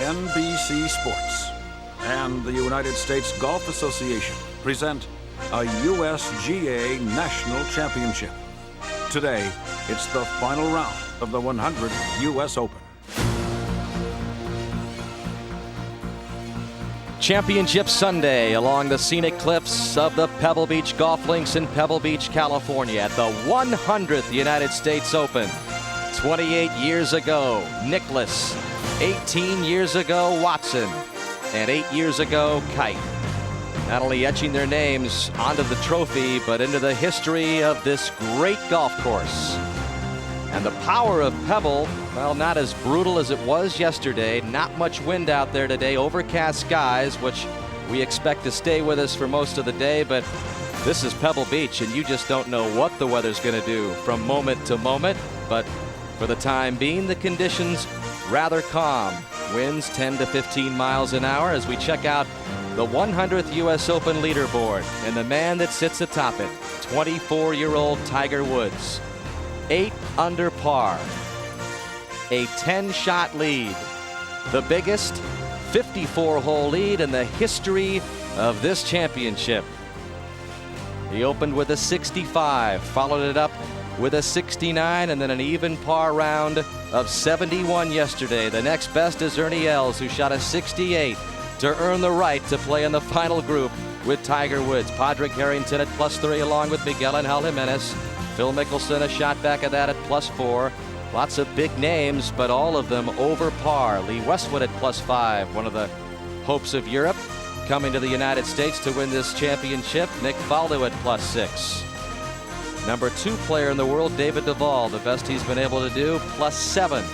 NBC Sports and the United States Golf Association present a USGA National Championship. Today, it's the final round of the 100th U.S. Open. Championship Sunday along the scenic cliffs of the Pebble Beach Golf Links in Pebble Beach, California at the 100th United States Open. 28 years ago, Nicklaus. 18 years ago, Watson. And 8 years ago, Kite. Not only etching their names onto the trophy, but into the history of this great golf course. And the power of Pebble, well, not as brutal as it was yesterday. Not much wind out there today. Overcast skies, which we expect to stay with us for most of the day. But this is Pebble Beach, and you just don't know what the weather's going to do from moment to moment. But for the time being, the conditions rather calm. Winds 10 to 15 miles an hour as we check out the 100th U.S. Open leaderboard. And the man that sits atop it, 24-year-old Tiger Woods. 8 under par, a 10-shot lead, the biggest 54-hole lead in the history of this championship. He opened with a 65, followed it up with a 69, and then an even par round of 71 yesterday. The next best is Ernie Els, who shot a 68 to earn the right to play in the final group with Tiger Woods. Padraig Harrington at +3 along with Miguel Angel Jimenez. Phil Mickelson a shot back of that at +4. Lots of big names, but all of them over par. Lee Westwood at +5, one of the hopes of Europe, coming to the United States to win this championship. Nick Faldo at +6. Number 2 player in the world, David Duval, the best he's been able to do, +7,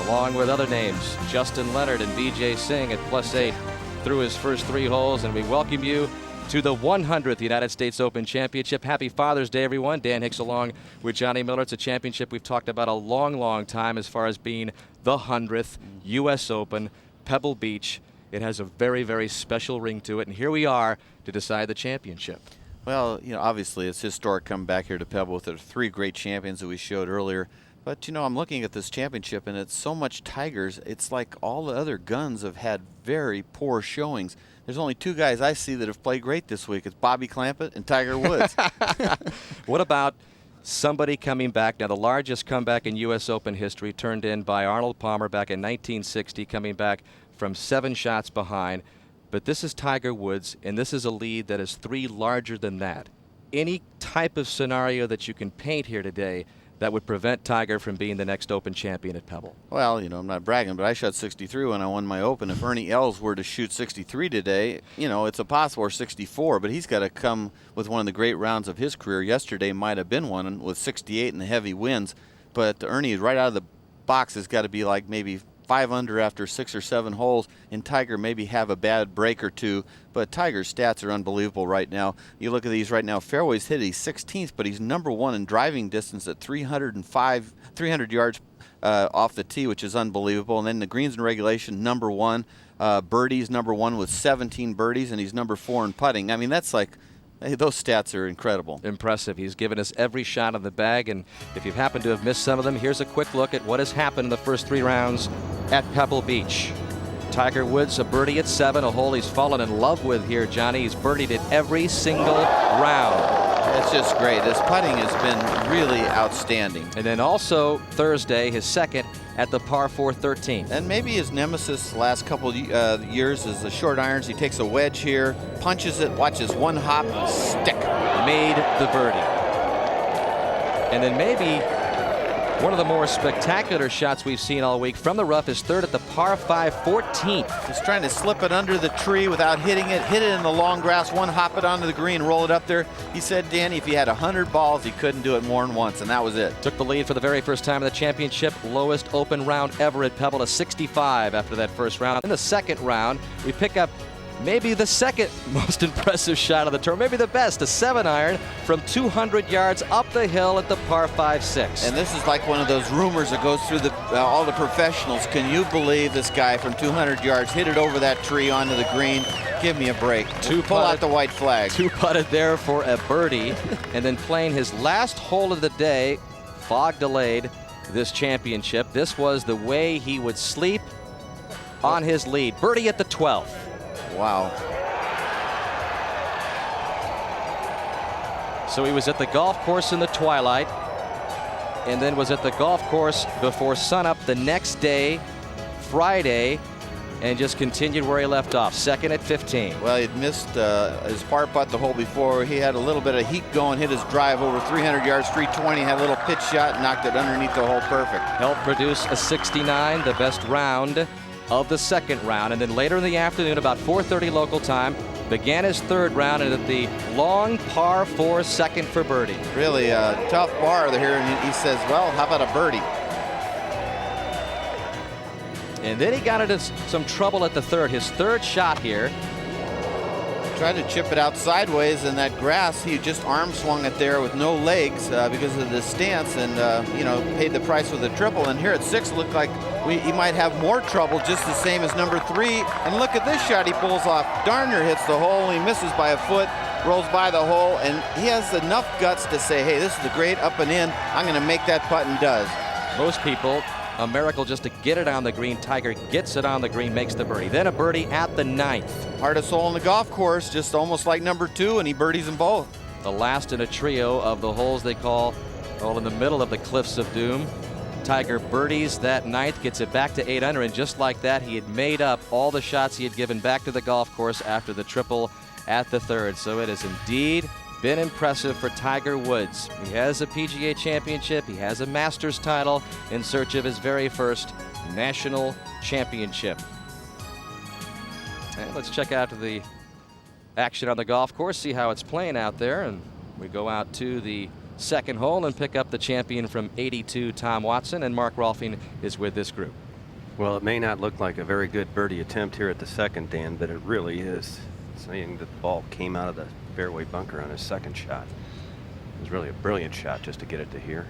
along with other names, Justin Leonard and Vijay Singh at +8 through his first 3 holes. And we welcome you to the 100th United States Open Championship. Happy Father's Day, everyone. Dan Hicks along with Johnny Miller. It's a championship we've talked about a long time as far as being the 100th U.S. Open, Pebble Beach. It has a very special ring to it, and here we are to decide the championship. Well, you know, obviously it's historic coming back here to Pebble with the 3 great champions that we showed earlier. But, you know, I'm looking at this championship, and it's so much Tigers. It's like all the other guns have had very poor showings. There's only 2 guys I see that have played great this week. It's Bobby Clampett and Tiger Woods. What about somebody coming back? Now, the largest comeback in U.S. Open history turned in by Arnold Palmer back in 1960, coming back from 7 shots behind. But this is Tiger Woods, and this is a lead that is 3 larger than that. Any type of scenario that you can paint here today that would prevent Tiger from being the next Open champion at Pebble? Well, you know, I'm not bragging, but I shot 63 when I won my Open. If Ernie Els were to shoot 63 today, you know, it's a possible, or 64, but he's got to come with one of the great rounds of his career. Yesterday might have been one with 68 and the heavy winds, but Ernie right out of the box has got to be like maybe 5 under after 6 or 7 holes, and Tiger maybe have a bad break or 2, but Tiger's stats are unbelievable right now. You look at these right now, fairways hit, he's 16th, but he's number 1 in driving distance at 300 yards off the tee, which is unbelievable. And then the greens and regulation, number 1. Birdies, number 1 with 17 birdies, and he's number 4 in putting. I mean, that's like, hey, those stats are incredible. Impressive. He's given us every shot in the bag, and if you've happened to have missed some of them, here's a quick look at what has happened in the first 3 rounds at Pebble Beach. Tiger Woods, a birdie at 7, a hole he's fallen in love with here, Johnny. He's birdied it every single round. It's just great. His putting has been really outstanding. And then also Thursday, his second at the par 4 13th. And maybe his nemesis the last couple years is the short irons. He takes a wedge here, punches it, watches one hop, stick. Made the birdie. And then maybe one of the more spectacular shots we've seen all week from the rough is third at the par 5 14th. He's trying to slip it under the tree without hitting it, hit it in the long grass, one hop it onto the green, roll it up there. He said, Danny, if he had 100 balls, he couldn't do it more than once, and that was it. Took the lead for the very first time in the championship. Lowest Open round ever at Pebble, a 65 after that first round. In the second round, we pick up maybe the second most impressive shot of the tour, maybe the best, a 7-iron from 200 yards up the hill at the par 5-6. And this is like one of those rumors that goes through all the professionals. Can you believe this guy from 200 yards hit it over that tree onto the green? Give me a break. Pull out the white flag. 2-putted there for a birdie, and then playing his last hole of the day, fog delayed this championship. This was the way he would sleep on his lead. Birdie at the 12th. Wow. So he was at the golf course in the twilight, and then was at the golf course before sunup the next day, Friday, and just continued where he left off, second at 15. Well, he'd missed his par putt the hole before. He had a little bit of heat going, hit his drive over 300 yards, 320, had a little pitch shot, knocked it underneath the hole perfect. Helped produce a 69, the best round of the second round. And then later in the afternoon, about 4:30 local time, began his third round, and at the long par 4 second for birdie. Really tough par here, and he says, well, how about a birdie? And then he got into some trouble at the third. His third shot here. Tried to chip it out sideways in that grass. He just arm swung it there with no legs because of the stance, and you know, paid the price with a triple. And here at 6, looked like he might have more trouble, just the same as number 3. And look at this shot he pulls off. Darner hits the hole. He misses by a foot, rolls by the hole, and he has enough guts to say, hey, this is the great up and in. I'm going to make that putt, and does. Most people, a miracle just to get it on the green. Tiger gets it on the green, makes the birdie. Then a birdie at the 9th. Hardest hole on the golf course, just almost like number 2, and he birdies them both. The last in a trio of the holes they call, well, in the middle of the Cliffs of Doom. Tiger birdies that 9th, gets it back to 8 under, and just like that, he had made up all the shots he had given back to the golf course after the triple at the 3rd. So it has indeed been impressive for Tiger Woods. He has a PGA championship. He has a Masters title in search of his very first national championship. And let's check out the action on the golf course, see how it's playing out there. And we go out to the second hole and pick up the champion from 82, Tom Watson, and Mark Rolfing is with this group. Well, it may not look like a very good birdie attempt here at the second, Dan, but it really is. Saying that the ball came out of the fairway bunker on his second shot. It was really a brilliant shot just to get it to here.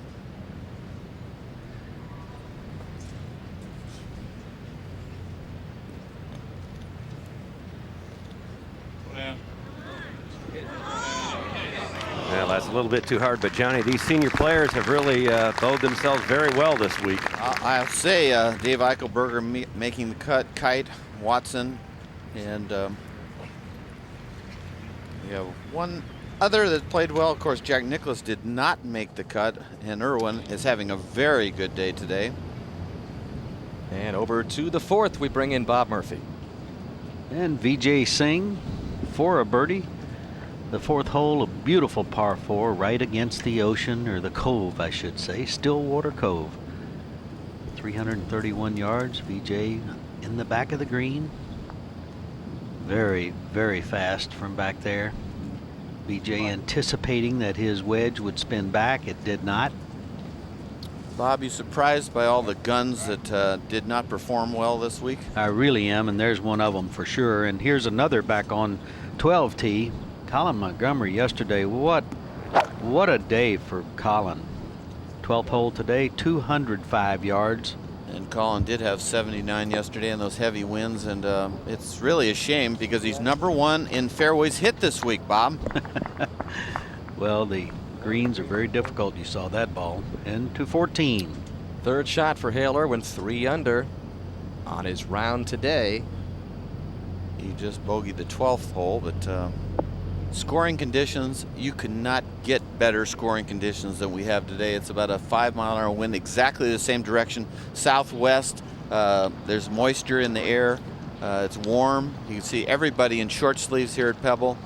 Well, that's a little bit too hard, but Johnny, these senior players have really bowed themselves very well this week. I'll say Dave Eichelberger making the cut, Kite, Watson, and we have one other that played well. Of course, Jack Nicklaus did not make the cut, and Irwin is having a very good day today. And over to the 4th, we bring in Bob Murphy. And Vijay Singh for a birdie. The 4th hole, a beautiful par 4 right against the ocean, or the cove, I should say, Stillwater Cove. 331 yards. Vijay in the back of the green. Very, very fast from back there. Vijay anticipating that his wedge would spin back. It did not. Bob, you surprised by all the guns that did not perform well this week? I really am, and there's one of them for sure. And here's another back on 12T. Colin Montgomery yesterday. What a day for Colin. 12th hole today, 205 yards. And Colin did have 79 yesterday in those heavy winds, and it's really a shame because he's #1 in fairways hit this week, Bob. Well, the greens are very difficult. You saw that ball. Into 14. Third shot for Hale Irwin, 3 under on his round today. He just bogeyed the 12th hole, but scoring conditions, you could not get better scoring conditions than we have today. It's about a 5-mile-an-hour wind, exactly the same direction, southwest. There's moisture in the air. It's warm. You can see everybody in short sleeves here at Pebble,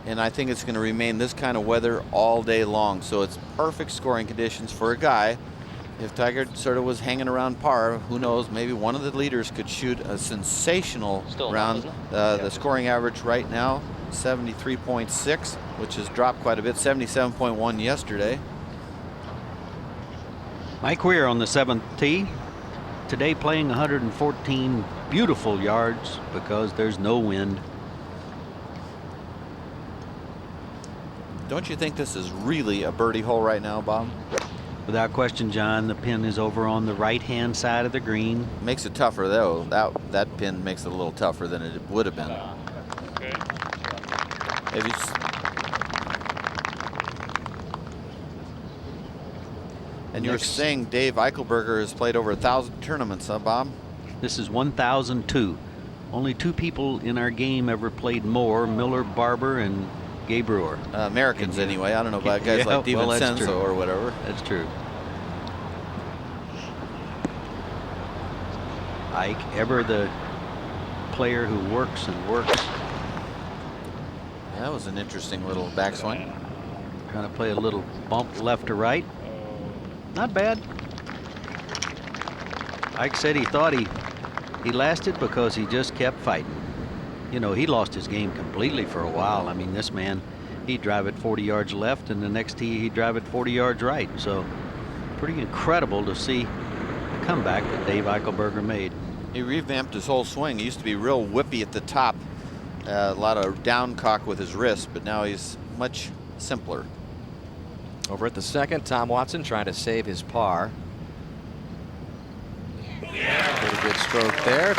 and I think it's going to remain this kind of weather all day long. So it's perfect scoring conditions for a guy. If Tiger sort of was hanging around par, who knows, maybe one of the leaders could shoot a sensational round. The scoring average right now, 73.6, which has dropped quite a bit, 77.1 yesterday. Mike Weir on the 7th tee. Today playing 114 beautiful yards because there's no wind. Don't you think this is really a birdie hole right now, Bob? Without question, John. The pin is over on the right-hand side of the green. Makes it tougher, though. That pin makes it a little tougher than it would have been. If you and you were saying Dave Eichelberger has played over 1,000 tournaments, huh, Bob? This is 1,002. Only 2 people in our game ever played more, Miller Barber and Gabe Brewer. Americans anyway. I don't know about guys like DiVincenzo or whatever. That's true. Ike, ever the player who works and works. That was an interesting little backswing. Trying to play a little bump left to right. Not bad. Ike said he thought he lasted because he just kept fighting. You know, he lost his game completely for a while. I mean, this man, he'd drive it 40 yards left, and the next tee he'd drive it 40 yards right. So pretty incredible to see the comeback that Dave Eichelberger made. He revamped his whole swing. He used to be real whippy at the top, a lot of down cock with his wrist, but now he's much simpler. Over at the second, Tom Watson trying to save his par. Pretty good stroke there.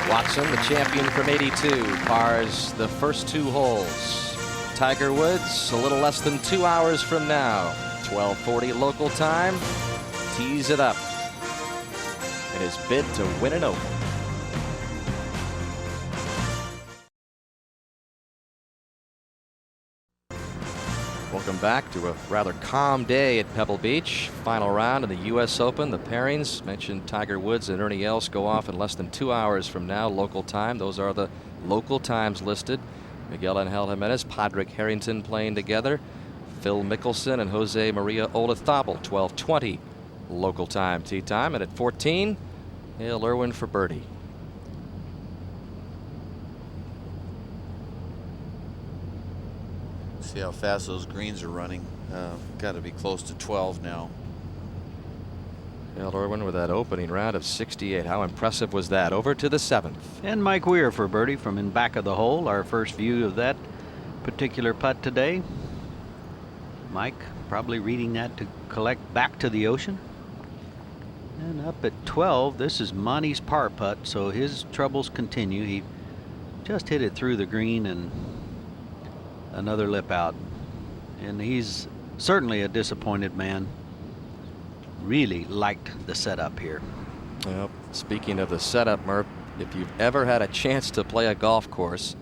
Watson, the champion from '82, pars the first 2 holes. Tiger Woods, a little less than 2 hours from now, 12:40 local time, tees it up in his bid to win an Open. Welcome back to a rather calm day at Pebble Beach. Final round in the U.S. Open. The pairings mentioned Tiger Woods and Ernie Els go off in less than 2 hours from now local time. Those are the local times listed. Miguel Angel Jimenez, Padraig Harrington playing together. Phil Mickelson and Jose Maria Olazabal, 12:20 local time tee time. And at 14, Hale Irwin for birdie. See how fast those greens are running. Got to be close to 12 now. Hale Irwin with that opening round of 68. How impressive was that? Over to the 7th. And Mike Weir for birdie from in back of the hole. Our first view of that particular putt today. Mike probably reading that to collect back to the ocean. And up at 12, this is Monty's par putt, so his troubles continue. He just hit it through the green and another lip out. And he's certainly a disappointed man. Really liked the setup here. Well, speaking of the setup, Murph, if you've ever had a chance to play a golf course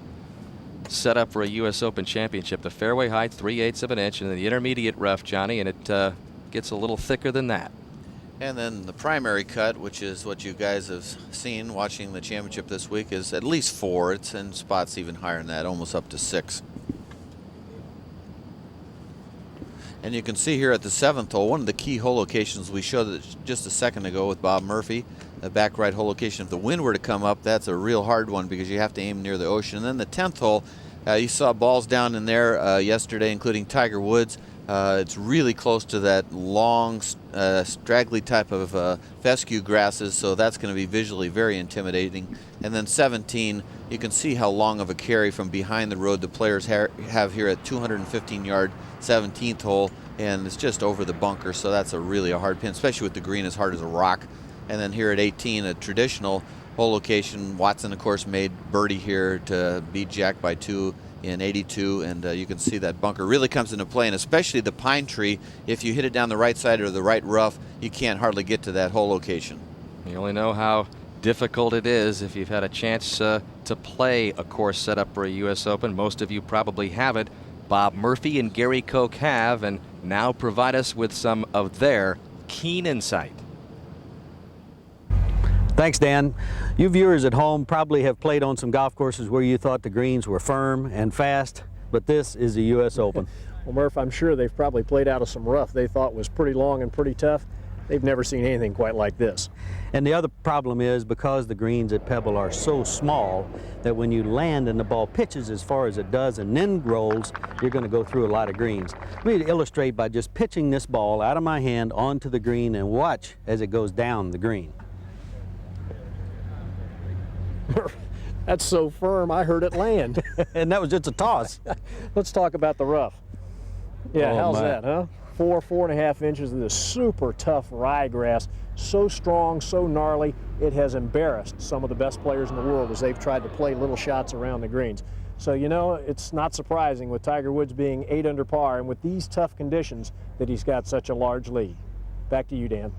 set up for a U.S. Open championship, the fairway height 3/8 of an inch, and the intermediate rough, Johnny, and it gets a little thicker than that. And then the primary cut, which is what you guys have seen watching the championship this week, is at least 4. It's in spots even higher than that, almost up to 6. And you can see here at the 7th hole, one of the key hole locations we showed just a second ago with Bob Murphy, the back right hole location. If the wind were to come up, that's a real hard one because you have to aim near the ocean. And then the 10th hole, you saw balls down in there yesterday, including Tiger Woods. It's really close to that long, straggly type of fescue grasses, so that's going to be visually very intimidating. And then 17, you can see how long of a carry from behind the road the players have here at 215-yard 17th hole, and it's just over the bunker, so that's a hard pin, especially with the green as hard as a rock. And then here at 18, a traditional hole location. Watson, of course, made birdie here to beat Jack by 2 in 82, and you can see that bunker really comes into play, and especially the pine tree. If you hit it down the right side or the right rough, you can't hardly get to that hole location. You only know how difficult it is if you've had a chance to play a course set up for a U.S. Open. Most of you probably haven't. Bob Murphy and Gary Koch have, and now provide us with some of their keen insight. Thanks, Dan. You viewers at home probably have played on some golf courses where you thought the greens were firm and fast, but this is the U.S. Open. Well, Murph, I'm sure they've probably played out of some rough they thought was pretty long and pretty tough. They've never seen anything quite like this. And the other problem is because the greens at Pebble are so small that when you land and the ball pitches as far as it does and then rolls, you're going to go through a lot of greens. Let me illustrate by just pitching this ball out of my hand onto the green and watch as it goes down the green. That's so firm, I heard it land. And that was just a toss. Let's talk about the rough. Yeah, Oh, how's my. that, huh? 4.5 inches of this super tough ryegrass, so strong, so gnarly, it has embarrassed some of the best players in the world as they've tried to play little shots around the greens. So, you know, it's not surprising with Tiger Woods being 8 under par and with these tough conditions that he's got such a large lead. Back to you, Dan.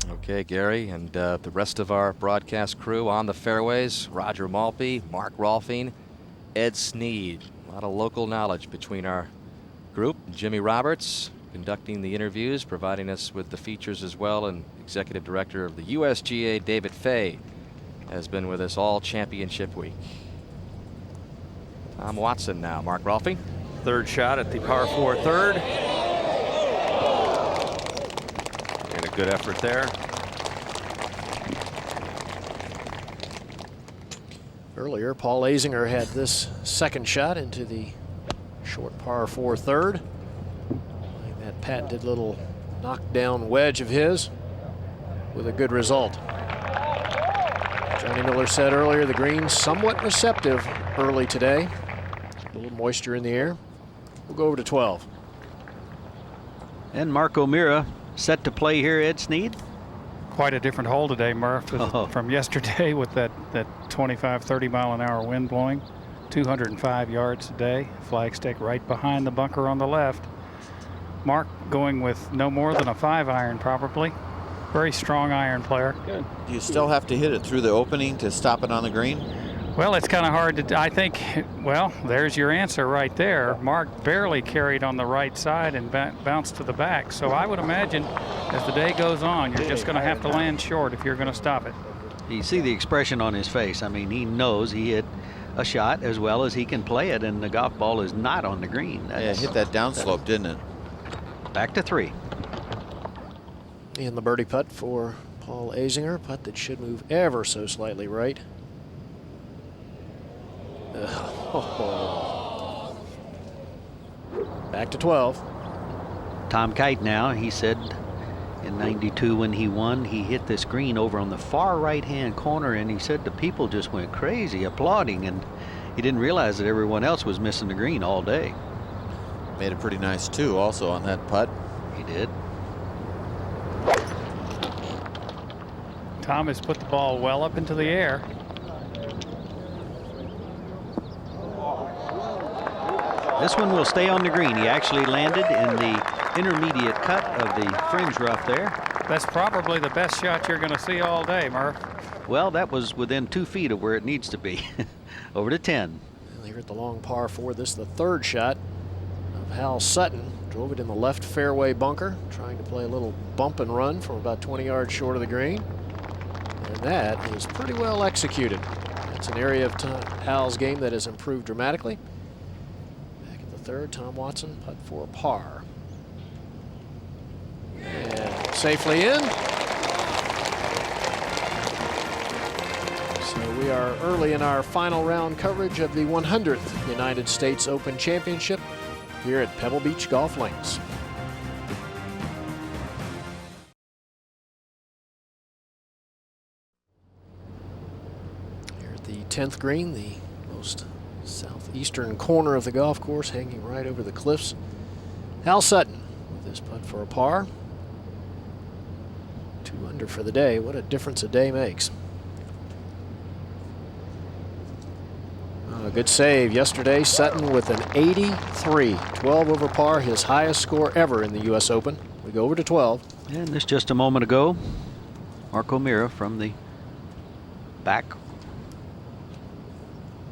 Okay, Gary, and the rest of our broadcast crew on the fairways: Roger Maltby, Mark Rolfing, Ed Sneed. A lot of local knowledge between our group. Jimmy Roberts conducting the interviews, providing us with the features as well, and Executive Director of the USGA, David Fay, has been with us all championship week. Tom Watson now. Mark Rolfing. Third shot at the par 4 third. And a good effort there. Earlier, Paul Azinger had this second shot into the short par 4 third. Like that patented little knockdown wedge of his with a good result. Johnny Miller said earlier the green's somewhat receptive early today. A little moisture in the air. We'll go over to 12. And Mark O'Meara set to play here, Ed Sneed. Quite a different hole today, Murph, from yesterday with that 25, 30 mile an hour wind blowing. 205 yards today. Flag stick right behind the bunker on the left. Mark going with no more than a 5-iron probably. Very strong iron player. Do you still have to hit it through the opening to stop it on the green? Well, it's kind of hard to, I think, well, there's your answer right there. Mark barely carried on the right side and bounced to the back. So I would imagine as the day goes on, you're just going to have to land short if you're going to stop it. You see the expression on his face. I mean, he knows he hit a shot as well as he can play it, and the golf ball is not on the green. Yeah, it hit that downslope, didn't it? Back to 3. And the birdie putt for Paul Azinger. Putt that should move ever so slightly right. Back to 12. Tom Kite now, he said in '92 when he won, he hit this green over on the far right-hand corner, and he said the people just went crazy applauding, and he didn't realize that everyone else was missing the green all day. Made it pretty nice too also on that putt. He did. Tom has put the ball well up into the air. This one will stay on the green. He actually landed in the intermediate cut of the fringe rough there. That's probably the best shot you're going to see all day, Murph. Well, that was within 2 feet of where it needs to be. Over to 10. Well, here at the long par 4, this is the third shot of Hal Sutton. Drove it in the left fairway bunker, trying to play a little bump and run from about 20 yards short of the green. And that is pretty well executed. That's an area of Hal's game that has improved dramatically. Back at the third, Tom Watson putt for a par. And safely in. So we are early in our final round coverage of the 100th United States Open Championship here at Pebble Beach Golf Links. Here at the 10th green, the most southeastern corner of the golf course, hanging right over the cliffs. Hal Sutton with his putt for a par. 2 under for the day. What a difference a day makes. A good save yesterday. Sutton with an 83, 12 over par, his highest score ever in the U.S. Open. We go over to 12. And this just a moment ago, Mark O'Meara from the back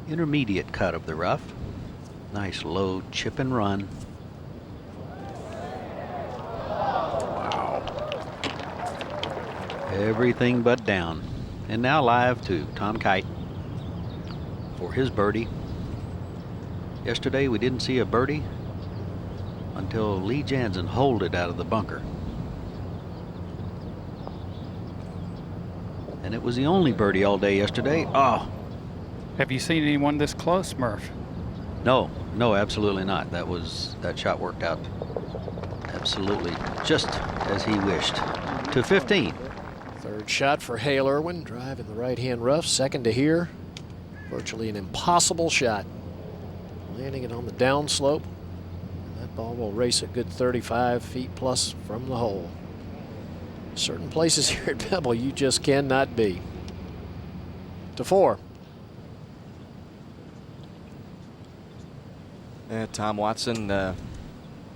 intermediate cut of the rough. Nice low chip and run. Wow. Everything but down. And now live to Tom Kite for his birdie. Yesterday we didn't see a birdie until Lee Janzen holed it out of the bunker. And it was the only birdie all day yesterday. Oh. Have you seen anyone this close, Murph? No, absolutely not. That shot worked out absolutely just as he wished. To 15. Third shot for Hale Irwin. Drive in the right-hand rough. Second to here. Virtually an impossible shot. Landing it on the downslope. That ball will race a good 35 feet plus from the hole. Certain places here at Pebble you just cannot be. To 4. Tom Watson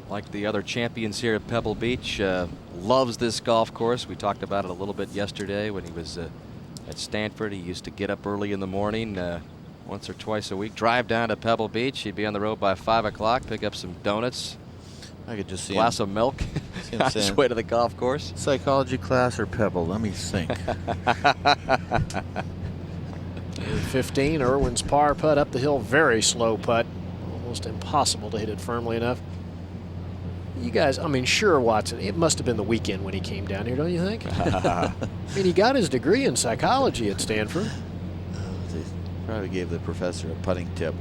like the other champions here at Pebble Beach, loves this golf course. We talked about it a little bit yesterday when he was at Stanford. He used to get up early in the morning, once or twice a week, drive down to Pebble Beach. He'd be on the road by 5 o'clock, pick up some donuts, I could just see glass him, of milk see him on his saying, way to the golf course. psychology class or Pebble? Let me think. 15, Irwin's par putt up the hill, very slow putt. Almost impossible to hit it firmly enough. You guys, I mean, sure, Watson, it must have been the weekend when he came down here, don't you think? I mean, he got his degree in psychology at Stanford. They probably gave the professor a putting tip.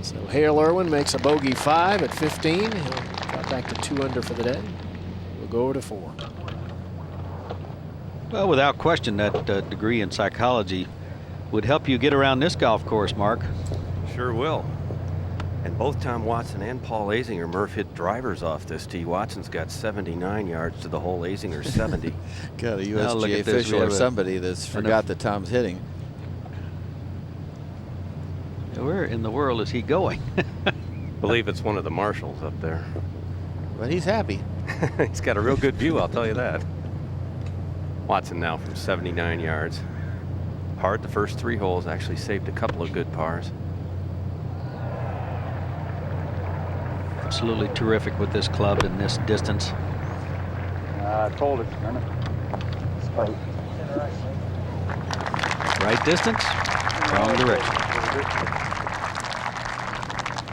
So Hale Irwin makes a bogey 5 at 15. He'll drop back to 2 under for the day. We'll go over to 4. Well, without question, that degree in psychology would help you get around this golf course, Mark. Sure will. And both Tom Watson and Paul Azinger, Murph, hit drivers off this tee. Watson's got 79 yards to the hole, Azinger 70. Got a Now look USGA at this. We official or have somebody that's forgot that Tom's hitting. Where in the world is he going? Believe it's one of the marshals up there. But he's happy. He's got a real good view, I'll tell you that. Watson now from 79 yards. Parred the first 3 holes, actually saved a couple of good pars. Absolutely terrific with this club in this distance. I told it. Right distance, wrong direction.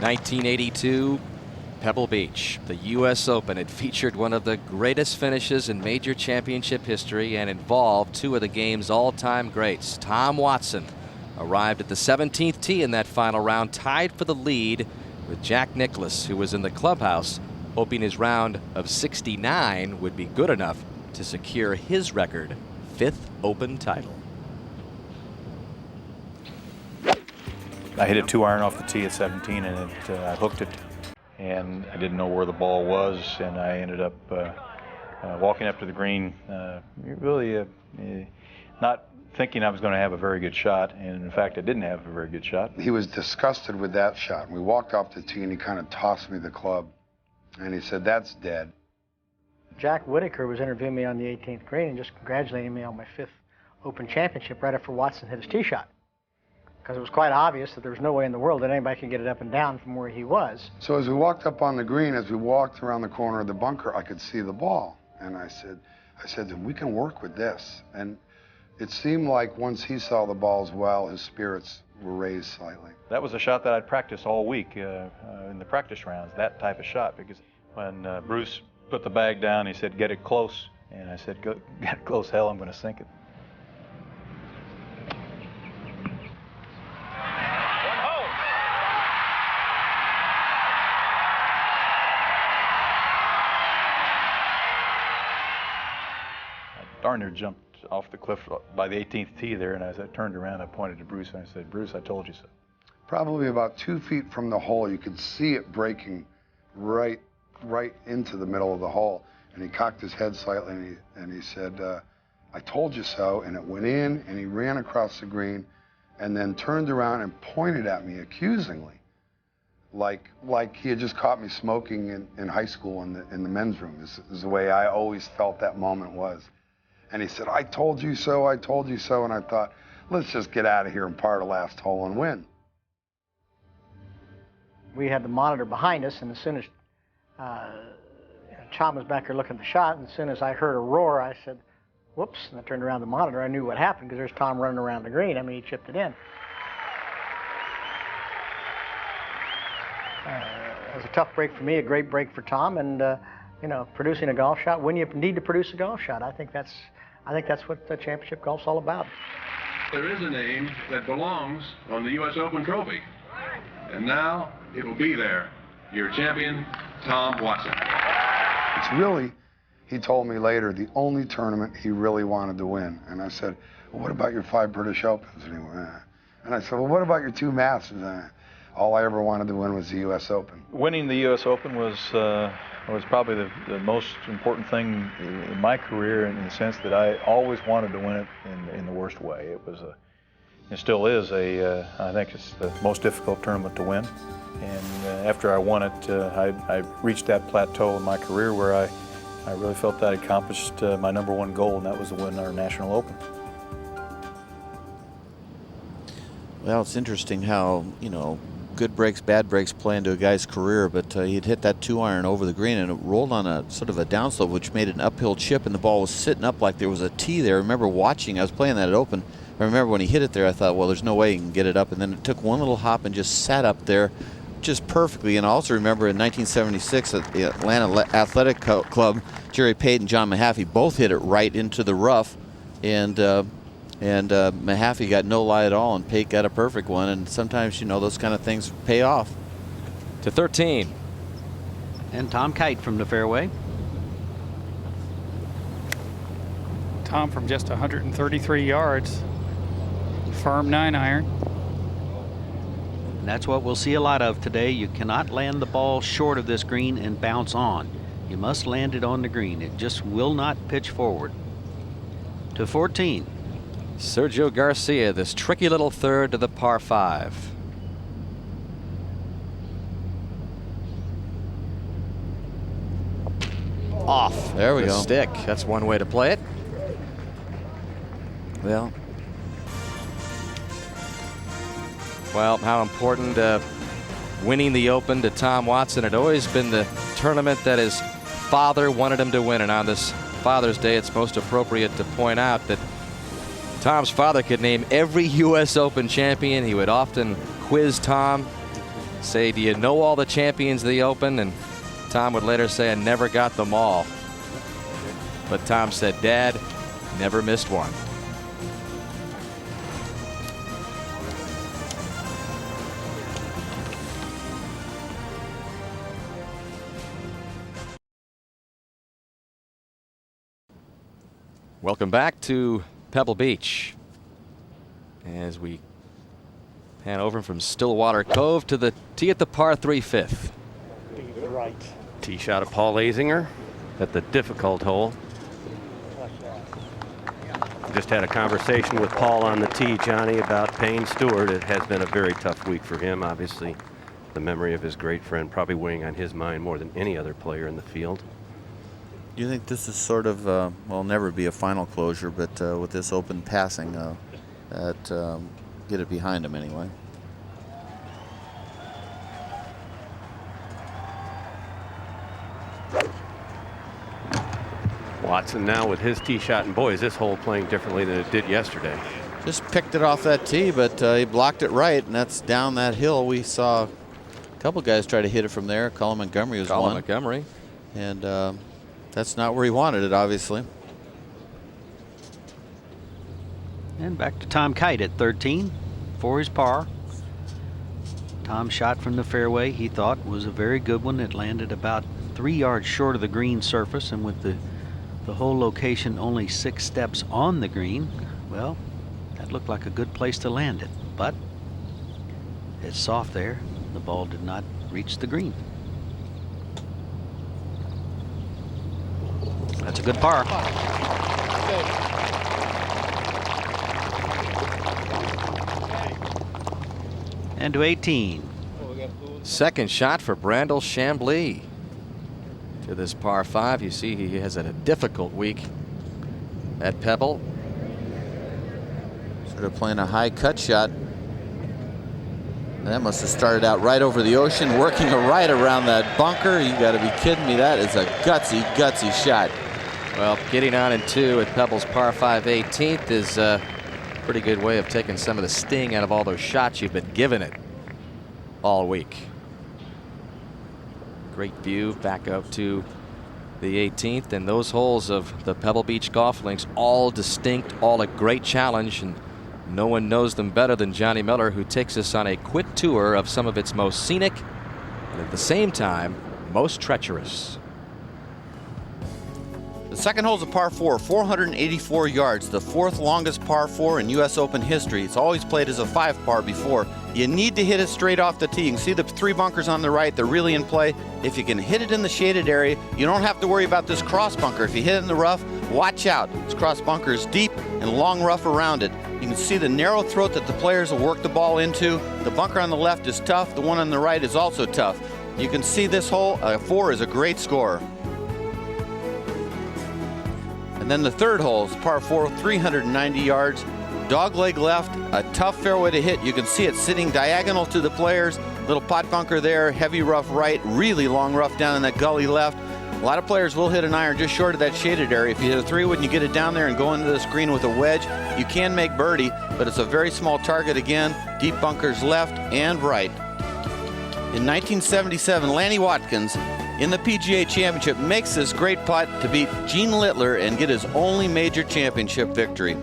1982, Pebble Beach, the U.S. Open. It featured one of the greatest finishes in major championship history and involved 2 of the game's all-time greats. Tom Watson arrived at the 17th tee in that final round, tied for the lead with Jack Nicklaus, who was in the clubhouse, hoping his round of 69 would be good enough to secure his record 5th Open title. I hit a 2-iron off the tee at 17, and I hooked it, and I didn't know where the ball was, and I ended up walking up to the green, really not thinking I was going to have a very good shot, and in fact I didn't have a very good shot. He was disgusted with that shot. We walked off the tee, and he kind of tossed me the club, and he said, "That's dead." Jack Whitaker was interviewing me on the 18th green and just congratulating me on my 5th Open Championship right after Watson hit his tee shot. Because it was quite obvious that there was no way in the world that anybody could get it up and down from where he was. So as we walked up on the green, as we walked around the corner of the bunker, I could see the ball. And I said, we can work with this. And it seemed like once he saw the ball as well, his spirits were raised slightly. That was a shot that I'd practiced all week in the practice rounds, that type of shot, because when Bruce put the bag down, he said, "Get it close." And I said, "Get it close, hell, I'm going to sink it." Darn near jumped off the cliff by the 18th tee there, and as I turned around, I pointed to Bruce and I said, "Bruce, I told you so." Probably about 2 feet from the hole, you could see it breaking right into the middle of the hole. And he cocked his head slightly, and he said, "I told you so." And it went in, and he ran across the green, and then turned around and pointed at me accusingly, like he had just caught me smoking in high school in the men's room. Is the way I always felt that moment was. And he said, "I told you so, I told you so." And I thought, let's just get out of here and par the last hole and win. We had the monitor behind us, and as soon as Tom was back there looking at the shot, and as soon as I heard a roar, I said, "Whoops," and I turned around the monitor. I knew what happened because there's Tom running around the green. I mean, he chipped it in. It was a tough break for me, a great break for Tom, and you know, producing a golf shot when you need to produce a golf shot. I think that's what the championship golf's all about. There is a name that belongs on the U.S. Open trophy, and now it will be there. Your champion, Tom Watson. It's really, he told me later, the only tournament he really wanted to win. And I said, "Well, what about your 5 British Opens?" And he went, And I said, "Well, what about your 2 Masters?" All I ever wanted to win was the U.S. Open. Winning the U.S. Open was probably the most important thing in my career, in the sense that I always wanted to win it in the worst way. it still is I think it's the most difficult tournament to win. And after I won it, I reached that plateau in my career where I really felt that I accomplished my #1 goal, and that was to win our National Open. Well, it's interesting how, you know, good breaks, bad breaks play into a guy's career, but he'd hit that 2-iron over the green and it rolled on a sort of a downslope, which made an uphill chip, and the ball was sitting up like there was a tee there. I remember watching, I was playing that at Open. I remember when he hit it there, I thought, well, there's no way he can get it up, and then it took one little hop and just sat up there just perfectly. And I also remember in 1976 at the Atlanta Athletic Club, Jerry Pate and John Mahaffey both hit it right into the rough, and Mahaffey got no lie at all, and Pate got a perfect one. And sometimes, you know, those kind of things pay off. To 13. And Tom Kite from the fairway. Tom from just 133 yards. Firm 9-iron. And that's what we'll see a lot of today. You cannot land the ball short of this green and bounce on. You must land it on the green. It just will not pitch forward. To 14. Sergio Garcia, this tricky little third to the par 5. Off. There we the go. Stick. That's one way to play it. Well, how important winning the Open to Tom Watson. It had always been the tournament that his father wanted him to win, and on this Father's Day, it's most appropriate to point out that Tom's father could name every U.S. Open champion. He would often quiz Tom, say, do you know all the champions of the Open? And Tom would later say, I never got them all. But Tom said, Dad, never missed one. Welcome back to Pebble Beach as we pan over from Stillwater Cove to the tee at the par 3 5th. Right. Tee shot of Paul Azinger at the difficult hole. Just had a conversation with Paul on the tee, Johnny, about Payne Stewart. It has been a very tough week for him. Obviously, the memory of his great friend probably weighing on his mind more than any other player in the field. Do you think this is sort of, will never be a final closure, but with this Open passing, get it behind him anyway? Watson now with his tee shot, and boy, is this hole playing differently than it did yesterday. Just picked it off that tee, but he blocked it right, and that's down that hill. We saw a couple guys try to hit it from there. Colin Montgomery was one. Colin Montgomery. And that's not where he wanted it, obviously. And back to Tom Kite at 13 for his par. Tom shot from the fairway, he thought was a very good one. It landed about 3 yards short of the green surface, and with the whole location only 6 steps on the green, well, that looked like a good place to land it. But it's soft there. The ball did not reach the green. That's a good par. And to 18. Second shot for Brandel Chambly to this par 5. You see he has had a difficult week at Pebble. Sort of playing a high cut shot. That must have started out right over the ocean, working a right around that bunker. You got to be kidding me. That is a gutsy shot. Well, getting on in 2 at Pebble's par 5 18th is a pretty good way of taking some of the sting out of all those shots you've been giving it all week. Great view back up to the 18th, and those holes of the Pebble Beach Golf Links, all distinct, all a great challenge, and no one knows them better than Johnny Miller, who takes us on a quick tour of some of its most scenic and at the same time most treacherous. The second hole is a par 4, 484 yards, the 4th longest par 4 in U.S. Open history. It's always played as a 5 par before. You need to hit it straight off the tee. You can see the 3 bunkers on the right. They're really in play. If you can hit it in the shaded area, you don't have to worry about this cross bunker. If you hit it in the rough, watch out. This cross bunker is deep and long rough around it. You can see the narrow throat that the players will work the ball into. The bunker on the left is tough. The one on the right is also tough. You can see this hole, 4 is a great score. And then the third hole is par 4, 390 yards. Dogleg left, a tough fairway to hit. You can see it sitting diagonal to the players. Little pot bunker there, heavy rough right, really long rough down in that gully left. A lot of players will hit an iron just short of that shaded area. If you hit a 3-wood and you get it down there and go into this green with a wedge, you can make birdie, but it's a very small target again. Deep bunkers left and right. In 1977, Lanny Watkins in the PGA Championship makes this great putt to beat Gene Littler and get his only major championship victory.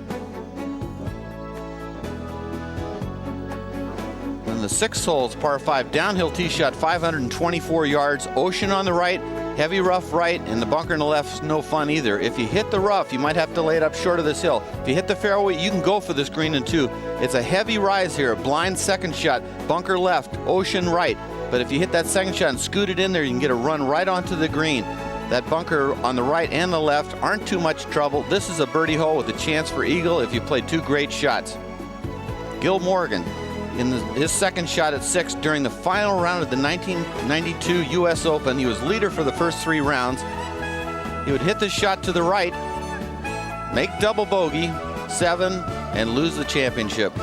The 6th hole is par 5, downhill tee shot, 524 yards, ocean on the right, heavy rough right, and the bunker on the left is no fun either. If you hit the rough, you might have to lay it up short of this hill. If you hit the fairway, you can go for this green in 2. It's a heavy rise here, a blind second shot, bunker left, ocean right. But if you hit that second shot and scoot it in there, you can get a run right onto the green. That bunker on the right and the left aren't too much trouble. This is a birdie hole with a chance for eagle if you play 2 great shots. Gil Morgan in his second shot at 6 during the final round of the 1992 U.S. Open. He was leader for the first 3 rounds. He would hit the shot to the right, make double bogey, 7, and lose the championship.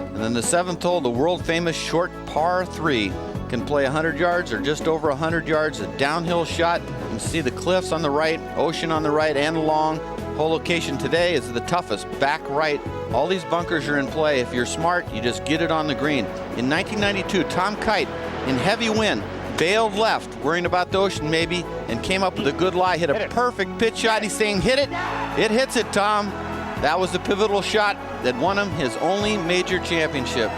And then the 7th hole, the world famous short par 3. Can play 100 yards or just over 100 yards, a downhill shot. You can see the cliffs on the right, ocean on the right and long. Hole location today is the toughest, back right. All these bunkers are in play. If you're smart, you just get it on the green. In 1992, Tom Kite, in heavy wind, bailed left, worrying about the ocean maybe, and came up with a good lie, hit a perfect pitch shot. He's saying, hit it. It hits it, Tom. That was the pivotal shot that won him his only major championship.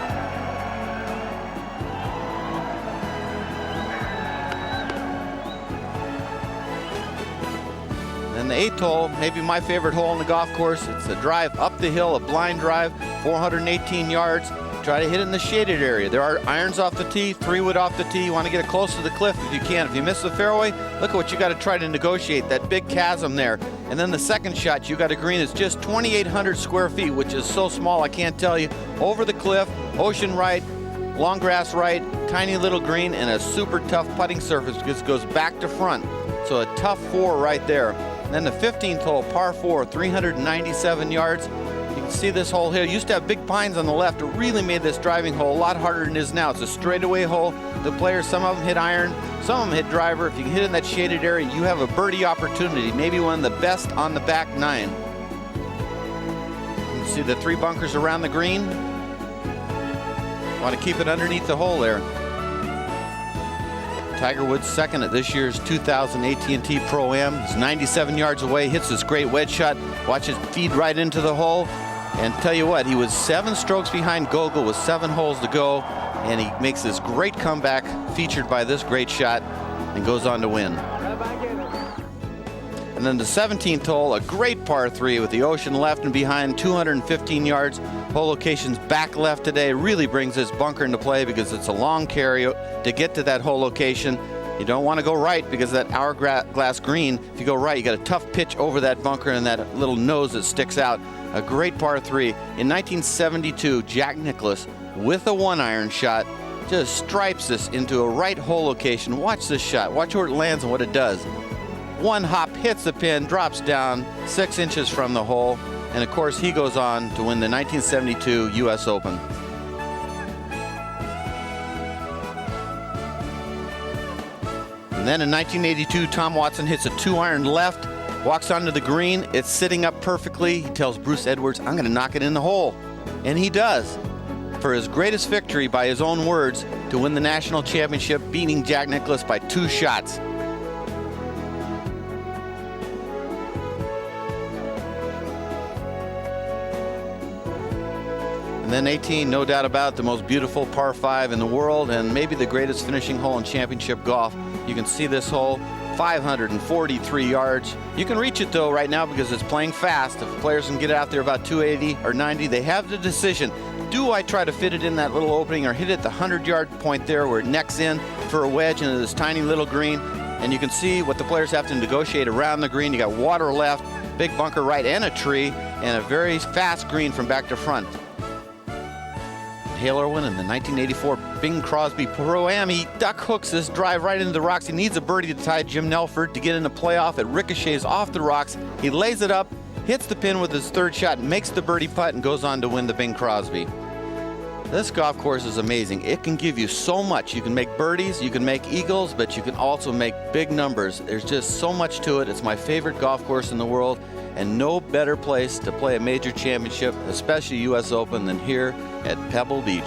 And the 8th hole, maybe my favorite hole on the golf course. It's a drive up the hill, a blind drive, 418 yards. Try to hit it in the shaded area. There are irons off the tee, 3-wood off the tee. You want to get it close to the cliff if you can. If you miss the fairway, look at what you got to try to negotiate, that big chasm there. And then the second shot, you got a green that's just 2,800 square feet, which is so small I can't tell you. Over the cliff, ocean right, long grass right, tiny little green, and a super tough putting surface because it goes back to front. So a tough 4 right there. And then the 15th hole, par 4, 397 yards. You can see this hole here. It used to have big pines on the left. It really made this driving hole a lot harder than it is now. It's a straightaway hole. The players, some of them hit iron, some of them hit driver. If you can hit in that shaded area, you have a birdie opportunity. Maybe one of the best on the back 9. You can see the 3 bunkers around the green. Want to keep it underneath the hole there. Tiger Woods second at this year's 2000 AT&T Pro-Am. He's 97 yards away, hits this great wedge shot. Watch it feed right into the hole. And tell you what, he was 7 strokes behind Gogol with 7 holes to go. And he makes this great comeback featured by this great shot and goes on to win. And then the 17th hole, a great par 3 with the ocean left and behind, 215 yards. Hole location's back left today. Really brings this bunker into play because it's a long carry to get to that hole location. You don't want to go right because that hourglass green, if you go right, you got a tough pitch over that bunker and that little nose that sticks out. A great par 3. In 1972, Jack Nicklaus, with a 1-iron shot, just stripes this into a right hole location. Watch this shot. Watch where it lands and what it does. 1 hop, hits the pin, drops down 6 inches from the hole. And of course, he goes on to win the 1972 U.S. Open. And then in 1982, Tom Watson hits a 2-iron left, walks onto the green. It's sitting up perfectly. He tells Bruce Edwards, I'm going to knock it in the hole. And he does. For his greatest victory, by his own words, to win the national championship, beating Jack Nicklaus by 2 shots. And then 18, no doubt about it, the most beautiful par 5 in the world and maybe the greatest finishing hole in championship golf. You can see this hole, 543 yards. You can reach it though right now because it's playing fast. If players can get it out there about 280 or 90, they have the decision. Do I try to fit it in that little opening or hit it at the 100-yard point there where it necks in for a wedge into this tiny little green? And you can see what the players have to negotiate around the green. You got water left, big bunker right, and a tree, and a very fast green from back to front. Hale Irwin in the 1984 Bing Crosby Pro-Am. He duck hooks this drive right into the rocks. He needs a birdie to tie Jim Nelford to get in the playoff. It ricochets off the rocks. He lays it up, hits the pin with his third shot, makes the birdie putt, and goes on to win the Bing Crosby. This golf course is amazing. It can give you so much. You can make birdies, you can make eagles, but you can also make big numbers. There's just so much to it. It's my favorite golf course in the world, and no better place to play a major championship, especially US Open, than here at Pebble Beach.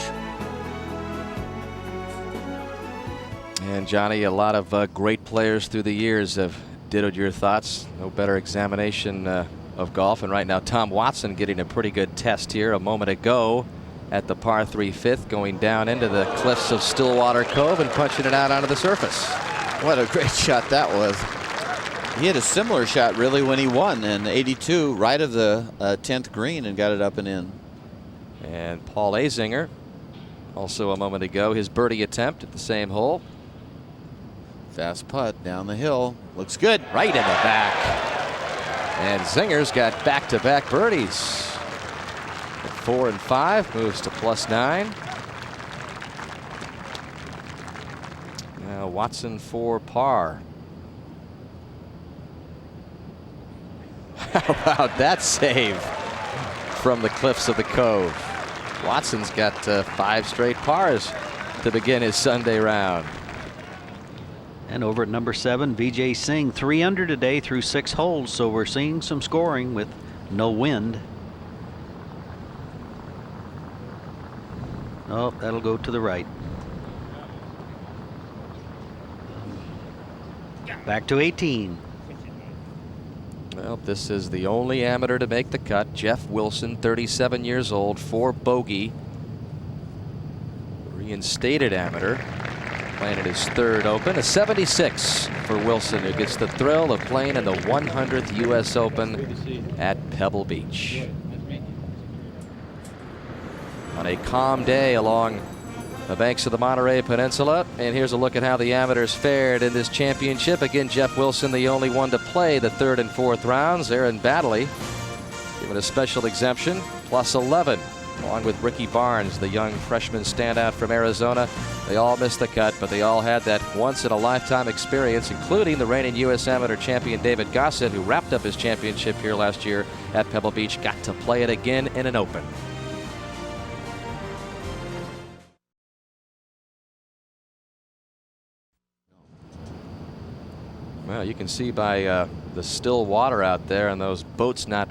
And Johnny, a lot of great players through the years have dittoed your thoughts. No better examination of golf. And right now, Tom Watson getting a pretty good test here a moment ago at the par 3 fifth, going down into the cliffs of Stillwater Cove and punching it out onto the surface. What a great shot that was. He had a similar shot really when he won in 82, right of the 10th green, and got it up and in. And Paul Azinger, also a moment ago, his birdie attempt at the same hole. Fast putt down the hill. Looks good. Right in the back. And Zinger's got back-to-back birdies. At 4 and 5, moves to +9. Now Watson for par. How about that save from the cliffs of the Cove? Watson's got 5 straight pars to begin his Sunday round. And over at number 7, Vijay Singh, 3 under today through 6 holes, so we're seeing some scoring with no wind. Oh, that'll go to the right. Back to 18. Well, this is the only amateur to make the cut. Jeff Wilson, 37 years old, 4 bogey. Reinstated amateur. Playing at his 3rd Open. A 76 for Wilson, who gets the thrill of playing in the 100th U.S. Open at Pebble Beach. On a calm day along the banks of the Monterey Peninsula. And here's a look at how the amateurs fared in this championship. Again, Jeff Wilson, the only one to play the 3rd and 4th rounds. Aaron Baddeley given a special exemption, +11, along with Ricky Barnes, the young freshman standout from Arizona. They all missed the cut, but they all had that once-in-a-lifetime experience, including the reigning U.S. Amateur champion David Gossett, who wrapped up his championship here last year at Pebble Beach, got to play it again in an Open. Well, you can see by the still water out there and those boats not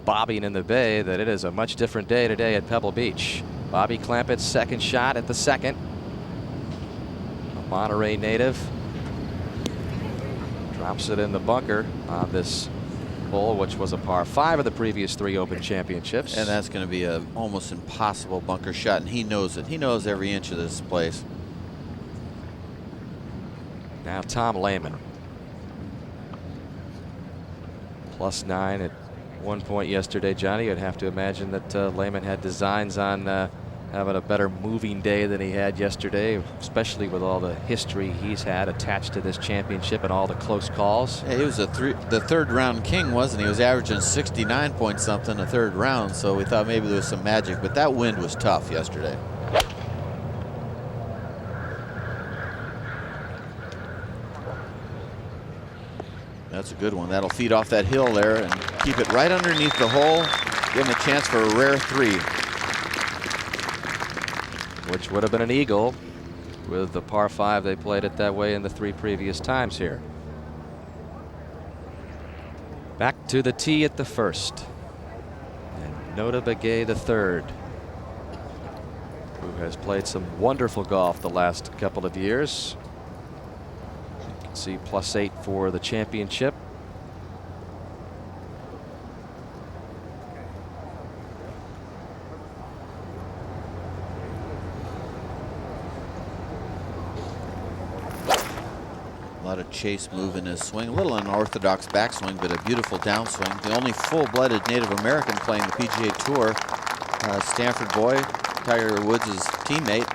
bobbing in the bay that it is a much different day today at Pebble Beach. Bobby Clampett's 2nd shot at the 2nd. A Monterey native drops it in the bunker on this hole, which was a par 5 of the previous 3 Open championships. And that's going to be an almost impossible bunker shot, and he knows it. He knows every inch of this place. Now Tom Lehman. +9 at one point yesterday, Johnny. You'd have to imagine that Lehman had designs on having a better moving day than he had yesterday, especially with all the history he's had attached to this championship and all the close calls. Yeah, he was the 3rd round king, wasn't he? He was averaging 69 point something a 3rd round, so we thought maybe there was some magic, but that wind was tough yesterday. That's a good one. That'll feed off that hill there and keep it right underneath the hole. Give him a chance for a rare 3. Which would have been an eagle with the par 5. They played it that way in the 3 previous times here. Back to the tee at the 1st. And Notah Begay the 3rd, who has played some wonderful golf the last couple of years. See +8 for the championship. A lot of chase move in his swing. A little unorthodox backswing, but a beautiful downswing. The only full-blooded Native American playing the PGA Tour. Stanford boy, Tiger Woods' teammate.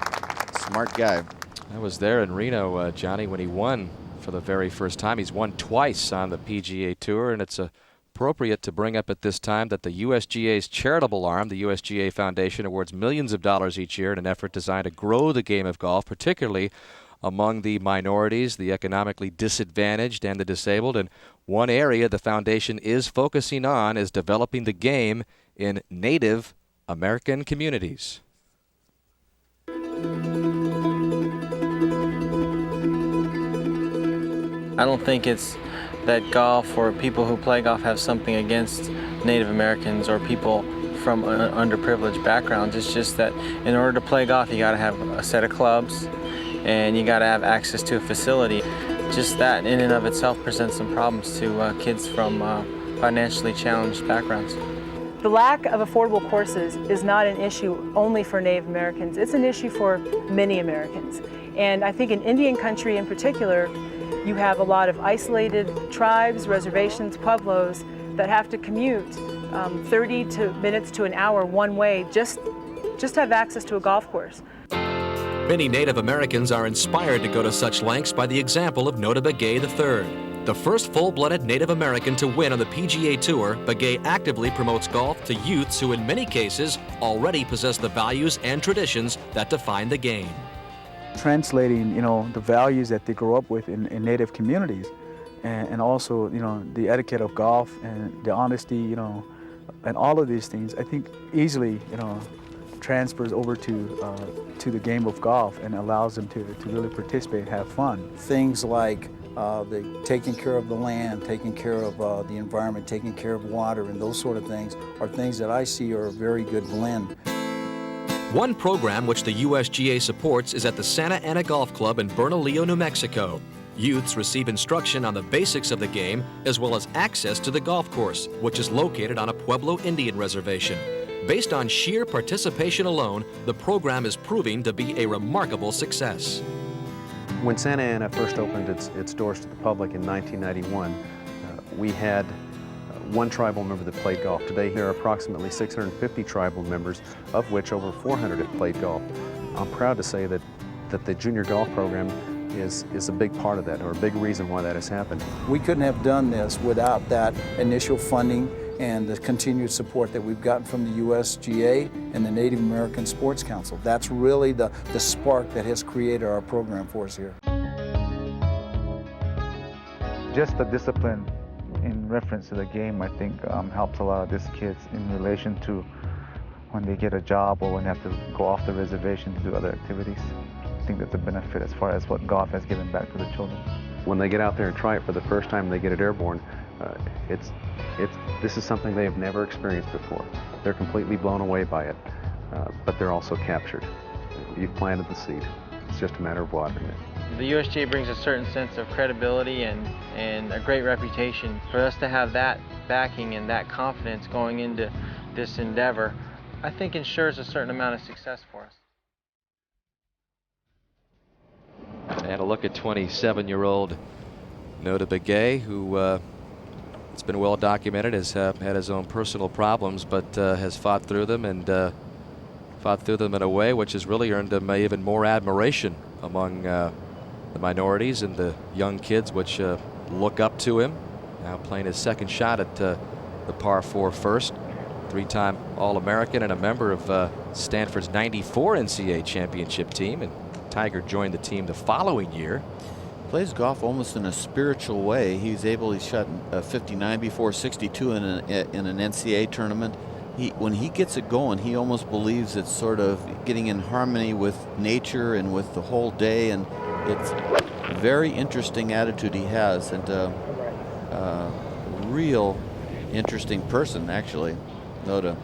Smart guy. I was there in Reno, Johnny, when he won for the very first time. He's won twice on the PGA Tour, and it's appropriate to bring up at this time that the USGA's charitable arm, the USGA Foundation, awards millions of dollars each year in an effort designed to grow the game of golf, particularly among the minorities, the economically disadvantaged, and the disabled. And one area the foundation is focusing on is developing the game in Native American communities. I don't think it's that golf or people who play golf have something against Native Americans or people from underprivileged backgrounds. It's just that in order to play golf, you got to have a set of clubs and you got to have access to a facility. Just that in and of itself presents some problems to kids from financially challenged backgrounds. The lack of affordable courses is not an issue only for Native Americans. It's an issue for many Americans. And I think in Indian country in particular, you have a lot of isolated tribes, reservations, pueblos that have to commute 30 minutes to an hour one way just to have access to a golf course. Many Native Americans are inspired to go to such lengths by the example of Notah Begay III. The first full-blooded Native American to win on the PGA Tour, Begay actively promotes golf to youths who in many cases already possess the values and traditions that define the game. Translating, the values that they grow up with in Native communities, and also, the etiquette of golf and the honesty, and all of these things, I think easily, transfers over to the game of golf and allows them to really participate and have fun. Things like the taking care of the land, taking care of the environment, taking care of water, and those sort of things are things that I see are a very good blend. One program which the USGA supports is at the Santa Ana Golf Club in Bernalillo, New Mexico. Youths receive instruction on the basics of the game as well as access to the golf course, which is located on a Pueblo Indian reservation. Based on sheer participation alone, the program is proving to be a remarkable success. When Santa Ana first opened its doors to the public in 1991, we had one tribal member that played golf. Today there are approximately 650 tribal members, of which over 400 have played golf. I'm proud to say that the junior golf program is a big part of that, or a big reason why that has happened. We couldn't have done this without that initial funding and the continued support that we've gotten from the USGA and the Native American Sports Council. That's really the spark that has created our program for us here. Just the discipline in reference to the game, I think, helps a lot of these kids in relation to when they get a job or when they have to go off the reservation to do other activities. I think that's a benefit as far as what golf has given back to the children. When they get out there and try it for the first time and they get it airborne, this is something they have never experienced before. They're completely blown away by it, but they're also captured. You've planted the seed. It's just a matter of watering it. The USGA brings a certain sense of credibility and a great reputation. For us to have that backing and that confidence going into this endeavor, I think ensures a certain amount of success for us. And a look at 27-year-old Notah Begay, who it's been well documented, has had his own personal problems, but has fought through them and fought through them in a way which has really earned him even more admiration among the minorities and the young kids which look up to him. Now playing his second shot at the par 4 first. Three-time All-American and a member of Stanford's '94 NCAA championship team, and Tiger joined the team the following year. Plays golf almost in a spiritual way. He shot 59 before 62 in an NCAA tournament. When he gets it going, he almost believes it's sort of getting in harmony with nature and with the whole day, and it's a very interesting attitude he has, and a real interesting person, actually, Notah.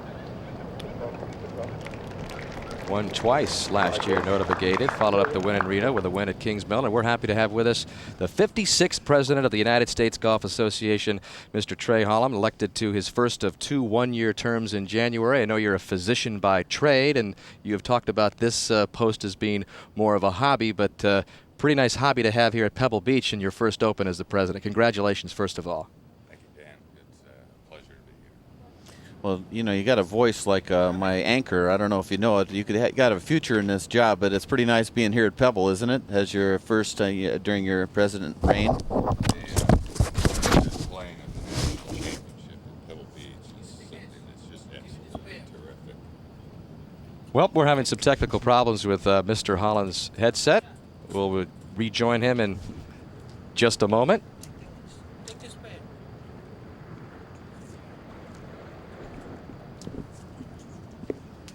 Won twice last year, Notah Begay did. Followed up the win in Reno with a win at Kings Mill. And we're happy to have with us the 56th president of the United States Golf Association, Mr. Trey Holland, elected to his first of 2 one-year terms in January. I know you're a physician by trade, and you have talked about this post as being more of a hobby, but pretty nice hobby to have here at Pebble Beach in your first Open as the president. Congratulations, first of all. Thank you, Dan. It's a pleasure to be here. Well, you know, you got a voice like my anchor. I don't know if you know it. You got a future in this job, but it's pretty nice being here at Pebble, isn't it? As your first during your president reign. Well, we're having some technical problems with Mr. Holland's headset. We'll rejoin him in just a moment.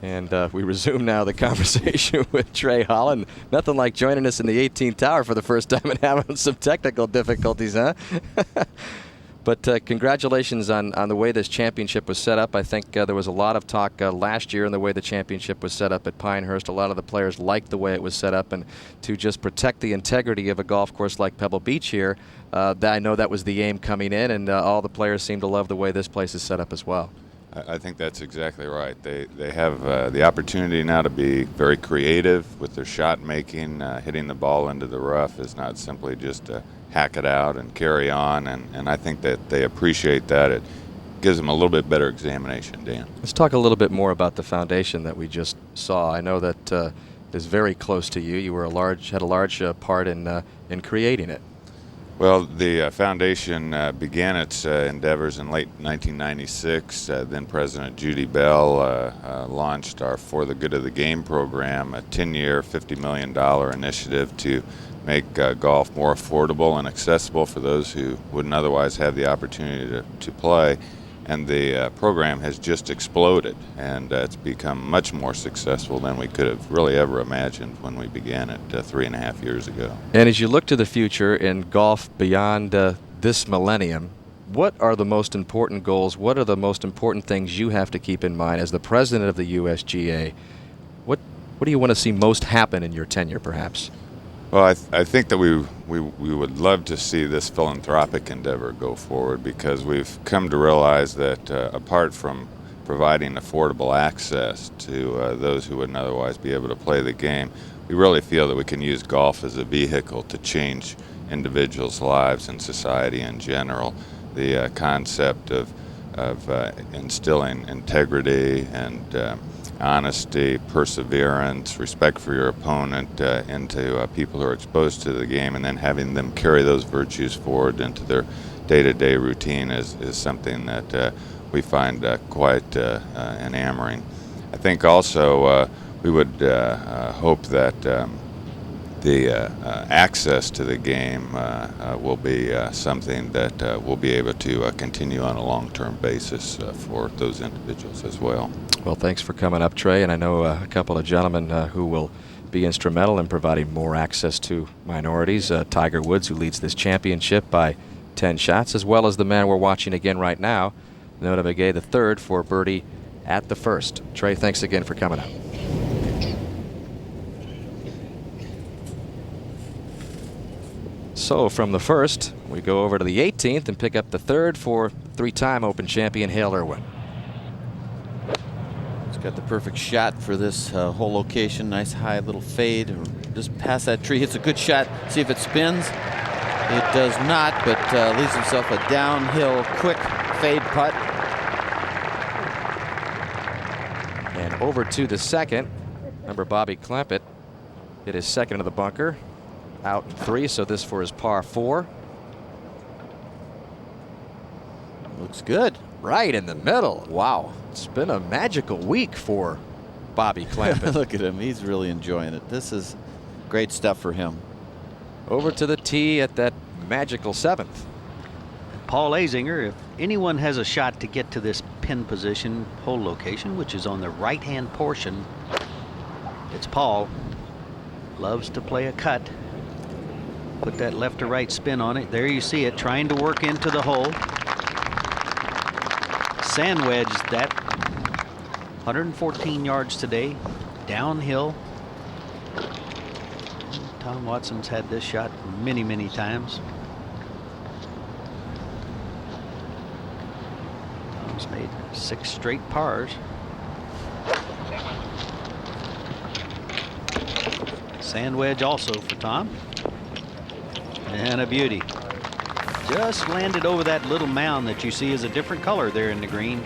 And we resume now the conversation with Trey Holland. Nothing like joining us in the 18th tower for the first time and having some technical difficulties, huh? But congratulations on the way this championship was set up. I think there was a lot of talk last year in the way the championship was set up at Pinehurst. A lot of the players liked the way it was set up, and to just protect the integrity of a golf course like Pebble Beach here, I know that was the aim coming in, and all the players seem to love the way this place is set up as well. I think that's exactly right. They have the opportunity now to be very creative with their shot making. Hitting the ball into the rough is not simply just to hack it out and carry on, and I think that they appreciate that. It gives them a little bit better examination, Dan. Let's talk a little bit more about the foundation that we just saw. I know that is very close to you. You were had a large part in creating it. Well, the foundation began its endeavors in late 1996. Then President Judy Bell launched our For the Good of the Game program, a 10-year, $50 million initiative to make golf more affordable and accessible for those who wouldn't otherwise have the opportunity to play. And the program has just exploded, and it's become much more successful than we could have really ever imagined when we began it 3.5 years ago. And as you look to the future in golf beyond this millennium, what are the most important goals? What are the most important things you have to keep in mind as the president of the USGA? What do you want to see most happen in your tenure, perhaps? Well, I think that we would love to see this philanthropic endeavor go forward, because we've come to realize that apart from providing affordable access to those who wouldn't otherwise be able to play the game, we really feel that we can use golf as a vehicle to change individuals' lives and society in general. The concept of instilling integrity and honesty, perseverance, respect for your opponent into people who are exposed to the game, and then having them carry those virtues forward into their day-to-day routine is something that we find quite enamoring. I think also we would hope that the access to the game will be something that we'll be able to continue on a long-term basis for those individuals as well. Well, thanks for coming up, Trey, and I know a couple of gentlemen who will be instrumental in providing more access to minorities. Tiger Woods, who leads this championship by 10 shots, as well as the man we're watching again right now, Notah Begay III, for birdie at the first. Trey, thanks again for coming up. So from the first, we go over to the 18th and pick up the third for three-time Open champion Hale Irwin. He's got the perfect shot for this whole location. Nice high little fade, just past that tree. Hits a good shot. See if it spins. It does not, but leaves himself a downhill, quick fade putt. And over to the second. Remember, Bobby Clampett hit his second of the bunker. Out in 3, so this for his par 4. Looks good. Right in the middle. Wow. It's been a magical week for Bobby Clampett. Look at him. He's really enjoying it. This is great stuff for him. Over to the tee at that magical 7th. Paul Azinger, if anyone has a shot to get to this pin position, hole location, which is on the right-hand portion, it's Paul. Loves to play a cut. Put that left to right spin on it. There you see it, trying to work into the hole. Sand wedge, that 114 yards today, downhill. Tom Watson's had this shot many, many times. Tom's made 6 straight pars. Sand wedge also for Tom. And a beauty. Just landed over that little mound that you see is a different color there in the green.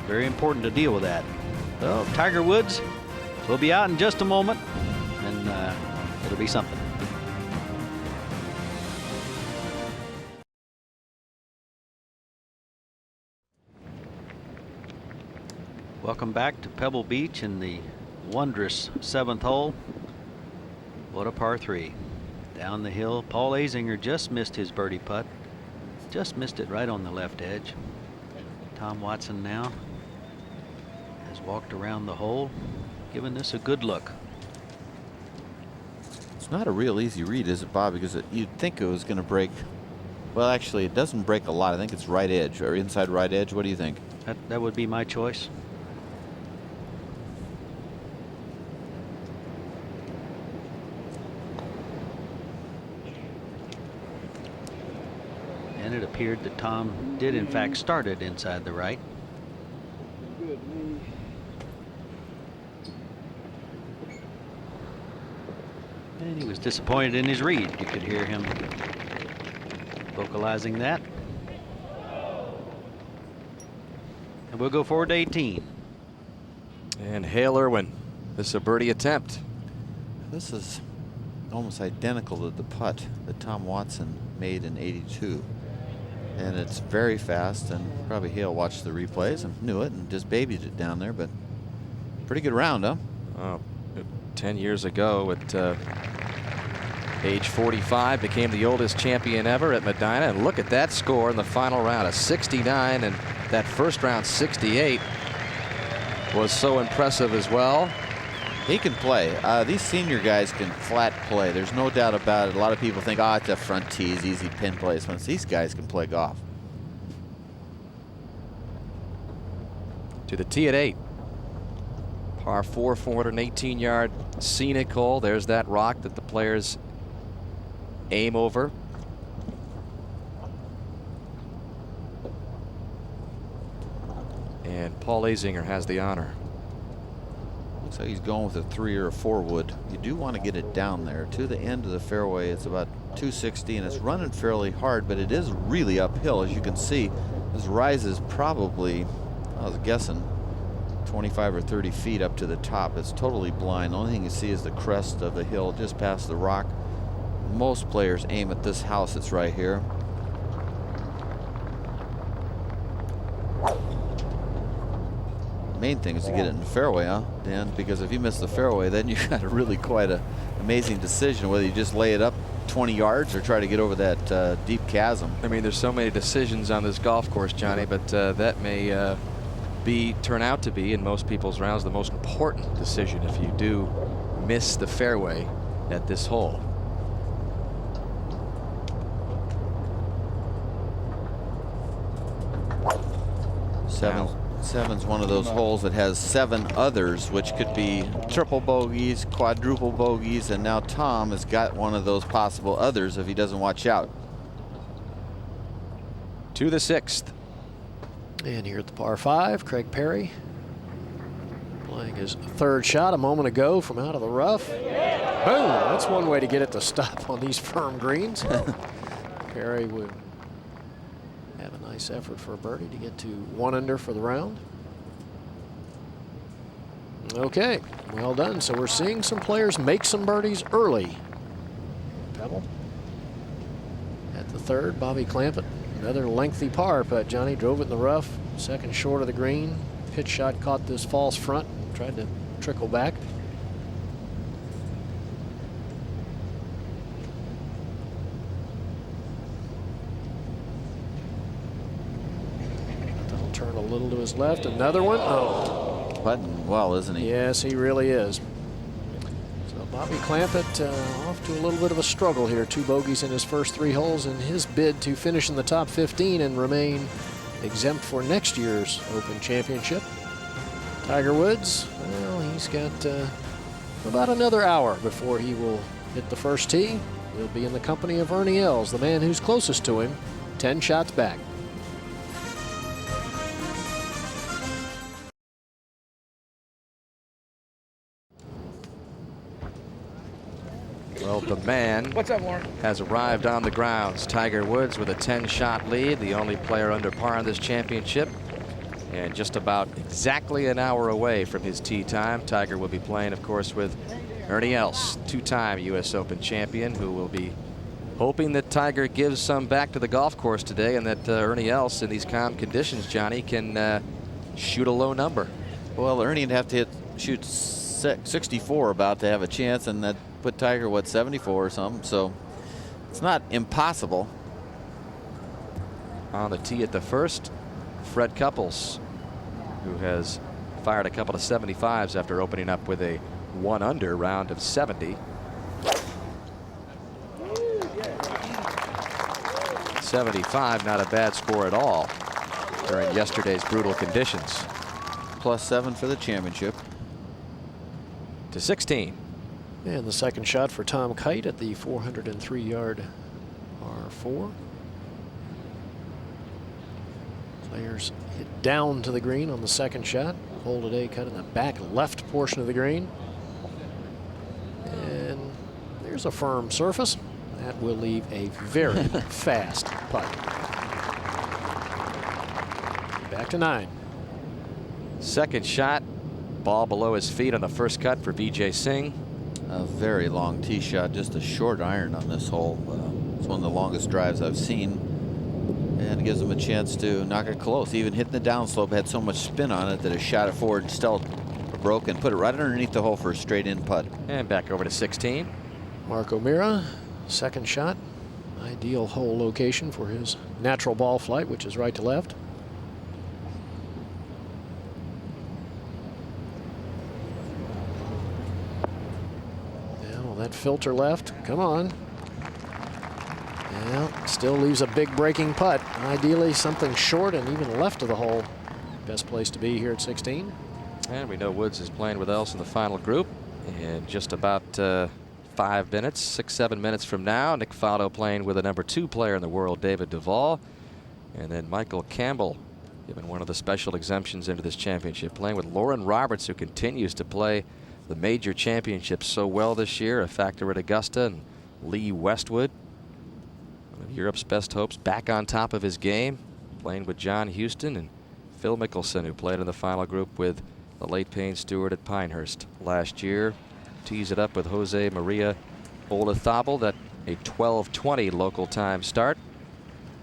Very important to deal with that. So Tiger Woods will be out in just a moment, and it'll be something. Welcome back to Pebble Beach in the wondrous 7th hole. What a par 3. Down the hill, Paul Azinger just missed his birdie putt. Just missed it right on the left edge. Tom Watson now has walked around the hole, giving this a good look. It's not a real easy read, is it, Bob? Because you'd think it was going to break. Well, actually, it doesn't break a lot. I think it's right edge or inside right edge. What do you think? That would be my choice. And it appeared that Tom did in fact start it inside the right. And he was disappointed in his read. You could hear him vocalizing that. And we'll go forward to 18. And Hale Irwin, this is a birdie attempt. This is almost identical to the putt that Tom Watson made in '82. And it's very fast, and probably Hale watched the replays and knew it and just babied it down there, but pretty good round, huh? 10 years ago at age 45, became the oldest champion ever at Medina. And look at that score in the final round, a 69, and that first round 68 was so impressive as well. He can play. These senior guys can flat play. There's no doubt about it. A lot of people think, oh, it's a front tees, easy pin placements. These guys can play golf. To the tee at 8. Par 4, 418-yard scenic hole. There's that rock that the players aim over. And Paul Azinger has the honor. Looks like he's going with a 3 or a 4 wood. You do want to get it down there to the end of the fairway. It's about 260, and it's running fairly hard, but it is really uphill. As you can see, this rises probably, I was guessing, 25 or 30 feet up to the top. It's totally blind. The only thing you see is the crest of the hill just past the rock. Most players aim at this house that's right here. Main thing is to get it in the fairway, huh, Dan? Because if you miss the fairway, then you got a really quite a amazing decision whether you just lay it up 20 yards or try to get over that deep chasm. I mean, there's so many decisions on this golf course, Johnny, but that may turn out to be, in most people's rounds, the most important decision if you do miss the fairway at this hole. Seven's one of those holes that has 7 others, which could be triple bogeys, quadruple bogeys, and now Tom has got one of those possible others if he doesn't watch out. To the 6th. And here at the par 5, Craig Perry playing his 3rd shot a moment ago from out of the rough. Boom! That's one way to get it to stop on these firm greens. Perry would have a nice effort for a birdie to get to 1 under for the round. Okay, well done. So we're seeing some players make some birdies early. Pebble at the 3rd, Bobby Clampett. Another lengthy par putt. Johnny drove it in the rough, 2nd short of the green. Pitch shot caught this false front, tried to trickle back. That'll turn a little to his left. Another one. Oh. Putting well, isn't he? Yes, he really is. So Bobby Clampett off to a little bit of a struggle here. 2 bogeys in his first 3 holes in his bid to finish in the top 15 and remain exempt for next year's Open Championship. Tiger Woods, well, he's got about another hour before he will hit the first tee. He'll be in the company of Ernie Els, the man who's closest to him, 10 shots back. Well, the man has arrived on the grounds. Tiger Woods with a 10-shot lead, the only player under par in this championship. And just about exactly an hour away from his tee time, Tiger will be playing, of course, with Ernie Els, two-time U.S. Open champion, who will be hoping that Tiger gives some back to the golf course today, and that Ernie Els, in these calm conditions, Johnny, can shoot a low number. Well, Ernie would have to shoot 64 about to have a chance, and that put Tiger, what, 74 or something, so it's not impossible. On the tee at the first, Fred Couples, who has fired a couple of 75s after opening up with a 1-under round of 70. 75, not a bad score at all during yesterday's brutal conditions. +7 for the championship. To 16. And the second shot for Tom Kite at the 403-yard par4. Players hit down to the green on the second shot. Hole today cut in the back left portion of the green. And there's a firm surface. That will leave a very fast putt. Back to 9. Second shot, ball below his feet on the first cut for Vijay Singh. A very long tee shot, just a short iron on this hole. It's one of the longest drives I've seen, and it gives him a chance to knock it close. Even hitting the downslope had so much spin on it that it shot it forward and still broke and put it right underneath the hole for a straight in putt. And back over to 16. Mark O'Meara, second shot. Ideal hole location for his natural ball flight, which is right to left. Now that filter left. Come on. Yeah, still leaves a big breaking putt. Ideally something short and even left of the hole. Best place to be here at 16. And we know Woods is playing with Els in the final group. And just about 5 minutes, 6-7 minutes from now, Nick Faldo playing with the #2 player in the world, David Duval. And then Michael Campbell, given one of the special exemptions into this championship, playing with Lauren Roberts, who continues to play the major championships so well this year, a factor at Augusta, and Lee Westwood, one of Europe's best hopes, back on top of his game, playing with John Houston, and Phil Mickelson, who played in the final group with the late Payne Stewart at Pinehurst last year. Tees it up with Jose Maria Olazabal, that a 12:20 local time start.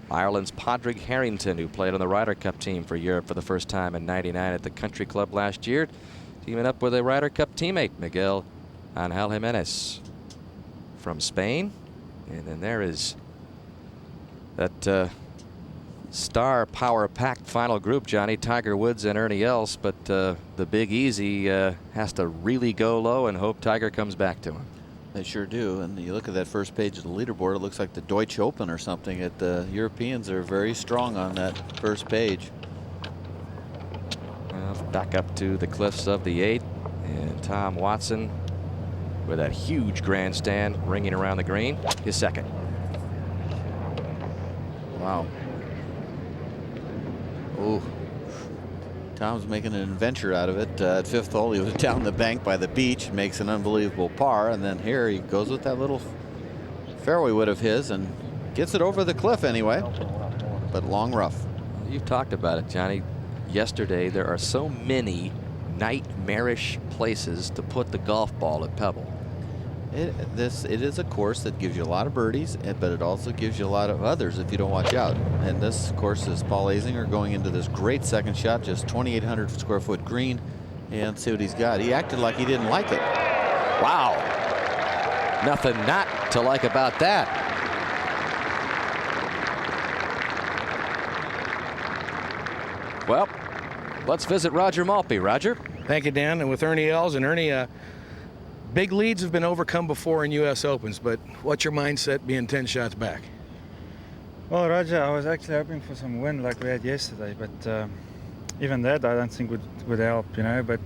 Ireland's Padraig Harrington, who played on the Ryder Cup team for Europe for the first time in '99 at the Country Club last year, teaming up with a Ryder Cup teammate, Miguel Angel Jimenez from Spain. And then there is that star power-packed final group, Johnny. Tiger Woods and Ernie Els, but the Big Easy has to really go low and hope Tiger comes back to him. They sure do. And you look at that first page of the leaderboard, it looks like the Deutsche Open or something. The Europeans are very strong on that first page. Back up to the cliffs of the 8th, and Tom Watson with that huge grandstand ringing around the green, his second. Wow. Ooh. Tom's making an adventure out of it. At 5th hole, he was down the bank by the beach, makes an unbelievable par, and then here he goes with that little fairway wood of his and gets it over the cliff anyway, but long rough. You've talked about it, Johnny. Yesterday, there are so many nightmarish places to put the golf ball at Pebble. It is a course that gives you a lot of birdies, but it also gives you a lot of others if you don't watch out. And this course is Paul Azinger going into this great second shot, just 2,800 square foot green, and see what he's got. He acted like he didn't like it. Wow. Nothing not to like about that. Well, let's visit Roger Maltby. Roger. Thank you, Dan. And with Ernie Els, and Ernie, big leads have been overcome before in U.S. Opens, but what's your mindset being 10 shots back? Well, Roger, I was actually hoping for some wind like we had yesterday, but even that I don't think would help, you know. But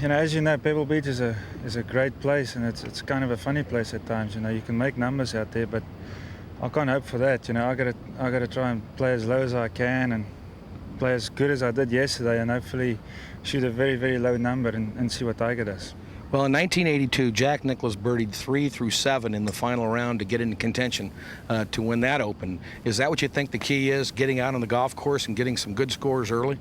you know, as you know, Pebble Beach is a great place, and it's kind of a funny place at times. You know, you can make numbers out there, but I can't hope for that. You know, I gotta try and play as low as I can and play as good as I did yesterday, and hopefully shoot a very, very low number and see what Tiger does. Well, in 1982, Jack Nicklaus birdied 3 through 7 in the final round to get into contention to win that Open. Is that what you think the key is, getting out on the golf course and getting some good scores early?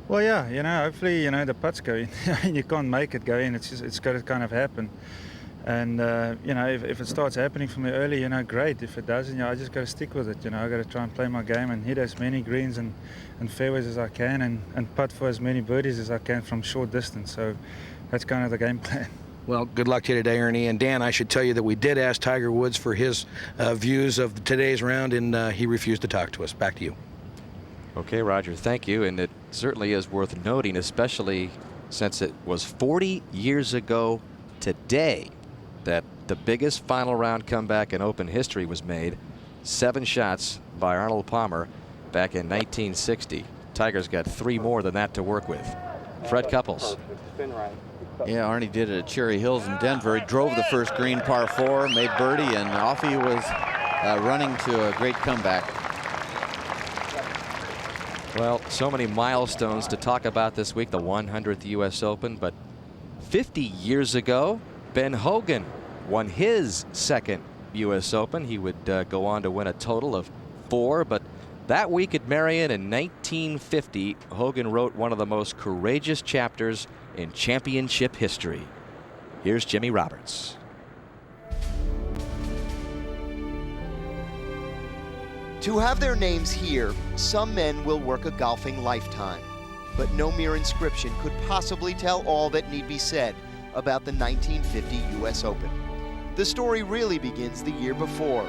Well, yeah, hopefully, the putts go in. You can't make it go in. It's got to kind of happen. And, if it starts happening for me early, great. If it doesn't, I just got to stick with it. I got to try and play my game and hit as many greens and fairways as I can and putt for as many birdies as I can from short distance. So that's kind of the game plan. Well, good luck to you today, Ernie. And Dan, I should tell you that we did ask Tiger Woods for his views of today's round, and he refused to talk to us. Back to you. Okay, Roger, thank you. And it certainly is worth noting, especially since it was 40 years ago today that the biggest final round comeback in Open history was made. 7 shots by Arnold Palmer back in 1960. Tiger's got 3 more than that to work with. Fred Couples. Yeah, Arnie did it at Cherry Hills in Denver. He drove the first green par 4, made birdie, and off he was running to a great comeback. Well, so many milestones to talk about this week, the 100th U.S. Open, but 50 years ago, Ben Hogan won his second U.S. Open. He would go on to win a total of 4, but that week at Merion in 1950, Hogan wrote one of the most courageous chapters in championship history. Here's Jimmy Roberts. To have their names here, some men will work a golfing lifetime, but no mere inscription could possibly tell all that need be said about the 1950 U.S. Open. The story really begins the year before.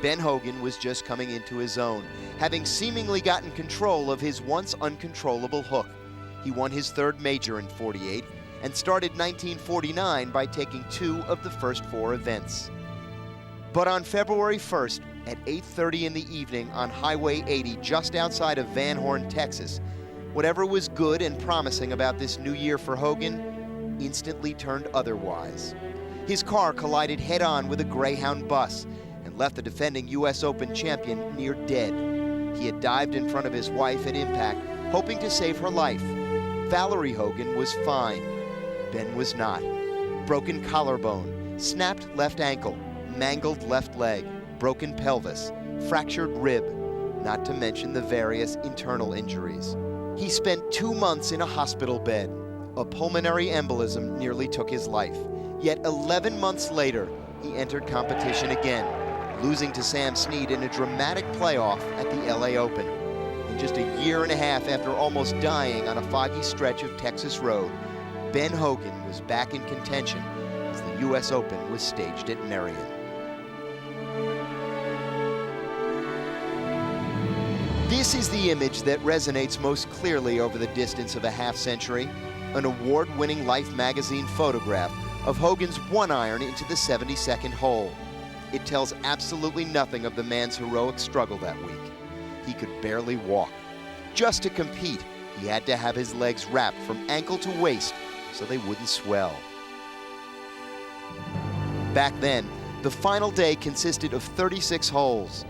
Ben Hogan was just coming into his own, having seemingly gotten control of his once uncontrollable hook. He won his 3rd major in '48 and started 1949 by taking 2 of the first 4 events. But on February 1st, at 8:30 in the evening on Highway 80 just outside of Van Horn, Texas, whatever was good and promising about this new year for Hogan instantly turned otherwise. His car collided head-on with a Greyhound bus and left the defending U.S. Open champion near dead. He had dived in front of his wife at impact, hoping to save her life. Valerie Hogan was fine. Ben was not. Broken collarbone, snapped left ankle, mangled left leg, broken pelvis, fractured rib, not to mention the various internal injuries. He spent 2 months in a hospital bed. A pulmonary embolism nearly took his life. Yet 11 months later, he entered competition again, losing to Sam Snead in a dramatic playoff at the LA Open. And just a year and a half after almost dying on a foggy stretch of Texas road, Ben Hogan was back in contention as the U.S. Open was staged at Merion. This is the image that resonates most clearly over the distance of a half-century, an award-winning Life magazine photograph of Hogan's 1-iron into the 72nd hole. It tells absolutely nothing of the man's heroic struggle that week. He could barely walk. Just to compete, he had to have his legs wrapped from ankle to waist so they wouldn't swell. Back then, the final day consisted of 36 holes.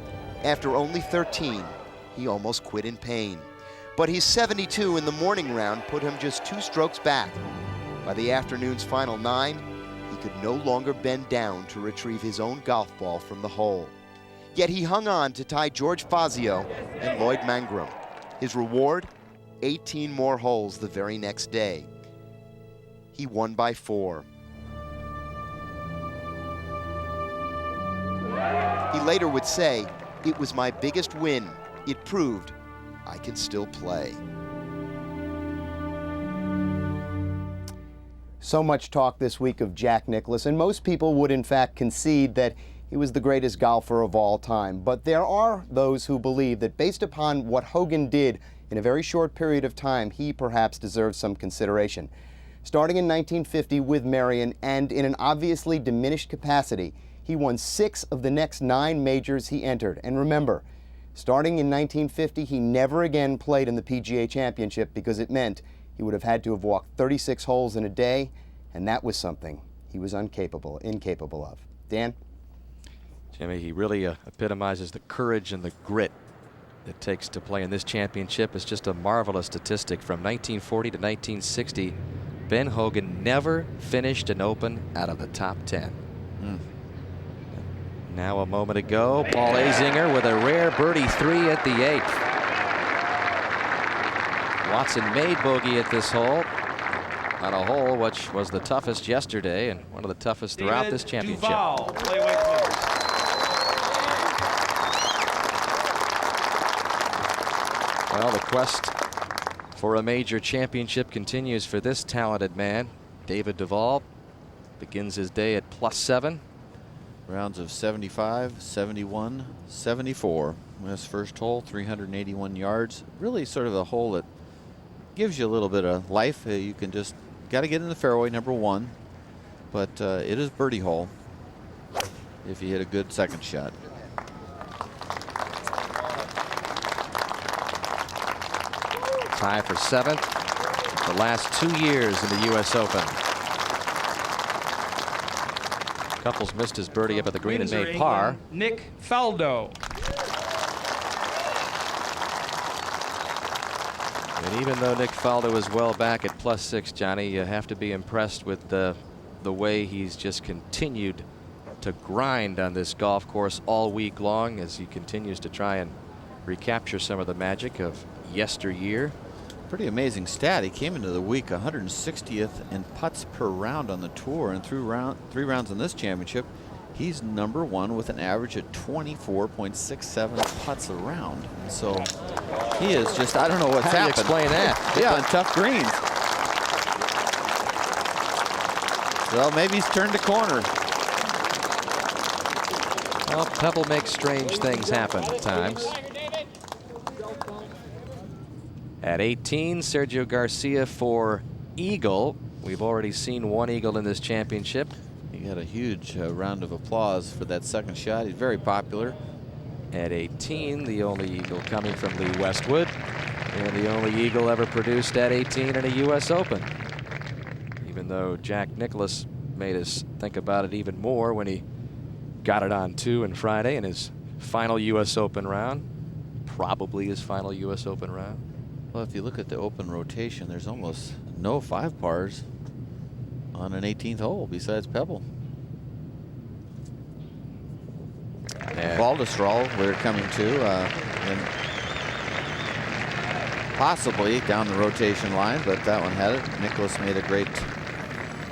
After only 13, he almost quit in pain. But his 72 in the morning round put him just 2 strokes back. By the afternoon's final 9, he could no longer bend down to retrieve his own golf ball from the hole. Yet he hung on to tie George Fazio and Lloyd Mangrum. His reward? 18 more holes the very next day. He won by 4. He later would say, "It was my biggest win. It proved I can still play." So much talk this week of Jack Nicklaus, and most people would in fact concede that he was the greatest golfer of all time. But there are those who believe that based upon what Hogan did in a very short period of time, he perhaps deserves some consideration. Starting in 1950 with Merion and in an obviously diminished capacity, he won 6 of the next 9 majors he entered. And remember, starting in 1950, he never again played in the PGA Championship because it meant he would have had to have walked 36 holes in a day, and that was something he was incapable of. Dan? Jimmy, he really epitomizes the courage and the grit it takes to play in this championship. It's just a marvelous statistic. From 1940 to 1960, Ben Hogan never finished an Open out of the top 10. Now a moment ago, Paul Azinger with a rare birdie 3 at the 8th. Watson made bogey at this hole on a hole which was the toughest yesterday and one of the toughest throughout this championship. Duval. Well, the quest for a major championship continues for this talented man. David Duval begins his day at +7. Rounds of 75, 71, 74. This first hole, 381 yards. Really sort of a hole that gives you a little bit of life. You can just got to get in the fairway, number 1. But it is birdie hole if you hit a good second shot. Tie for 7th the last 2 years in the U.S. Open. Couples missed his birdie up at the green and made par. Nick Faldo. And even though Nick Faldo is well back at +6, Johnny, you have to be impressed with the way he's just continued to grind on this golf course all week long as he continues to try and recapture some of the magic of yesteryear. Pretty amazing stat. He came into the week 160th in putts per round on the tour, and through 3 rounds in this championship, he's number 1 with an average of 24.67 putts a round. So he is just, I don't know what's happened. How do you explain that? Yeah, on tough greens. Well, maybe he's turned a corner. Well, Pebble makes strange things happen at times. At 18, Sergio Garcia for eagle. We've already seen 1 eagle in this championship. He got a huge round of applause for that second shot. He's very popular. At 18, the only eagle coming from Lee Westwood, and the only eagle ever produced at 18 in a U.S. Open. Even though Jack Nicklaus made us think about it even more when he got it on 2 on Friday in his final U.S. Open round. Probably his final U.S. Open round. Well, if you look at the Open rotation, there's almost no 5 pars on an 18th hole besides Pebble. Yeah. Baltusrol, we're coming to, and possibly down the rotation line, but that one had it. Nicklaus made a great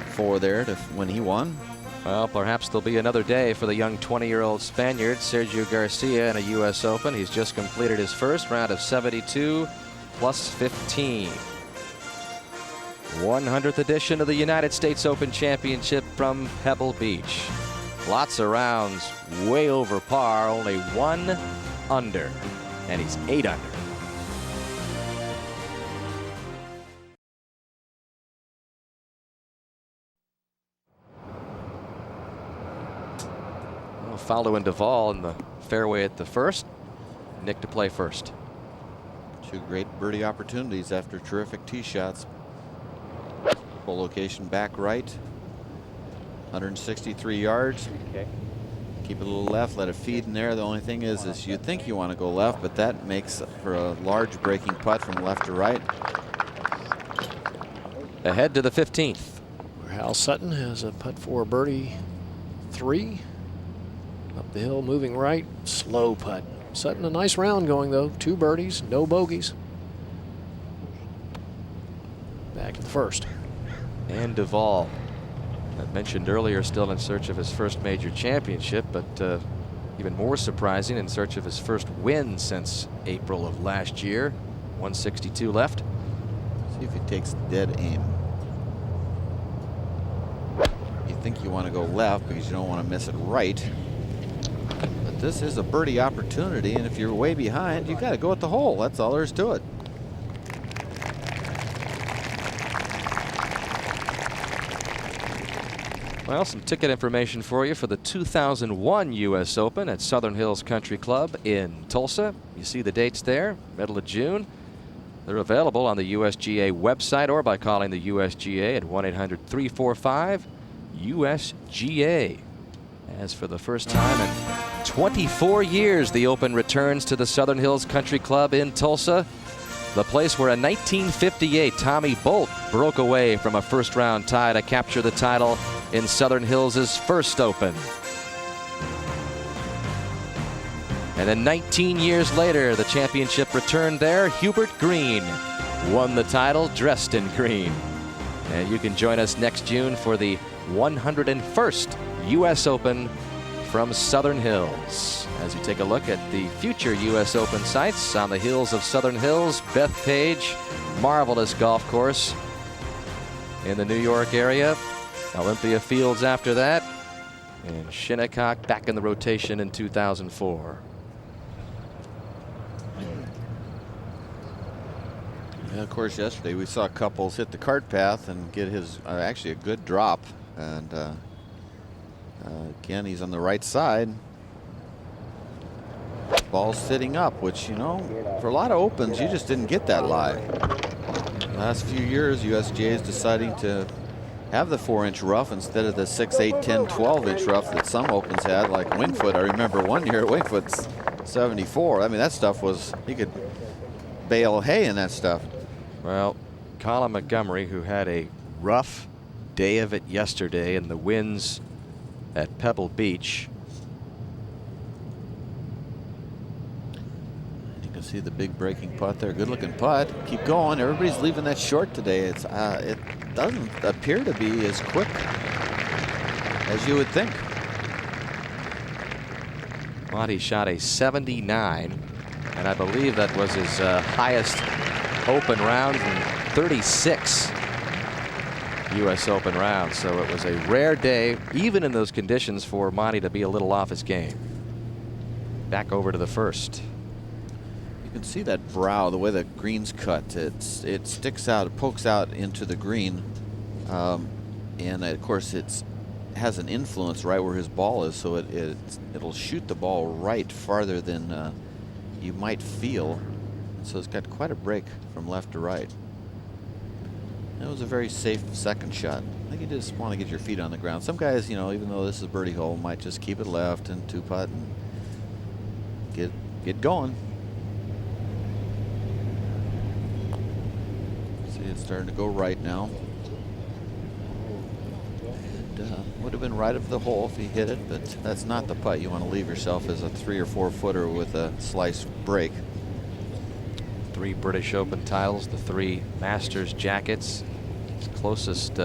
4 there when he won. Well, perhaps there'll be another day for the young 20-year-old Spaniard, Sergio Garcia, in a U.S. Open. He's just completed his first round of 72 plus 15. 100th edition of the United States Open Championship from Pebble Beach. Lots of rounds way over par, only 1 under, and he's 8 under. Well, Faldo and Duval in the fairway at the first. Nick to play first. 2 great birdie opportunities after terrific tee shots. Full location back right. 163 yards. Okay. Keep it a little left, let it feed in there. The only thing is you think you want to go left, but that makes for a large breaking putt from left to right. Ahead to the 15th. Hal Sutton has a putt for birdie 3. Up the hill, moving right, slow putt. Sutton, a nice round going though. 2 birdies, no bogeys. Back to the first. And Duval, I mentioned earlier, still in search of his first major championship, but even more surprising, in search of his first win since April of last year. 162 left. See if he takes dead aim. You think you want to go left because you don't want to miss it right. But this is a birdie opportunity, and if you're way behind, you got to go at the hole. That's all there is to it. Well, some ticket information for you for the 2001 U.S. Open at Southern Hills Country Club in Tulsa. You see the dates there, middle of June. They're available on the USGA website or by calling the USGA at 1-800-345-USGA. As for the first time in 24 years, the Open returns to the Southern Hills Country Club in Tulsa. the place where in 1958 Tommy Bolt broke away from a first-round tie to capture the title in Southern Hills' first Open. And then 19 years later, the championship returned there. Hubert Green won the title dressed in green. And you can join us next June for the 101st U.S. Open from Southern Hills. As you take a look at the future U.S. Open sites on the hills of Southern Hills, Bethpage, marvelous golf course in the New York area. Olympia Fields after that. And Shinnecock back in the rotation in 2004. Yeah, of course, yesterday we saw Couples hit the cart path and get his actually a good drop. And again, he's on the right side. Ball's sitting up, which, you know, for a lot of Opens, you just didn't get that live. The last few years, USGA is deciding to have the 4-inch rough instead of the 6, 8, 10, 12-inch rough that some Opens had, like Winged Foot. I remember one year at Winged Foot's 74. I mean, that stuff was, you could bale hay in that stuff. Well, Colin Montgomery, who had a rough day of it yesterday in the winds at Pebble Beach. You can see the big breaking putt there. Good looking putt. Keep going. Everybody's leaving that short today. It's it doesn't appear to be as quick as you would think. Monty shot a 79, and I believe that was his highest Open round in 36 U.S. Open rounds. So it was a rare day, even in those conditions, for Monty to be a little off his game. Back over to the first. You can see that brow, the way the green's cut. It sticks out, it pokes out into the green, and of course it has an influence right where his ball is, so it'll shoot the ball right farther than you might feel. So it's got quite a break from left to right. It was a very safe second shot. I think you just want to get your feet on the ground. Some guys, you know, even though this is a birdie hole, might just keep it left and two putt and get going. See, it's starting to go right now. Would have been right of the hole if he hit it, but that's not the putt. You want to leave yourself as a 3 or 4 footer with a slice break. 3 British Open titles, the 3 Masters jackets. His closest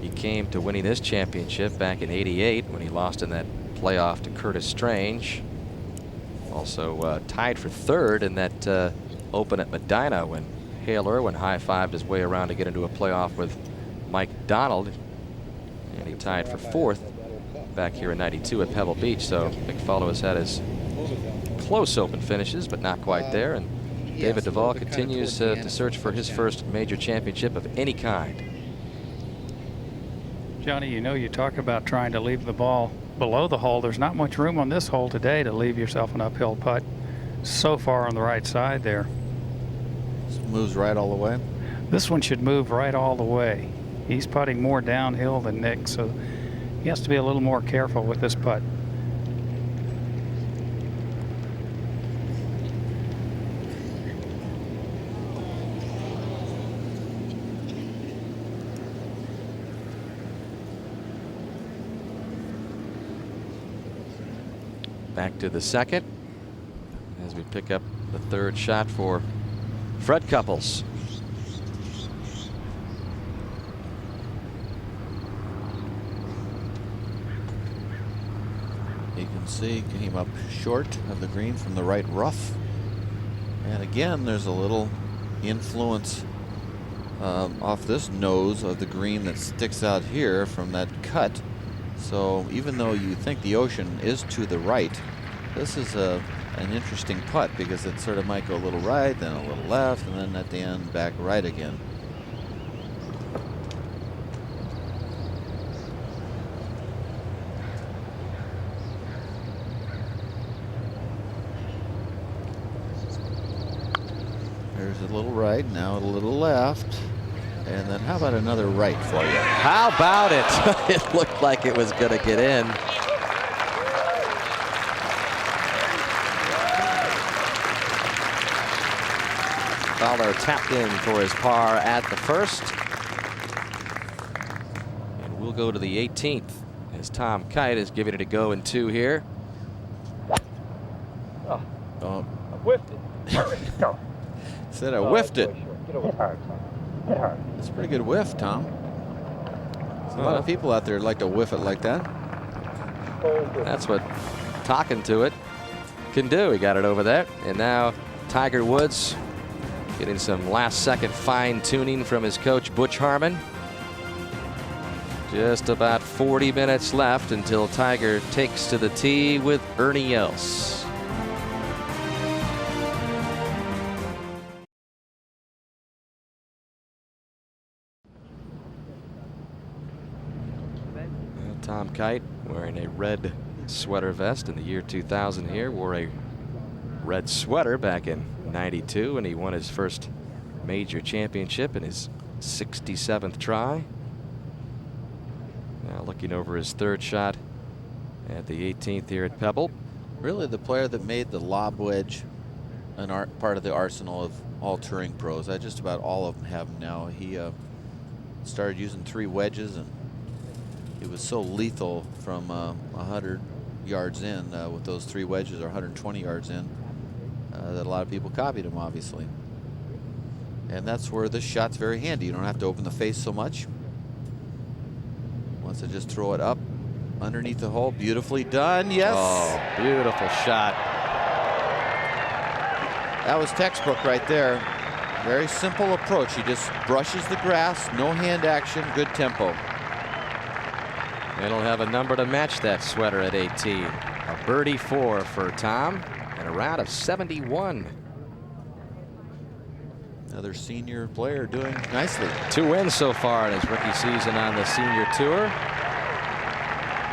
he came to winning this championship back in '88 when he lost in that playoff to Curtis Strange. Also tied for 3rd in that Open at Medina when Hale Irwin high-fived his way around to get into a playoff with Mike Donald. And he tied for 4th back here in '92 at Pebble Beach. So Mick Follow has had his close Open finishes, but not quite there. And David Duval continues to search for his first major championship of any kind. Johnny, you know, you talk about trying to leave the ball below the hole. There's not much room on this hole today to leave yourself an uphill putt. So far on the right side there. This moves right all the way. This one should move right all the way. He's putting more downhill than Nick, so he has to be a little more careful with this putt. Back to the second as we pick up the 3rd shot for Fred Couples. You can see came up short of the green from the right rough. And again, there's a little influence off this nose of the green that sticks out here from that cut. So even though you think the ocean is to the right, this is an interesting putt because it sort of might go a little right, then a little left, and then at the end back right again. There's a little right, now a little left. And then how about another right for you? How about it? It looked like it was going to get in. Faldo tapped in for his par at the first. And we'll go to the 18th as Tom Kite is giving it a go in 2 here. Oh. I whiffed it. Said I whiffed it. Get hard. Get hard. That's a pretty good whiff, Tom. There's a lot of people out there like to whiff it like that. That's what talking to it can do. He got it over there. And now Tiger Woods getting some last-second fine-tuning from his coach, Butch Harmon. Just about 40 minutes left until Tiger takes to the tee with Ernie Els. Tom Kite wearing a red sweater vest in the year 2000 here. Wore a red sweater back in '92 and he won his first major championship in his 67th try. Now looking over his 3rd shot at the 18th here at Pebble. Really the player that made the lob wedge part of the arsenal of all touring pros. Just about all of them have them now. He started using 3 wedges, and it was so lethal from 100 yards in with those 3 wedges, or 120 yards in, that a lot of people copied him, obviously. And that's where this shot's very handy. You don't have to open the face so much. Wants to just throw it up underneath the hole. Beautifully done. Yes. Oh, beautiful shot. That was textbook right there. Very simple approach. He just brushes the grass, no hand action, good tempo. It'll have a number to match that sweater at 18. A birdie 4 for Tom and a round of 71. Another senior player doing nicely. 2 wins so far in his rookie season on the senior tour.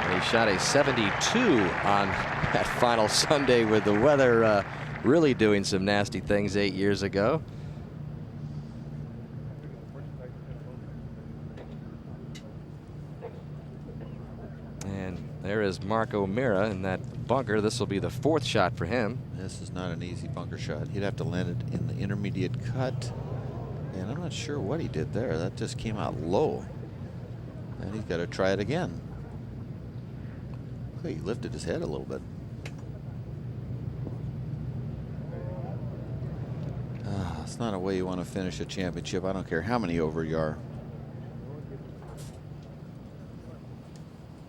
And he shot a 72 on that final Sunday with the weather really doing some nasty things 8 years ago. And there is Mark O'Meara in that bunker. This will be the 4th shot for him. This is not an easy bunker shot. He'd have to land it in the intermediate cut. And I'm not sure what he did there. That just came out low. And he's got to try it again. He lifted his head a little bit. It's not a way you want to finish a championship. I don't care how many over you are.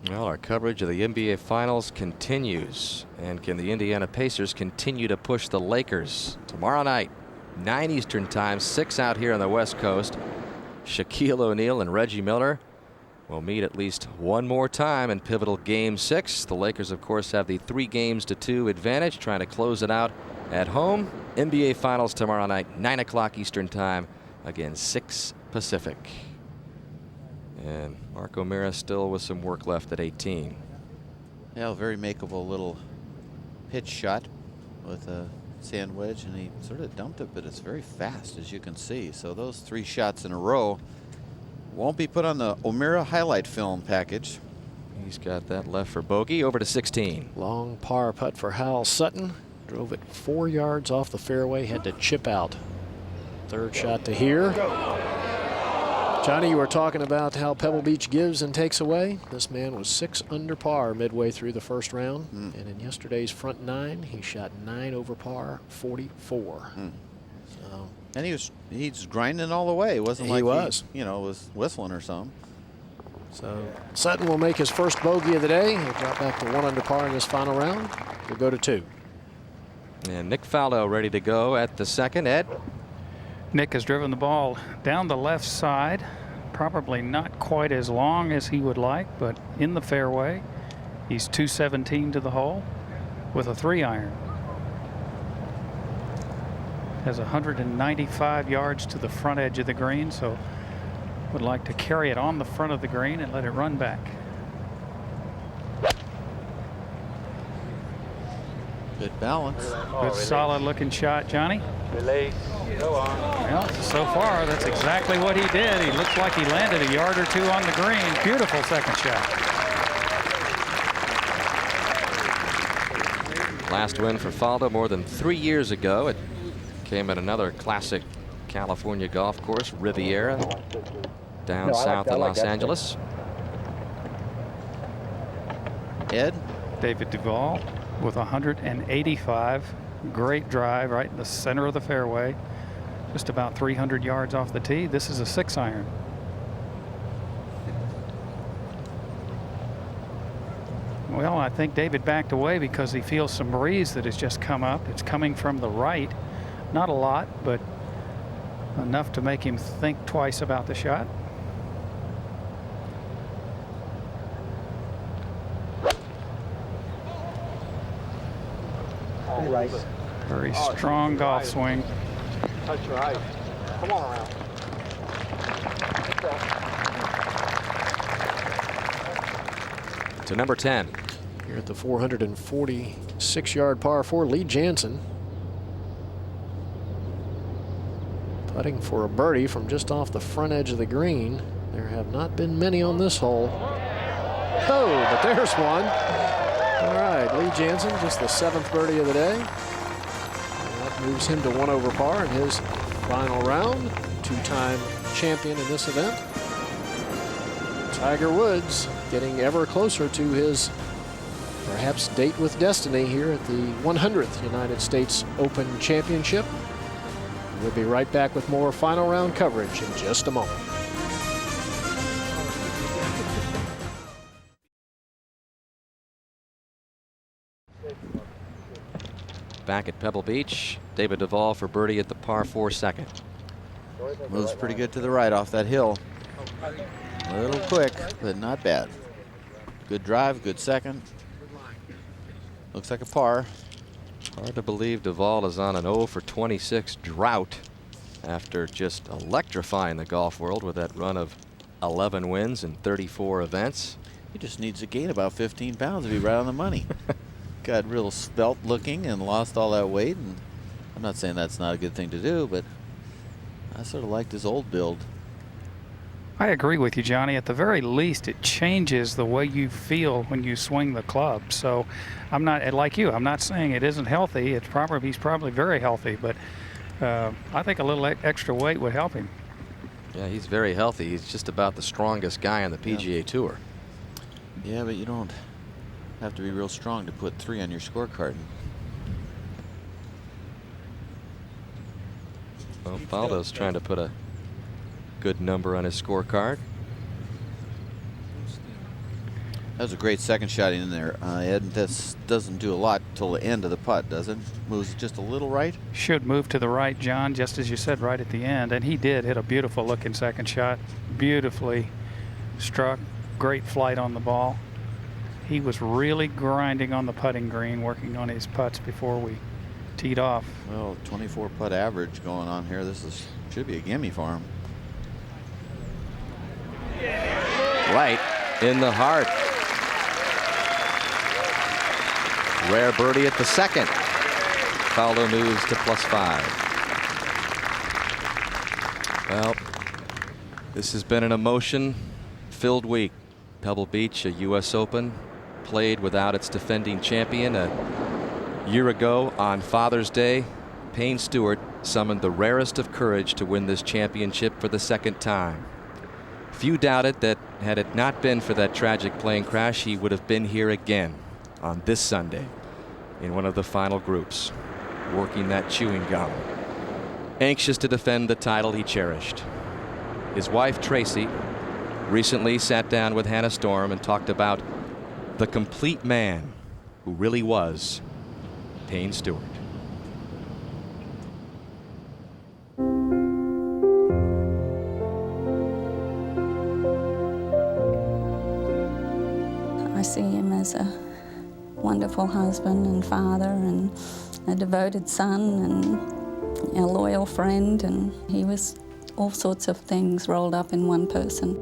Well, our coverage of the NBA Finals continues. And can the Indiana Pacers continue to push the Lakers? Tomorrow night, 9 Eastern time, 6 out here on the West Coast. Shaquille O'Neal and Reggie Miller will meet at least one more time in pivotal Game 6. The Lakers, of course, have the 3-2 advantage, trying to close it out at home. NBA Finals tomorrow night, 9 o'clock Eastern time, again 6 Pacific. And Mark O'Meara still with some work left at 18. Yeah, a very makeable little pitch shot with a sand wedge, and he sort of dumped it, but it's very fast, as you can see. So those 3 shots in a row won't be put on the O'Meara highlight film package. He's got that left for bogey. Over to 16. Long par putt for Hal Sutton. Drove it 4 yards off the fairway, had to chip out. 3rd shot to here. Johnny, you were talking about how Pebble Beach gives and takes away. This man was 6 under par midway through the 1st round. And in yesterday's front 9, he shot 9 over par, 44. So, and he's grinding all the way. It wasn't like was. He, was whistling or something. So Sutton will make his first bogey of the day. He'll drop back to 1 under par in this final round. We'll go to 2. And Nick Faldo ready to go at the 2nd. Ed? Nick has driven the ball down the left side, probably not quite as long as he would like, but in the fairway. He's 217 to the hole with a 3-iron. Has 195 yards to the front edge of the green, so would like to carry it on the front of the green and let it run back. Good balance. Good solid looking shot, Johnny. Release. Go on. Well, so far that's exactly what he did. He looks like he landed a yard or 2 on the green. Beautiful 2nd shot. Last win for Faldo more than 3 years ago. It came at another classic California golf course, Riviera, down south in Los Angeles. Ed? David Duval with 185. Great drive right in the center of the fairway. Just about 300 yards off the tee. This is a 6-iron. Well, I think David backed away because he feels some breeze that has just come up. It's coming from the right. Not a lot, but enough to make him think twice about the shot. Right. Very strong golf swing. Touch right. Come on around. To number 10. Here at the 446-yard par 4, Lee Janzen putting for a birdie from just off the front edge of the green. There have not been many on this hole. Oh, but there's one. All right, Lee Janzen, just the 7th birdie of the day. And that moves him to 1 over par in his final round. 2-time champion in this event. Tiger Woods getting ever closer to his perhaps date with destiny here at the 100th United States Open Championship. We'll be right back with more final round coverage in just a moment. Back at Pebble Beach, David Duval for birdie at the par 4 second. Moves pretty good to the right off that hill. A little quick, but not bad. Good drive, good second. Looks like a par. Hard to believe Duval is on an 0 for 26 drought after just electrifying the golf world with that run of 11 wins in 34 events. He just needs to gain about 15 pounds to be right on the money. Got real svelte looking and lost all that weight. And I'm not saying that's not a good thing to do, but I sort of liked his old build. I agree with you, Johnny. At the very least, it changes the way you feel when you swing the club. So I'm not, like you, I'm not saying it isn't healthy. It's probably, he's probably very healthy, but I think a little extra weight would help him. Yeah, he's very healthy. He's just about the strongest guy on the PGA Tour. Yeah, but you don't have to be real strong to put 3 on your scorecard. Well, Faldo's trying to put a good number on his scorecard. That was a great second shot in there, Ed. This doesn't do a lot till the end of the putt, does it? Moves just a little right. Should move to the right, John, just as you said, right at the end. And he did hit a beautiful looking second shot. Beautifully struck. Great flight on the ball. He was really grinding on the putting green, working on his putts before we teed off. Well, 24 putt average going on here. This should be a gimme for him. Right in the heart. Rare birdie at the second. Faldo moves to +5. Well, this has been an emotion-filled week. Pebble Beach, a U.S. Open, played without its defending champion. A year ago on Father's Day, Payne Stewart summoned the rarest of courage to win this championship for the 2nd time. Few doubted that had it not been for that tragic plane crash, he would have been here again on this Sunday in one of the final groups, working that chewing gum, anxious to defend the title he cherished. His wife, Tracy, recently sat down with Hannah Storm and talked about the complete man who really was Payne Stewart. I see him as a wonderful husband and father and a devoted son and a loyal friend, and he was all sorts of things rolled up in one person.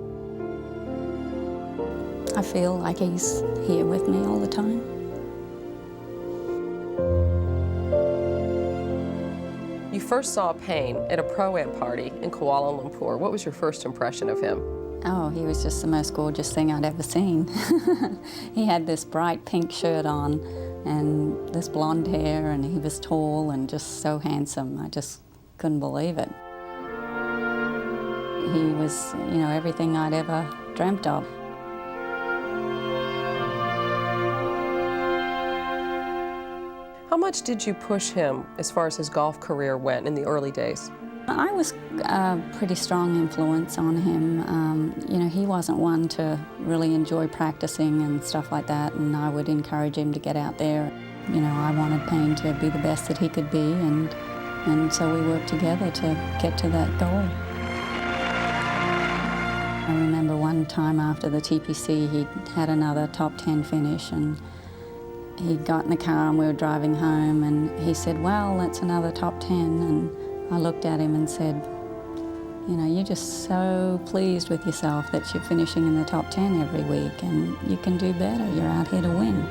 I feel like he's here with me all the time. You first saw Payne at a Pro-Am party in Kuala Lumpur. What was your first impression of him? Oh, he was just the most gorgeous thing I'd ever seen. He had this bright pink shirt on and this blonde hair, and he was tall and just so handsome. I just couldn't believe it. He was, you know, everything I'd ever dreamt of. How much did you push him as far as his golf career went in the early days? I was a pretty strong influence on him. You know, he wasn't one to really enjoy practicing and stuff like that, and I would encourage him to get out there. You know, I wanted Payne to be the best that he could be, and so we worked together to get to that goal. I remember one time after the TPC, he had another top 10 finish, and he got in the car and we were driving home, and he said, well, that's another top 10, and I looked at him and said, you know, you're just so pleased with yourself that you're finishing in the top 10 every week, and you can do better. You're out here to win.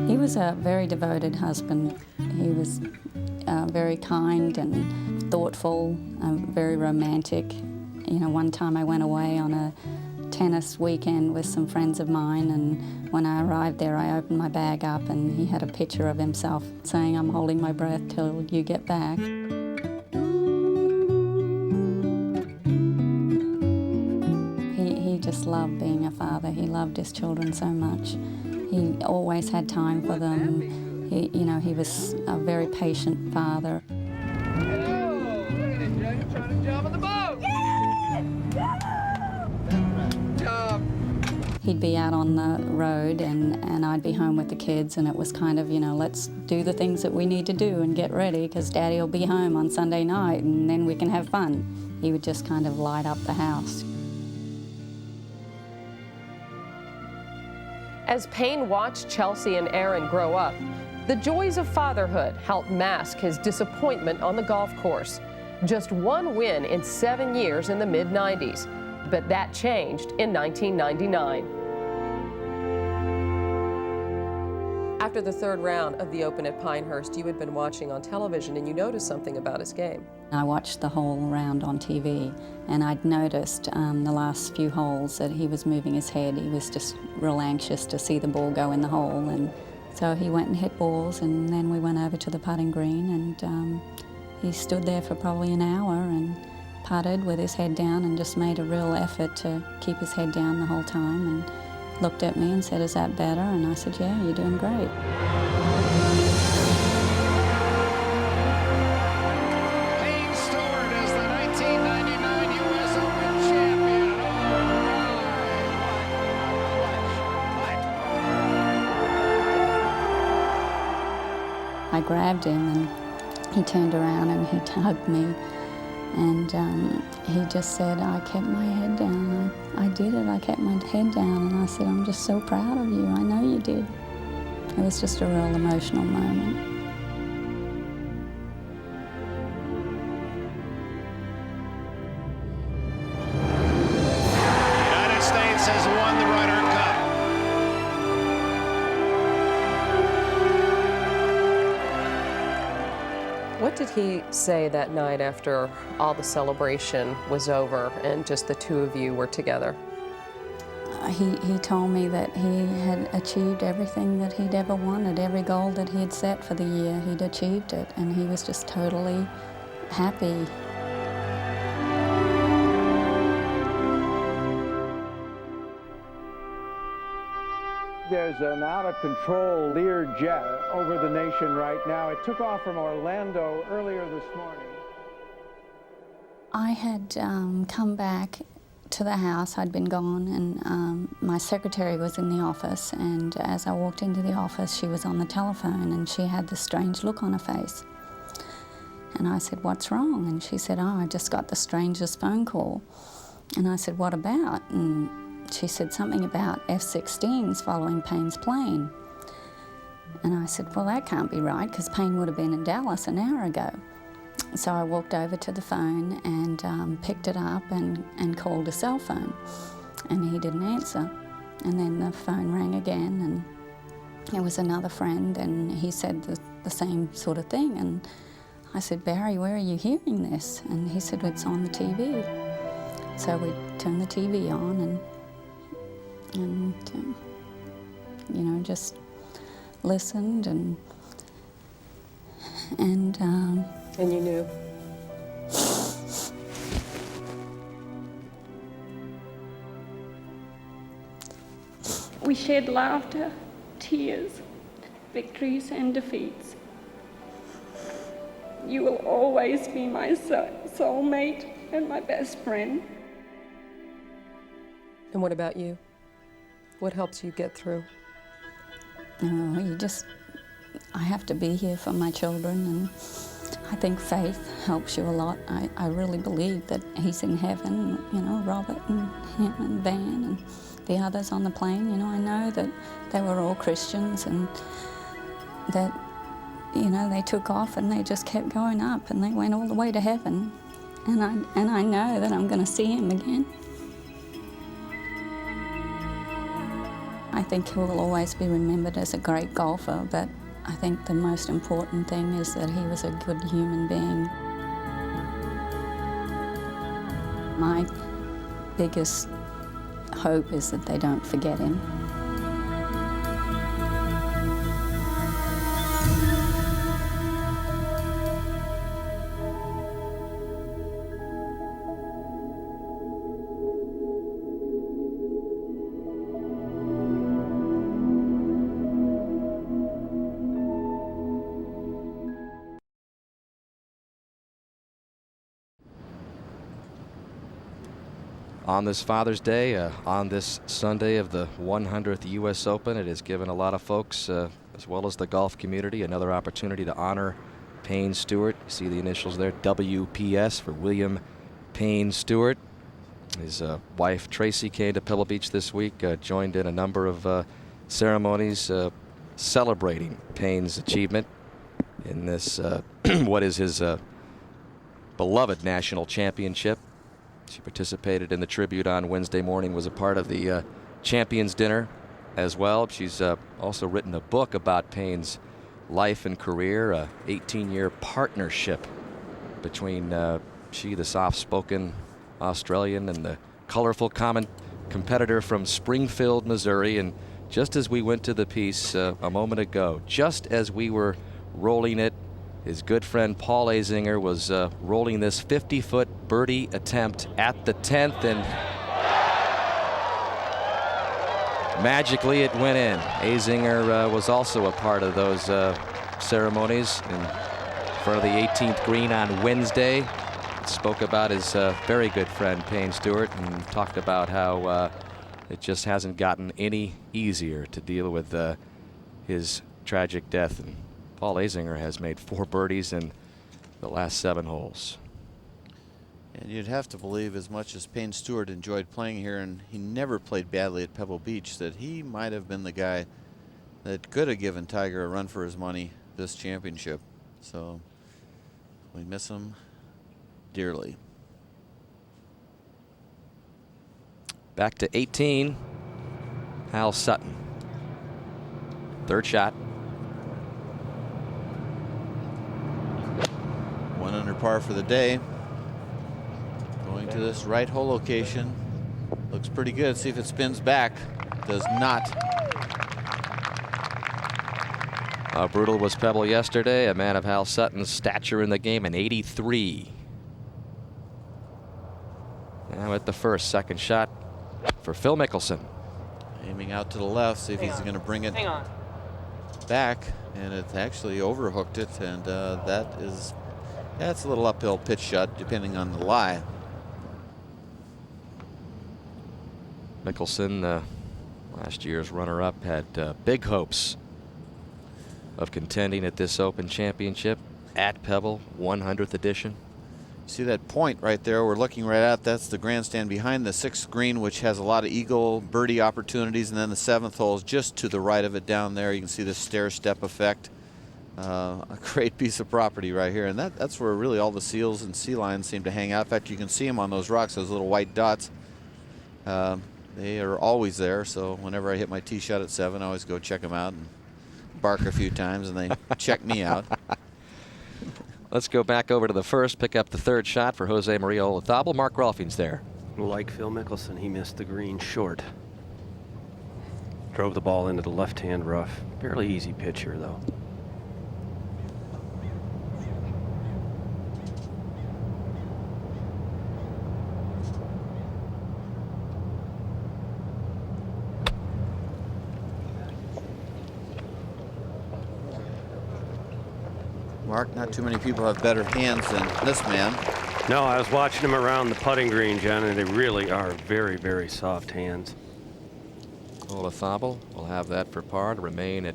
He was a very devoted husband. He was very kind and thoughtful, very romantic. You know, one time I went away on a tennis weekend with some friends of mine, and when I arrived there, I opened my bag up and he had a picture of himself saying, I'm holding my breath till you get back. He just loved being a father. He loved his children so much. He always had time for them. You know, he was a very patient father. He'd be out on the road and I'd be home with the kids, and it was kind of, you know, let's do the things that we need to do and get ready because Daddy will be home on Sunday night and then we can have fun. He would just kind of light up the house. As Payne watched Chelsea and Aaron grow up, the joys of fatherhood helped mask his disappointment on the golf course. Just one win in 7 years in the mid-90s, but that changed in 1999. After the third round of the Open at Pinehurst, you had been watching on television and you noticed something about his game. I watched the whole round on TV, and I'd noticed the last few holes that he was moving his head. He was just real anxious to see the ball go in the hole, and so he went and hit balls, and then we went over to the putting green, and he stood there for probably an hour and putted with his head down and just made a real effort to keep his head down the whole time, and looked at me and said, is that better? And I said, yeah, you're doing great. I grabbed him and he turned around and he hugged me, and he just said, I kept my head down. I did it. I kept my head down, and I said, I'm just so proud of you. I know you did. It was just a real emotional moment. The United States has won the Ryder Cup. What did he say that night after all the celebration was over and just the two of you were together? He told me that he had achieved everything that he'd ever wanted. Every goal that he had set for the year, he'd achieved it, and he was just totally happy. There's an out-of-control Learjet over the nation right now. It took off from Orlando earlier this morning. I had come back to the house. I'd been gone, and my secretary was in the office, and as I walked into the office, she was on the telephone, and she had this strange look on her face. And I said, what's wrong? And she said, oh, I just got the strangest phone call. And I said, what about? And she said something about F-16s following Payne's plane. And I said, well, that can't be right, because Payne would have been in Dallas an hour ago. So I walked over to the phone and picked it up and called a cell phone. And he didn't answer. And then the phone rang again, and it was another friend, and he said the same sort of thing. And I said, Barry, where are you hearing this? And he said, it's on the TV. So we turned the TV on and you know, just listened and you knew. We shared laughter, tears, victories and defeats. You will always be my soulmate and my best friend. And what about you? What helps you get through? Oh, I have to be here for my children, and I think faith helps you a lot. I really believe that he's in heaven, you know, Robert and him and Van and the others on the plane. You know, I know that they were all Christians and that, you know, they took off and they just kept going up and they went all the way to heaven. And I know that I'm going to see him again. I think he will always be remembered as a great golfer, but I think the most important thing is that he was a good human being. My biggest hope is that they don't forget him. On this Father's Day, on this Sunday of the 100th U.S. Open, it has given a lot of folks, as well as the golf community, another opportunity to honor Payne Stewart. You see the initials there, WPS for William Payne Stewart. His wife Tracy came to Pebble Beach this week, joined in a number of ceremonies celebrating Payne's achievement in this, what is his beloved national championship. She participated in the tribute on Wednesday morning, was a part of the Champions Dinner as well. She's also written a book about Payne's life and career, a 18-year partnership between she, the soft-spoken Australian, and the colorful common competitor from Springfield, Missouri. And just as we went to the piece a moment ago, just as we were rolling it, his good friend Paul Azinger was rolling this 50-foot birdie attempt at the 10th, and magically it went in. Azinger was also a part of those ceremonies in front of the 18th green on Wednesday. Spoke about his very good friend Payne Stewart and talked about how it just hasn't gotten any easier to deal with his tragic death. And Paul Azinger has made 4 birdies in the last 7 holes. And you'd have to believe, as much as Payne Stewart enjoyed playing here, and he never played badly at Pebble Beach, that he might have been the guy that could have given Tiger a run for his money this championship. So we miss him dearly. Back to 18, Hal Sutton. 3rd shot. 1 under par for the day. Going to this right hole location. Looks pretty good. See if it spins back. Does not. How brutal was Pebble yesterday? A man of Hal Sutton's stature in the game, an 83. Now at the first, second shot for Phil Mickelson. Aiming out to the left, see if he's going to bring it back. And it actually overhooked it, and that's a little uphill pitch shot, depending on the lie. Mickelson, last year's runner-up, had big hopes of contending at this Open Championship at Pebble, 100th edition. See that point right there we're looking right at? That's the grandstand behind the 6th green, which has a lot of eagle birdie opportunities, and then the 7th hole is just to the right of it down there. You can see the stair-step effect. A great piece of property right here, and that's where really all the seals and sea lions seem to hang out. In fact, you can see them on those rocks, those little white dots. They are always there, so whenever I hit my tee shot at 7, I always go check them out and bark a few times, and they check me out. Let's go back over to the first, pick up the third shot for Jose Maria Olazabal. Mark Rolfing's there. Like Phil Mickelson, he missed the green short. Drove the ball into the left-hand rough. Fairly easy pitch here, though. Mark, not too many people have better hands than this man. No, I was watching him around the putting green, John, and they really are very, very soft hands. Olazabal will have that for par to remain at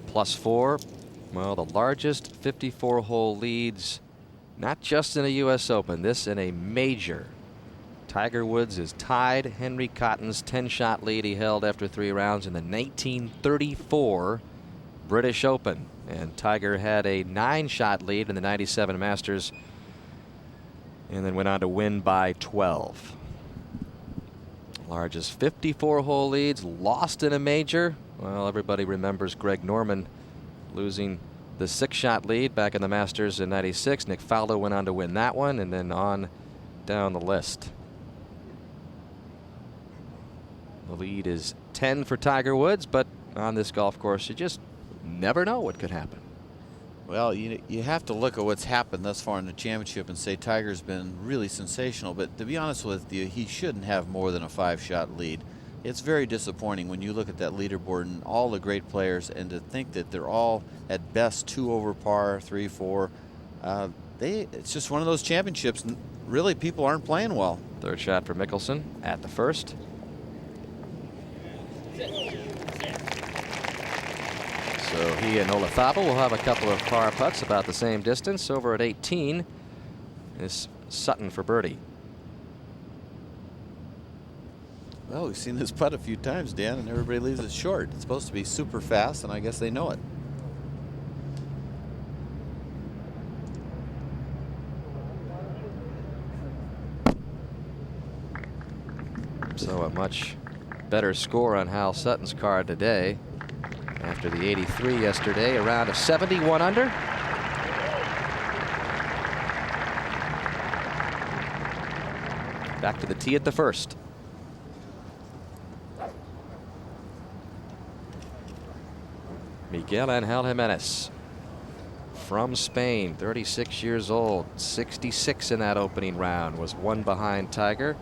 +4. Well, the largest 54-hole leads, not just in a U.S. Open, this in a major. Tiger Woods is tied Henry Cotton's 10-shot lead he held after 3 rounds in the 1934 British Open. And Tiger had a 9-shot lead in the 97 Masters and then went on to win by 12. Largest 54-hole leads lost in a major. Well, everybody remembers Greg Norman losing the 6-shot lead back in the Masters in 96. Nick Faldo went on to win that one, and then on down the list. The lead is 10 for Tiger Woods, but on this golf course, you just never know what could happen. Well, you have to look at what's happened thus far in the championship and say Tiger's been really sensational. But to be honest with you, he shouldn't have more than a 5-shot lead. It's very disappointing when you look at that leaderboard and all the great players, and to think that they're all at best 2 over par, 3, 4. It's just one of those championships. Really, people aren't playing well. Third shot for Mickelson at the first. So he and Olazabal will have a couple of par putts about the same distance. Over at 18 is Sutton for birdie. Well, we've seen this putt a few times, Dan, and everybody leaves it short. It's supposed to be super fast, and I guess they know it. So a much better score on Hal Sutton's card today. After the 83 yesterday, a round of 71 under. Back to the tee at the first. Miguel Angel Jimenez from Spain, 36 years old, 66 in that opening round, was 1 behind Tiger.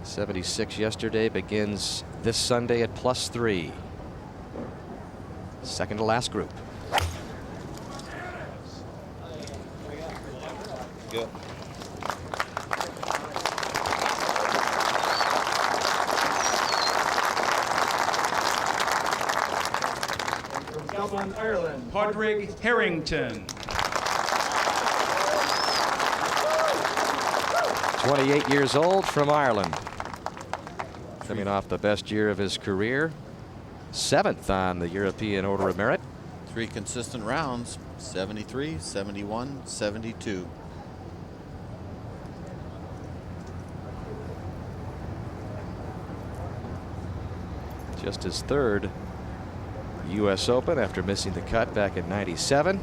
76 yesterday, begins this Sunday at +3. Second to last group. Good. From Dublin, Ireland, Padraig Harrington. 28 years old from Ireland. Coming off the best year of his career. 7th on the European Order of Merit. 3 consistent rounds, 73, 71, 72. Just his 3rd U.S. Open after missing the cut back in '97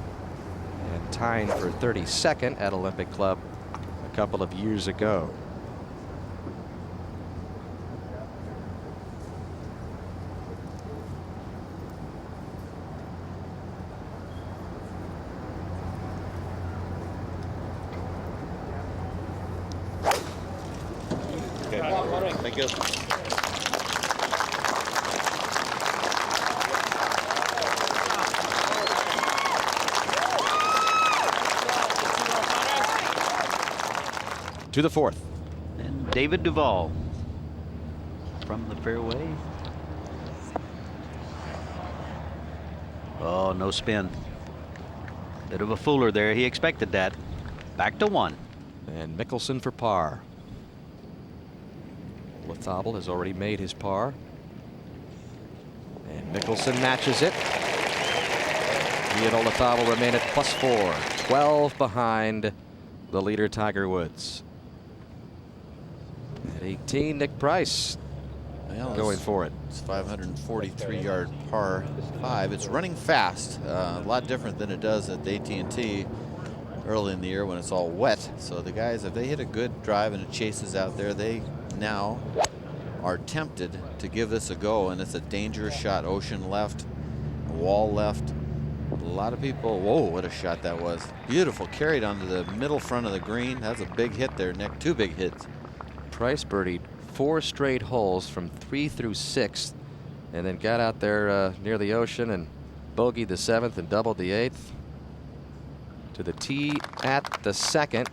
and tying for 32nd at Olympic Club a couple of years ago. Thank you. To the 4th. And David Duval from the fairway. Oh, no spin. Bit of a fooler there. He expected that. Back to 1. And Mickelson for par. Olazabal has already made his par. And Mickelson matches it. He and Olazabal remain at +4. 12 behind the leader, Tiger Woods. At 18, Nick Price Well, going for it. It's 543-yard par 5. It's running fast, a lot different than it does at the AT&T early in the year when it's all wet. So the guys, if they hit a good drive and it chases out there, they now are tempted to give this a go, and it's a dangerous shot. Ocean left, wall left. A lot of people, whoa, what a shot that was. Beautiful, carried onto the middle front of the green. That's a big hit there, Nick. 2 big hits. Price birdied 4 straight holes from 3 through 6, and then got out there near the ocean and bogeyed the 7th and doubled the 8th. To the tee at the 2nd.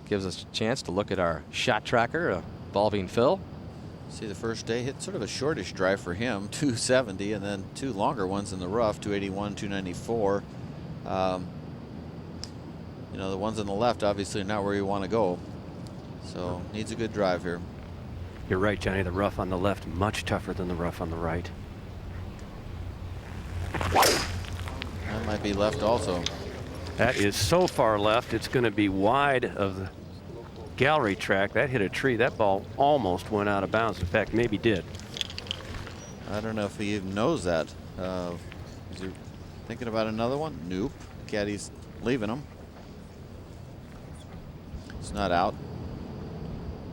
Gives us a chance to look at our shot tracker, Involving Phil. See, the first day hit sort of a shortish drive for him, 270, and then 2 longer ones in the rough, 281, 294. You know, the ones on the left obviously are not where you want to go. So needs a good drive here. You're right, Johnny. The rough on the left much tougher than the rough on the right. That might be left also. That is so far left, it's going to be wide of the gallery track. That hit a tree. That ball almost went out of bounds. In fact, maybe did. I don't know if he even knows that. Is he thinking about another one? Nope. Caddy's leaving him. It's not out.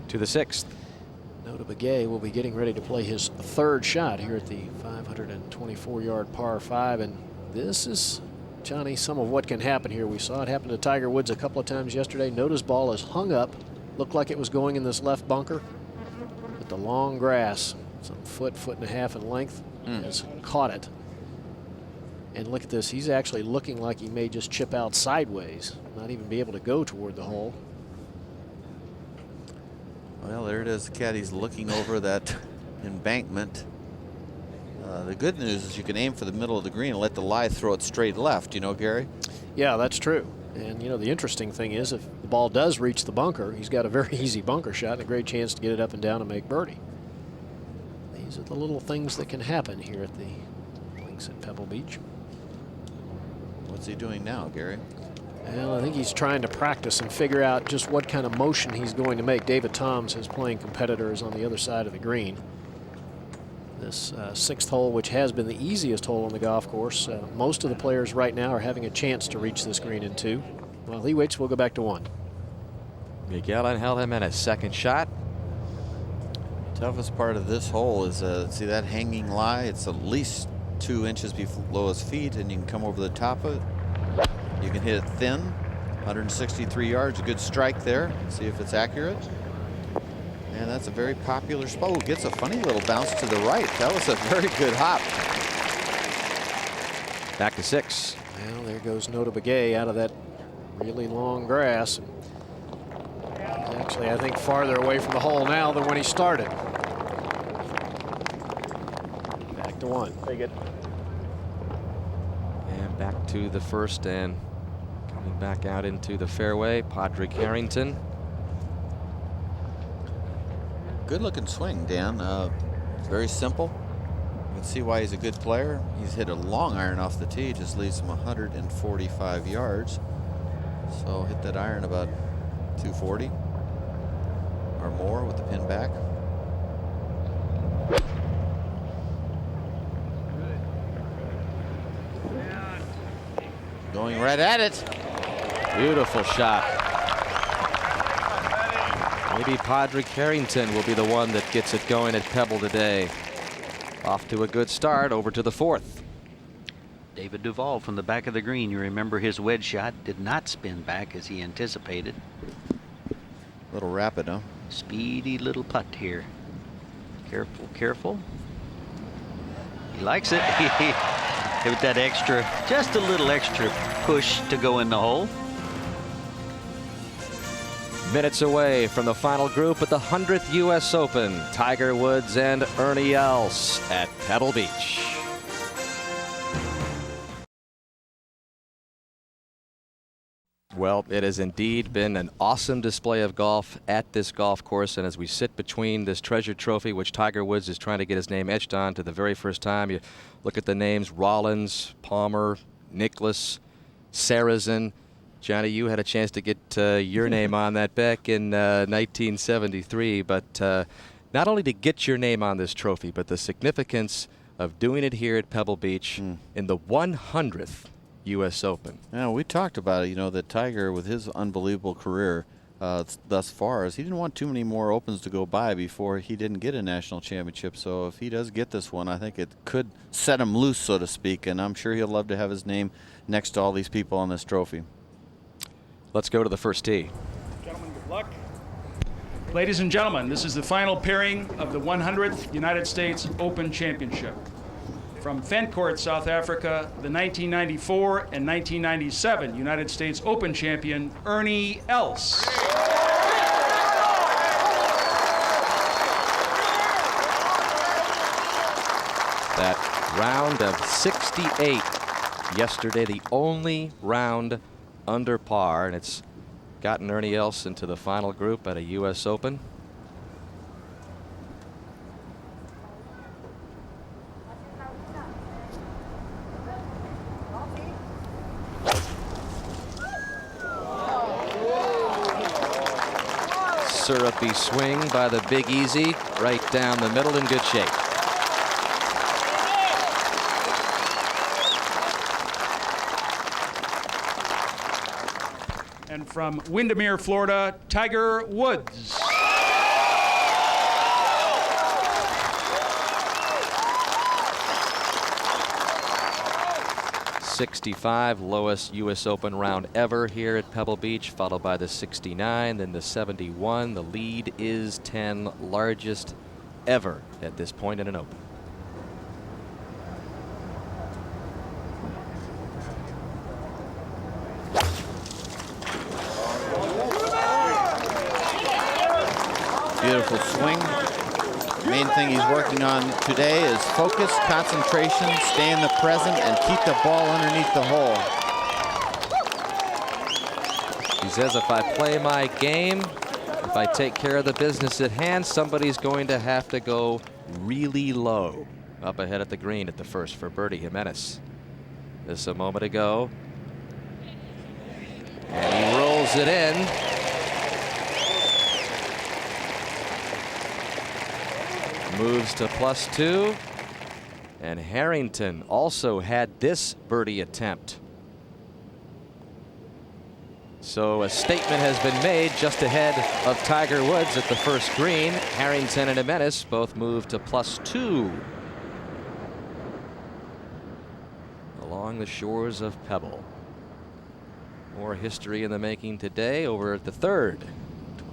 To the 6th. Notah Begay will be getting ready to play his 3rd shot here at the 524-yard par 5, and this is, Johnny, some of what can happen here. We saw it happen to Tiger Woods a couple of times yesterday. Notah's ball is hung up, looked like it was going in this left bunker, but the long grass, some foot and a half in length, has caught it. And look at this, he's actually looking like he may just chip out sideways, not even be able to go toward the hole. Well, there it is. The caddy's looking over that embankment. The good news is you can aim for the middle of the green and let the lie throw it straight left, you know, Gary? Yeah, that's true. And, you know, the interesting thing is if the ball does reach the bunker, he's got a very easy bunker shot and a great chance to get it up and down and make birdie. These are the little things that can happen here at the links at Pebble Beach. What's he doing now, Gary? Well, I think he's trying to practice and figure out just what kind of motion he's going to make. David Toms, his playing competitor, is on the other side of the green. This 6th hole, which has been the easiest hole on the golf course, most of the players right now are having a chance to reach this green in 2. While he waits, we'll go back to 1. Miguel Angel Jimenez, 2nd shot. Toughest part of this hole is, see that hanging lie? It's at least 2 inches below his feet, and you can come over the top of it. You can hit it thin, 163 yards, a good strike there. See if it's accurate. And that's a very popular spot. Oh, gets a funny little bounce to the right. That was a very good hop. Back to 6. Well, there goes Notah Begay out of that really long grass. He's actually, I think, farther away from the hole now than when he started. Back to 1. Take it. And back to the 1st, and coming back out into the fairway, Padraig Harrington. Good looking swing, Dan. It's very simple. You can see why he's a good player. He's hit a long iron off the tee, just leaves him 145 yards. So hit that iron about 240 or more with the pin back. Going right at it. Beautiful shot. Maybe Padraig Harrington will be the one that gets it going at Pebble today. Off to a good start, over to the 4th. David Duval from the back of the green. You remember his wedge shot did not spin back as he anticipated. Little rapid, huh? Speedy little putt here. Careful, careful. He likes it. With that extra, just a little extra push to go in the hole. Minutes away from the final group at the 100th U.S. Open, Tiger Woods and Ernie Els at Pebble Beach. Well, it has indeed been an awesome display of golf at this golf course, and as we sit between this treasure trophy, which Tiger Woods is trying to get his name etched on to the very first time, you look at the names Rollins, Palmer, Nicklaus, Sarazen. Johnny, you had a chance to get your name on that back in 1973, but not only to get your name on this trophy, but the significance of doing it here at Pebble Beach in the 100th U.S. Open. Yeah, we talked about it, you know, that Tiger, with his unbelievable career thus far, is he didn't want too many more Opens to go by before he didn't get a national championship. So if he does get this one, I think it could set him loose, so to speak, and I'm sure he'll love to have his name next to all these people on this trophy. Let's go to the first tee. Gentlemen, good luck. Ladies and gentlemen, this is the final pairing of the 100th United States Open Championship. From Fencourt, South Africa, the 1994 and 1997 United States Open champion, Ernie Els. That round of 68 yesterday, the only round under par, and it's gotten Ernie Els into the final group at a U.S. Open. Syrupy swing by the Big Easy, right down the middle, in good shape. And from Windermere, Florida, Tiger Woods. '65, lowest U.S. Open round ever here at Pebble Beach, followed by the '69, then the '71. The lead is 10, largest ever at this point in an Open. Beautiful swing. Main thing he's working on today is focus, concentration, stay in the present, and keep the ball underneath the hole. He says, if I play my game, if I take care of the business at hand, somebody's going to have to go really low. Up ahead at the green at the first for birdie, Jimenez. This a moment ago. And he rolls it in. Moves to +2, and Harrington also had this birdie attempt. So a statement has been made just ahead of Tiger Woods at the first green. Harrington and Jimenez both moved to +2 along the shores of Pebble. More history in the making today over at the third.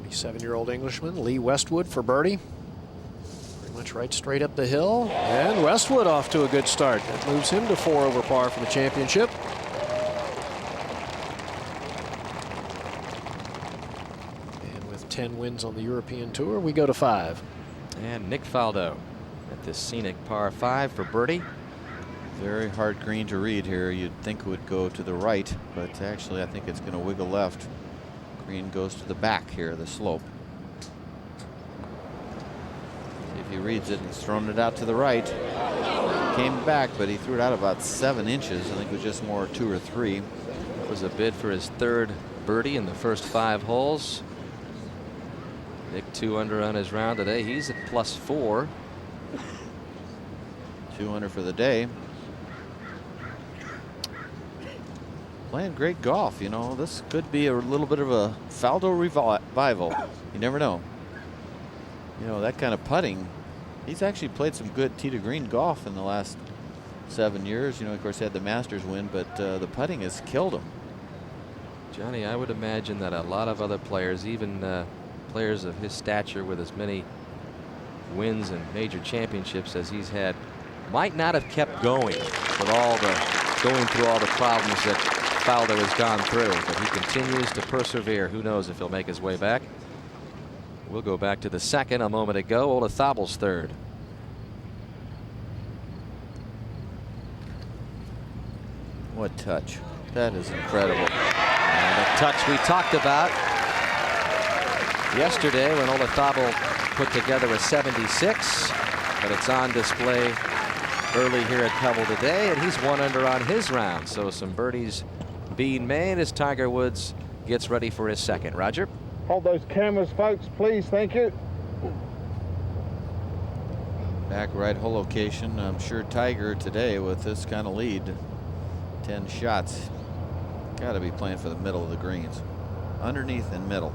27-year-old Englishman Lee Westwood for birdie. Much right straight up the hill, and Westwood off to a good start. That moves him to 4 over par for the championship. And with 10 wins on the European Tour, we go to 5. And Nick Faldo at this scenic par 5 for birdie. Very hard green to read here. You'd think it would go to the right, but actually I think it's going to wiggle left. Green goes to the back here, the slope. He reads it, and he's thrown it out to the right. Came back, but he threw it out about 7 inches. I think it was just more 2 or 3. That was a bid for his third birdie in the first 5 holes. Nick 2 under on his round today. He's at +4. 2 under for the day. Playing great golf, you know. This could be a little bit of a Faldo revival. You never know. You know, that kind of putting. He's actually played some good tee to green golf in the last 7 years. You know, of course, he had the Masters win, but the putting has killed him. Johnny, I would imagine that a lot of other players, even players of his stature with as many wins and major championships as he's had, might not have kept going with going through all the problems that Faldo has gone through. But he continues to persevere. Who knows if he'll make his way back. We'll go back to the second a moment ago. Olazábal's third. What touch. That is incredible. And the touch we talked about yesterday when Olazábal put together a 76. But it's on display early here at Pebble today, and he's 1 under on his round. So some birdies being made as Tiger Woods gets ready for his second. Roger? Hold those cameras, folks, please. Thank you. Back right hole location. I'm sure Tiger today with this kind of lead, 10 shots, got to be playing for the middle of the greens, underneath and middle.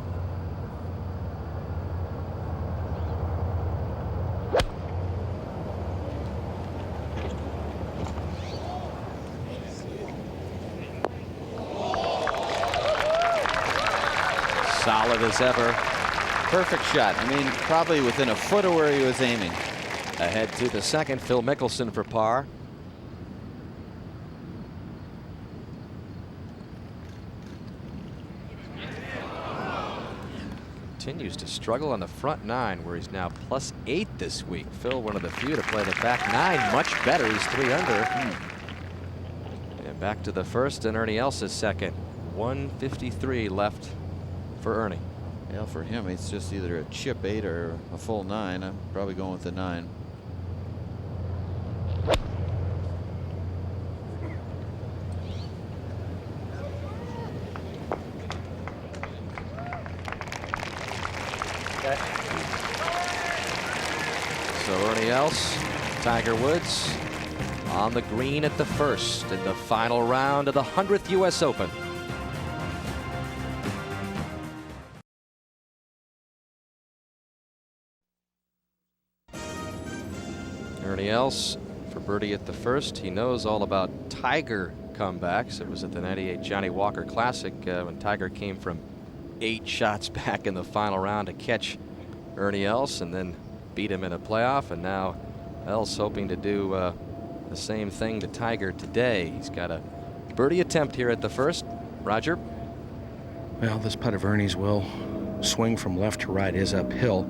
Solid as ever. Perfect shot. I mean, probably within a foot of where he was aiming. Ahead to the second, Phil Mickelson for par. Continues to struggle on the front nine, where he's now +8 this week. Phil, one of the few to play the back nine much better. He's 3 under. And back to the first, and Ernie Els is second. 153 left for Ernie. Yeah, for him, it's just either a chip 8 or a full 9. I'm probably going with the 9. So Ernie Els, Tiger Woods on the green at the first in the final round of the 100th U.S. Open. Ernie Els for birdie at the first. He knows all about Tiger comebacks. It was at the '98 Johnny Walker Classic when Tiger came from 8 shots back in the final round to catch Ernie Els and then beat him in a playoff. And now Els hoping to do the same thing to Tiger today. He's got a birdie attempt here at the first. Roger? Well, this putt of Ernie's will swing from left to right, is uphill.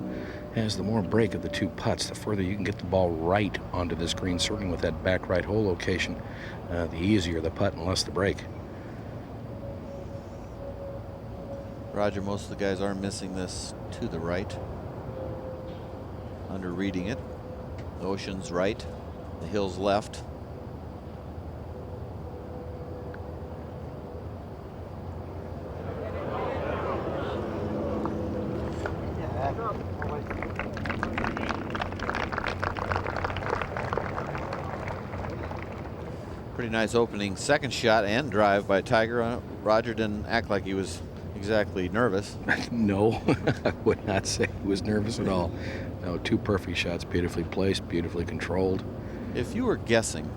Has the more break of the 2 putts, the further you can get the ball right onto this green, certainly with that back right hole location, the easier the putt and less the break. Roger, most of the guys are missing this to the right. Under reading it. The ocean's right, the hill's left. Pretty nice opening second shot and drive by Tiger. Roger didn't act like he was exactly nervous. No, I would not say he was nervous at all. No, 2 perfect shots, beautifully placed, beautifully controlled. If you were guessing,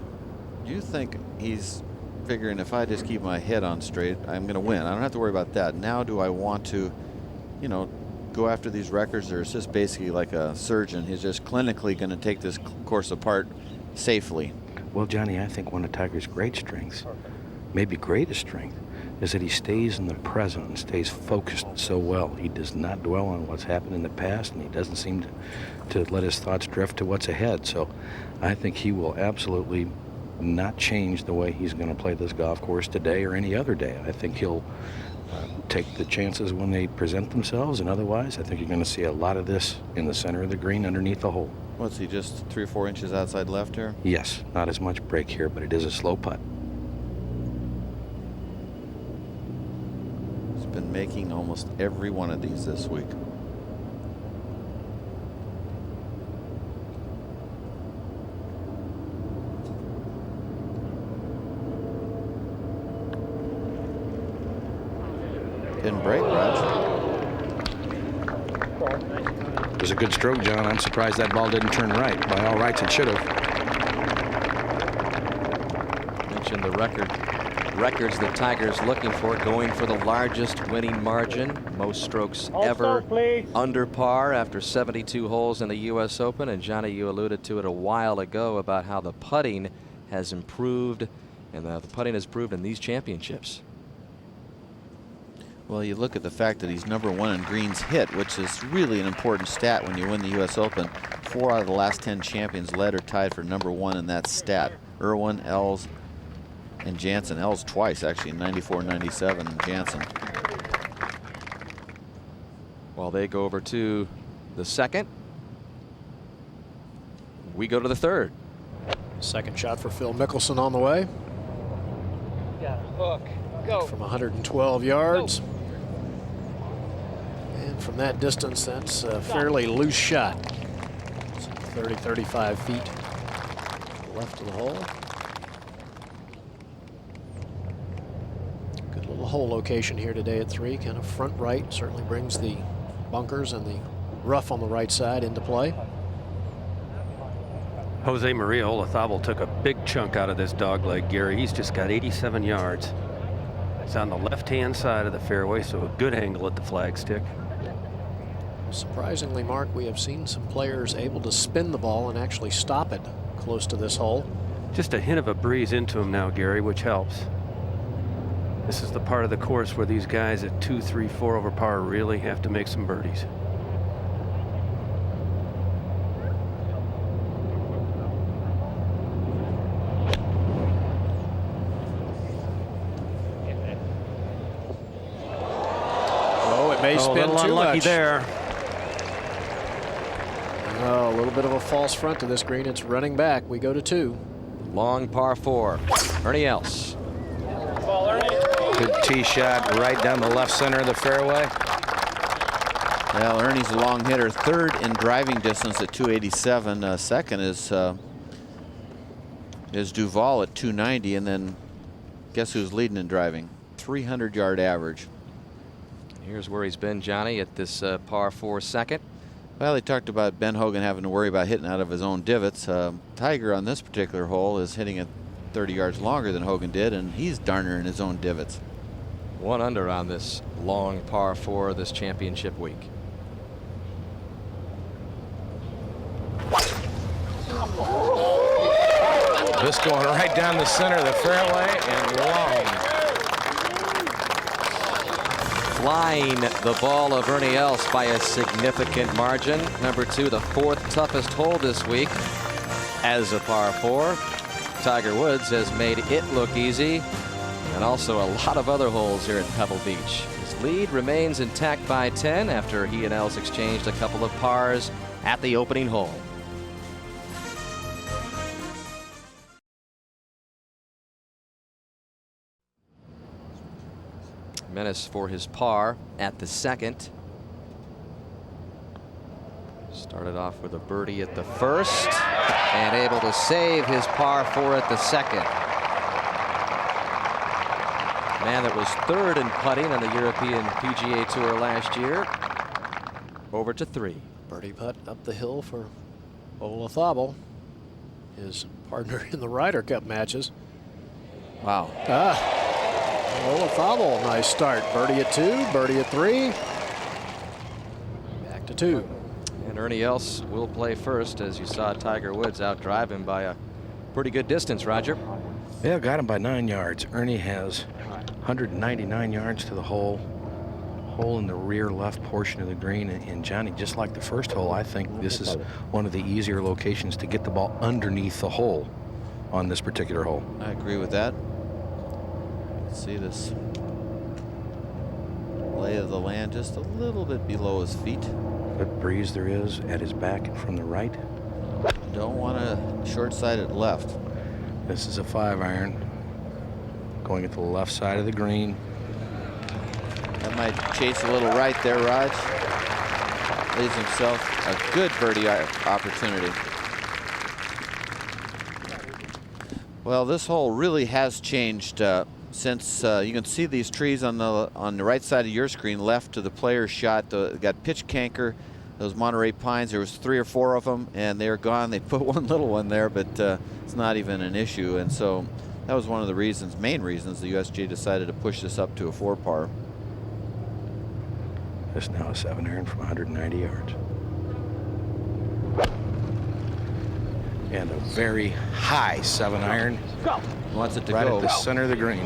do you think he's figuring if I just keep my head on straight, I'm going to win? I don't have to worry about that. Now do I want to, you know, go after these records, or is this basically like a surgeon? He's just clinically going to take this course apart safely. Well, Johnny, I think one of Tiger's great strengths, maybe greatest strength, is that he stays in the present and stays focused so well. He does not dwell on what's happened in the past, and he doesn't seem to let his thoughts drift to what's ahead. So I think he will absolutely not change the way he's going to play this golf course today or any other day. I think he'll take the chances when they present themselves, and otherwise I think you're going to see a lot of this in the center of the green underneath the hole. What's he, just 3 or 4 inches outside left here? Yes, not as much break here, but it is a slow putt. He's been making almost every one of these this week. Didn't break, Roger. It was a good stroke, John. I'm surprised that ball didn't turn right. By all rights, it should have. Mentioned the records that Tiger's looking for, going for the largest winning margin, most strokes ever under par after 72 holes in the U.S. Open. And Johnny, you alluded to it a while ago about how the putting has improved, and the putting has improved in these championships. Well, you look at the fact that he's #1 in greens hit, which is really an important stat when you win the U.S. Open. 4 out of the last 10 champions led or tied for #1 in that stat. Irwin, Els, and Jansen. Els twice, actually, in 94 and 97, and Jansen. While they go over to the second, we go to the third. Second shot for Phil Mickelson on the way. Got a hook. Go. From 112 yards. And from that distance, that's a fairly loose shot. 30, 35 feet left of the hole. Good little hole location here today at 3, kind of front right. Certainly brings the bunkers and the rough on the right side into play. Jose Maria Olazabal took a big chunk out of this dogleg, Gary. He's just got 87 yards. It's on the left-hand side of the fairway, so a good angle at the flagstick. Surprisingly, Mark, we have seen some players able to spin the ball and actually stop it close to this hole. Just a hint of a breeze into him now, Gary, which helps. This is the part of the course where these guys at 2, 3, 4 over par really have to make some birdies. May spin too unlucky much there. Oh, a little bit of a false front to this green. It's running back. We go to 2. Long par 4. Ernie Els. Good tee shot right down the left center of the fairway. Well, Ernie's a long hitter. 3rd in driving distance at 287. Second is Duval at 290, and then guess who's leading in driving? 300-yard average. Here's where he's been, Johnny, at this par 4 second. Well, they talked about Ben Hogan having to worry about hitting out of his own divots. Tiger on this particular hole is hitting it 30 yards longer than Hogan did, and he's darn near in his own divots. 1 under on this long par 4 this championship week. This going right down the center of the fairway and long. Flying the ball of Ernie Els by a significant margin. Number 2, the 4th toughest hole this week as a par 4. Tiger Woods has made it look easy, and also a lot of other holes here at Pebble Beach. His lead remains intact by 10 after he and Els exchanged a couple of pars at the opening hole. Menace for his par at the second. Started off with a birdie at the first and able to save his par 4 at the second. Man that was 3rd in putting on the European PGA Tour last year. Over to 3. Birdie putt up the hill for Olazabal, his partner in the Ryder Cup matches. Wow. Olazabal, nice start. Birdie at 2, birdie at 3. Back to 2. And Ernie Els will play first, as you saw Tiger Woods outdrive him by a pretty good distance, Roger. Yeah, got him by 9 yards. Ernie has 199 yards to the hole. Hole in the rear left portion of the green. And Johnny, just like the first hole, I think this is one of the easier locations to get the ball underneath the hole on this particular hole. I agree with that. See this lay of the land just a little bit below his feet. Good breeze there is at his back and from the right. Don't want to short-side it left. This is a 5-iron going at the left side of the green. That might chase a little right there, Raj. Leaves himself a good birdie opportunity. Well, this hole really has changed since you can see these trees on the right side of your screen, left to the player's shot. Got pitch canker, those Monterey pines. There was 3 or 4 of them, and they're gone. They put one little one there, but it's not even an issue. And so that was one of the reasons, main reasons, the USGA decided to push this up to a 4 par. This now a 7-iron from 190 yards. And a very high 7-iron. Go. Wants it to right go. At the center of the green.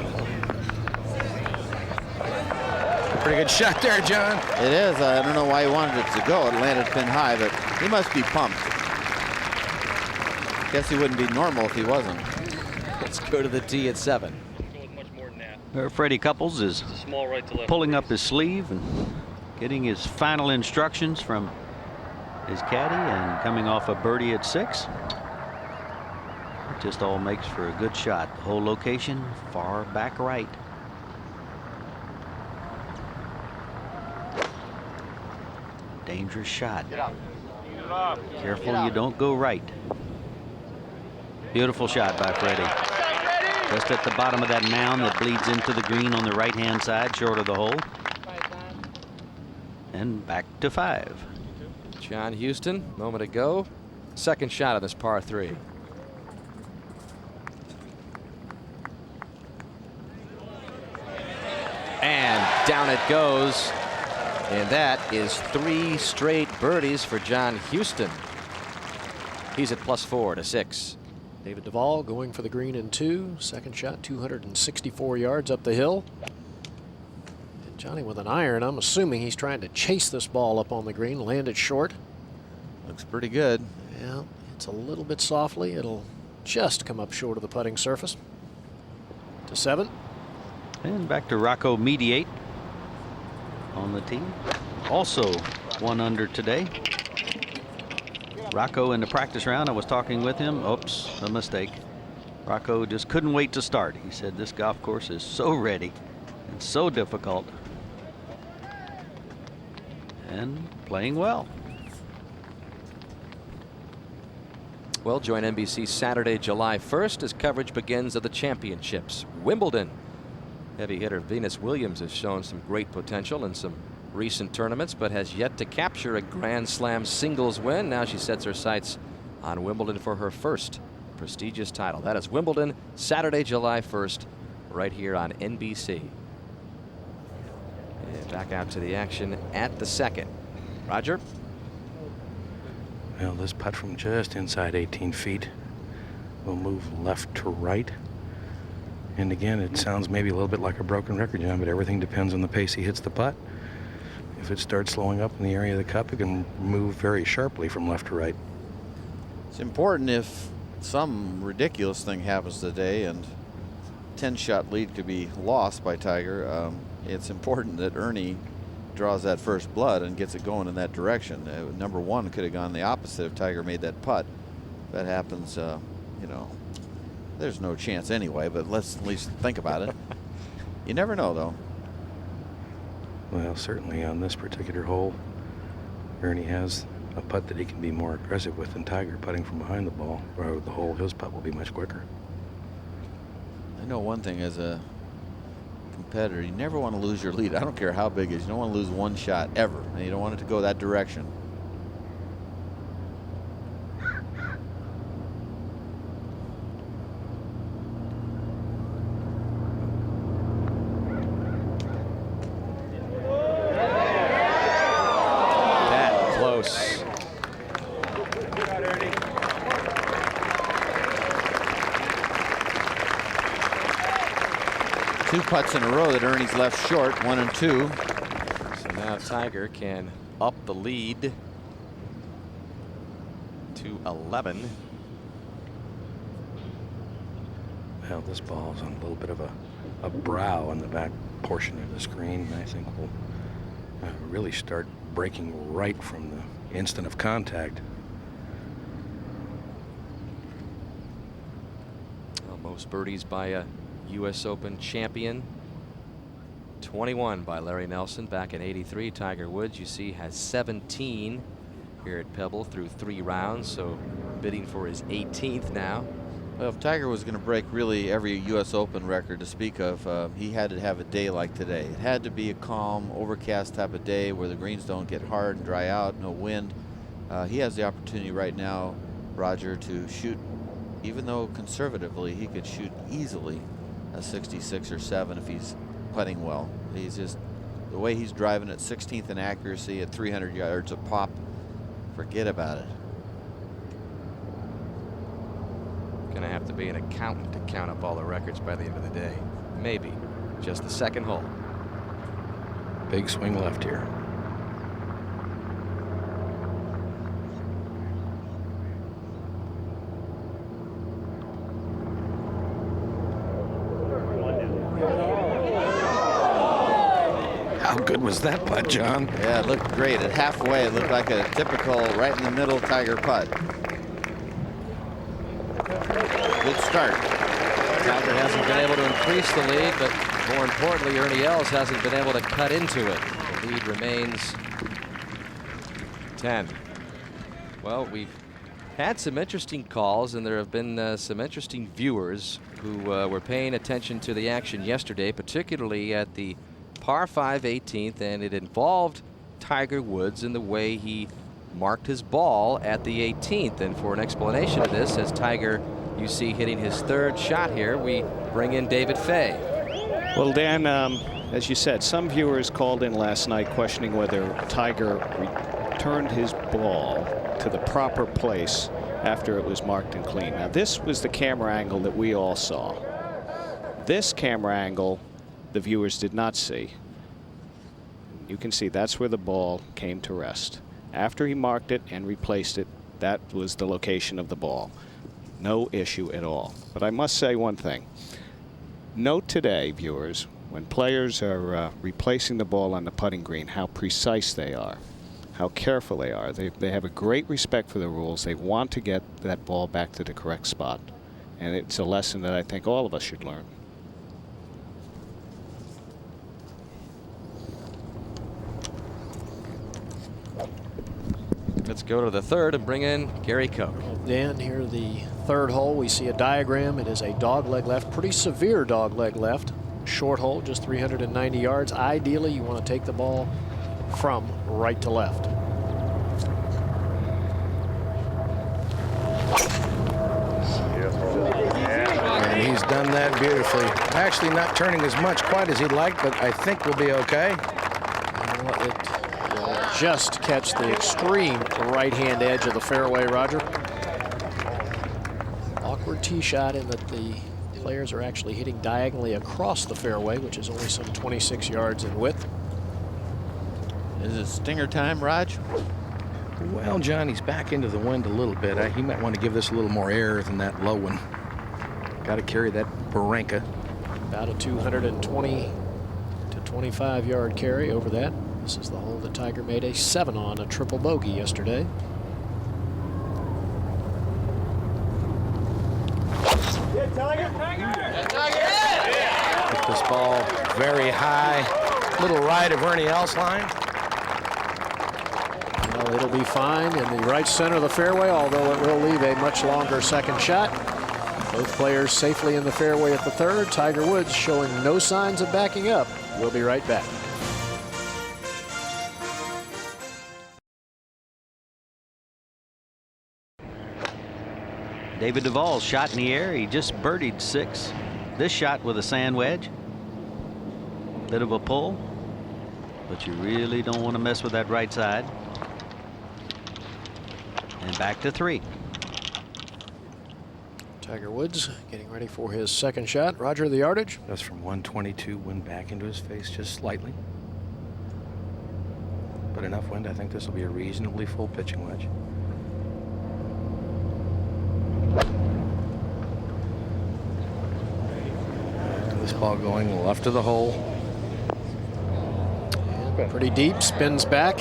Pretty good shot there, John. It is. I don't know why he wanted it to go. It landed pin high, but he must be pumped. Guess he wouldn't be normal if he wasn't. Let's go to the tee at 7. Freddie Couples is pulling up his sleeve and getting his final instructions from his caddy and coming off a birdie at 6. It just all makes for a good shot. The whole location far back right. Dangerous shot. Careful you don't go right. Beautiful shot by Freddie. Just at the bottom of that mound that bleeds into the green on the right-hand side, short of the hole. And back to 5. John Houston, moment ago, second shot of this par 3. And down it goes. And that is 3 straight birdies for John Houston. He's at +4 to 6. David Duval going for the green in 2. Second shot, 264 yards up the hill. And Johnny with an iron. I'm assuming he's trying to chase this ball up on the green, land it short. Looks pretty good. Yeah, it's a little bit softly. It'll just come up short of the putting surface. To 7. And back to Rocco Mediate on the tee. Also 1 under today. Rocco in the practice round, I was talking with him. Oops, a mistake. Rocco just couldn't wait to start. He said this golf course is so ready and so difficult. And playing well. Well, join NBC Saturday, July 1st as coverage begins of the championships. Wimbledon. Heavy hitter Venus Williams has shown some great potential in some recent tournaments, but has yet to capture a Grand Slam singles win. Now she sets her sights on Wimbledon for her first prestigious title. That is Wimbledon, Saturday, July 1st, right here on NBC. And back out to the action at the 2nd. Roger? Well, this putt from just inside 18 feet will move left to right. And again, it sounds maybe a little bit like a broken record, John, but everything depends on the pace he hits the putt. If it starts slowing up in the area of the cup, it can move very sharply from left to right. It's important if some ridiculous thing happens today and 10-shot lead could be lost by Tiger. It's important that Ernie draws that first blood and gets it going in that direction. Number 1 could have gone the opposite if Tiger made that putt. If that happens, you know, there's no chance anyway, but let's at least think about it. You never know, though. Well, certainly on this particular hole, Ernie has a putt that he can be more aggressive with than Tiger putting from behind the ball, or the hole. His putt will be much quicker. I know one thing as a competitor, you never want to lose your lead. I don't care how big it is. You don't want to lose one shot ever, and you don't want it to go that direction. Two putts in a row that Ernie's left short, 1 and 2. So now Tiger can up the lead to 11. Well, this ball is on a little bit of a brow on the back portion of the screen. I think will really start breaking right from the instant of contact. Well, most birdies by a U.S. Open champion. 21 by Larry Nelson back in '83. Tiger Woods, you see, has 17 here at Pebble through 3 rounds, so bidding for his 18th now. Well, if Tiger was going to break really every U.S. Open record to speak of, he had to have a day like today. It had to be a calm, overcast type of day where the greens don't get hard and dry out, no wind. He has the opportunity right now, Roger, to shoot, even though conservatively he could shoot easily a 66 or 7 if he's putting well. He's just, the way he's driving at 16th in accuracy at 300 yards a pop, forget about it. Gonna have to be an accountant to count up all the records by the end of the day. Maybe. Just the 2nd hole. Big swing left here. How good was that putt, John? Yeah, it looked great. At halfway, it looked like a typical right in the middle Tiger putt. Good start. Tiger hasn't been able to increase the lead, but more importantly, Ernie Els hasn't been able to cut into it. The lead remains 10. Well, we've had some interesting calls, and there have been some interesting viewers who were paying attention to the action yesterday, particularly at the par 5 18th, and it involved Tiger Woods in the way he marked his ball at the 18th. And for an explanation of this, as Tiger, you see, hitting his 3rd shot here, we bring in David Fay. Well, Dan, as you said, some viewers called in last night questioning whether Tiger returned his ball to the proper place after it was marked and clean. Now, this was the camera angle that we all saw. This camera angle, the viewers did not see. You can see that's where the ball came to rest. After he marked it and replaced it, that was the location of the ball. No issue at all. But I must say one thing. Note today, viewers, when players are replacing the ball on the putting green, how precise they are, how careful they are. They have a great respect for the rules. They want to get that ball back to the correct spot. And it's a lesson that I think all of us should learn. Let's go to the 3rd and bring in Gary Koch. Dan, here the 3rd hole, we see a diagram. It is a dogleg left, pretty severe dogleg left. Short hole, just 390 yards. Ideally, you want to take the ball from right to left. And he's done that beautifully. Actually not turning as much quite as he'd like, but I think we'll be okay. It will just catch the extreme right-hand edge of the fairway, Roger. Awkward tee shot in that the players are actually hitting diagonally across the fairway, which is only some 26 yards in width. Is it stinger time, Raj? Well, John, he's back into the wind a little bit. He might want to give this a little more air than that low one. Got to carry that Barranca. About a 220 to 25 yard carry over that. This is the hole that Tiger made a 7 on, a triple bogey yesterday. Hit this ball very high, little right of Ernie Els line. Well, it'll be fine in the right center of the fairway, although it will leave a much longer second shot. Both players safely in the fairway at the 3rd. Tiger Woods showing no signs of backing up. We'll be right back. David Duval's shot in the air. He just birdied 6. This shot with a sand wedge. Bit of a pull, but you really don't want to mess with that right side. And back to 3. Tiger Woods getting ready for his second shot. Roger, the yardage? That's from 122, wind back into his face just slightly. But enough wind, I think this will be a reasonably full pitching wedge. And this ball going left of the hole. And pretty deep, spins back.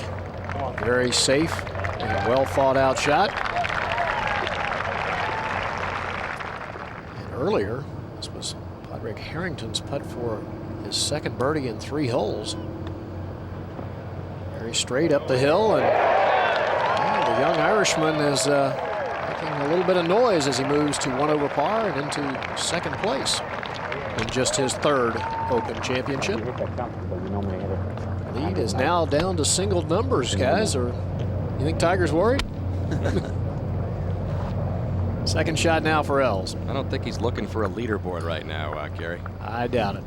Very safe and well thought out shot. Earlier, this was Padraig Harrington's putt for his second birdie in 3 holes. Very straight up the hill, and the young Irishman is making a little bit of noise as he moves to 1 over par and into 2nd place in just his 3rd Open Championship. Lead is now down to single numbers, guys. Or you think Tiger's worried? Second shot now for Els. I don't think he's looking for a leaderboard right now, Gary. I doubt it.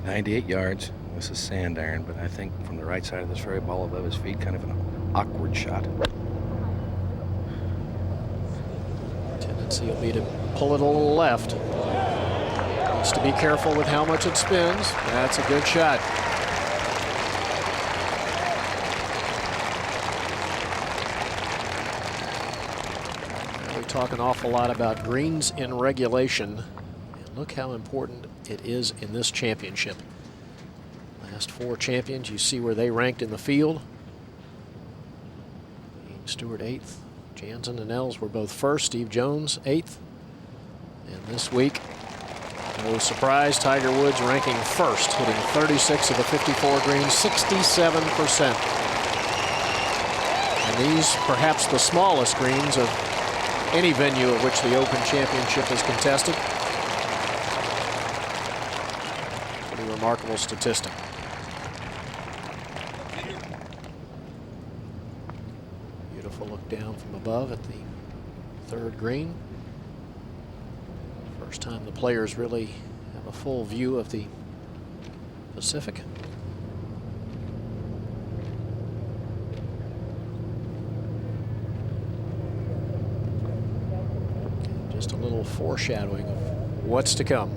98 yards. This is sand iron, but I think from the right side of this fairy ball above his feet, kind of an awkward shot. Tendency will be to pull it a little left. Needs to be careful with how much it spins. That's a good shot. Talk an awful lot about greens in regulation, and look how important it is in this championship. Last 4 champions, you see where they ranked in the field. Ian Stewart 8th, Jansen and Els were both 1st, Steve Jones 8th. And this week, no surprise, Tiger Woods ranking 1st, hitting 36 of the 54 greens, 67%. And these perhaps the smallest greens of any venue at which the Open Championship is contested. Pretty remarkable statistic. Beautiful look down from above at the third green. First time the players really have a full view of the Pacific. Just a little foreshadowing of what's to come.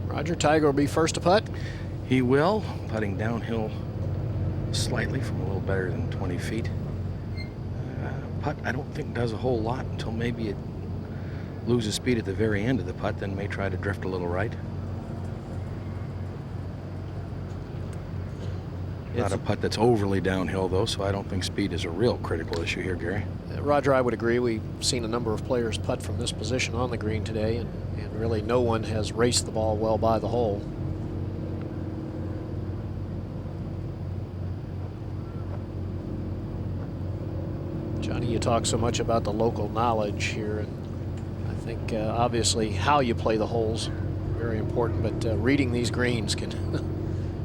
Roger, Tiger will be first to putt. He will, putting downhill slightly from a little better than 20 feet. Putt, I don't think does a whole lot until maybe it loses speed at the very end of the putt, then may try to drift a little right. Not a putt that's overly downhill, though, so I don't think speed is a real critical issue here, Gary. Roger, I would agree. We've seen a number of players putt from this position on the green today, and really no one has raced the ball well by the hole. Johnny, you talk so much about the local knowledge here, and I think obviously how you play the holes very important, but reading these greens can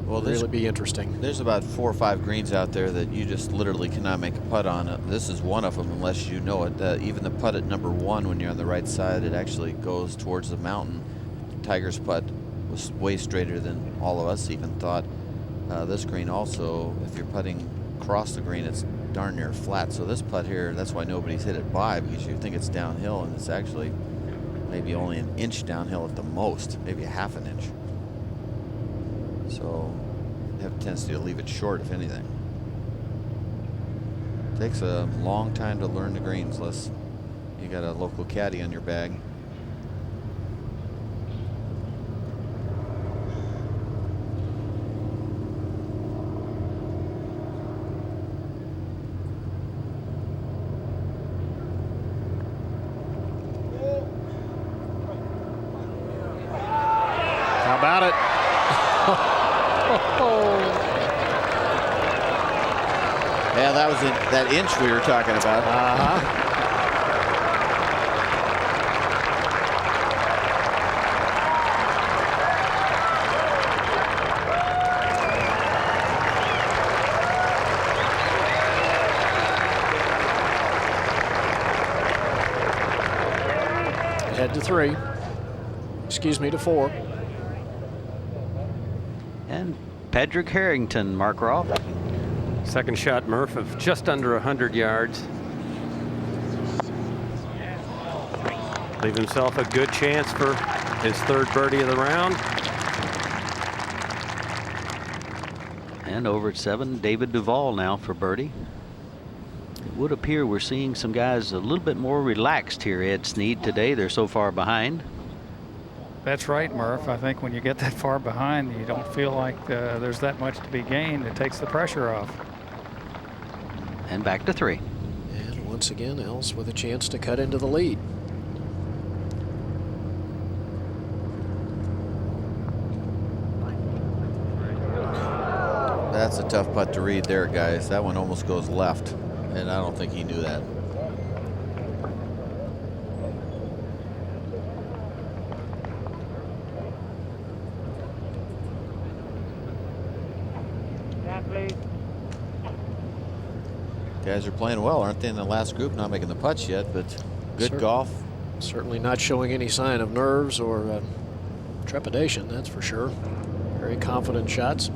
really be interesting. There's about 4 or 5 greens out there that you just literally cannot make a putt on. This is one of them unless you know it. Even the putt at number 1 when you're on the right side, it actually goes towards the mountain. Tiger's putt was way straighter than all of us even thought. This green also, if you're putting across the green, it's darn near flat. So this putt here, that's why nobody's hit it by, because you think it's downhill, and it's actually maybe only an inch downhill at the most, maybe a ½ an inch. So you have a tendency to leave it short, if anything. Takes a long time to learn the greens, unless you got a local caddy on your bag. How about it? Yeah, that was that inch we were talking about. Head to 3. Excuse me, to 4. And Padraig Harrington, Mark Rolfe. Second shot, Murph, of just under 100 yards. Leave himself a good chance for his third birdie of the round. And over at 7, David Duval now for birdie. It would appear we're seeing some guys a little bit more relaxed here at Snead today. They're so far behind. That's right, Murph. I think when you get that far behind, you don't feel like there's that much to be gained. It takes the pressure off. And back to 3. And once again, Els with a chance to cut into the lead. That's a tough putt to read there, guys. That one almost goes left, and I don't think he knew that. Guys are playing well, aren't they, in the last group? Not making the putts yet, but good golf. Certainly not showing any sign of nerves or trepidation, that's for sure. Very confident shots.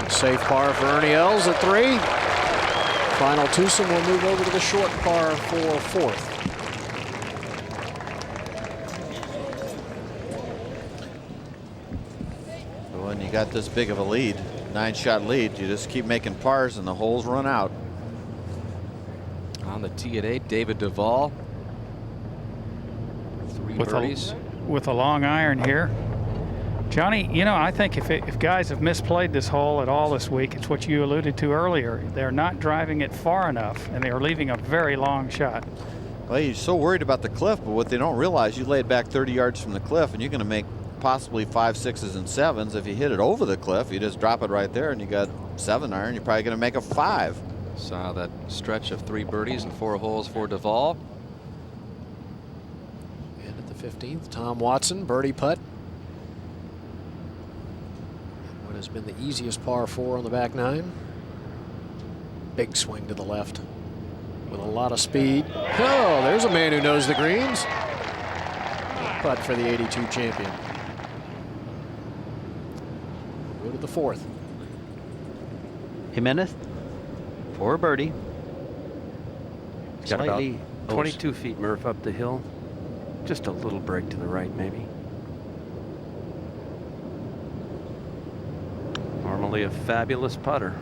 Safe par for Ernie Els at 3. Final twosome will move over to the short par for 4th. When you got this big of a lead, 9-shot lead, you just keep making pars and the holes run out. On the tee at 8, David Duval. 3 birdies. With a long iron here. Johnny, you know, I think if guys have misplayed this hole at all this week, it's what you alluded to earlier. They're not driving it far enough, and they are leaving a very long shot. Well, you're so worried about the cliff, but what they don't realize, you laid back 30 yards from the cliff, and you're going to make possibly 5, 6s, and 7s. If you hit it over the cliff, you just drop it right there, and you got 7 iron. You're probably going to make a 5. Saw that stretch of 3 birdies and 4 holes for Duval. And at the 15th, Tom Watson, birdie putt. What has been the easiest par 4 on the back 9. Big swing to the left with a lot of speed. Oh, there's a man who knows the greens. Putt for the 82 champion. Go to the 4th. Jimenez for a birdie. Got about Slightly 22 feet, Murph, up the hill. Just a little break to the right, maybe. Normally a fabulous putter.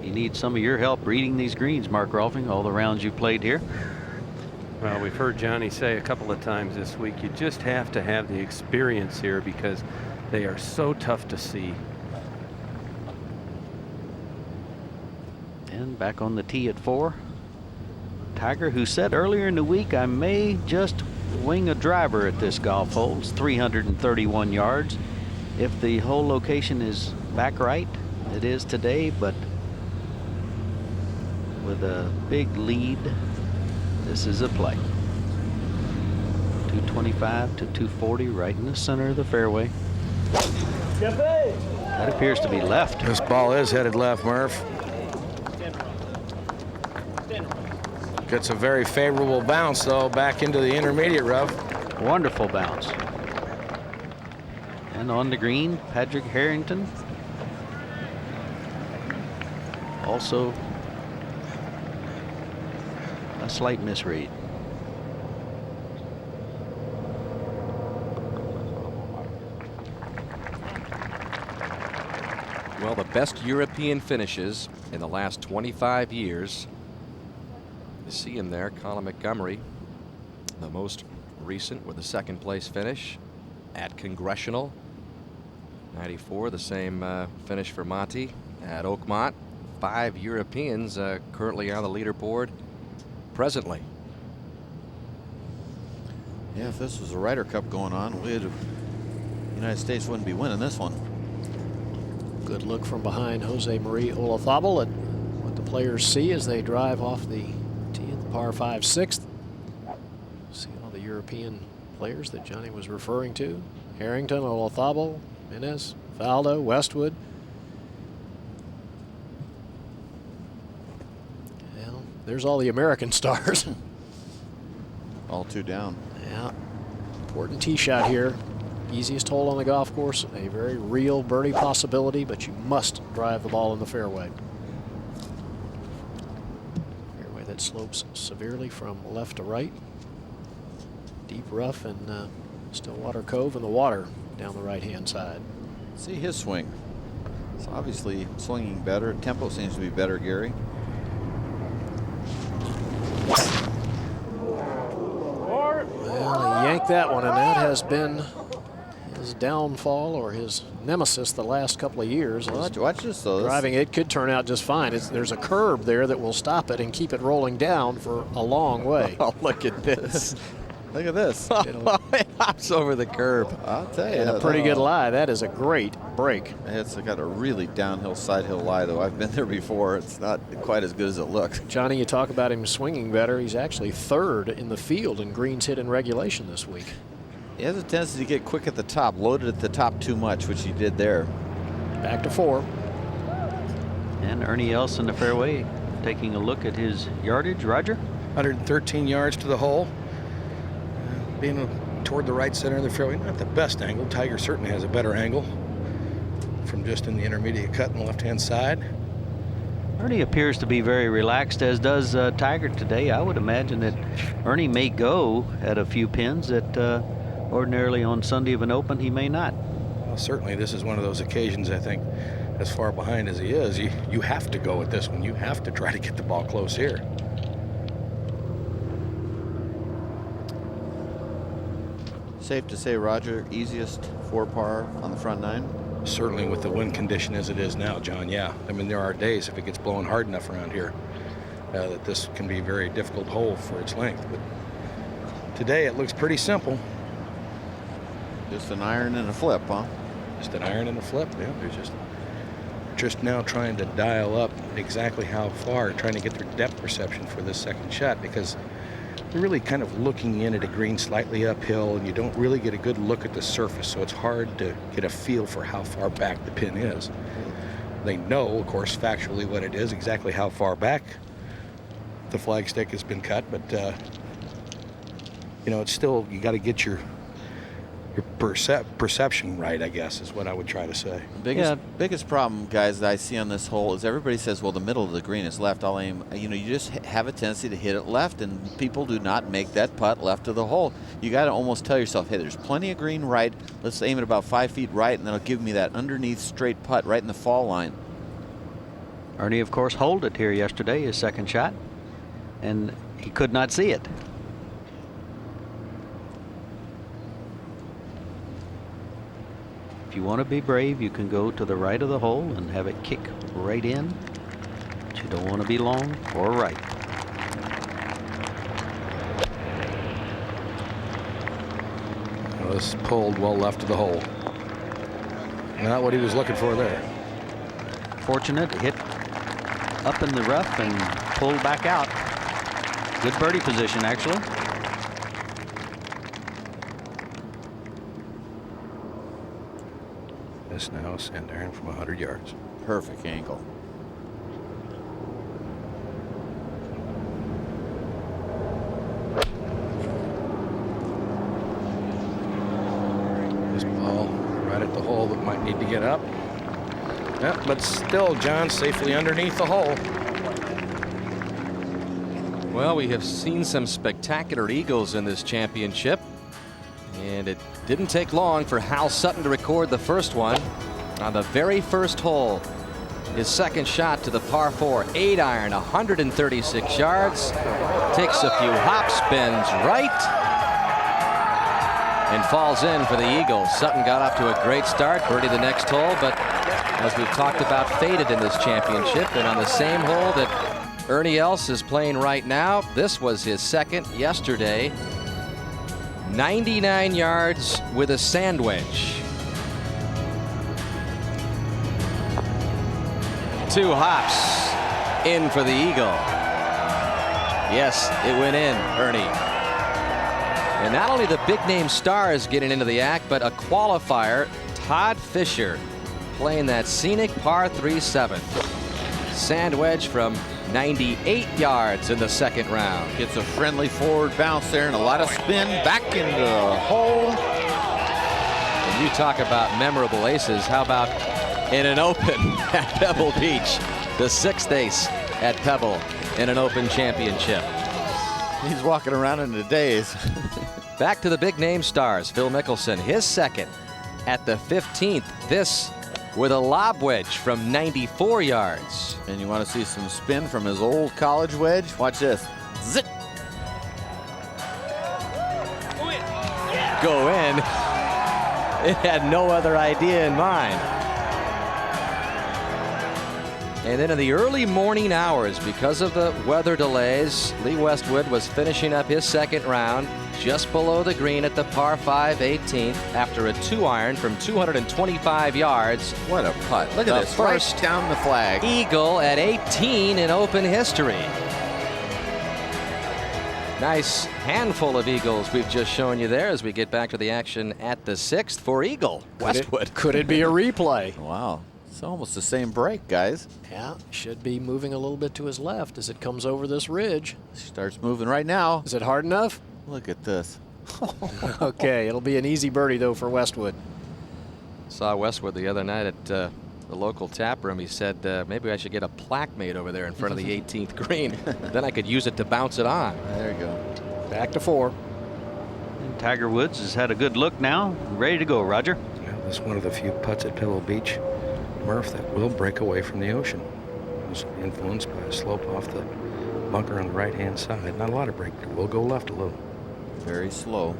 He needs some of your help reading these greens, Mark Rolfing, all the rounds you played here. Well, we've heard Johnny say a couple of times this week, you just have to have the experience here because they are so tough to see. And back on the tee at 4. Tiger, who said earlier in the week, I may just wing a driver at this golf hole. It's 331 yards. If the hole location is back right, it is today, but with a big lead, this is a play. 225 to 240 right in the center of the fairway. That appears to be left. This ball is headed left, Murph. Gets a very favorable bounce, though, back into the intermediate rough. Wonderful bounce. And on the green, Patrick Harrington. Also a slight misread. Well, the best European finishes in the last 25 years. You see him there, Colin Montgomery, the most recent with a 2nd place finish at Congressional. 94, the same finish for Monty at Oakmont. 5 Europeans currently on the leaderboard presently. Yeah, if this was a Ryder Cup going on, the United States wouldn't be winning this one. Good look from behind Jose Maria Olazabal at what the players see as they drive off the tee at the par 5 6th. See all the European players that Johnny was referring to. Harrington, Olazabal, Jimenez, Faldo, Westwood. Well, there's all the American stars. All 2 down. Yeah. Important tee shot here. Easiest hole on the golf course. A very real birdie possibility, but you must drive the ball in the fairway. Fairway that slopes severely from left to right. Deep rough and Stillwater Cove in the water down the right-hand side. See his swing. It's obviously swinging better. Tempo seems to be better, Gary. Well, he yanked that one, and that has been his downfall or his nemesis the last couple of years. Well, watch this, though. Driving it could turn out just fine. There's a curb there that will stop it and keep it rolling down for a long way. Oh, look at this. Look at this. It hops over the curb. I'll tell you. And a pretty good lie. That is a great break. It's got a really downhill, side hill lie, though. I've been there before. It's not quite as good as it looks. Johnny, you talk about him swinging better. He's actually 3rd in the field in greens hit in regulation this week. He has a tendency to get quick at the top, loaded at the top too much, which he did there. Back to 4. And Ernie Els in the fairway taking a look at his yardage. Roger? 113 yards to the hole. Being toward the right center of the fairway, not the best angle. Tiger certainly has a better angle from just in the intermediate cut on the left-hand side. Ernie appears to be very relaxed, as does Tiger today. I would imagine that Ernie may go at a few pins that ordinarily on Sunday of an Open he may not. Well, certainly this is one of those occasions, I think, as far behind as he is, you have to go at this one. You have to try to get the ball close here. Safe to say, Roger, easiest 4 par on the front 9? Certainly with the wind condition as it is now, John, yeah. I mean, there are days, if it gets blowing hard enough around here, that this can be a very difficult hole for its length. But today it looks pretty simple. Just an iron and a flip, huh? Just an iron and a flip. Yeah, they're just now trying to dial up exactly how far, trying to get their depth perception for this second shot, because they're really kind of looking in at a green slightly uphill, and you don't really get a good look at the surface, so it's hard to get a feel for how far back the pin is. They know, of course, factually what it is, exactly how far back the flagstick has been cut, but you know, it's still, you got to get your perception right, I guess, is what I would try to say. The biggest problem, guys, that I see on this hole is everybody says, well, the middle of the green is left. I'll aim. You know, you just have a tendency to hit it left, and people do not make that putt left of the hole. You got to almost tell yourself, hey, there's plenty of green right. Let's aim it about 5 feet right, and that'll give me that underneath straight putt right in the fall line. Ernie, of course, holed it here yesterday, his second shot, and he could not see it. If you want to be brave, you can go to the right of the hole and have it kick right in, but you don't want to be long or right. Well, this pulled well left of the hole. Not what he was looking for there. Fortunate, hit up in the rough and pulled back out. Good birdie position, actually. This now send iron from 100 yards. Perfect angle. This ball right at the hole that might need to get up. Yeah, but still, John, safely underneath the hole. Well, we have seen some spectacular eagles in this championship, and it didn't take long for Hal Sutton to record the first one on the very first hole. His second shot to the par 4 8-iron, 136 yards, takes a few hop spins right, and falls in for the eagles. Sutton got off to a great start, birdied the next hole, but as we've talked about, faded in this championship, and on the same hole that Ernie Els is playing right now. This was his second yesterday. 99 yards with a sand wedge. 2 hops in for the eagle. Yes, it went in, Ernie. And not only the big name stars getting into the act, but a qualifier, Todd Fisher, playing that scenic par 3-7. Sand wedge from 98 yards in the second round. Gets a friendly forward bounce there and a lot of spin back into the hole. And you talk about memorable aces. How about in an open at Pebble Beach? The 6th ace at Pebble in an Open Championship. He's walking around in a daze. Back to the big name stars. Phil Mickelson, his second at the 15th. This with a lob wedge from 94 yards. And you want to see some spin from his old college wedge? Watch this. Zit. Go in. It had no other idea in mind. And then in the early morning hours, because of the weather delays, Lee Westwood was finishing up his second round just below the green at the par 5 18th after a 2-iron from 225 yards. What a putt. Look at this. First right down the flag. Eagle at 18 in Open history. Nice handful of eagles we've just shown you there as we get back to the action at the 6th for Eagle Westwood. Could it be a replay? Wow. It's almost the same break, guys. Yeah, should be moving a little bit to his left as it comes over this ridge. Starts moving right now. Is it hard enough? Look at this. Okay, it'll be an easy birdie, though, for Westwood. Saw Westwood the other night at the local tap room. He said, maybe I should get a plaque made over there in front of the 18th green. Then I could use it to bounce it on. There you go. Back to 4. And Tiger Woods has had a good look now. Ready to go, Roger. Yeah, this is one of the few putts at Pebble Beach, Murph, that will break away from the ocean. It was influenced by a slope off the bunker on the right-hand side. Not a lot of break. It will go left a little. Very slow.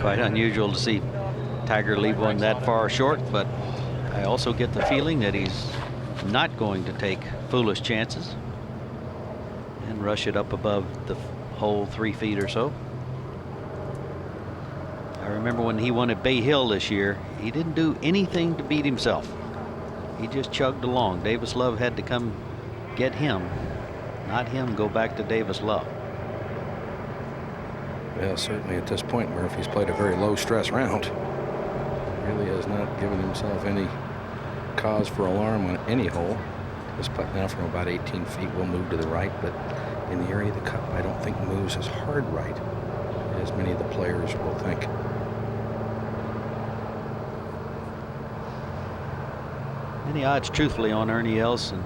Quite unusual to see Tiger leave one that far short, but I also get the feeling that he's not going to take foolish chances and rush it up above the hole 3 feet or so. I remember when he won at Bay Hill this year, he didn't do anything to beat himself. He just chugged along. Davis Love had to come get him, not him go back to Davis Love. Well, certainly at this point, Murphy's played a very low-stress round. Really has not given himself any cause for alarm on any hole. This putt now from about 18 feet will move to the right, but in the area of the cup, I don't think moves as hard right as many of the players will think. Any odds, truthfully, on Ernie Els and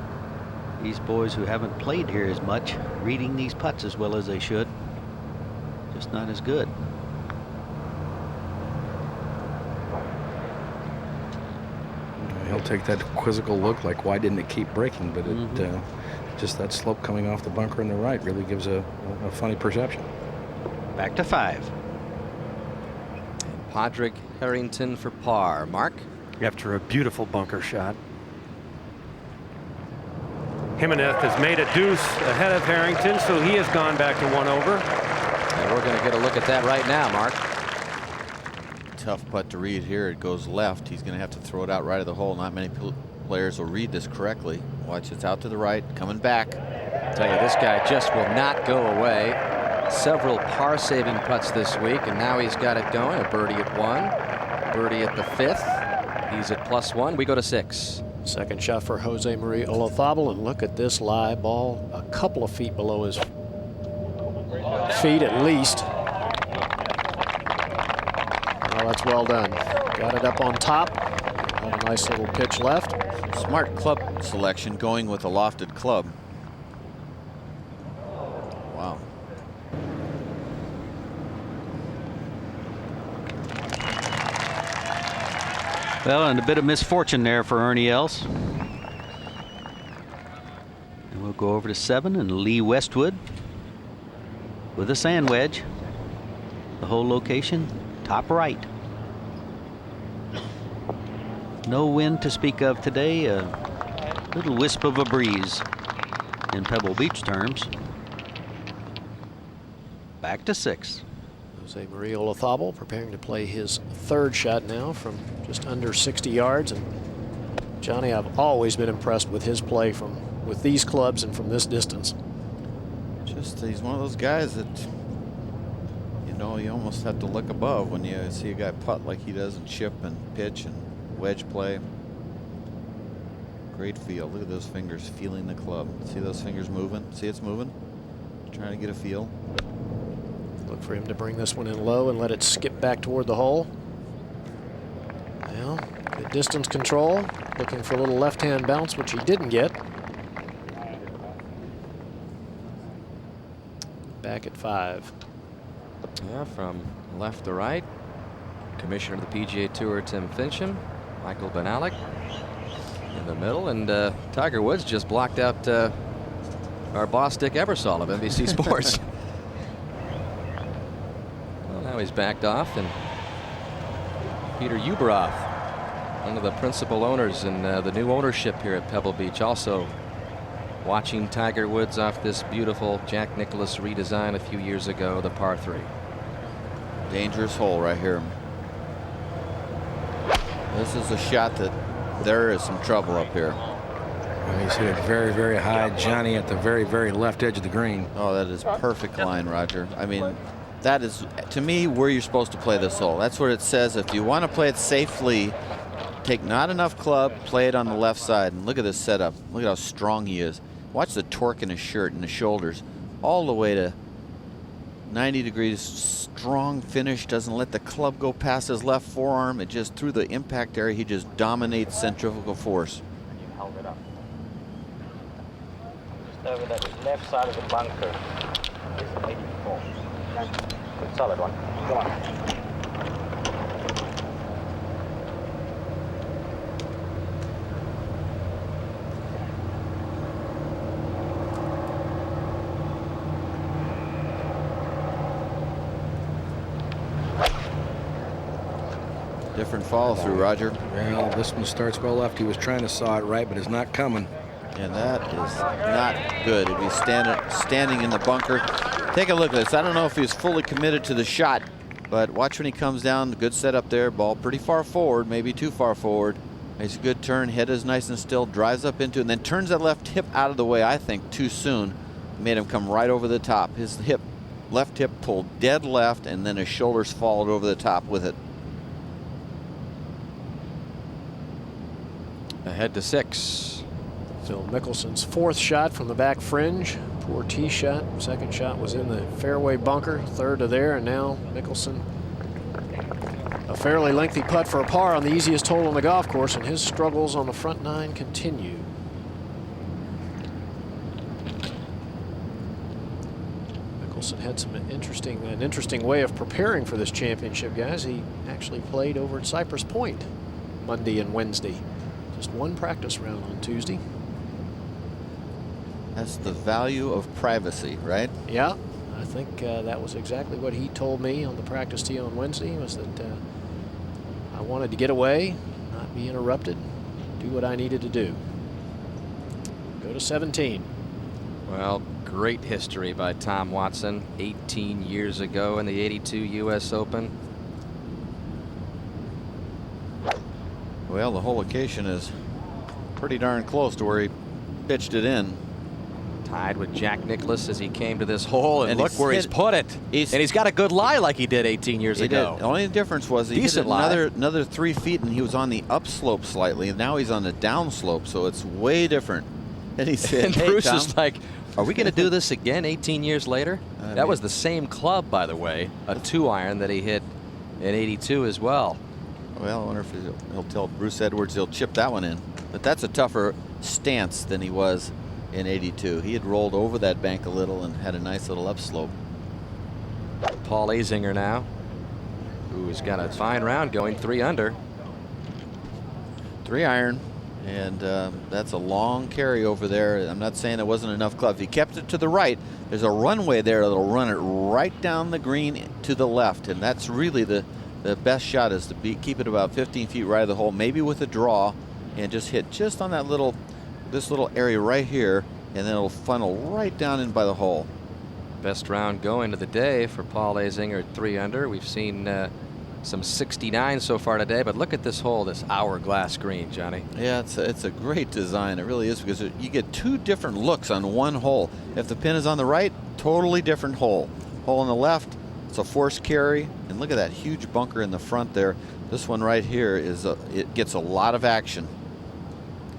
these boys who haven't played here as much, reading these putts as well as they should? Just not as good. He'll take that quizzical look like, why didn't it keep breaking? But it just that slope coming off the bunker in the right really gives a funny perception. Back to 5. Padraig Harrington for par. Mark? After a beautiful bunker shot. Jimenez has made a deuce ahead of Harrington, so he has gone back to 1 over. And we're going to get a look at that right now, Mark. Tough putt to read here. It goes left. He's going to have to throw it out right of the hole. Not many players will read this correctly. Watch, it's out to the right, coming back. Tell you, this guy just will not go away. Several par-saving putts this week, and now he's got it going. A birdie at 1, birdie at the 5th. He's at +1. We go to 6. Second shot for Jose Maria Olazabal, and look at this live ball, a couple of feet below his feet at least. Well, that's well done. Got it up on top. Got a nice little pitch left. Smart club selection, going with a lofted club. Wow. Well, and a bit of misfortune there for Ernie Els. And we'll go over to 7 and Lee Westwood with a sand wedge. The hole location, top right. No wind to speak of today. A little wisp of a breeze in Pebble Beach terms. Back to 6. Jose Maria Olazabal preparing to play his 3rd shot now from just under 60 yards. And Johnny, I've always been impressed with his play with these clubs and from this distance. Just he's one of those guys that, you know, you almost have to look above when you see a guy putt like he does and chip and pitch and wedge play. Great feel. Look at those fingers feeling the club. See those fingers moving? See it's moving? Trying to get a feel. Look for him to bring this one in low and let it skip back toward the hole. Now, good distance control. Looking for a little left-hand bounce, which he didn't get. Back at 5. Yeah, from left to right. Commissioner of the PGA Tour, Tim Finchem. Michael Benalik in the middle. And Tiger Woods just blocked out our boss, Dick Ebersol of NBC Sports. Well, now he's backed off. And Peter Ueberroth, one of the principal owners in the new ownership here at Pebble Beach, also watching Tiger Woods off this beautiful Jack Nicklaus redesign a few years ago, the par 3. Dangerous hole right here. This is a shot that there is some trouble up here. Well, he's hit it very, very high. Johnny at the very, very left edge of the green. Oh, that is perfect line, Roger. I mean, that is, to me, where you're supposed to play this hole. That's what it says. If you want to play it safely, take not enough club, play it on the left side. And look at this setup. Look at how strong he is. Watch the torque in his shirt and the shoulders. All the way to 90 degrees. Strong finish. Doesn't let the club go past his left forearm. It just, through the impact area, he just dominates centrifugal force. You held it up. Just over the left side of the bunker. This is 84. Good solid one. Come on. Different follow through, Roger. Well, this one starts well left. He was trying to saw it right, but it's not coming. And that is not good. If he's standing in the bunker. Take a look at this. I don't know if he's fully committed to the shot, but watch when he comes down. Good setup there. Ball pretty far forward, maybe too far forward. Makes a good turn. Head is nice and still. Drives up into it, and then turns that left hip out of the way, I think, too soon. Made him come right over the top. His left hip pulled dead left, and then his shoulders followed over the top with it. Ahead to 6. Phil Mickelson's 4th shot from the back fringe. Poor tee shot. Second shot was in the fairway bunker. Third to there, and now Mickelson. A fairly lengthy putt for a par on the easiest hole on the golf course, and his struggles on the front 9 continue. Mickelson had an interesting way of preparing for this championship, guys. He actually played over at Cypress Point Monday and Wednesday. Just one practice round on Tuesday. That's the value of privacy, right? Yeah, I think that was exactly what he told me on the practice tee on Wednesday, was that I wanted to get away, not be interrupted, do what I needed to do. Go to 17. Well, great history by Tom Watson 18 years ago in the 82 U.S. Open. Well, the whole location is pretty darn close to where he pitched it in. Tied with Jack Nicklaus as he came to this hole, and look he's where he's put it. And he's got a good lie like he did 18 years ago. The only difference was he hit another 3 feet, and he was on the upslope slightly, and now he's on the downslope, so it's way different. And he said, and hey, Bruce Tom, is like, are we going to do this again 18 years later? That was the same club, by the way, a 2-iron that he hit in 82 as well. Well, I wonder if he'll tell Bruce Edwards he'll chip that one in. But that's a tougher stance than he was in 82. He had rolled over that bank a little and had a nice little upslope. Paul Azinger now, who's got a fine round going, 3 under. 3-iron, and that's a long carry over there. I'm not saying there wasn't enough club. If he kept it to the right, there's a runway there that'll run it right down the green to the left, and that's really the best shot, is to keep it about 15 feet right of the hole, maybe with a draw, and just hit just on that this little area right here, and then it'll funnel right down in by the hole. Best round going to the day for Paul Azinger at 3 under. We've seen some 69 so far today, but look at this hole, this hourglass green, Johnny. Yeah, it's a great design. It really is, because you get 2 different looks on one hole. If the pin is on the right, totally different hole. Hole on the left, it's a forced carry, and look at that huge bunker in the front there. This one right here it gets a lot of action.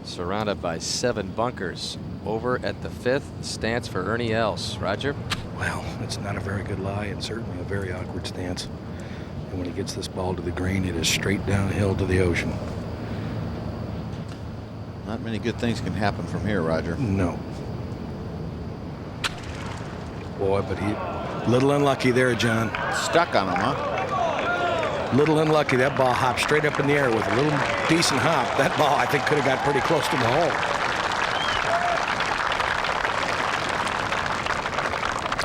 Surrounded by 7 bunkers. Over at the 5th stance for Ernie Els. Roger? Well, it's not a very good lie, and certainly a very awkward stance. And when he gets this ball to the green, it is straight downhill to the ocean. Not many good things can happen from here, Roger. No. Boy, but he little unlucky there, John. Stuck on him, huh? Little unlucky. That ball hopped straight up in the air with a little decent hop. That ball, I think, could have got pretty close to the hole.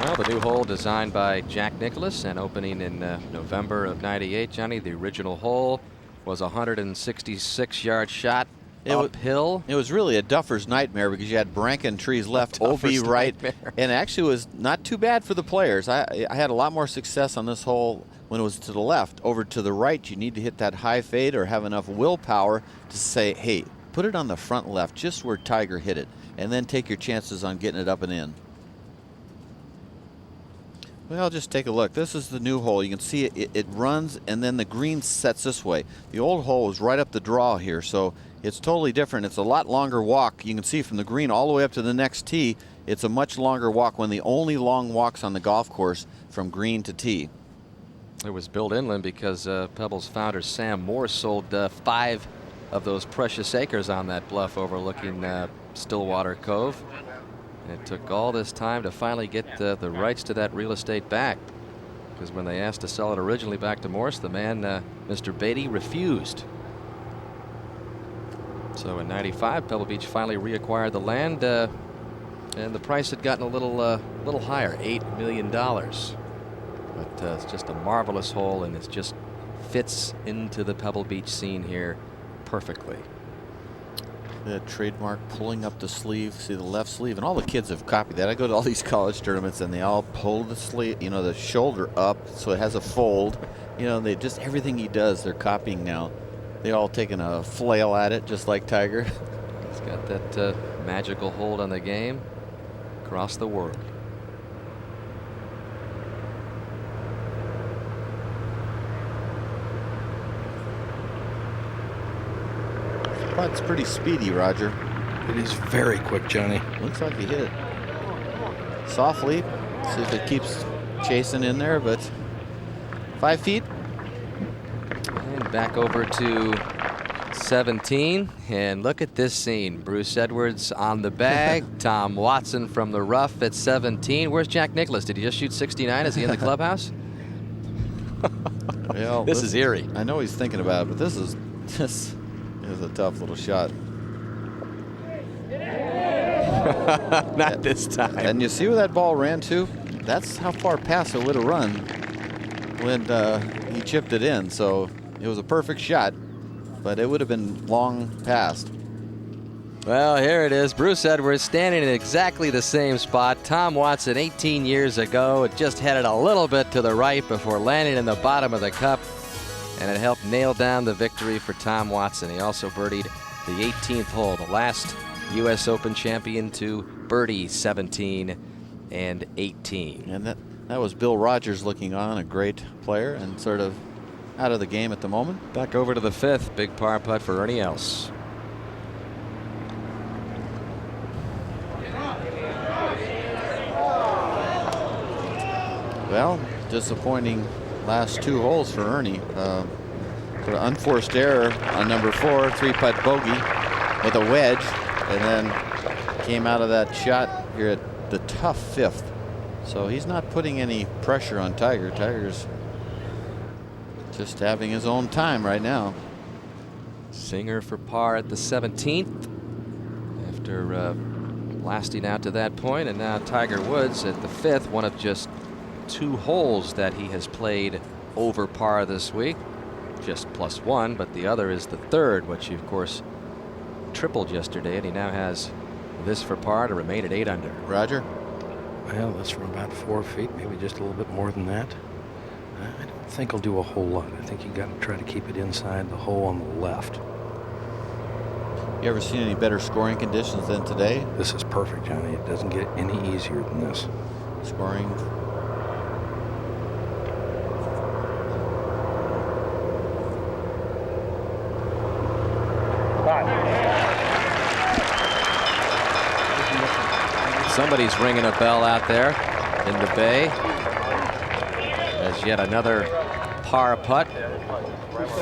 Well, the new hole designed by Jack Nicklaus and opening in November of '98, Johnny. The original hole was a 166-yard shot uphill. It was really a duffer's nightmare, because you had Branken trees left, OB right, and actually was not too bad for the players. I had a lot more success on this hole when it was to the left. Over to the right, you need to hit that high fade or have enough willpower to say, hey, put it on the front left, just where Tiger hit it, and then take your chances on getting it up and in. Well, just take a look. This is the new hole. You can see it runs, and then the green sets this way. The old hole is right up the draw here, so it's totally different. It's a lot longer walk. You can see from the green all the way up to the next tee, it's a much longer walk, one of the only long walks on the golf course from green to tee. It was built inland because Pebbles founder Sam Moore sold 5 of those precious acres on that bluff overlooking Stillwater Cove. And it took all this time to finally get the rights to that real estate back, because when they asked to sell it originally back to Morse, the man, Mr. Beatty, refused. So in '95, Pebble Beach finally reacquired the land, and the price had gotten a little higher, $8 million. But it's just a marvelous hole, and it's just fits into the Pebble Beach scene here perfectly. The trademark pulling up the sleeve, see the left sleeve, and all the kids have copied that. I go to all these college tournaments and they all pull the sleeve, you know, the shoulder up so it has a fold. You know, they just, everything he does, they're copying now. They all taking a flail at it, just like Tiger. He's got that magical hold on the game across the world. Putt's pretty speedy, Roger. It is very quick, Johnny. Looks like he hit it softly. See if it keeps chasing in there, but 5 feet. And back over to 17. And look at this scene. Bruce Edwards on the bag. Tom Watson from the rough at 17. Where's Jack Nicklaus? Did he just shoot 69? Is he in the clubhouse? Well, this is eerie. I know he's thinking about it, but this is a tough little shot. Not this time. And you see where that ball ran to? That's how far past it would have run when he chipped it in. So it was a perfect shot, but it would have been long past. Well, here it is. Bruce Edwards standing in exactly the same spot. Tom Watson 18 years ago. It just headed a little bit to the right before landing in the bottom of the cup. And it helped nail down the victory for Tom Watson. He also birdied the 18th hole, the last U.S. Open champion to birdie 17 and 18. And that was Bill Rogers looking on, a great player and sort of out of the game at the moment. Back over to the 5th, big par putt for Ernie Els. Well, disappointing last 2 holes for Ernie. For an unforced error on number 4, 3-putt bogey with a wedge, and then came out of that shot here at the tough 5th. So he's not putting any pressure on Tiger. Tiger's just having his own time right now. Singer for par at the 17th after lasting out to that point, and now Tiger Woods at the 5th, one of just 2 holes that he has played over par this week. Just +1, but the other is the 3rd, which he of course tripled yesterday, and he now has this for par to remain at 8 under. Roger? Well, that's from about 4 feet, maybe just a little bit more than that. I don't think he'll do a whole lot. I think you got to try to keep it inside the hole on the left. You ever seen any better scoring conditions than today? This is perfect, Johnny. It doesn't get any easier than this. Scoring. Somebody's ringing a bell out there in the bay as yet another par putt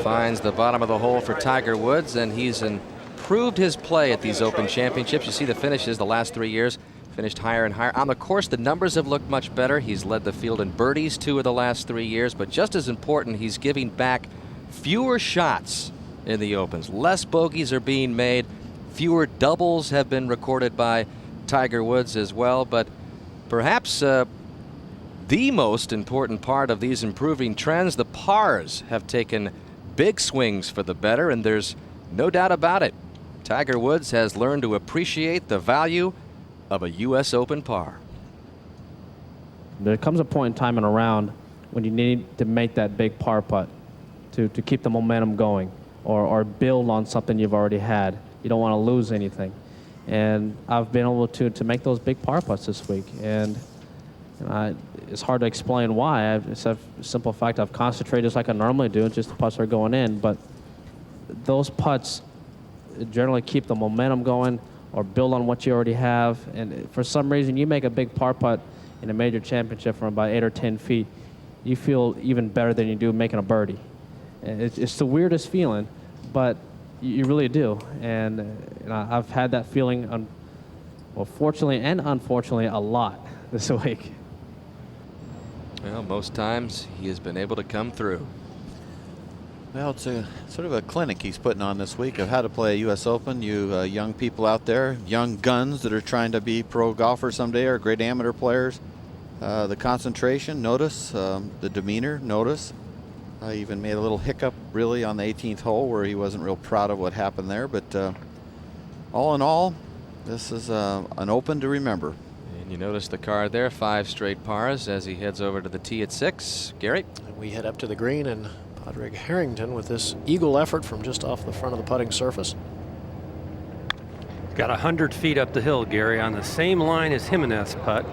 finds the bottom of the hole for Tiger Woods, and he's improved his play at these Open Championships. You see the finishes the last 3 years, finished higher and higher. On the course, the numbers have looked much better. He's led the field in birdies 2 of the last 3 years, but just as important, he's giving back fewer shots in the Opens. Less bogeys are being made. Fewer doubles have been recorded by Tiger Woods as well, but perhaps the most important part of these improving trends, the pars have taken big swings for the better, and there's no doubt about it. Tiger Woods has learned to appreciate the value of a U.S. Open par. There comes a point in time in a round when you need to make that big par putt to keep the momentum going or build on something you've already had. You don't want to lose anything. And I've been able to make those big par putts this week. And it's hard to explain why. It's a simple fact. I've concentrated just like I normally do, and just the putts are going in. But those putts generally keep the momentum going or build on what you already have. And for some reason, you make a big par putt in a major championship from about 8 or 10 feet, you feel even better than you do making a birdie. And it's the weirdest feeling, but you really do. And I've had that feeling, well, fortunately and unfortunately, a lot this week. Well, most times he has been able to come through. Well, it's a sort of a clinic he's putting on this week of how to play a U.S. Open. You young people out there, young guns that are trying to be pro golfers someday or great amateur players. The concentration, notice. The demeanor, notice. Even made a little hiccup really on the 18th hole where he wasn't real proud of what happened there. But all in all, this is an Open to remember. And you notice the card there, 5 straight pars as he heads over to the tee at 6. Gary? And we head up to the green, and Padraig Harrington with this eagle effort from just off the front of the putting surface. Got 100 feet up the hill, Gary, on the same line as Jimenez putt.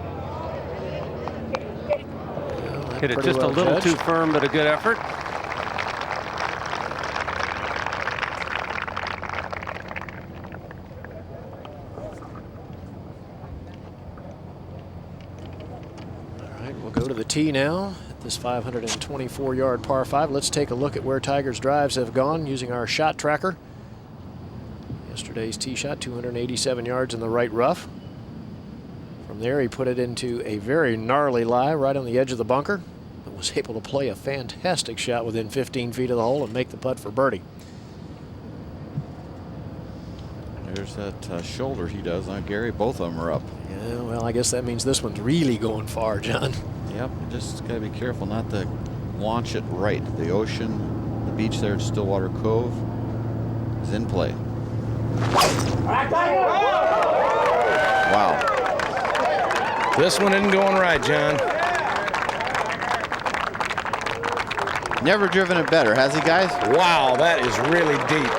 Hit it just a little too firm, but a good effort. All right, we'll go to the tee now at this 524-yard par 5. Let's take a look at where Tiger's drives have gone using our shot tracker. Yesterday's tee shot, 287 yards in the right rough. From there, he put it into a very gnarly lie right on the edge of the bunker, but was able to play a fantastic shot within 15 feet of the hole and make the putt for birdie. There's that shoulder he does on Gary. Both of them are up. Yeah, well, I guess that means this one's really going far, John. Yep, you just got to be careful not to launch it right. The ocean, the beach there at Stillwater Cove is in play. Wow. This one isn't going right, John. Never driven it better, has he, guys? Wow, that is really deep.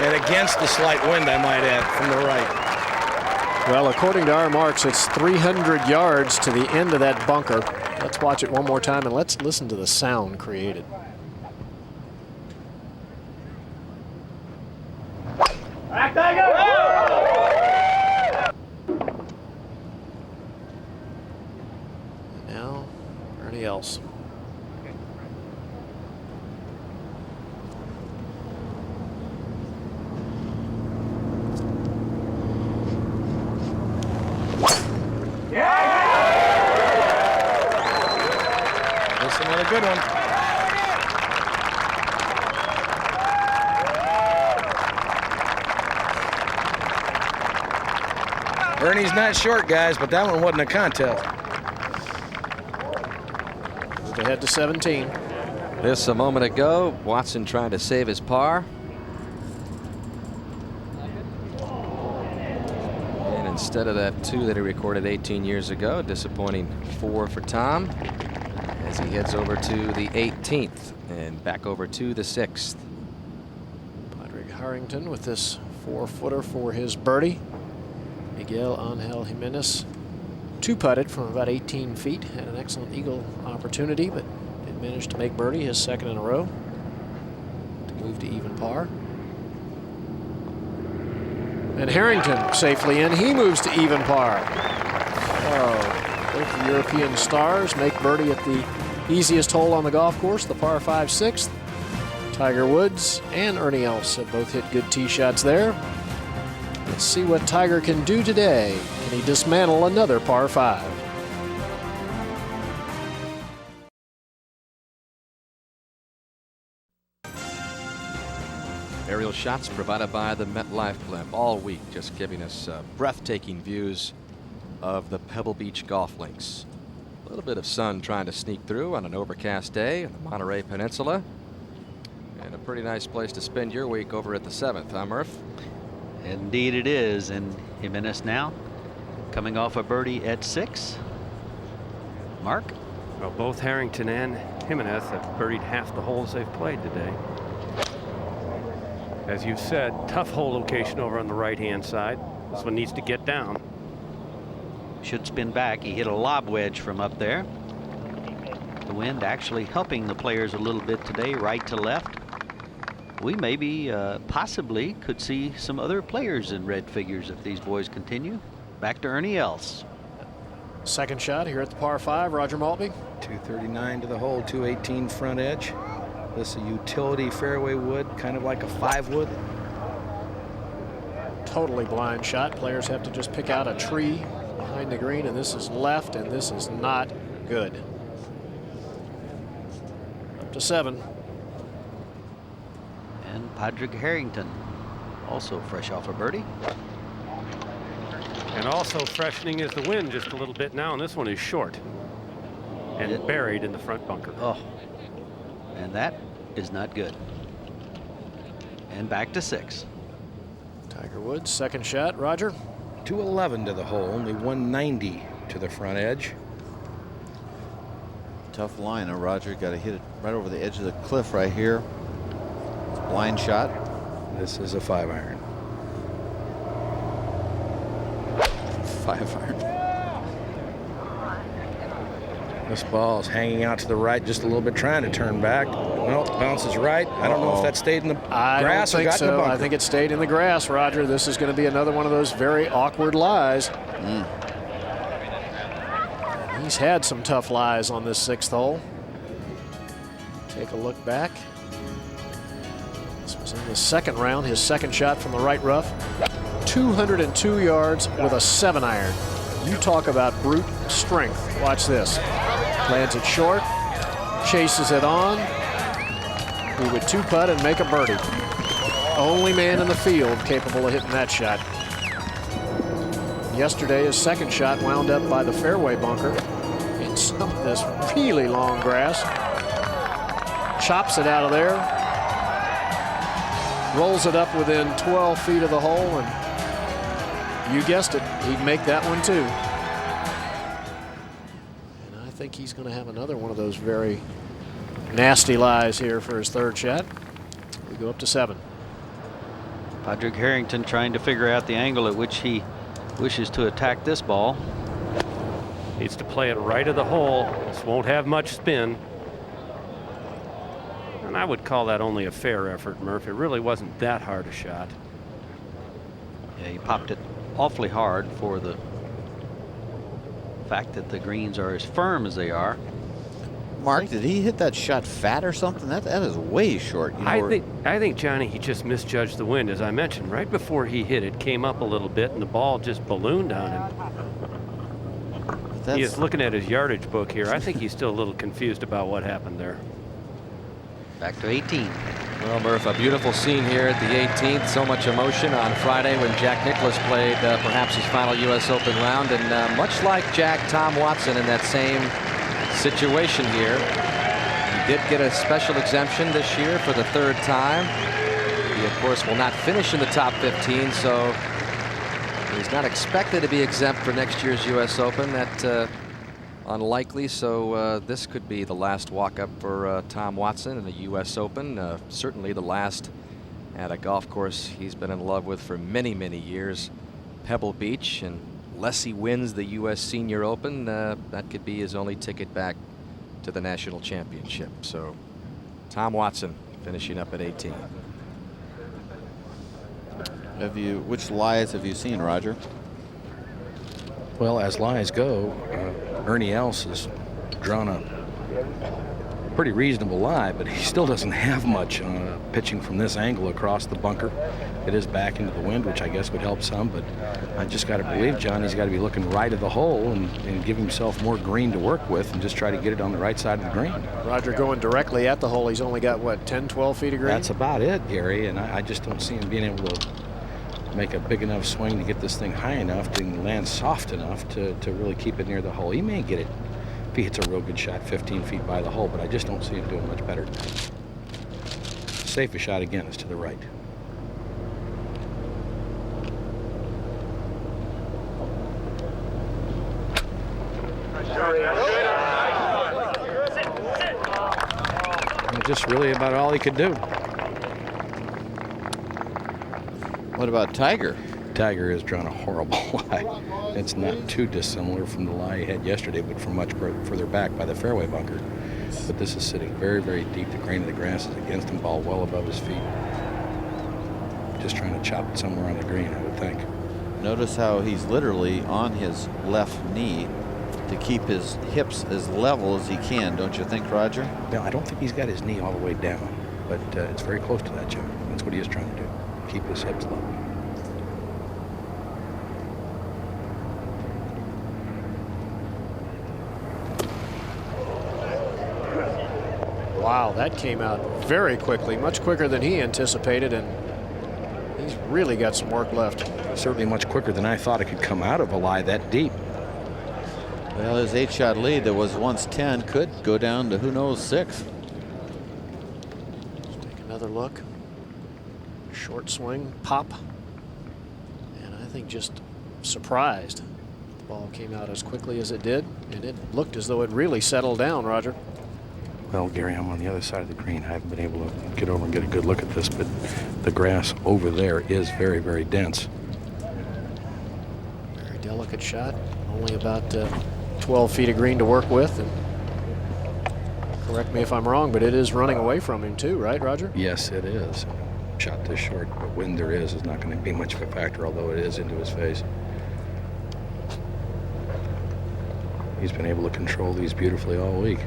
And against the slight wind, I might add, from the right. Well, according to our marks, it's 300 yards to the end of that bunker. Let's watch it one more time, and let's listen to the sound created. Now, Ernie Els. This is another good one. Ernie's not short, guys, but that one wasn't a contest. Move ahead to 17. This a moment ago. Watson trying to save his par. And instead of that 2 that he recorded 18 years ago, disappointing 4 for Tom as he heads over to the 18th and back over to the 6th. Padraig Harrington with this 4-footer for his birdie. Miguel Angel Jimenez 2-putted from about 18 feet. Had an excellent eagle opportunity, but did manage to make birdie, his second in a row, to move to even par. And Harrington safely in. He moves to even par. Oh, both the European stars make birdie at the easiest hole on the golf course, the par 5 6th. Tiger Woods and Ernie Els have both hit good tee shots there. Let's see what Tiger can do today. Can he dismantle another par 5? Aerial shots provided by the MetLife Blimp all week, just giving us breathtaking views of the Pebble Beach golf links. A little bit of sun trying to sneak through on an overcast day in the Monterey Peninsula. And a pretty nice place to spend your week over at the 7th, huh, Murph? Indeed it is. And Jimenez now coming off a birdie at 6. Mark? Well, both Harrington and Jimenez have birdied half the holes they've played today. As you said, tough hole location over on the right-hand side. This one needs to get down. Should spin back. He hit a lob wedge from up there. The wind actually helping the players a little bit today, right to left. We maybe possibly could see some other players in red figures if these boys continue. Back to Ernie Els. Second shot here at the par 5, Roger Maltby. 239 to the hole, 218 front edge. This is a utility fairway wood, kind of like a 5 wood. Totally blind shot. Players have to just pick out a tree behind the green, and this is left, and this is not good. Up to 7. And Padraig Harrington also fresh off a birdie. And also freshening is the wind just a little bit now, and this one is short and buried in the front bunker. Oh, And that is not good. And back to 6. Tiger Woods, second shot. Roger? 211 to the hole, only 190 to the front edge. Tough line, Roger. Got to hit it right over the edge of the cliff right here. It's a blind shot. This is a 5-iron. 5-iron. This ball is hanging out to the right just a little bit, trying to turn back. Well, bounces right. I don't know if that stayed in the grass or got in the bunker. I think it stayed in the grass, Roger. This is going to be another one of those very awkward lies. He's had some tough lies on this 6th hole. Take a look back. This was in the second round, his second shot from the right rough. 202 yards with a 7-iron. You talk about brute strength. Watch this. Lands it short, chases it on. He would 2-putt and make a birdie. Only man in the field capable of hitting that shot. Yesterday, his second shot wound up by the fairway bunker in some of this really long grass. Chops it out of there. Rolls it up within 12 feet of the hole, and you guessed it, he'd make that one too. And I think he's going to have another one of those very nasty lies here for his 3rd shot. We go up to 7. Padraig Harrington trying to figure out the angle at which he wishes to attack this ball. Needs to play it right of the hole. This won't have much spin. And I would call that only a fair effort, Murph. It really wasn't that hard a shot. Yeah, he popped it awfully hard for the fact that the greens are as firm as they are. Mark, did he hit that shot fat or something? That is way short. You know, I think Johnny, he just misjudged the wind. As I mentioned, right before he hit it, came up a little bit, and the ball just ballooned on him. He is looking at his yardage book here. I think he's still a little confused about what happened there. Back to 18. Well, Murph, a beautiful scene here at the 18th. So much emotion on Friday when Jack Nicklaus played perhaps his final U.S. Open round. And much like Jack, Tom Watson in that same situation here. He did get a special exemption this year for the 3rd time. He, of course, will not finish in the top 15, so he's not expected to be exempt for next year's U.S. Open. That unlikely, so this could be the last walk-up for Tom Watson in the U.S. Open. Certainly the last at a golf course he's been in love with for many, many years, Pebble Beach. And unless he wins the U.S. Senior Open, that could be his only ticket back to the national championship. So Tom Watson finishing up at 18. Which lies have you seen, Roger? Well, as lies go, Ernie Els has drawn a pretty reasonable lie, but he still doesn't have much pitching from this angle across the bunker. It is back into the wind, which I guess would help some, but I just got to believe Johnny's got to be looking right of the hole and give himself more green to work with and just try to get it on the right side of the green. Roger going directly at the hole. He's only got, what, 10, 12 feet of green? That's about it, Gary, and I just don't see him being able to make a big enough swing to get this thing high enough to land soft enough to really keep it near the hole. He may get it if he hits a real good shot 15 feet by the hole, but I just don't see him doing much better. Safest shot again is to the right. And just really about all he could do. What about Tiger? Tiger has drawn a horrible lie. It's not too dissimilar from the lie he had yesterday, but from much further back by the fairway bunker. But this is sitting very, very deep. The grain of the grass is against him, ball well above his feet. Just trying to chop it somewhere on the green, I would think. Notice how he's literally on his left knee to keep his hips as level as he can, don't you think, Roger? No, I don't think he's got his knee all the way down, but it's very close to that, Joe. That's what he is trying to do. Keep his hips level. Wow, that came out very quickly, much quicker than he anticipated, and he's really got some work left. Certainly much quicker than I thought it could come out of a lie that deep. Well, his 8-shot lead that was once 10 could go down to who knows 6. Another look. Short swing, pop. And I think just surprised the ball came out as quickly as it did, and it looked as though it really settled down, Roger. Well, Gary, I'm on the other side of the green. I haven't been able to get over and get a good look at this, but the grass over there is very, very dense. Very delicate shot. Only about 12 feet of green to work with. And correct me if I'm wrong, but it is running away from him too, right, Roger? Yes, it is. Shot this short, but wind there is not going to be much of a factor, although it is into his face. He's been able to control these beautifully all week.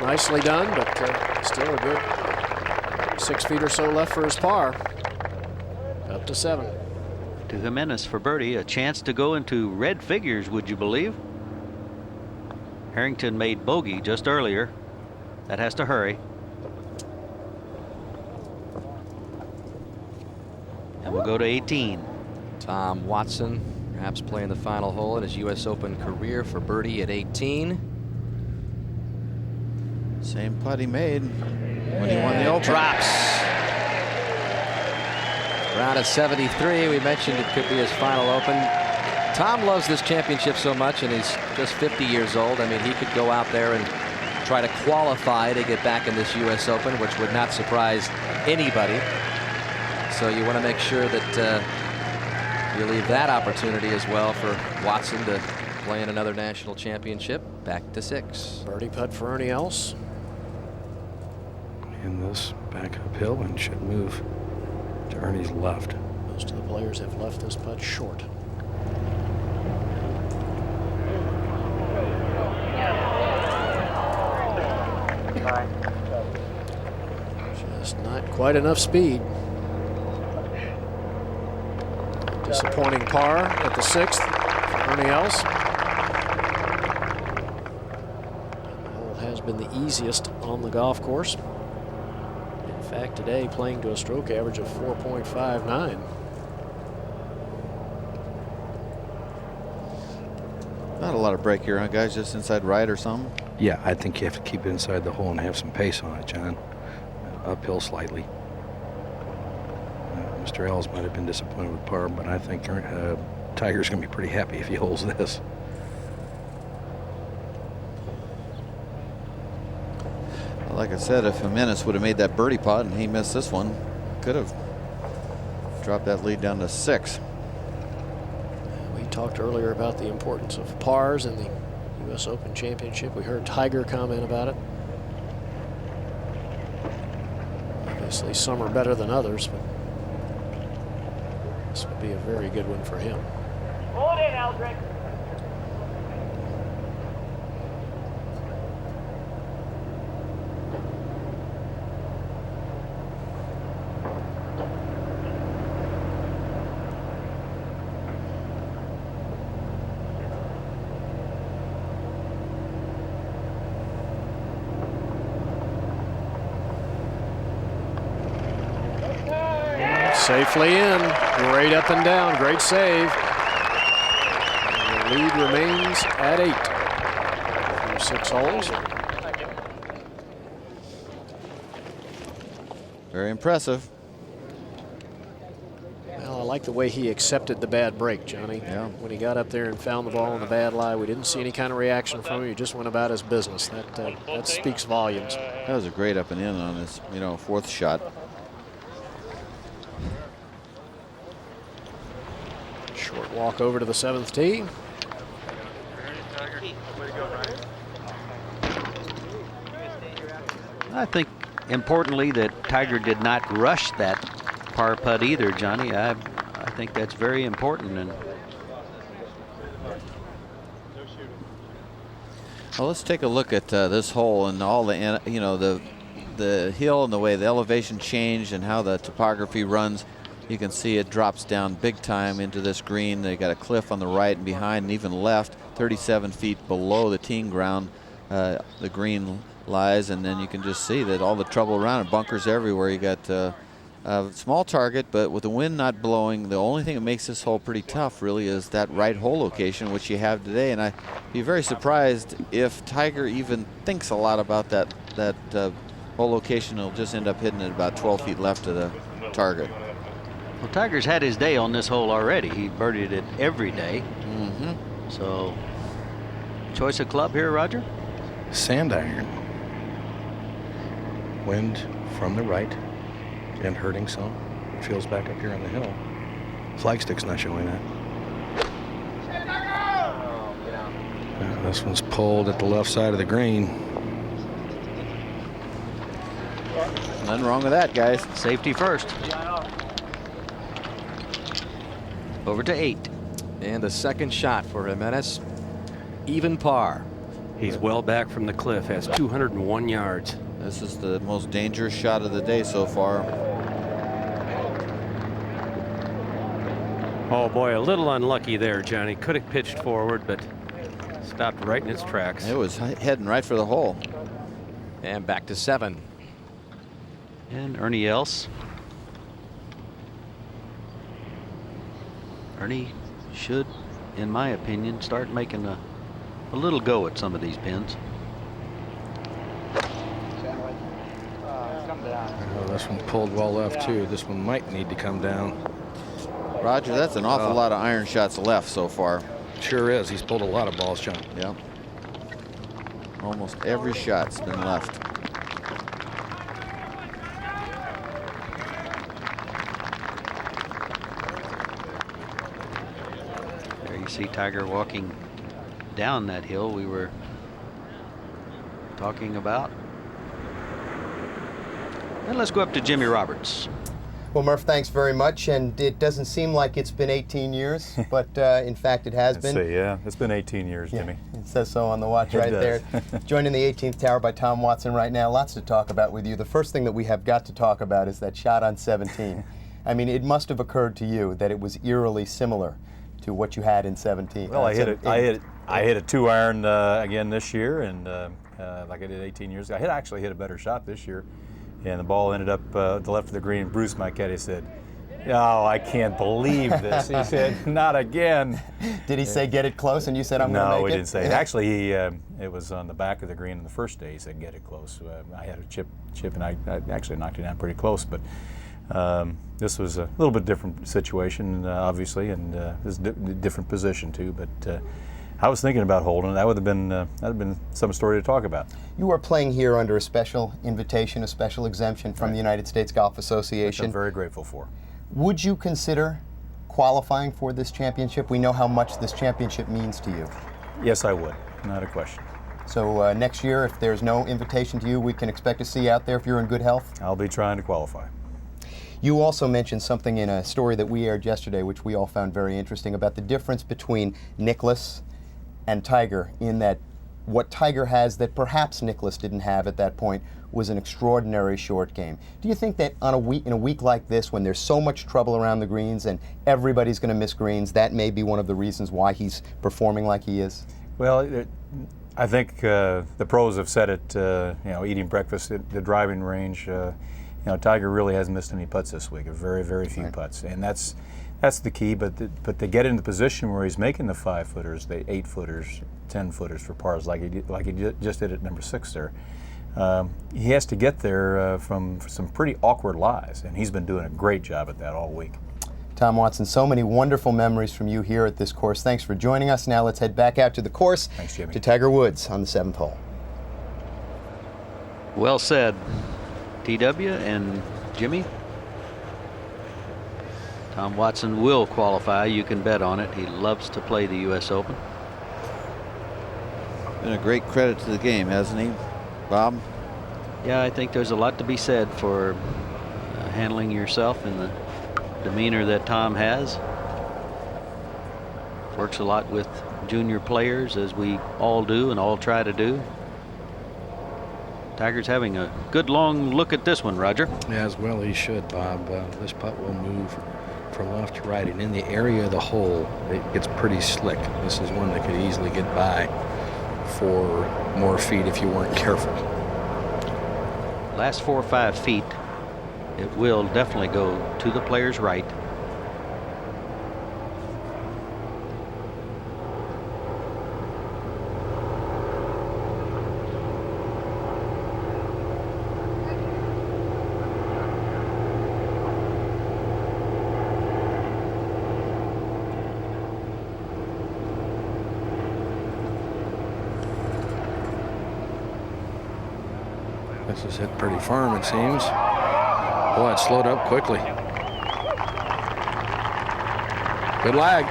Nicely done, but still a good 6 feet or so left for his par. Up to 7. To Jimenez for birdie, a chance to go into red figures, would you believe? Harrington made bogey just earlier. That has to hurry. And we'll go to 18. Tom Watson perhaps playing the final hole in his U.S. Open career for birdie at 18. Same putt he made when he won the Open. Drops. Round of 73. We mentioned it could be his final Open. Tom loves this championship so much, and he's just 50 years old. I mean, he could go out there and try to qualify to get back in this U.S. Open, which would not surprise anybody. So you want to make sure that you leave that opportunity as well for Watson to play in another national championship. Back to 6. Birdie putt for Ernie Els. And this back uphill and should move to Ernie's left. Most of the players have left this putt short. Just not quite enough speed. Disappointing par at the 6th for Ernie Els. The hole has been the easiest on the golf course. In fact, today playing to a stroke average of 4.59. Not a lot of break here, huh, guys? Just inside right or something? Yeah, I think you have to keep it inside the hole and have some pace on it, John. Uphill slightly. Mr. Els might have been disappointed with par, but I think Tiger's going to be pretty happy if he holds this. Like I said, if Jimenez would have made that birdie putt and he missed this one, could have dropped that lead down to 6. We talked earlier about the importance of pars in the U.S. Open Championship. We heard Tiger comment about it. Obviously, some are better than others, but this would be a very good one for him. Hold it, Eldrick. Safely in. Great up and down. Great save. And the lead remains at 8 through 6 holes. Very impressive. Well, I like the way he accepted the bad break, Johnny. Yeah. When he got up there and found the ball in the bad lie, we didn't see any kind of reaction from him. He just went about his business. That speaks volumes. That was a great up and in on his, 4th shot. Short walk over to the 7th tee. I think importantly that Tiger did not rush that par putt either, Johnny. I think that's very important. And well, let's take a look at this hole and all the the hill and the way the elevation changed and how the topography runs. You can see it drops down big time into this green. They got a cliff on the right and behind and even left, 37 feet below the teeing ground. The green lies, and then you can just see that all the trouble around it, bunkers everywhere. You got Small target, but with the wind not blowing, the only thing that makes this hole pretty tough really is that right hole location, which you have today. And I'd be very surprised if Tiger even thinks a lot about that hole location. He'll just end up hitting it about 12 feet left of the target. Well, Tiger's had his day on this hole already. He birdied it every day. So, choice of club here, Roger? Sand iron. Wind from the right and hurting some. Feels back up here on the hill. Flagstick's not showing that. This one's pulled at the left side of the green. Nothing wrong with that, guys. Safety first. Over to 8. And the second shot for Jimenez. Even par. He's well back from the cliff, has 201 yards. This is the most dangerous shot of the day so far. Oh boy, a little unlucky there, Johnny. Could have pitched forward, but stopped right in its tracks. It was heading right for the hole. And back to 7. And Ernie Els. Ernie should, in my opinion, start making a little go at some of these pins. Oh, this one pulled well left too. This one might need to come down. Roger, that's an awful lot of iron shots left so far. Sure is. He's pulled a lot of balls, John. Yep. Almost every shot's been left. There you see Tiger walking down that hill we were talking about. And let's go up to Jimmy Roberts. Well, Murph, thanks very much. And it doesn't seem like it's been 18 years, but in fact it has been. Yeah, it's been 18 years, Jimmy. It says so on the watch right there. Joining the 18th tower by Tom Watson right now. Lots to talk about with you. The first thing that we have got to talk about is that shot on 17. I mean, it must have occurred to you that it was eerily similar to what you had in 17. Well, I hit a 2-iron again this year, and like I did 18 years ago. I actually hit a better shot this year. And the ball ended up at the left of the green. Bruce, my caddy, said, "Oh, I can't believe this." He said, "Not again." Did he say get it close? And you said, "I'm going to make it"? No, he didn't say it. Actually, it was on the back of the green on the first day. He said, "Get it close." I had a chip, and I actually knocked it down pretty close. But this was a little bit different situation, obviously, and this is a different position too. But I was thinking about holding. That would have been some story to talk about. You are playing here under a special invitation, a special exemption from the United States Golf Association. Which I'm very grateful for. Would you consider qualifying for this championship? We know how much this championship means to you. Yes, I would. Not a question. So next year, if there's no invitation to you, we can expect to see you out there if you're in good health? I'll be trying to qualify. You also mentioned something in a story that we aired yesterday, which we all found very interesting, about the difference between Nicklaus and Tiger, in that what Tiger has that perhaps Nicklaus didn't have at that point was an extraordinary short game. Do you think that in a week like this, when there's so much trouble around the greens and everybody's going to miss greens, that may be one of the reasons why he's performing like he is? Well, I think the pros have said it. Eating breakfast at the driving range. Tiger really hasn't missed any putts this week. Very, very few putts, and that's the key. But to get into the position where he's making the 5-footers, the 8-footers, 10-footers for pars, like he just did at number 6 there. He has to get there from some pretty awkward lies, and he's been doing a great job at that all week. Tom Watson, so many wonderful memories from you here at this course. Thanks for joining us. Now let's head back out to the course. Thanks, Jimmy. To Tiger Woods on the 7th hole. Well said, TW and Jimmy. Tom Watson will qualify. You can bet on it. He loves to play the U.S. Open. Been a great credit to the game, hasn't he, Bob? Yeah, I think there's a lot to be said for handling yourself in the demeanor that Tom has. Works a lot with junior players, as we all do and all try to do. Tiger's having a good long look at this one, Roger. As well he should, Bob. This putt will move from left to right, and in the area of the hole, it gets pretty slick. This is one that could easily get by 4 more feet if you weren't careful. Last 4 or 5 feet it will definitely go to the player's right. This is hit pretty firm, it seems. Boy, it slowed up quickly. Good lag.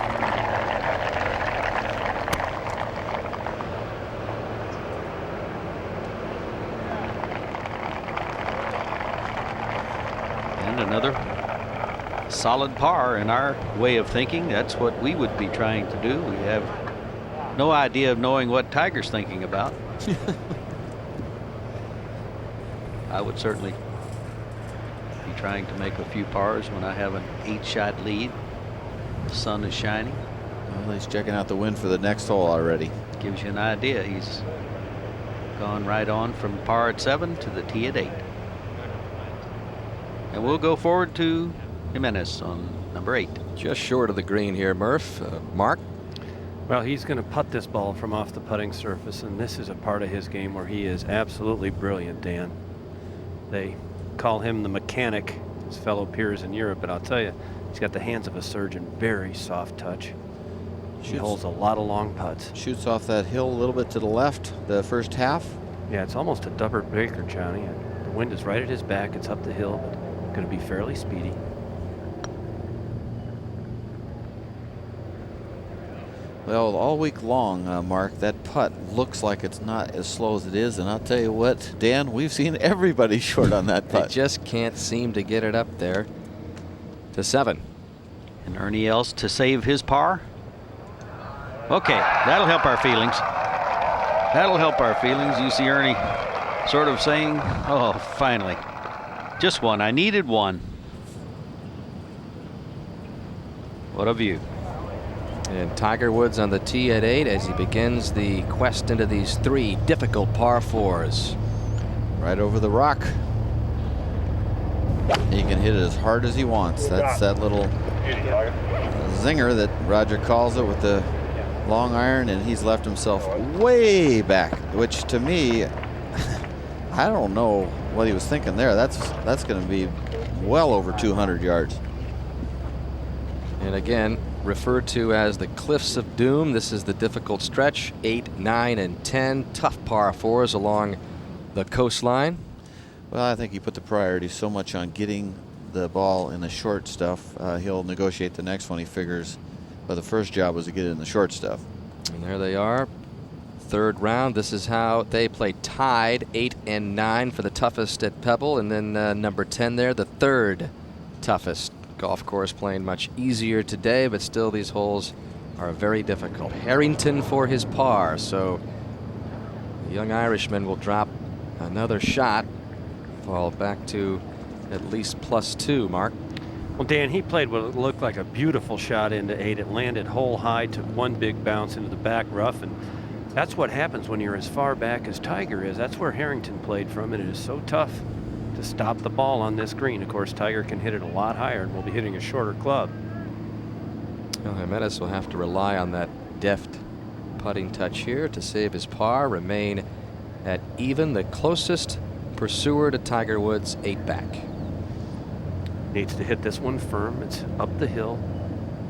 And another solid par in our way of thinking. That's what we would be trying to do. We have no idea of knowing what Tiger's thinking about. I would certainly be trying to make a few pars when I have an 8-shot lead. The sun is shining. Well, he's checking out the wind for the next hole already. Gives you an idea. He's gone right on from par at 7 to the tee at 8. And we'll go forward to Jimenez on number 8. Just short of the green here, Murph. Mark? Well, he's going to putt this ball from off the putting surface, and this is a part of his game where he is absolutely brilliant, Dan. They call him the mechanic, his fellow peers in Europe, but I'll tell you, he's got the hands of a surgeon. Very soft touch. He holds a lot of long putts. Shoots off that hill a little bit to the left, the first half. Yeah, it's almost a double breaker, Johnny. The wind is right at his back. It's up the hill, but going to be fairly speedy. Well, all week long, Mark, that putt looks like it's not as slow as it is. And I'll tell you what, Dan, we've seen everybody short on that putt. They just can't seem to get it up there to 7. And Ernie Els to save his par. Okay, that'll help our feelings. That'll help our feelings. You see Ernie sort of saying, oh, finally. Just one. I needed one. What a view. And Tiger Woods on the tee at 8 as he begins the quest into these 3 difficult par 4s. Right over the rock. He can hit it as hard as he wants. That's that little zinger that Roger calls it with the long iron, and he's left himself way back, which to me, I don't know what he was thinking there. That's going to be well over 200 yards. And again, referred to as the Cliffs of Doom. This is the difficult stretch, 8, 9, and 10. Tough par 4s along the coastline. Well, I think he put the priority so much on getting the ball in the short stuff. He'll negotiate the next one, he figures. But the first job was to get it in the short stuff. And there they are. 3rd round. This is how they play tied, 8 and 9 for the toughest at Pebble. And then number 10 there, the 3rd toughest. Golf course playing much easier today, but still these holes are very difficult. Harrington for his par, so the young Irishman will drop another shot, fall back to at least +2, Mark. Well, Dan, he played what looked like a beautiful shot into 8. It landed hole high, took one big bounce into the back rough, and that's what happens when you're as far back as Tiger is. That's where Harrington played from, and it is so tough to stop the ball on this green. Of course, Tiger can hit it a lot higher and will be hitting a shorter club. Well, Jimenez will have to rely on that deft putting touch here to save his par, remain at even, the closest pursuer to Tiger Woods, 8 back. Needs to hit this one firm. It's up the hill.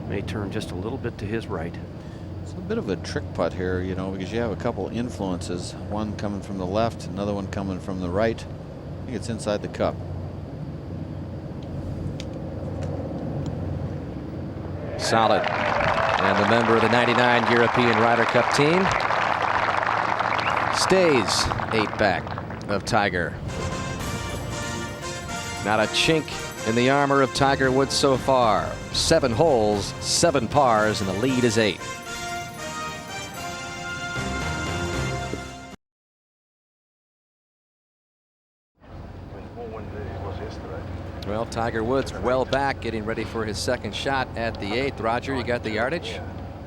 May turn just a little bit to his right. It's a bit of a trick putt here, you know, because you have a couple influences. One coming from the left, another one coming from the right. I think it's inside the cup. Solid. And the member of the 99 European Ryder Cup team stays 8 back of Tiger. Not a chink in the armor of Tiger Woods so far. 7 holes, 7 pars, and the lead is 8. Well, Tiger Woods well back, getting ready for his second shot at the 8th. Roger, you got the yardage?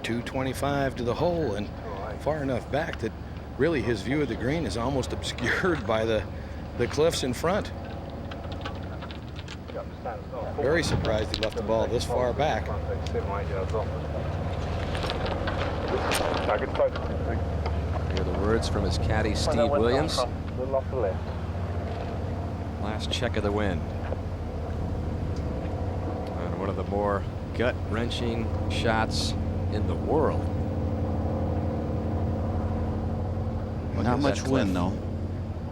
225 to the hole, and far enough back that really his view of the green is almost obscured by the cliffs in front. Very surprised he left the ball this far back. Hear the words from his caddy, Steve Williams. Last check of the wind. And one of the more gut-wrenching shots in the world. Not much wind, though.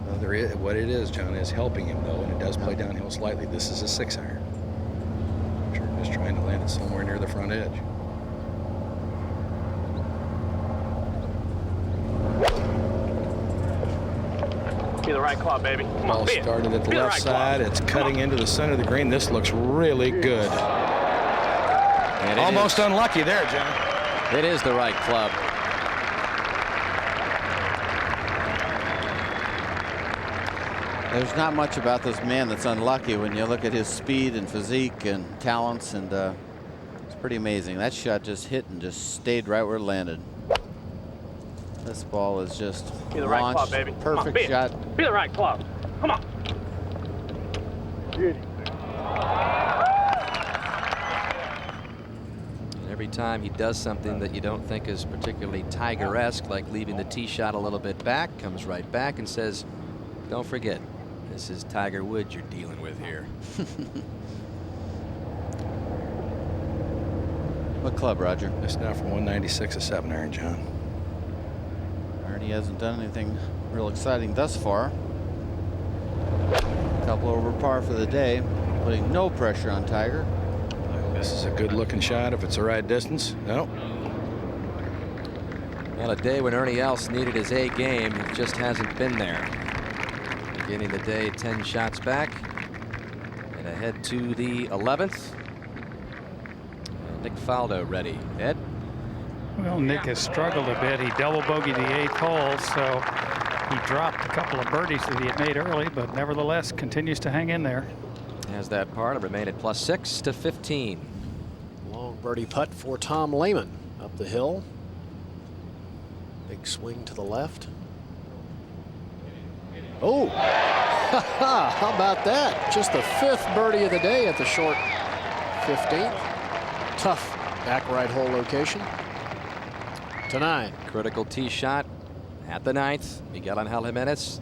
Well, there is, what it is, John, is helping him, though, and it does play downhill slightly. This is a 6-iron. Sure, just trying to land it somewhere near the front edge. Be the right club, baby. Come Ball on, be it. started at the Be left right side. club. It's cutting into the center of the green. This looks really good. And almost unlucky there, John. It is the right club. There's not much about this man that's unlucky when you look at his speed and physique and talents, and it's pretty amazing. That shot just hit and just stayed right where it landed. This ball is just Be the right launched. club, baby. Come on, Perfect be it. shot. Be the right club. Come on. Every time he does something that you don't think is particularly Tiger-esque, like leaving the tee shot a little bit back, comes right back and says, don't forget, this is Tiger Woods you're dealing with here. What club, Roger? It's now from 196, a 7-iron, John. Ernie hasn't done anything real exciting thus far. Couple over par for the day, putting no pressure on Tiger. This is a good-looking shot if it's the right distance. No. Well, a day when Ernie Els needed his A game, it just hasn't been there. Beginning the day 10 shots back and ahead to the 11th. Nick Faldo ready. Ed? Well, Nick has struggled a bit. He double bogeyed the 8th hole, so he dropped a couple of birdies that he had made early, but nevertheless continues to hang in there. Has that par to remain at +6 to 15. Long birdie putt for Tom Lehman up the hill. Big swing to the left. Oh, how about that? Just the 5th birdie of the day at the short 15th. Tough back right hole location. To 9. Critical tee shot at the 9th. Miguel Angel Jimenez.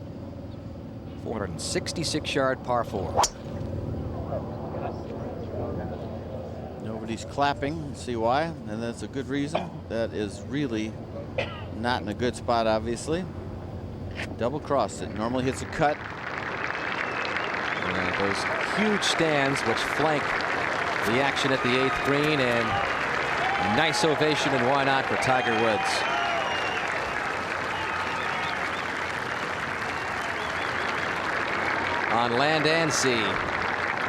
466-yard par 4. Nobody's clapping. See why? And that's a good reason. That is really not in a good spot, obviously. Double crossed it. Normally hits a cut. And those huge stands which flank the action at the 8th green, and nice ovation, and why not, for Tiger Woods. On land and sea,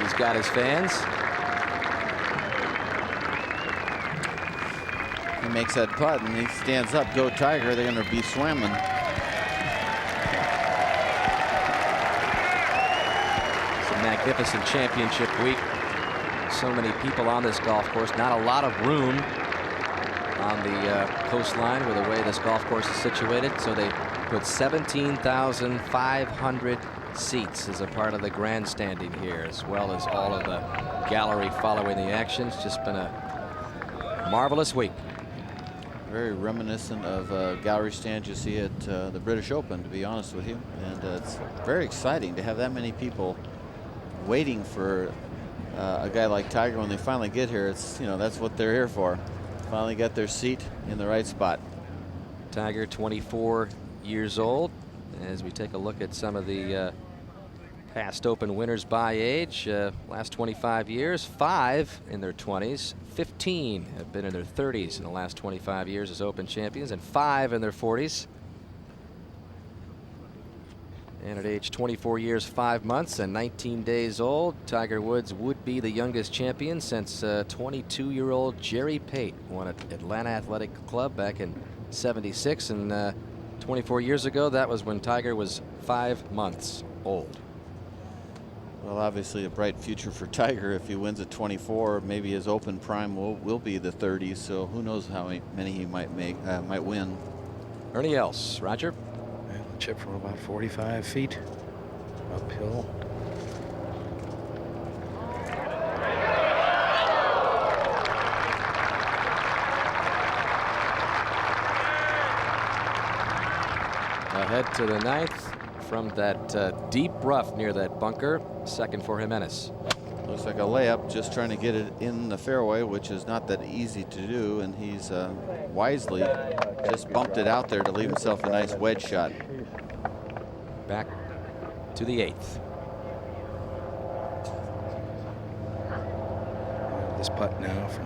he's got his fans. He makes that putt and he stands up. Go Tiger. They're going to be swimming. It's a magnificent championship week. So many people on this golf course. Not a lot of room on the coastline with the way this golf course is situated. So they put 17,500 seats as a part of the grandstanding here, as well as all of the gallery following the action. It's just been a marvelous week. Very reminiscent of gallery stands you see at the British Open, to be honest with you. And it's very exciting to have that many people waiting for a guy like Tiger. When they finally get here, it's, you know, that's what they're here for. Finally got their seat in the right spot. Tiger, 24 years old. As we take a look at some of the past Open winners by age, last 25 years, 5 in their 20s, 15 have been in their 30s in the last 25 years as Open champions, and 5 in their 40s. And at age 24 years, 5 months and 19 days old, Tiger Woods would be the youngest champion since 22-year-old Jerry Pate won at Atlanta Athletic Club back in '76. And 24 years ago, that was when Tiger was 5 months old. Well, obviously a bright future for Tiger. If he wins at 24, maybe his Open prime will be the 30s. So who knows how many he might win. Ernie Els, Roger. And the chip from about 45 feet uphill. Ahead to the 9th from that deep rough near that bunker. Second for Jimenez. Looks like a layup, just trying to get it in the fairway, which is not that easy to do, and he's wisely just bumped it out there to leave himself a nice wedge shot. Back to the 8th. This putt now from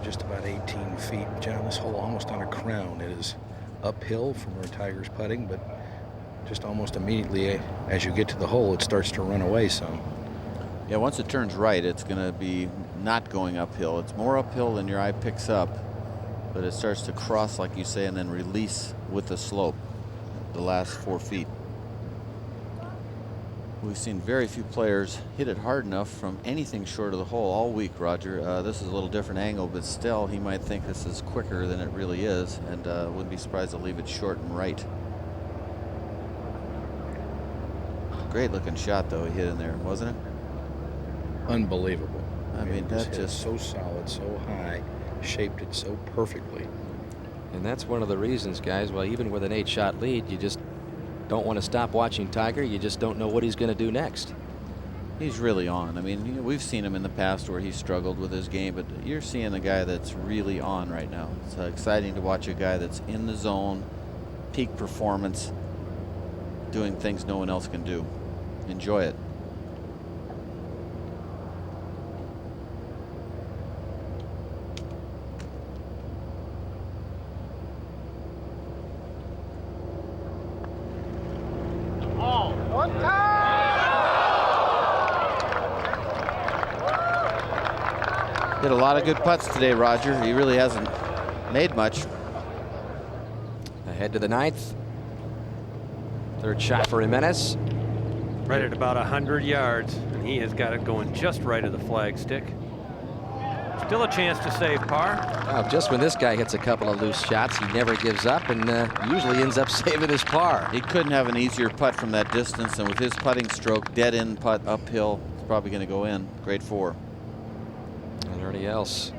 just about 18 feet. John, this hole almost on a crown. It is uphill from where Tiger's putting, but just almost immediately as you get to the hole, it starts to run away some. Yeah, once it turns right, it's going to be not going uphill. It's more uphill than your eye picks up, but it starts to cross, like you say, and then release with the slope the last 4 feet. We've seen very few players hit it hard enough from anything short of the hole all week, Roger. This is a little different angle, but still he might think this is quicker than it really is, and wouldn't be surprised to leave it short and right. Great looking shot though he hit in there, wasn't it? Unbelievable. I mean, that's just so solid, so high, shaped it so perfectly. And that's one of the reasons, guys, well, even with an 8-shot lead, you just don't want to stop watching Tiger. You just don't know what he's going to do next. He's really on. I mean, we've seen him in the past where he struggled with his game, but you're seeing a guy that's really on right now. It's exciting to watch a guy that's in the zone, peak performance, doing things no one else can do. Enjoy it. Hit a lot of good putts today, Roger. He really hasn't made much. Ahead to the 9th. Third shot for Jimenez. Right at about 100 yards, and he has got it going just right of the flagstick. Still a chance to save par. Wow, just when this guy hits a couple of loose shots, he never gives up and usually ends up saving his par. He couldn't have an easier putt from that distance, and with his putting stroke, dead end putt uphill, it's probably going to go in. Grade 4. And Ernie Els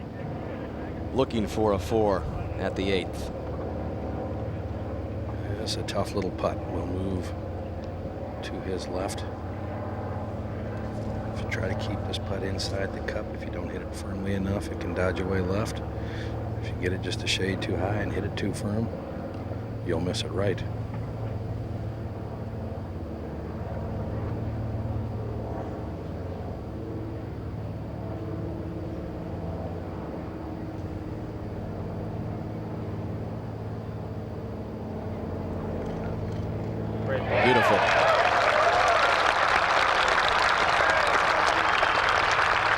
looking for a 4 at the 8th. It's a tough little putt. We'll move to his left. If you try to keep this putt inside the cup, if you don't hit it firmly enough, it can dodge away left. If you get it just a shade too high and hit it too firm, you'll miss it right. Beautiful.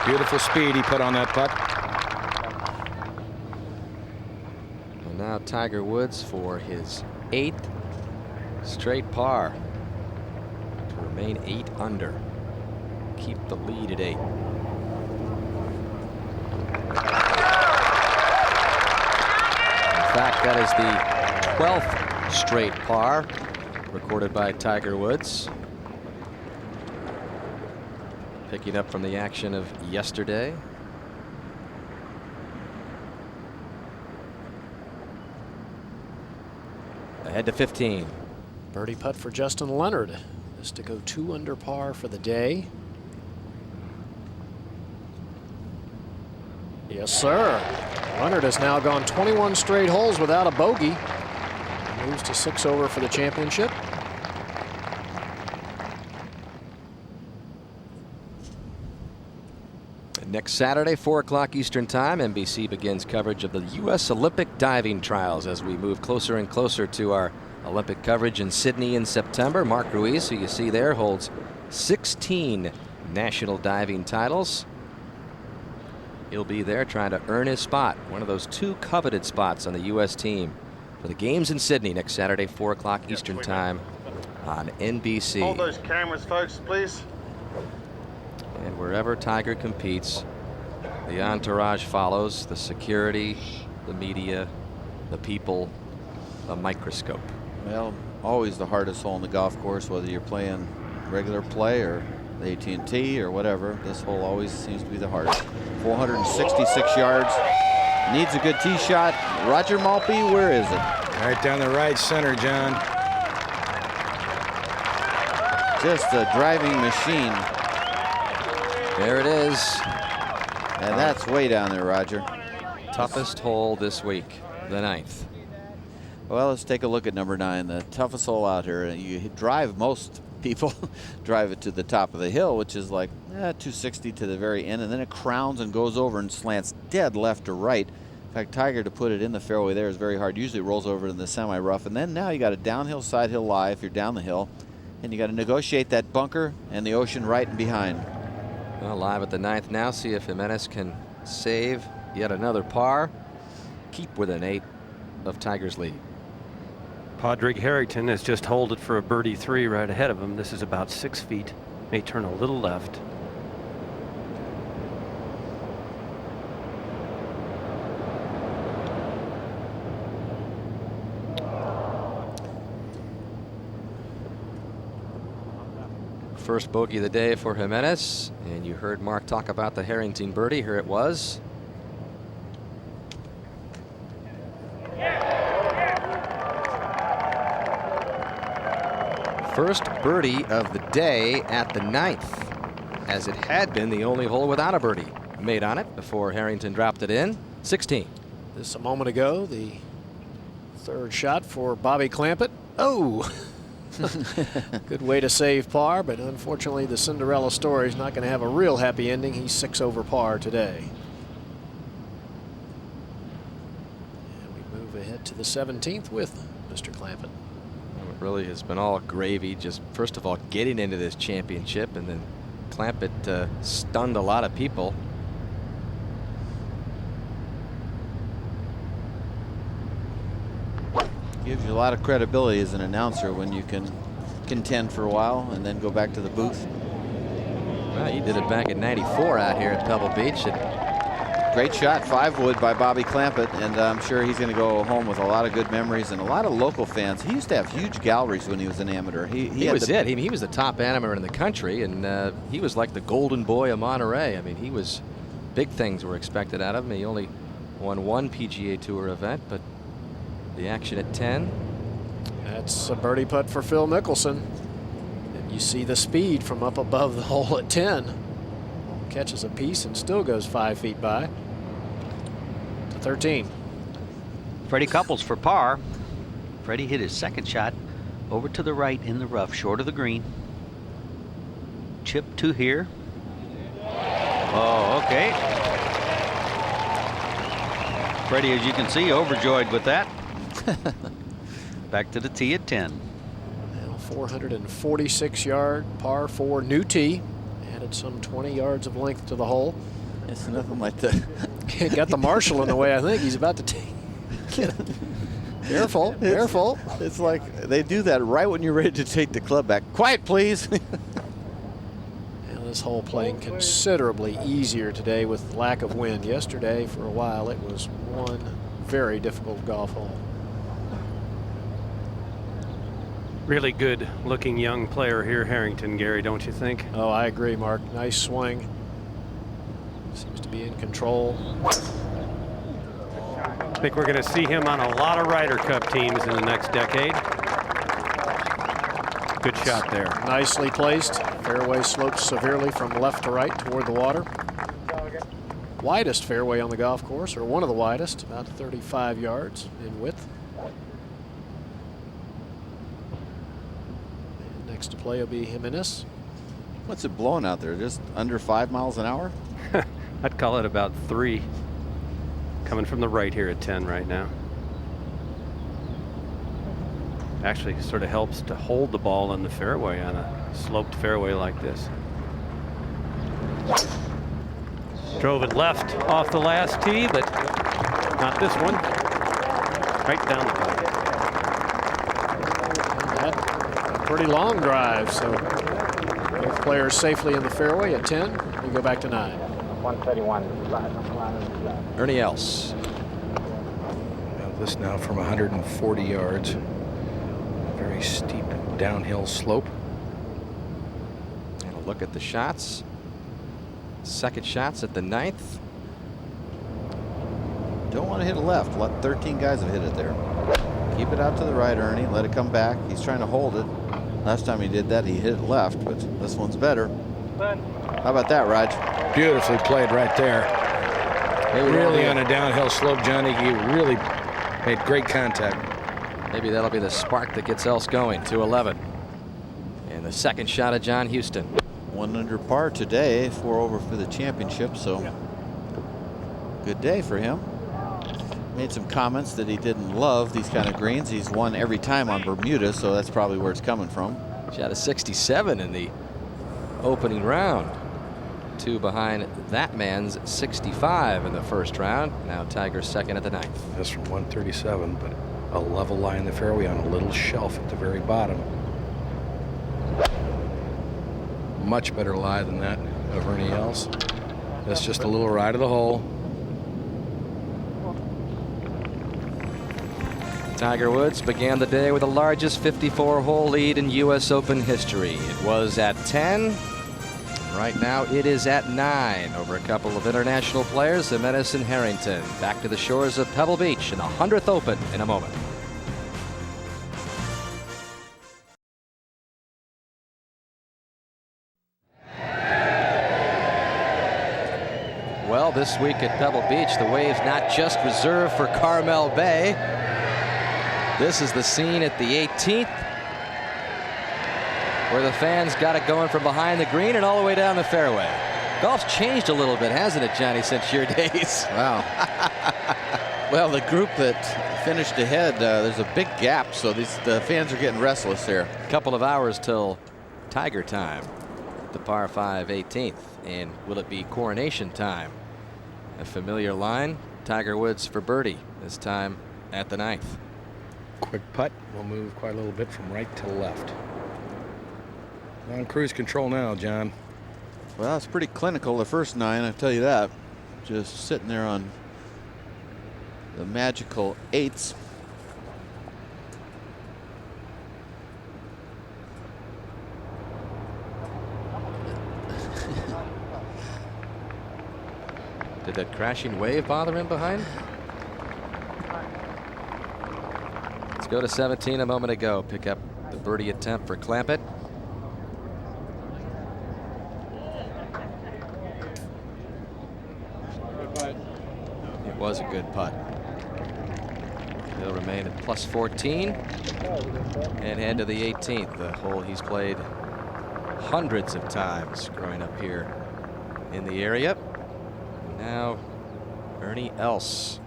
Beautiful speed he put on that putt. And now Tiger Woods for his 8th straight par to remain 8 under. Keep the lead at 8. In fact, that is the 12th straight par recorded by Tiger Woods. Picking up from the action of yesterday. Ahead to 15. Birdie putt for Justin Leonard. This to go 2 under par for the day. Yes, sir. Leonard has now gone 21 straight holes without a bogey. Moves to 6 over for the championship. Next Saturday, 4 o'clock Eastern Time, NBC begins coverage of the U.S. Olympic diving trials as we move closer and closer to our Olympic coverage in Sydney in September. Mark Ruiz, who you see there, holds 16 national diving titles. He'll be there trying to earn his spot, one of those 2 coveted spots on the U.S. team for the games in Sydney next Saturday, 4 o'clock Eastern Time on NBC. Hold those cameras, folks, please. And wherever Tiger competes, the entourage follows, the security, the media, the people, a microscope. Well, always the hardest hole in the golf course, whether you're playing regular play or the AT&T or whatever. This hole always seems to be the hardest. 466 yards. Needs a good tee shot. Roger Maltby, where is it? Right down the right center, John. Just a driving machine. There it is. And that's way down there, Roger. Toughest hole this week, the 9th. Well, let's take a look at number 9, the toughest hole out here. You drive, most people drive it to the top of the hill, which is like 260 to the very end, and then it crowns and goes over and slants dead left to right. In fact, Tiger to put it in the fairway there is very hard. Usually it rolls over in the semi-rough, and then now you got a downhill side hill lie if you're down the hill, and you got to negotiate that bunker and the ocean right and behind. Well, live at the 9th now. See if Jimenez can save yet another par. Keep within 8 of Tiger's lead. Padraig Harrington has just holed it for a birdie 3 right ahead of him. This is about 6 feet. May turn a little left. First bogey of the day for Jimenez, and you heard Mark talk about the Harrington birdie. Here it was. First birdie of the day at the 9th, as it had been the only hole without a birdie made on it before Harrington dropped it in. 16. This a moment ago, the third shot for Bobby Clampett. Oh! Good way to save par, but unfortunately the Cinderella story is not going to have a real happy ending. He's 6 over par today. And we move ahead to the 17th with Mr. Clampett. It really has been all gravy, just first of all getting into this championship, and then Clampett stunned a lot of people. Gives you a lot of credibility as an announcer when you can contend for a while and then go back to the booth. Well, he did it back in '94 out here at Pebble Beach. Great shot, 5-wood by Bobby Clampett, and I'm sure he's going to go home with a lot of good memories and a lot of local fans. He used to have huge galleries when he was an amateur. He was he was the top amateur in the country, and he was like the golden boy of Monterey. I mean, he was, big things were expected out of him. He only won 1 PGA Tour event, but the action at 10. That's a birdie putt for Phil Mickelson. And you see the speed from up above the hole at 10. Catches a piece and still goes 5 feet by. To 13. Freddie Couples for par. Freddie hit his second shot over to the right in the rough, short of the green. Chip to here. Oh, okay. Freddie, as you can see, overjoyed with that. Back to the tee at 10. Now 446-yard par 4 new tee. Added some 20 yards of length to the hole. It's nothing like that. Got the marshal in the way, I think. He's about to take it. Careful, careful. It's like they do that right when you're ready to take the club back. Quiet, please. Now this hole playing considerably easier today with lack of wind. Yesterday, for a while, it was one very difficult golf hole. Really good looking young player here, Harrington, Gary, don't you think? Oh, I agree, Mark. Nice swing. Seems to be in control. I think we're going to see him on a lot of Ryder Cup teams in the next decade. Good shot there. Nicely placed. Fairway slopes severely from left to right toward the water. Widest fairway on the golf course, or one of the widest, about 35 yards in width. To play will be Jimenez. What's it blowing out there? Just under 5 miles an hour? I'd call it about 3. Coming from the right here at 10 right now. Actually sort of helps to hold the ball in the fairway on a sloped fairway like this. Drove it left off the last tee, but not this one. Right down the pipe. Pretty long drive, so both players safely in the fairway at 10. We go back to 9. 131. Ernie Els. This now from 140 yards. Very steep downhill slope. And a look at the shots. Second shots at the 9th. Don't want to hit it left. 13 guys have hit it there. Keep it out to the right, Ernie. Let it come back. He's trying to hold it. Last time he did that, he hit it left, but this one's better. How about that, Raj? Beautifully played right there. Really on a downhill slope, Johnny. He really made great contact. Maybe that'll be the spark that gets Else going. 211. And the second shot of John Houston. 1 under par today, 4 over for the championship, so good day for him. Made some comments that he didn't love these kind of greens. He's won every time on Bermuda, so that's probably where it's coming from. Shot a 67 in the opening round. 2 behind that man's 65 in the first round. Now Tiger second at the 9th. That's from 137, but a level lie in the fairway on a little shelf at the very bottom. Much better lie than that of Ernie Els. That's just a little right of the hole. Tiger Woods began the day with the largest 54-hole lead in U.S. Open history. It was at 10. Right now it is at 9 over a couple of international players, Jimenez and Harrington. Back to the shores of Pebble Beach in the 100th Open in a moment. Well, this week at Pebble Beach, the wave's not just reserved for Carmel Bay. This is the scene at the 18th, where the fans got it going from behind the green and all the way down the fairway. Golf's changed a little bit, hasn't it, Johnny, since your days? Wow. Well, the group that finished ahead, there's a big gap, so the fans are getting restless here. A couple of hours till Tiger time, the par 5 18th. And will it be coronation time? A familiar line, Tiger Woods for birdie, this time at the 9th. Quick putt. We'll move quite a little bit from right to left. On cruise control now, John. Well, it's pretty clinical, the first 9, I tell you that. Just sitting there on the magical 8s. Did that crashing wave bother him behind? Let's go to 17 a moment ago. Pick up the birdie attempt for Clampett. It was a good putt. He'll remain at plus 14 and head to the 18th, the hole he's played hundreds of times growing up here in the area. Now Ernie Els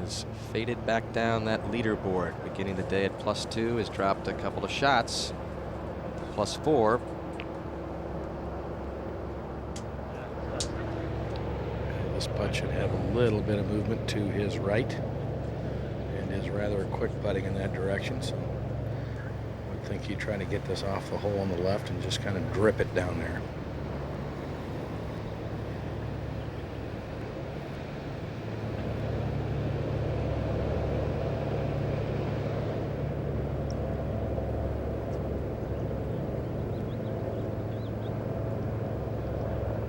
is faded back down that leaderboard. Beginning the day at plus 2, has dropped a couple of shots. Plus 4. This putt should have a little bit of movement to his right, and is rather quick putting in that direction. So I would think he'd try to get this off the hole on the left and just kind of drip it down there.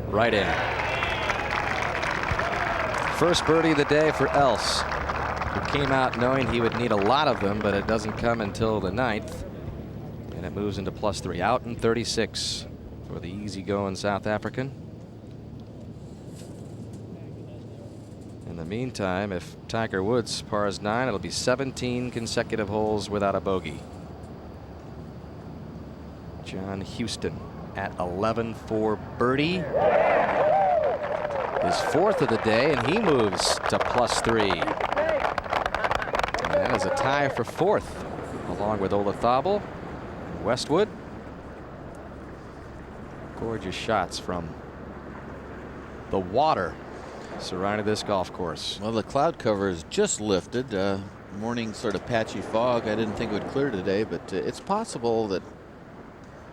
Right in. First birdie of the day for Els, who came out knowing he would need a lot of them, but it doesn't come until the 9th. And it moves into plus 3. Out in 36 for the easygoing South African. In the meantime, if Tiger Woods pars 9, it'll be 17 consecutive holes without a bogey. John Houston at 11 for birdie. His 4th of the day, and he moves to plus 3. And that is a tie for 4th, along with Olazabal and Westwood. Gorgeous shots from the water surrounding this golf course. Well, the cloud cover is just lifted. Morning sort of patchy fog. I didn't think it would clear today, but it's possible that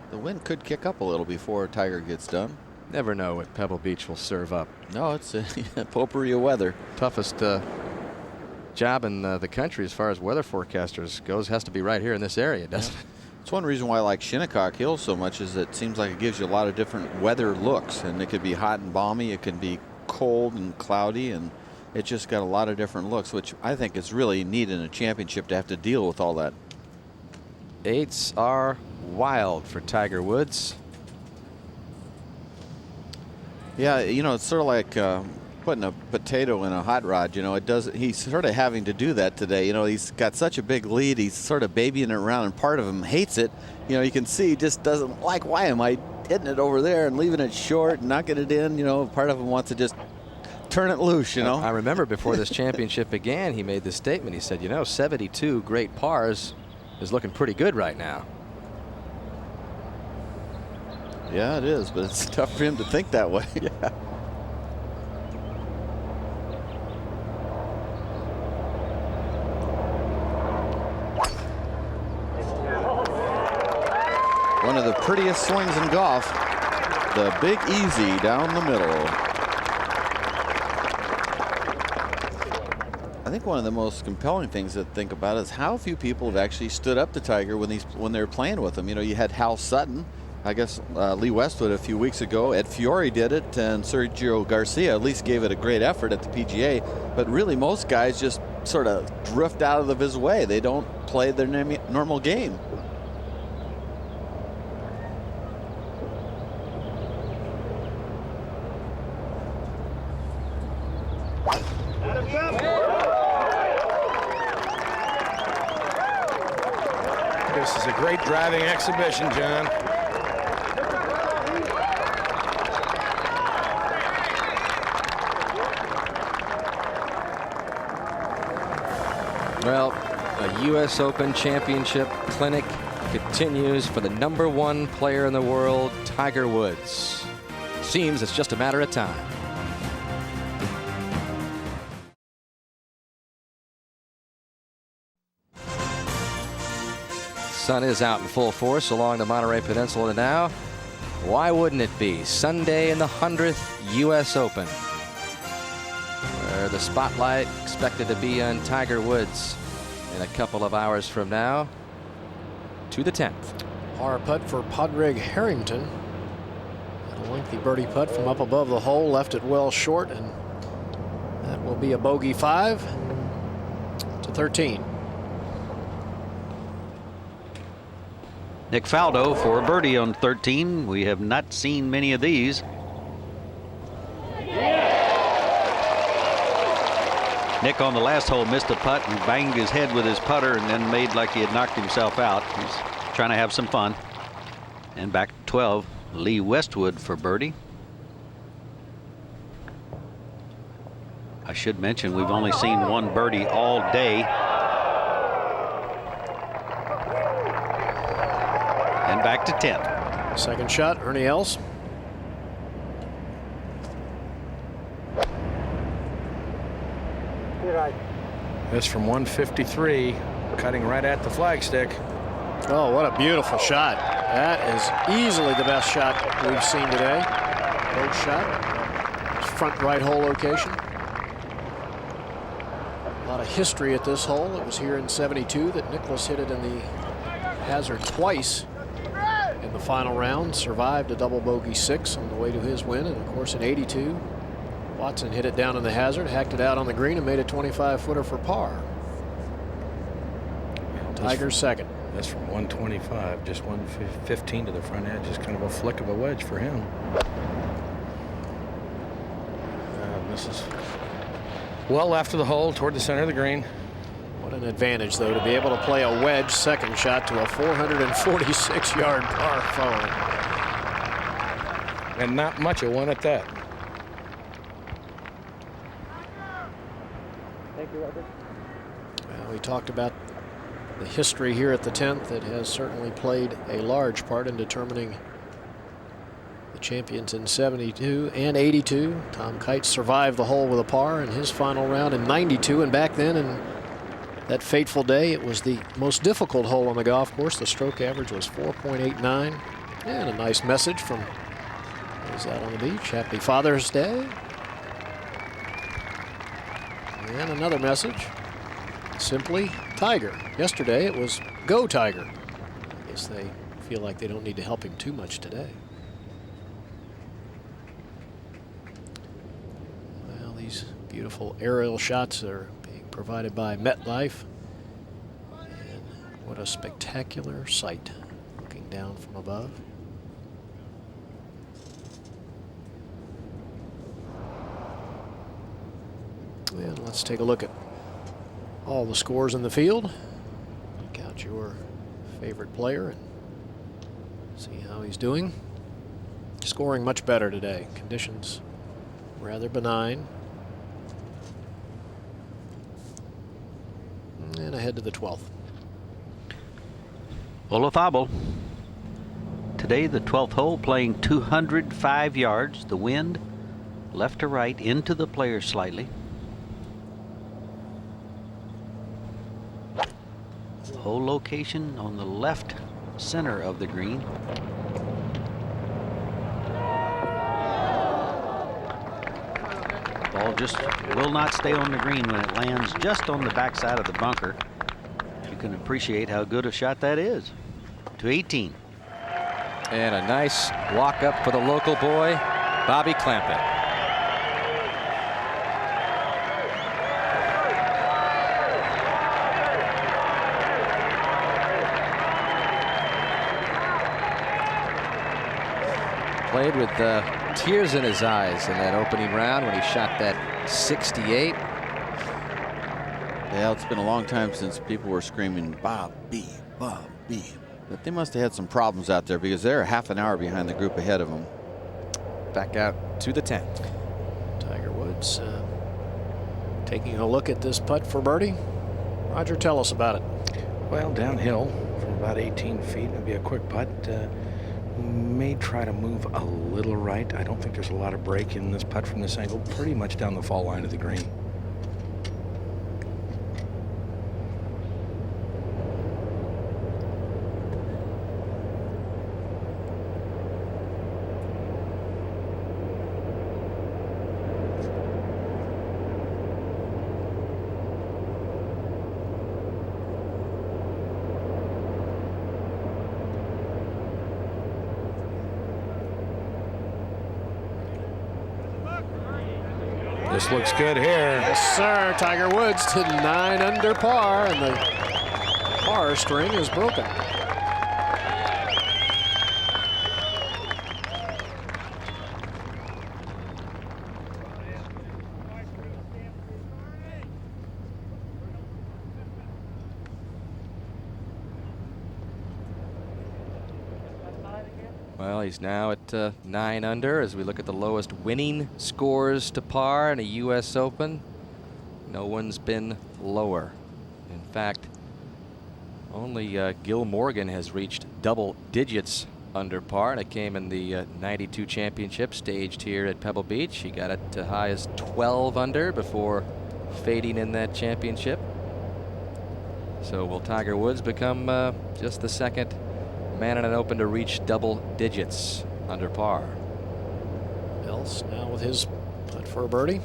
the wind could kick up a little before Tiger gets done. Never know what Pebble Beach will serve up. No, it's a potpourri of weather. Toughest job in the country as far as weather forecasters goes has to be right here in this area, doesn't it? It's one reason why I like Shinnecock Hills so much, is it seems like it gives you a lot of different weather looks, and it could be hot and balmy, it can be cold and cloudy, and It just got a lot of different looks, which I think is really neat in a championship to have to deal with all that. 8s are wild for Tiger Woods. Yeah, you know, it's sort of like putting a potato in a hot rod. You know, he's sort of having to do that today. You know, he's got such a big lead. He's sort of babying it around, and part of him hates it. You know, you can see he just doesn't like, why am I hitting it over there and leaving it short and not getting it in? You know, part of him wants to just turn it loose, you know. I remember before this championship began, he made this statement. He said, you know, 72 great pars is looking pretty good right now. Yeah, it is, but it's tough for him to think that way. Yeah. One of the prettiest swings in golf, the big easy down the middle. I think one of the most compelling things to think about is how few people have actually stood up to Tiger when they're playing with him. You know, you had Hal Sutton, I guess Lee Westwood a few weeks ago, Ed Fiore did it, and Sergio Garcia at least gave it a great effort at the PGA. But really, most guys just sort of drift out of his way. They don't play their normal game. This is a great driving exhibition, John. Well, a U.S. Open Championship clinic continues for the #1 player in the world, Tiger Woods. Seems it's just a matter of time. Sun is out in full force along the Monterey Peninsula now. Why wouldn't it be Sunday in the 100th U.S. Open, where the spotlight expected to be on Tiger Woods in a couple of hours from now to the 10th. Par putt for Padraig Harrington. A lengthy birdie putt from up above the hole, left it well short, and that will be a bogey 5 to 13. Nick Faldo for a birdie on 13. We have not seen many of these. Nick on the last hole missed a putt and banged his head with his putter and then made like he had knocked himself out. He's trying to have some fun. And back to 12, Lee Westwood for birdie. I should mention we've only seen one birdie all day. And back to 10. Second shot, Ernie Els. This from 153, cutting right at the flagstick. Oh, what a beautiful shot. That is easily the best shot we've seen today. Road shot. Front right hole location. A lot of history at this hole. It was here in 72 that Nicklaus hit it in the hazard twice in the final round. Survived a double bogey 6 on the way to his win. And of course in 82, Watson hit it down in the hazard, hacked it out on the green, and made a 25-footer for par. Tiger's second. That's from 125, just 115 to the front edge. Just kind of a flick of a wedge for him. This is well left of the hole toward the center of the green. What an advantage, though, to be able to play a wedge second shot to a 446-yard par 4. And not much of one at that. Thank you, Robert. Well, we talked about the history here at the 10th that has certainly played a large part in determining the champions in 72 and 82. Tom Kite survived the hole with a par in his final round in 92, and back then in that fateful day it was the most difficult hole on the golf course. The stroke average was 4.89. And a nice message from those out on the beach. Happy Father's Day. And another message, simply Tiger. Yesterday it was Go Tiger. I guess they feel like they don't need to help him too much today. Well, these Beautiful aerial shots are being provided by MetLife. And what a spectacular sight looking down from above. And let's take a look at all the scores in the field. Pick out your favorite player and see how he's doing. Scoring much better today. Conditions rather benign. And ahead to the 12th. Olafable. Today the 12th hole, playing 205 yards. The wind left to right into the players slightly. Hole location on the left center of the green. Ball just will not stay on the green when it lands just on the backside of the bunker. You can appreciate how good a shot that is. To 18. And a nice walk up for the local boy, Bobby Clampett. Played with tears in his eyes in that opening round when he shot that 68. Yeah, it's been a long time since people were screaming, Bobby, Bobby. But they must have had some problems out there because they're half an hour behind the group ahead of them. Back out to the 10th. Tiger Woods taking a look at this putt for birdie. Roger, tell us about it. Well, downhill from about 18 feet, maybe a quick putt. May try to move a little right. I don't think there's a lot of break in this putt from this angle. Pretty much down the fall line of the green. This looks good here. Yes, sir. Tiger Woods to 9 under par, and the par string is broken. Well, he's now at 9 under as we look at the lowest winning scores to par in a U.S. Open. No one's been lower. In fact, only Gil Morgan has reached double digits under par, and it came in the 92 championship staged here at Pebble Beach. He got it to high as 12 under before fading in that championship. So will Tiger Woods become just the second man in an Open to reach double digits under par? Else now with his putt for a birdie.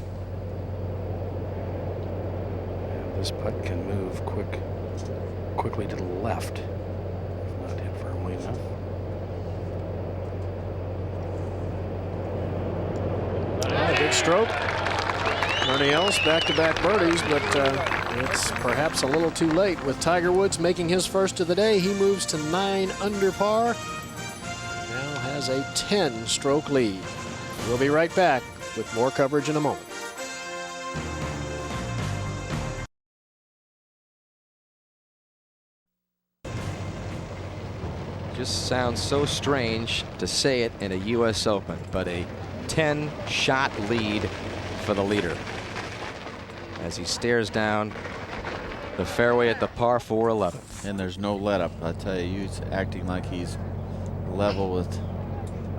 Yeah, this putt can move quickly to the left, if not hit firmly enough. Good stroke. Ernie Els back-to-back birdies, but it's perhaps a little too late. With Tiger Woods making his first of the day, he moves to 9 under par. Now has a 10-stroke lead. We'll be right back with more coverage in a moment. Just sounds so strange to say it in a U.S. Open, but a 10-shot lead for the leader as he stares down the fairway at the par 4 11th. And there's no let up. I tell you, he's acting like he's level with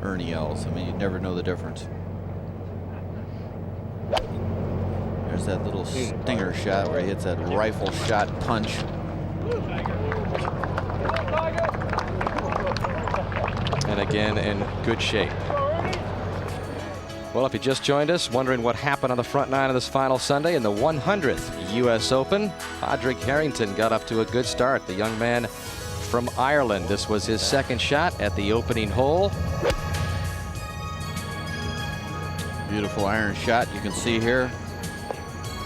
Ernie Els. I mean, you never know the difference. There's that little stinger shot where he hits that rifle shot punch. And again in good shape. Well, if you just joined us, wondering what happened on the front nine of this final Sunday in the 100th U.S. Open, Padraig Harrington got up to a good start. The young man from Ireland. This was his second shot at the opening hole. Beautiful iron shot. You can see here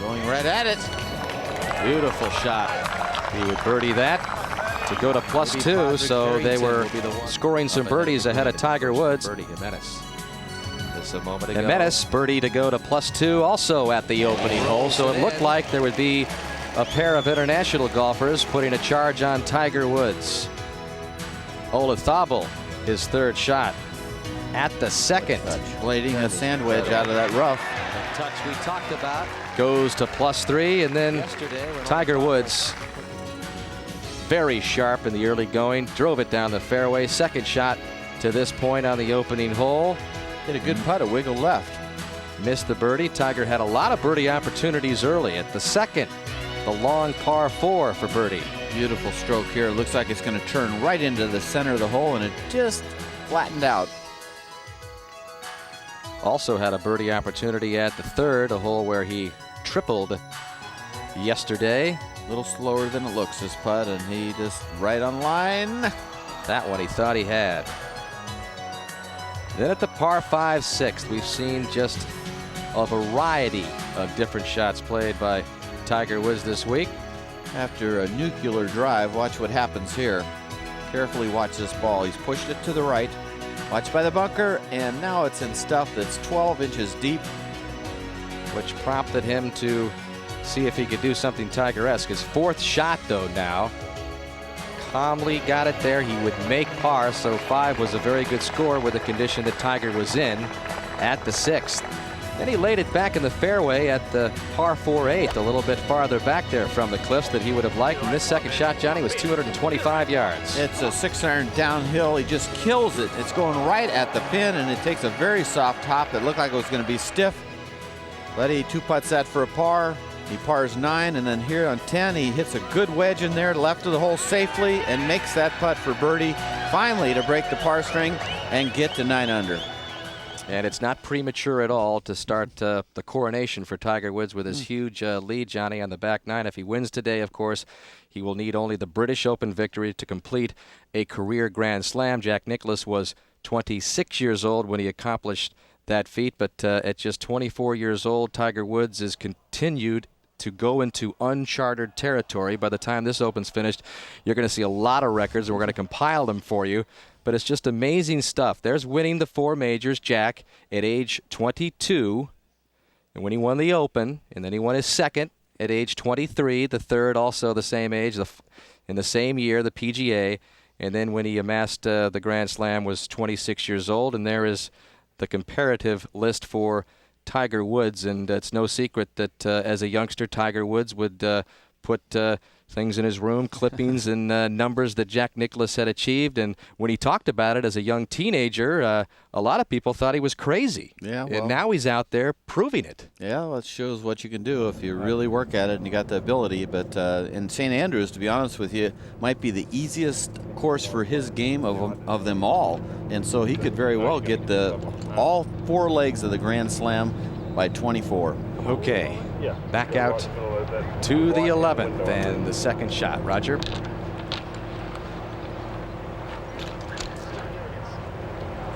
Going right at it. Beautiful shot. He would birdie that to go to +2, so they were scoring some birdies ahead of Tiger Woods. Birdie Jimenez. Just a moment ago. Jimenez birdie to go to +2 also at the opening hole, so it looked like there would be a pair of international golfers putting a charge on Tiger Woods. Olazabal, his third shot at the second. Blading a sand wedge out of that rough. The touch we talked about goes to +3, and then Tiger Woods, very sharp in the early going, drove it down the fairway. Second shot to this point on the opening hole. Hit a good putt, a wiggle left. Missed the birdie. Tiger had a lot of birdie opportunities early. At the second, the long par 4 for birdie. Beautiful stroke here. It looks like it's going to turn right into the center of the hole, and it just flattened out. Also had a birdie opportunity at the third, a hole where he tripled yesterday. A little slower than it looks, this putt, and he just right on line. That one he thought he had. Then at the par 5 6th, we've seen just a variety of different shots played by Tiger Woods this week. After a nuclear drive, watch what happens here. Carefully watch this ball. He's pushed it to the right. Watch by the bunker, and now it's in stuff that's 12 inches deep. Which prompted him to see if he could do something Tiger-esque. His fourth shot, though, now. Calmly got it there. He would make par, so 5 was a very good score with the condition that Tiger was in at the 6th. Then he laid it back in the fairway at the par 4/8, a little bit farther back there from the cliffs that he would have liked. And this second shot, Johnny, was 225 yards. It's a 6-iron downhill. He just kills it. It's going right at the pin, and it takes a very soft top that looked like it was going to be stiff. But he 2-putts that for a par. He pars 9, and then here on 10, he hits a good wedge in there, left of the hole safely, and makes that putt for birdie, finally to break the par string and get to 9 under. And it's not premature at all to start the coronation for Tiger Woods with his huge lead, Johnny, on the back 9. If he wins today, of course, he will need only the British Open victory to complete a career Grand Slam. Jack Nicklaus was 26 years old when he accomplished that feat, but at just 24 years old, Tiger Woods has continued to go into uncharted territory. By the time this Open's finished, you're going to see a lot of records, and we're going to compile them for you. But it's just amazing stuff. There's winning the 4 majors, Jack, at age 22, and when he won the Open, and then he won his second at age 23, the third also the same age, in the same year, the PGA, and then when he amassed the Grand Slam was 26 years old, and there is the comparative list for Tiger Woods, and it's no secret that as a youngster, Tiger Woods would put things in his room, clippings and numbers that Jack Nicklaus had achieved. And when he talked about it as a young teenager, a lot of people thought he was crazy. Yeah, well, and now he's out there proving it. Yeah, well, it shows what you can do if you really work at it and you got the ability. But in St. Andrews, to be honest with you, might be the easiest course for his game of them all. And so he could very well get all 4 legs of the Grand Slam by 24. Okay, back out to the 11th and the second shot. Roger.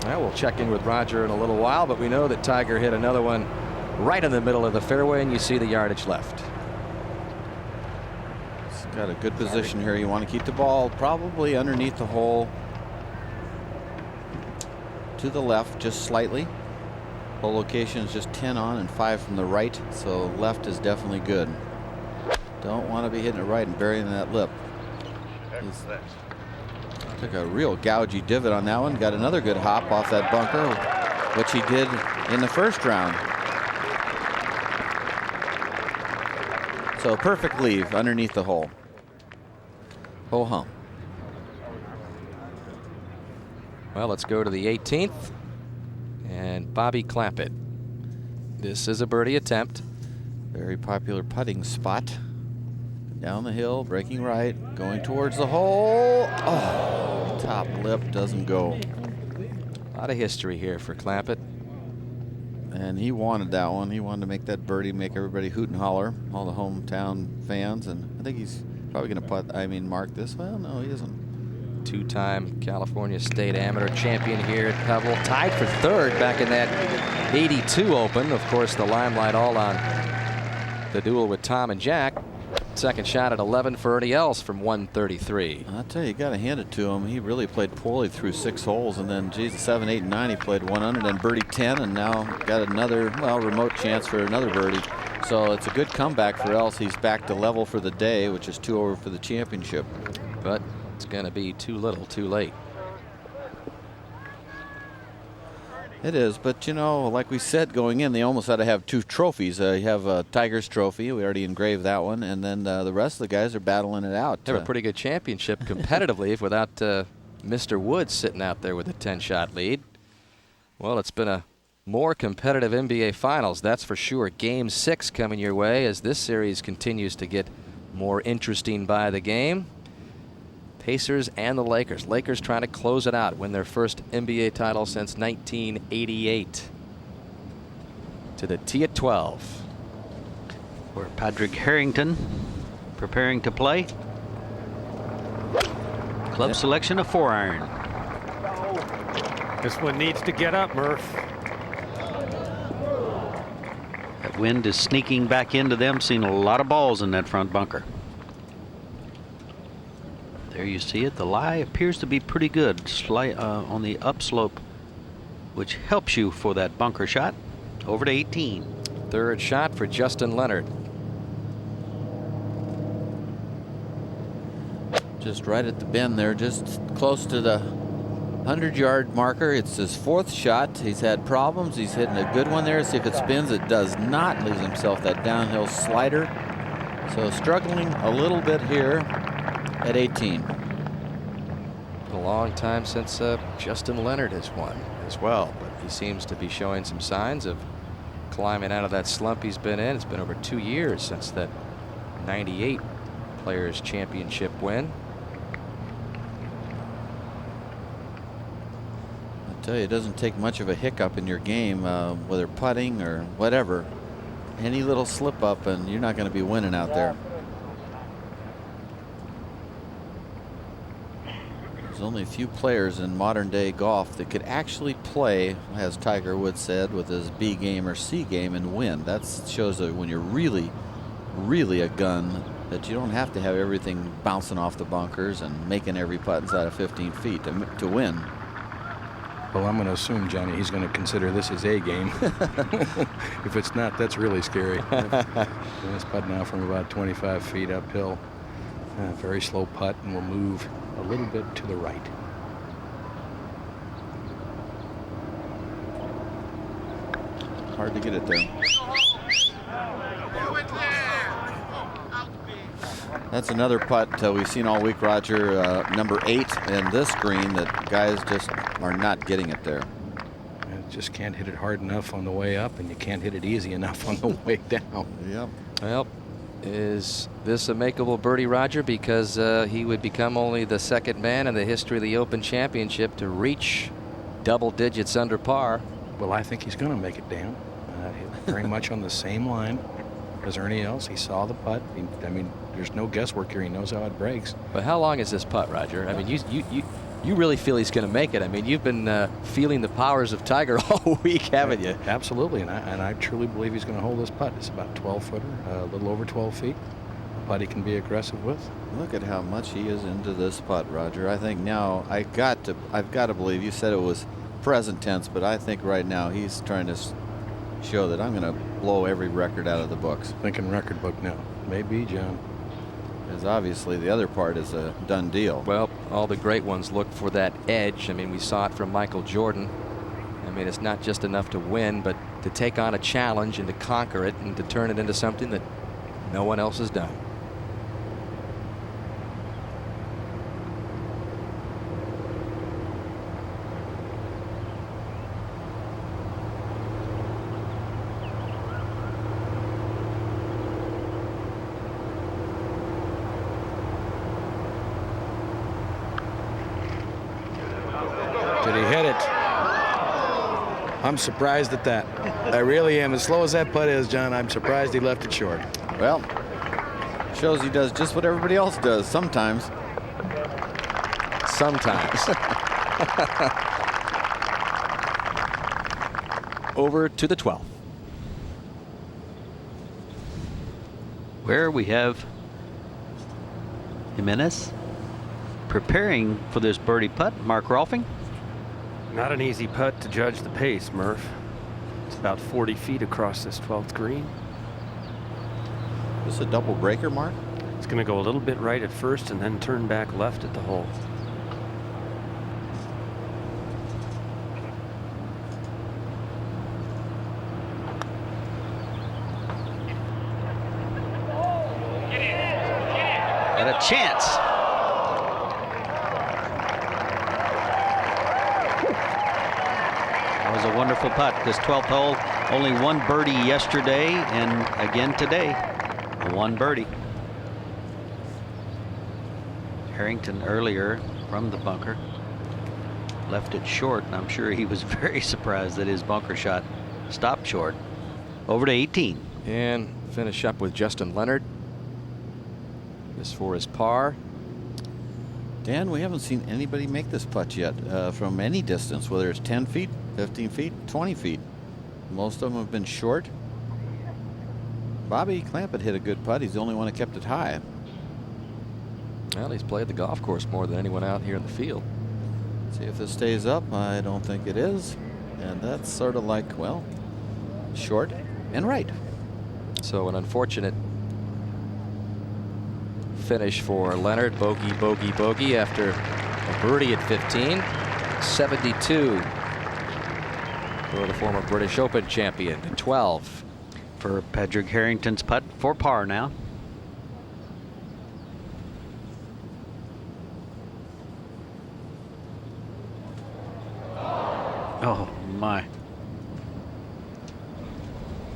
Well, we'll check in with Roger in a little while, but we know that Tiger hit another one right in the middle of the fairway, and you see the yardage left. He's got a good position here. You want to keep the ball probably underneath the hole to the left, just slightly. Hole location is just 10 on and 5 from the right, so left is definitely good. Don't want to be hitting it right and burying that lip. Took a real gougy divot on that one. Got another good hop off that bunker, which he did in the first round. So a perfect leave underneath the hole. Ho hum. Well, let's go to the 18th. And Bobby Clampett. This is a birdie attempt. Very popular putting spot. Down the hill, breaking right, going towards the hole. Oh, top lip doesn't go. A lot of history here for Clampett. And he wanted that one. He wanted to make that birdie, make everybody hoot and holler, all the hometown fans. And I think he's probably going to mark this. Well, no, he isn't. 2-time California State Amateur champion here at Pebble. Tied for 3rd back in that 82 Open. Of course, the limelight all on the duel with Tom and Jack. Second shot at 11 for Ernie Els from 133. I'll tell you got to hand it to him. He really played poorly through 6 holes, and then, geez, 7, 8, and 9 he played 100 and birdie 10, and now got another, well, remote chance for another birdie. So it's a good comeback for Els. He's back to level for the day, which is 2 over for the championship. But it's going to be too little, too late. It is, but you know, like we said going in, they almost had to have 2 trophies. You have Tiger's trophy. We already engraved that one, and then the rest of the guys are battling it out. They have a pretty good championship competitively without Mr. Woods sitting out there with a 10-shot lead. Well, it's been a more competitive NBA Finals, that's for sure. Game 6 coming your way as this series continues to get more interesting by the game. Pacers and the Lakers. Lakers trying to close it out, win their first NBA title since 1988. To the tee at 12. Where Padraig Harrington preparing to play. Club selection, a 4-iron. This one needs to get up, Murph. That wind is sneaking back into them. Seen a lot of balls in that front bunker. There you see it. The lie appears to be pretty good, on the upslope, which helps you for that bunker shot. Over to 18. Third shot for Justin Leonard. Just right at the bend there, just close to the 100-yard marker. It's his 4th shot. He's had problems. He's hitting a good one there. See if it spins. It does not. Leaves himself that downhill slider. So struggling a little bit here at 18. A long time since Justin Leonard has won as well, but he seems to be showing some signs of climbing out of that slump he's been in. It's been over 2 years since that 98 Players Championship win. I tell you, it doesn't take much of a hiccup in your game, whether putting or whatever. Any little slip up and you're not going to be winning out there. There's only a few players in modern day golf that could actually play, as Tiger Woods said, with his B game or C game and win. That shows that when you're really, really a gun, that you don't have to have everything bouncing off the bunkers and making every putt inside of 15 feet to win. Well, I'm going to assume, Johnny, he's going to consider this his A game. If it's not, that's really scary. This putt now from about 25 feet uphill. Very slow putt, and will move a little bit to the right. Hard to get it there. That's another putt we've seen all week, Roger. Number 8 in this green that guys just are not getting it there. You just can't hit it hard enough on the way up, and you can't hit it easy enough on the way down. Yep. Well, is this a makeable birdie, Roger? Because he would become only the 2nd man in the history of the Open Championship to reach double digits under par. Well, I think he's going to make it down. Very much on the same line as Ernie Els. He saw the putt. I mean, there's no guesswork here. He knows how it breaks. But how long is this putt, Roger? I mean, you really feel he's going to make it. I mean, you've been feeling the powers of Tiger all week, haven't you? Absolutely, and I truly believe he's going to hold this putt. It's about 12-footer, a little over 12 feet. A putt he can be aggressive with. Look at how much he is into this putt, Roger. I think now I've got to believe. You said it was present tense, but I think right now he's trying to show that I'm going to blow every record out of the books. Thinking record book now. Maybe, John. Because obviously the other part is a done deal. Well, all the great ones look for that edge. I mean, we saw it from Michael Jordan. I mean, it's not just enough to win, but to take on a challenge and to conquer it and to turn it into something that no one else has done. I'm surprised at that. I really am. As slow as that putt is, John, I'm surprised he left it short. Well, shows he does just what everybody else does sometimes. Sometimes. Over to the 12th. where we have Jimenez preparing for this birdie putt. Mark Rolfing. Not an easy putt to judge the pace, Murph. It's about 40 feet across this 12th green. This is a double breaker, Mark? It's going to go a little bit right at first and then turn back left at the hole. And a chance. That was a wonderful putt. This 12th hole, only one birdie yesterday and again today. One birdie. Harrington earlier from the bunker left it short, and I'm sure he was very surprised that his bunker shot stopped short. Over to 18. And finish up with Justin Leonard. This for his par. Dan, we haven't seen anybody make this putt yet from any distance, whether it's 10 feet, 15 feet, 20 feet. Most of them have been short. Bobby Clampett hit a good putt. He's the only one that kept it high. Well, he's played the golf course more than anyone out here in the field. See if this stays up. I don't think it is. And that's sort of like, well, short and right. So an unfortunate finish for Leonard. Bogey, bogey, bogey after a birdie at 15. 72 for the former British Open champion. 12 for Padraig Harrington's putt for par now. Oh my.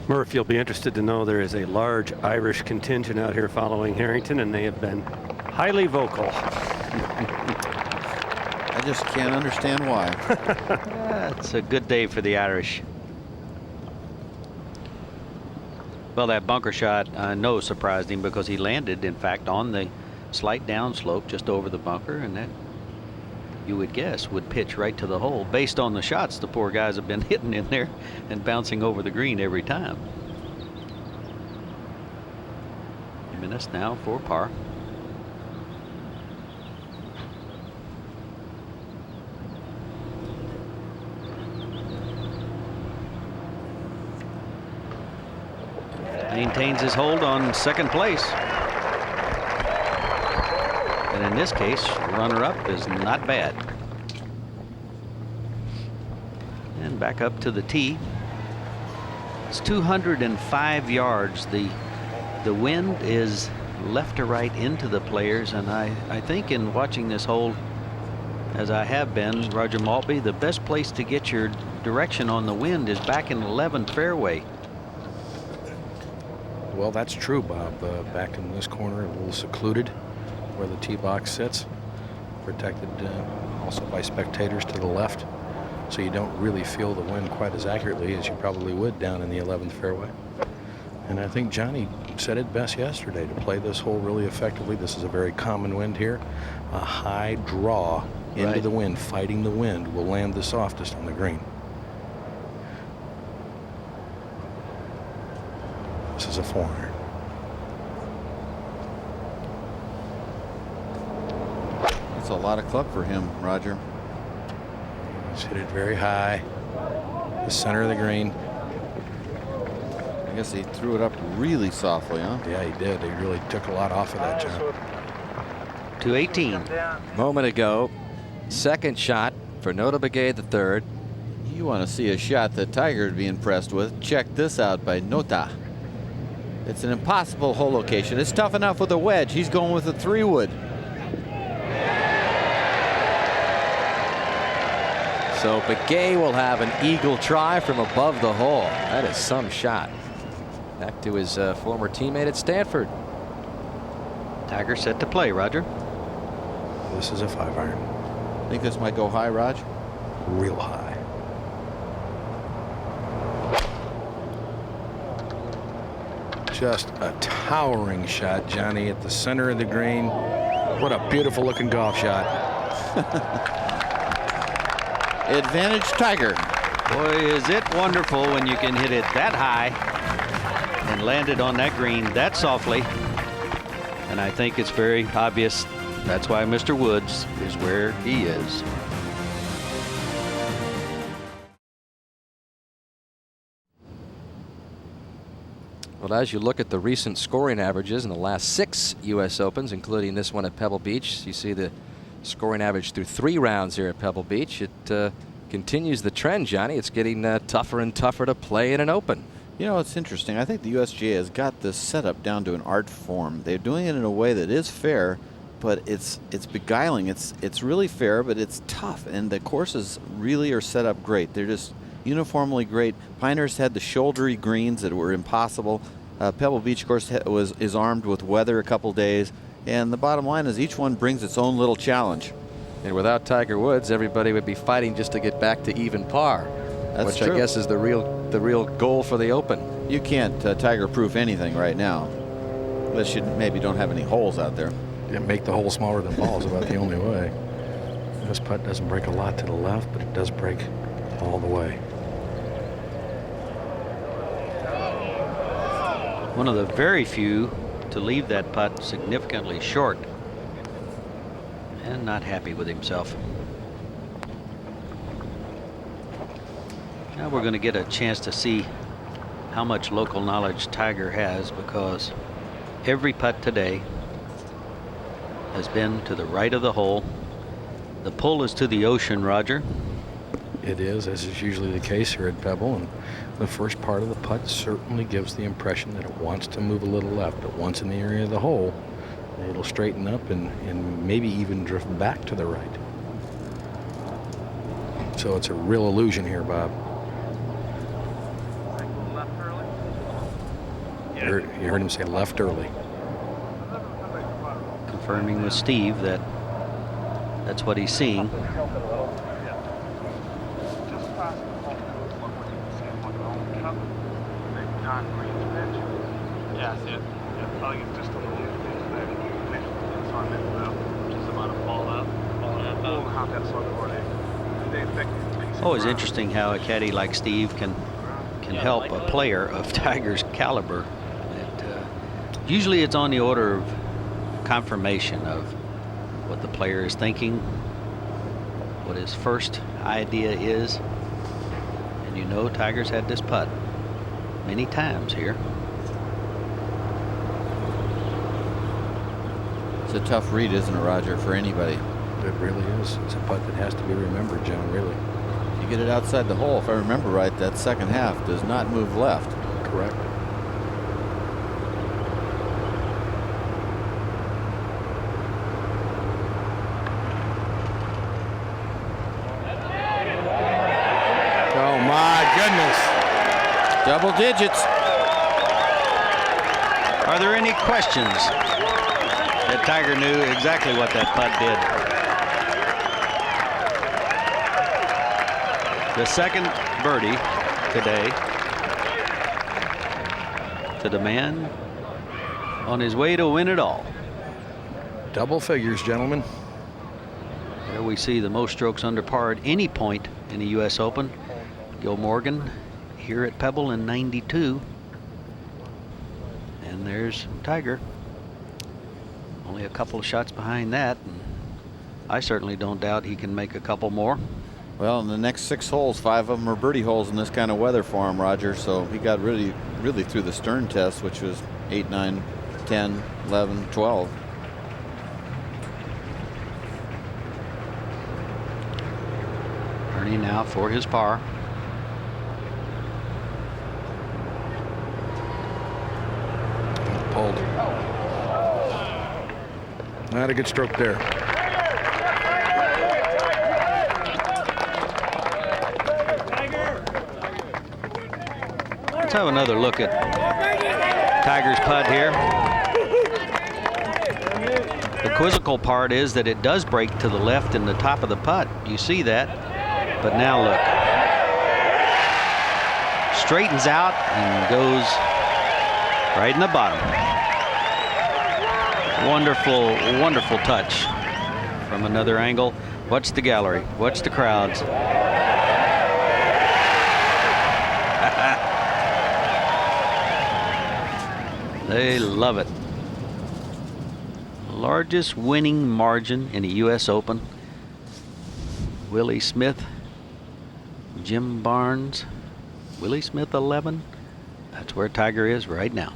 Murph, you'll be interested to know there is a large Irish contingent out here following Harrington, and they have been highly vocal. I just can't understand why. It's a good day for the Irish. Well, that bunker shot, I know, surprised him because he landed, in fact, on the slight downslope just over the bunker, and that, you would guess, would pitch right to the hole based on the shots the poor guys have been hitting in there and bouncing over the green every time. Minutes now for par. Maintains his hold on second place. And in this case, runner-up is not bad. And back up to the tee. It's 205 yards. The wind is left to right into the players, and I think in watching this hole, as I have been, Roger Maltby, the best place to get your direction on the wind is back in 11th fairway. Well, that's true, Bob. Back in this corner, a little secluded where the tee box sits, protected also by spectators to the left, so you don't really feel the wind quite as accurately as you probably would down in the 11th fairway. And I think Johnny said it best yesterday, to play this hole really effectively. This is a very common wind here. A high draw into the wind, fighting the wind, will land the softest on the green. This is a 400. That's a lot of club for him, Roger. He's hit it very high, the center of the green. I guess he threw it up really softly, huh? Yeah, he did. He really took a lot off of that, John. 218. Moment ago, second shot for Notah Begay the third. You want to see a shot that Tiger would be impressed with? Check this out by Notah. It's an impossible hole location. It's tough enough with a wedge. He's going with a 3-wood. So Begay will have an eagle try from above the hole. That is some shot. Back to his former teammate at Stanford. Tiger set to play, Roger. This is a 5-iron. Think this might go high, Raj? Real high. Just a towering shot, Johnny, at the center of the green. What a beautiful looking golf shot. Advantage Tiger. Boy, is it wonderful when you can hit it that high. and landed on that green that softly. And I think it's very obvious that's why Mr. Woods is where he is. Well, as you look at the recent scoring averages in the last 6 U.S. Opens, including this one at Pebble Beach, you see the scoring average through 3 rounds here at Pebble Beach. It continues the trend, Johnny. It's getting tougher and tougher to play in an Open. You know, it's interesting. I think the USGA has got this setup down to an art form. They're doing it in a way that is fair, but it's beguiling. It's really fair, but it's tough, and the courses really are set up great. They're just uniformly great. Pinehurst had the shouldery greens that were impossible. Pebble Beach, of course, is armed with weather a couple days, and the bottom line is each one brings its own little challenge. And without Tiger Woods, everybody would be fighting just to get back to even par. That's which true. I guess is the real goal for the Open. You can't Tiger-proof anything right now, unless you maybe don't have any holes out there. Yeah, make the hole smaller than ball is about the only way. This putt doesn't break a lot to the left, but it does break all the way. One of the very few to leave that putt significantly short, and not happy with himself. Now we're going to get a chance to see how much local knowledge Tiger has, because every putt today has been to the right of the hole. The pull is to the ocean, Roger. It is, as is usually the case here at Pebble, and the first part of the putt certainly gives the impression that it wants to move a little left, but once in the area of the hole, it'll straighten up and maybe even drift back to the right. So it's a real illusion here, Bob. You heard him say left early. Confirming with Steve that that's what he's seeing. Yeah, I see it. Yeah, I think it's just a little bit. So I meant about just about a ball up. How that sort of Always interesting how a caddy like Steve can help a player of Tiger's caliber. Usually it's on the order of confirmation of what the player is thinking, what his first idea is. And you know Tiger's had this putt many times here. It's a tough read, isn't it, Roger, for anybody? It really is. It's a putt that has to be remembered, John, really. You get it outside the hole, if I remember right, that second half does not move left. Correct. Oh my goodness. Double digits. Are there any questions that Tiger knew exactly what that putt did? The second birdie today to the man on his way to win it all. Double figures, gentlemen. There we see the most strokes under par at any point in the U.S. Open. Gil Morgan here at Pebble in '92. And there's Tiger. Only a couple of shots behind that. And I certainly don't doubt he can make a couple more. Well, in the next 6 holes, 5 of them are birdie holes in this kind of weather for him, Roger. So he got really through the stern test, which was 8, 9, 10, 11, 12. Ernie now for his par. Pulled. Not a good stroke there. Let's have another look at Tiger's putt here. The quizzical part is that it does break to the left in the top of the putt. You see that. But now look. Straightens out and goes right in the bottom. Wonderful, wonderful touch from another angle. Watch the gallery. Watch the crowds. They love it. Largest winning margin in the U.S. Open. Willie Smith, Jim Barnes, Willie Smith 11. That's where Tiger is right now.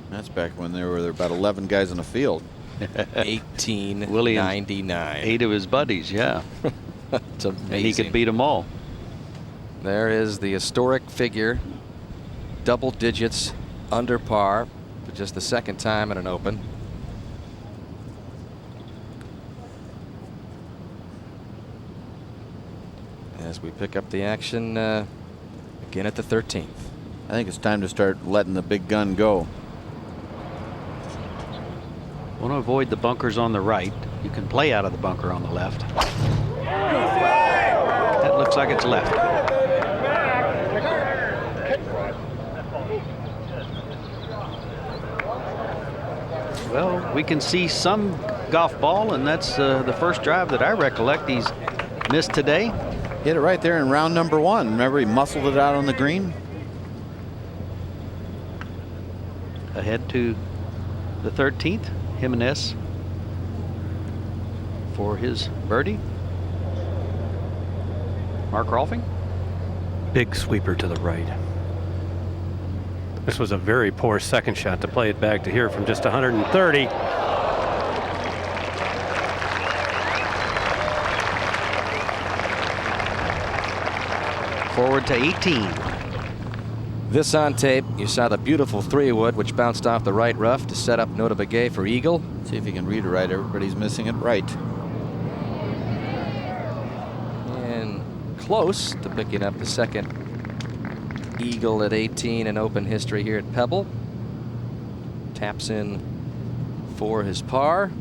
That's back when there were about 11 guys in the field. 1899. 8 of his buddies, yeah. It's amazing. And he could beat them all. There is the historic figure, double digits under par for just the second time in an Open. As we pick up the action again at the 13th. I think it's time to start letting the big gun go. Want to avoid the bunkers on the right. You can play out of the bunker on the left. That looks like it's left. Well, we can see some golf ball, and that's the first drive that I recollect he's missed today. Hit it right there in round number 1. Remember, he muscled it out on the green. Ahead to the 13th. Jimenez for his birdie. Mark Rolfing. Big sweeper to the right. This was a very poor second shot to play it back to here from just 130. Forward to 18. This on tape, you saw the beautiful 3-wood which bounced off the right rough to set up Notah Begay for eagle. See if he can read it right. Everybody's missing it right. And close to picking up the second eagle at 18 in Open history here at Pebble. Taps in for his par.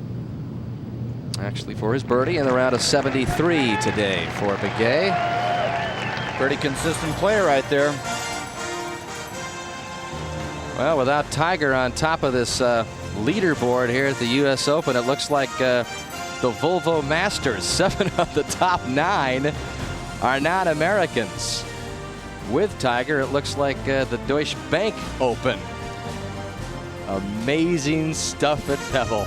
Actually for his birdie in the round of 73 today for Begay. Pretty consistent player right there. Well, without Tiger on top of this leaderboard here at the U.S. Open, it looks like the Volvo Masters. 7 of the top 9 are non-Americans. With Tiger, it looks like the Deutsche Bank Open. Amazing stuff at Pebble.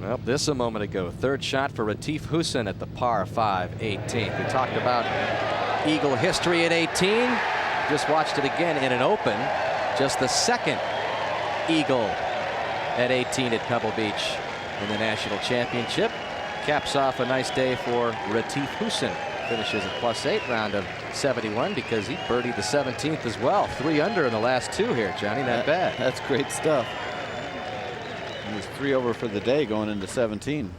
Well, this a moment ago. Third shot for Retief Hussain at the par 5 18th. We talked about eagle history at 18. Just watched it again in an Open. Just the second eagle at 18 at Pebble Beach in the National Championship. Caps off a nice day for Retief Hussain. Finishes at +8 round of 71 because he birdied the 17th as well. 3 under in the last 2 here, Johnny. Not bad. That's great stuff. He was 3 over for the day going into 17.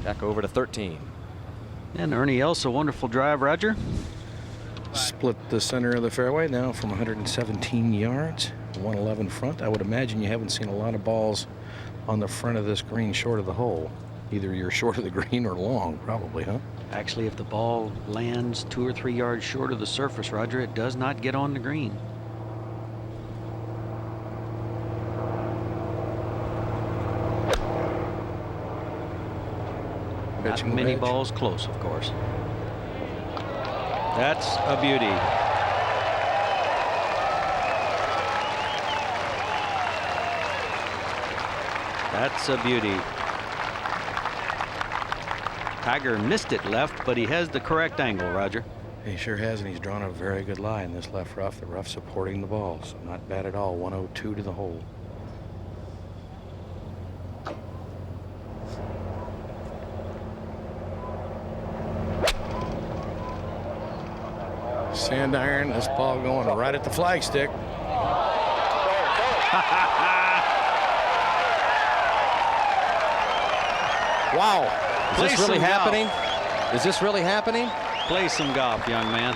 Back over to 13. And Ernie Els, a wonderful drive, Roger. Split the center of the fairway now from 117 yards, 111 front. I would imagine you haven't seen a lot of balls on the front of this green short of the hole. Either you're short of the green or long, probably, huh? Actually, if the ball lands 2 or 3 yards short of the surface, Roger, it does not get on the green. Not many balls close, of course. That's a beauty. That's a beauty. Tiger missed it left, but he has the correct angle, Roger. He sure has, and he's drawn a very good line. This left rough, the rough supporting the ball, so not bad at all. 102 to the hole. Sand iron, this ball going right at the flagstick. Wow. Is this really happening? Is this really happening? Play some golf, young man.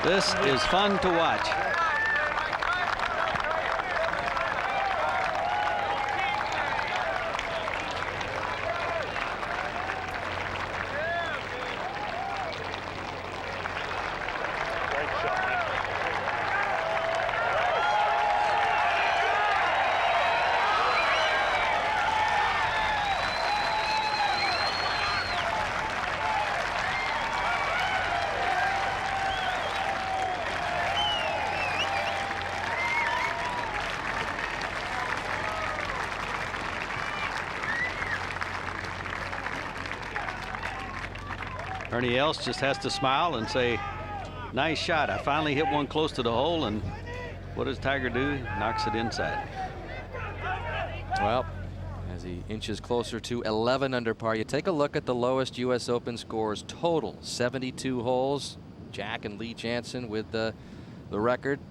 This is fun to watch. Ernie Els just has to smile and say, nice shot. I finally hit one close to the hole, and what does Tiger do? Knocks it inside. Well, as he inches closer to 11 under par, you take a look at the lowest U.S. Open scores total, 72 holes. Jack and Lee Janzen with the record.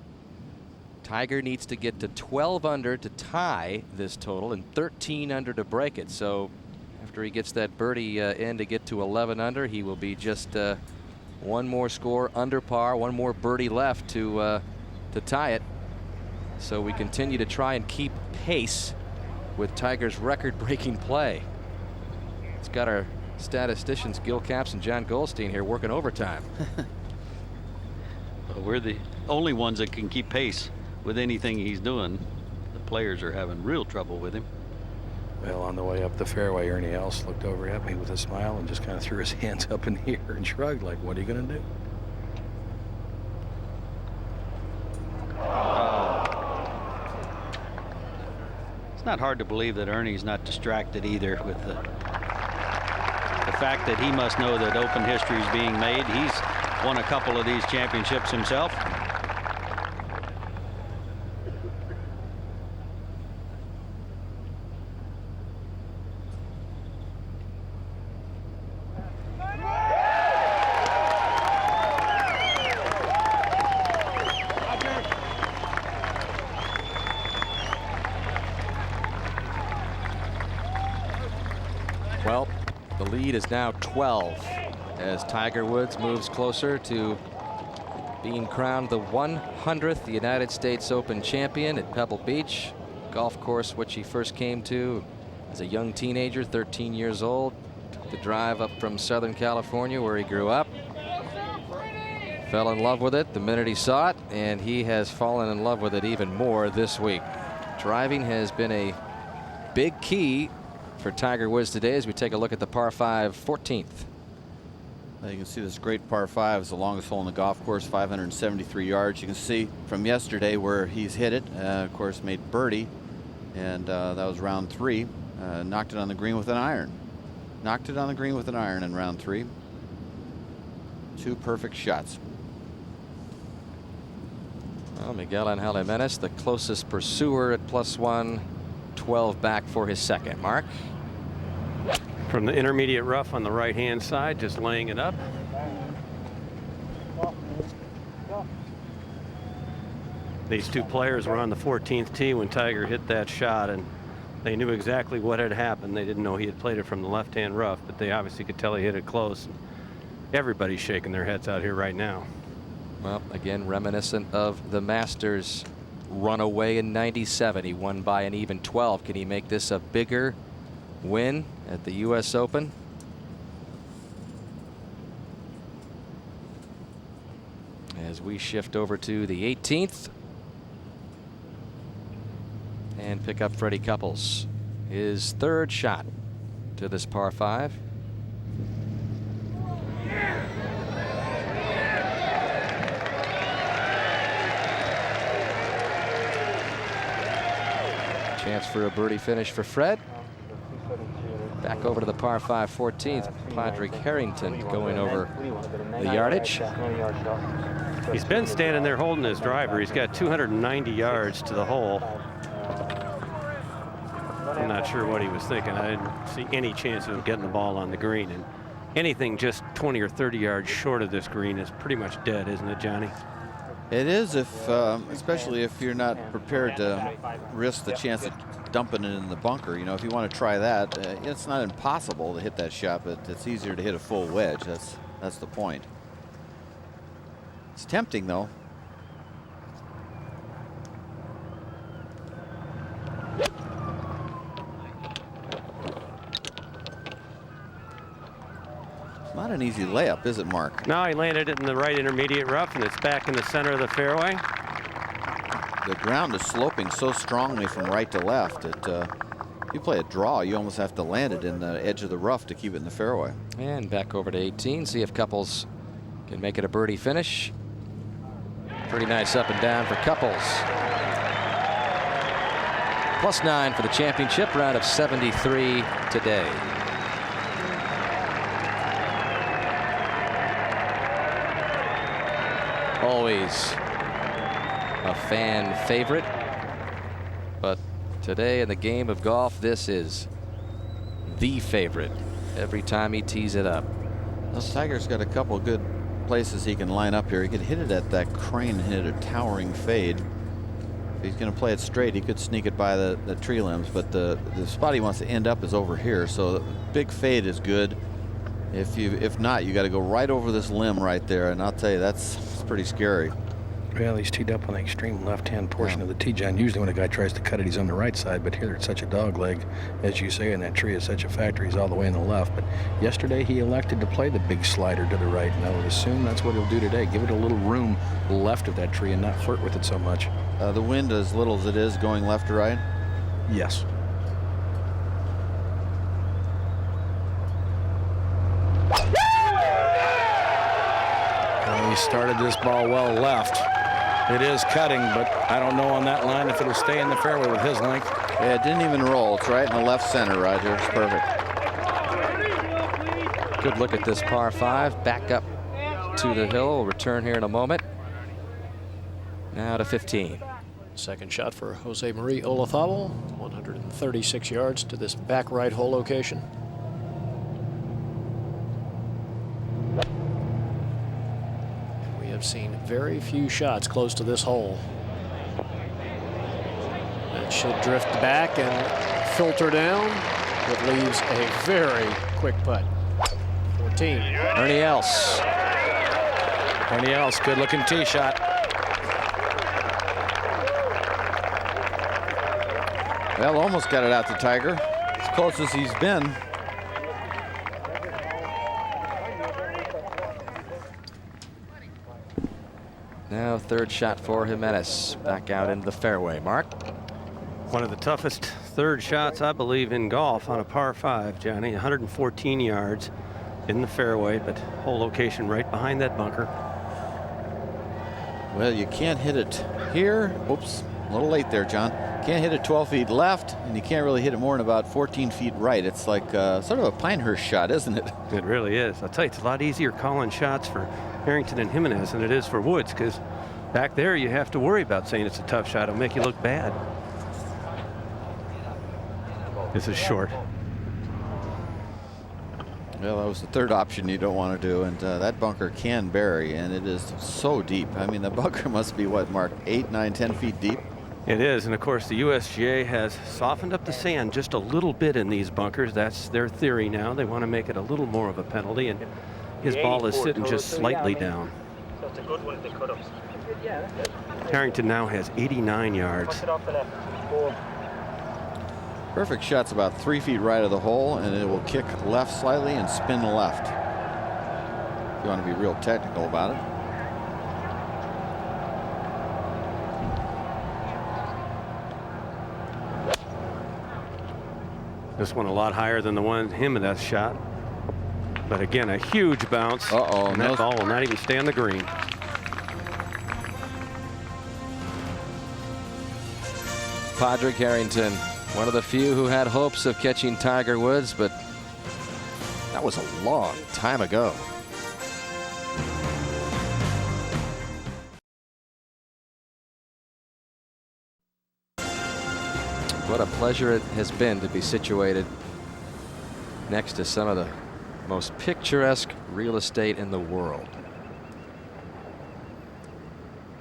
Tiger needs to get to 12 under to tie this total and 13 under to break it. So after he gets that birdie in to get to 11 under, he will be just one more score under par, one more birdie left to tie it. So we continue to try and keep pace with Tiger's record-breaking play. It's got our statisticians Gil Capps and John Goldstein here working overtime. Well, we're the only ones that can keep pace with anything he's doing. The players are having real trouble with him. Well, on the way up the fairway, Ernie Els looked over at me with a smile and just kind of threw his hands up in the air and shrugged like, what are you going to do? It's not hard to believe that Ernie's not distracted either with the fact that he must know that Open history is being made. He's won a couple of these championships himself. Well, the lead is now 12 as Tiger Woods moves closer to being crowned the 100th United States Open champion at Pebble Beach golf course, which he first came to as a young teenager, 13 years old. Took the drive up from Southern California where he grew up. Fell in love with it the minute he saw it, and he has fallen in love with it even more this week. Driving has been a big key for Tiger Woods today as we take a look at the par 5 14th. You can see this great par 5 is the longest hole in the golf course, 573 yards. You can see from yesterday where he's hit it, of course, made birdie, and that was round 3. Knocked it on the green with an iron. Knocked it on the green with an iron in round 3. 2 perfect shots. Well, Miguel Angel Jimenez, the closest pursuer at +1, 12 back for his second. Mark? From the intermediate rough on the right-hand side, just laying it up. These two players were on the 14th tee when Tiger hit that shot, and they knew exactly what had happened. They didn't know he had played it from the left-hand rough, but they obviously could tell he hit it close. Everybody's shaking their heads out here right now. Well, again, reminiscent of the Masters runaway in '97. He won by an even 12. Can he make this a bigger win at the U.S. Open? As we shift over to the 18th and pick up Freddie Couples, his third shot to this par 5. Chance for a birdie finish for Fred. Back over to the par 5 14th. Padraig Harrington going over the yardage. He's been standing there holding his driver. He's got 290 yards to the hole. I'm not sure what he was thinking. I didn't see any chance of him getting the ball on the green. And anything just 20 or 30 yards short of this green is pretty much dead, isn't it, Johnny? It is, if especially if you're not prepared to risk the chance of dumping it in the bunker. You know, if you want to try that, it's not impossible to hit that shot, but it's easier to hit a full wedge. That's the point. It's tempting, though. Not an easy layup, is it, Mark? No, he landed it in the right intermediate rough, and it's back in the center of the fairway. The ground is sloping so strongly from right to left that if you play a draw, you almost have to land it in the edge of the rough to keep it in the fairway. And back over to 18, see if Couples can make it a birdie finish. Pretty nice up and down for Couples. +9 for the championship, round of 73 today. always a fan favorite. But today in the game of golf, this is the favorite every time he tees it up. Well, Tiger's got a couple good places he can line up here. He could hit it at that crane and hit a towering fade. If he's going to play it straight, he could sneak it by the tree limbs, but the spot he wants to end up is over here. So the big fade is good. If not, you got to go right over this limb right there, and I'll tell you, that's pretty scary. Well, he's teed up on the extreme left-hand portion of the tee, John. Usually when a guy tries to cut it, he's on the right side, but here it's such a dog leg, as you say, and that tree is such a factor. He's all the way on the left. But yesterday he elected to play the big slider to the right, and I would assume that's what he'll do today. Give it a little room left of that tree and not flirt with it so much. The wind, as little as it is, going left to right? Yes. Well, he started this ball well left. It is cutting, but I don't know on that line if it'll stay in the fairway with his length. Yeah, it didn't even roll. It's right in the left center, Roger. It's perfect. Good look at this par 5. Back up to the hill. We'll return here in a moment. Now to 15. Second shot for Jose Marie Olazabal, 136 yards to this back right hole location. We have seen very few shots close to this hole. It should drift back and filter down. It leaves a very quick putt. 14. Ernie Els. Ernie Els, good looking tee shot. Well, almost got it out to Tiger. As close as he's been. Now third shot for Jimenez. Back out into the fairway. Mark? One of the toughest third shots, I believe, in golf on a par 5, Johnny. 114 yards in the fairway, but hole location right behind that bunker. Well, you can't hit it here. Oops, a little late there, John. Can't hit it 12 feet left, and you can't really hit it more than about 14 feet right. It's like sort of a Pinehurst shot, isn't it? It really is. I'll tell you, it's a lot easier calling shots for Harrington and Jimenez than it is for Woods, because back there you have to worry about saying it's a tough shot. It'll make you look bad. This is short. Well, that was the third option you don't want to do, and that bunker can bury, and it is so deep. I mean, the bunker must be, what, Mark, 8, 9, 10 feet deep? It is, and of course the USGA has softened up the sand just a little bit in these bunkers. That's their theory now. They want to make it a little more of a penalty, and his ball is sitting just slightly down. So it's a good one if they cut up. Harrington now has 89 yards. Perfect shot's about 3 feet right of the hole, and it will kick left slightly and spin left. If you want to be real technical about it. This one a lot higher than the one Jimenez shot. But again, a huge bounce. Uh-oh. And that ball will not even stay on the green. Padraig Harrington, one of the few who had hopes of catching Tiger Woods, but that was a long time ago. What a pleasure it has been to be situated next to some of the most picturesque real estate in the world.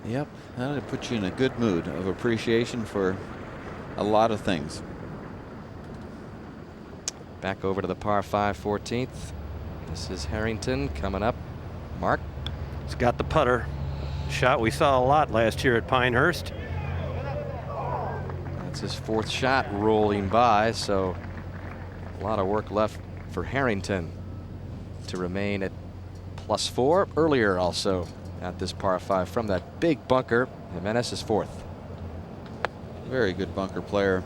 Yep, that'll put you in a good mood of appreciation for a lot of things. Back over to the par 5 14th. This is Harrington coming up. Mark? He's got the putter. Shot we saw a lot last year at Pinehurst. That's his fourth shot rolling by, so a lot of work left for Harrington to remain at +4. Earlier also at this par 5 from that big bunker. Jimenez is fourth. Very good bunker player.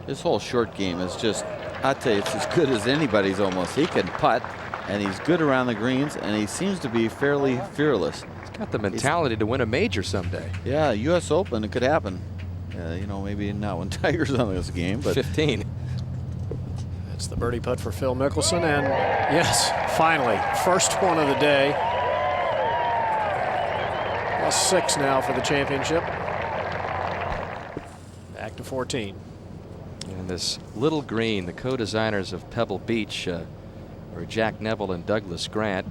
His whole short game is just, I tell you, it's as good as anybody's almost. He can putt, and he's good around the greens, and he seems to be fairly fearless. He's got the mentality to win a major someday. Yeah, U.S. Open, it could happen. You know, maybe not when Tiger's on this game, but 15. That's the birdie putt for Phil Mickelson, and yes, finally, first one of the day. +6 now for the championship. Back to 14. And this little green, the co-designers of Pebble Beach were Jack Neville and Douglas Grant.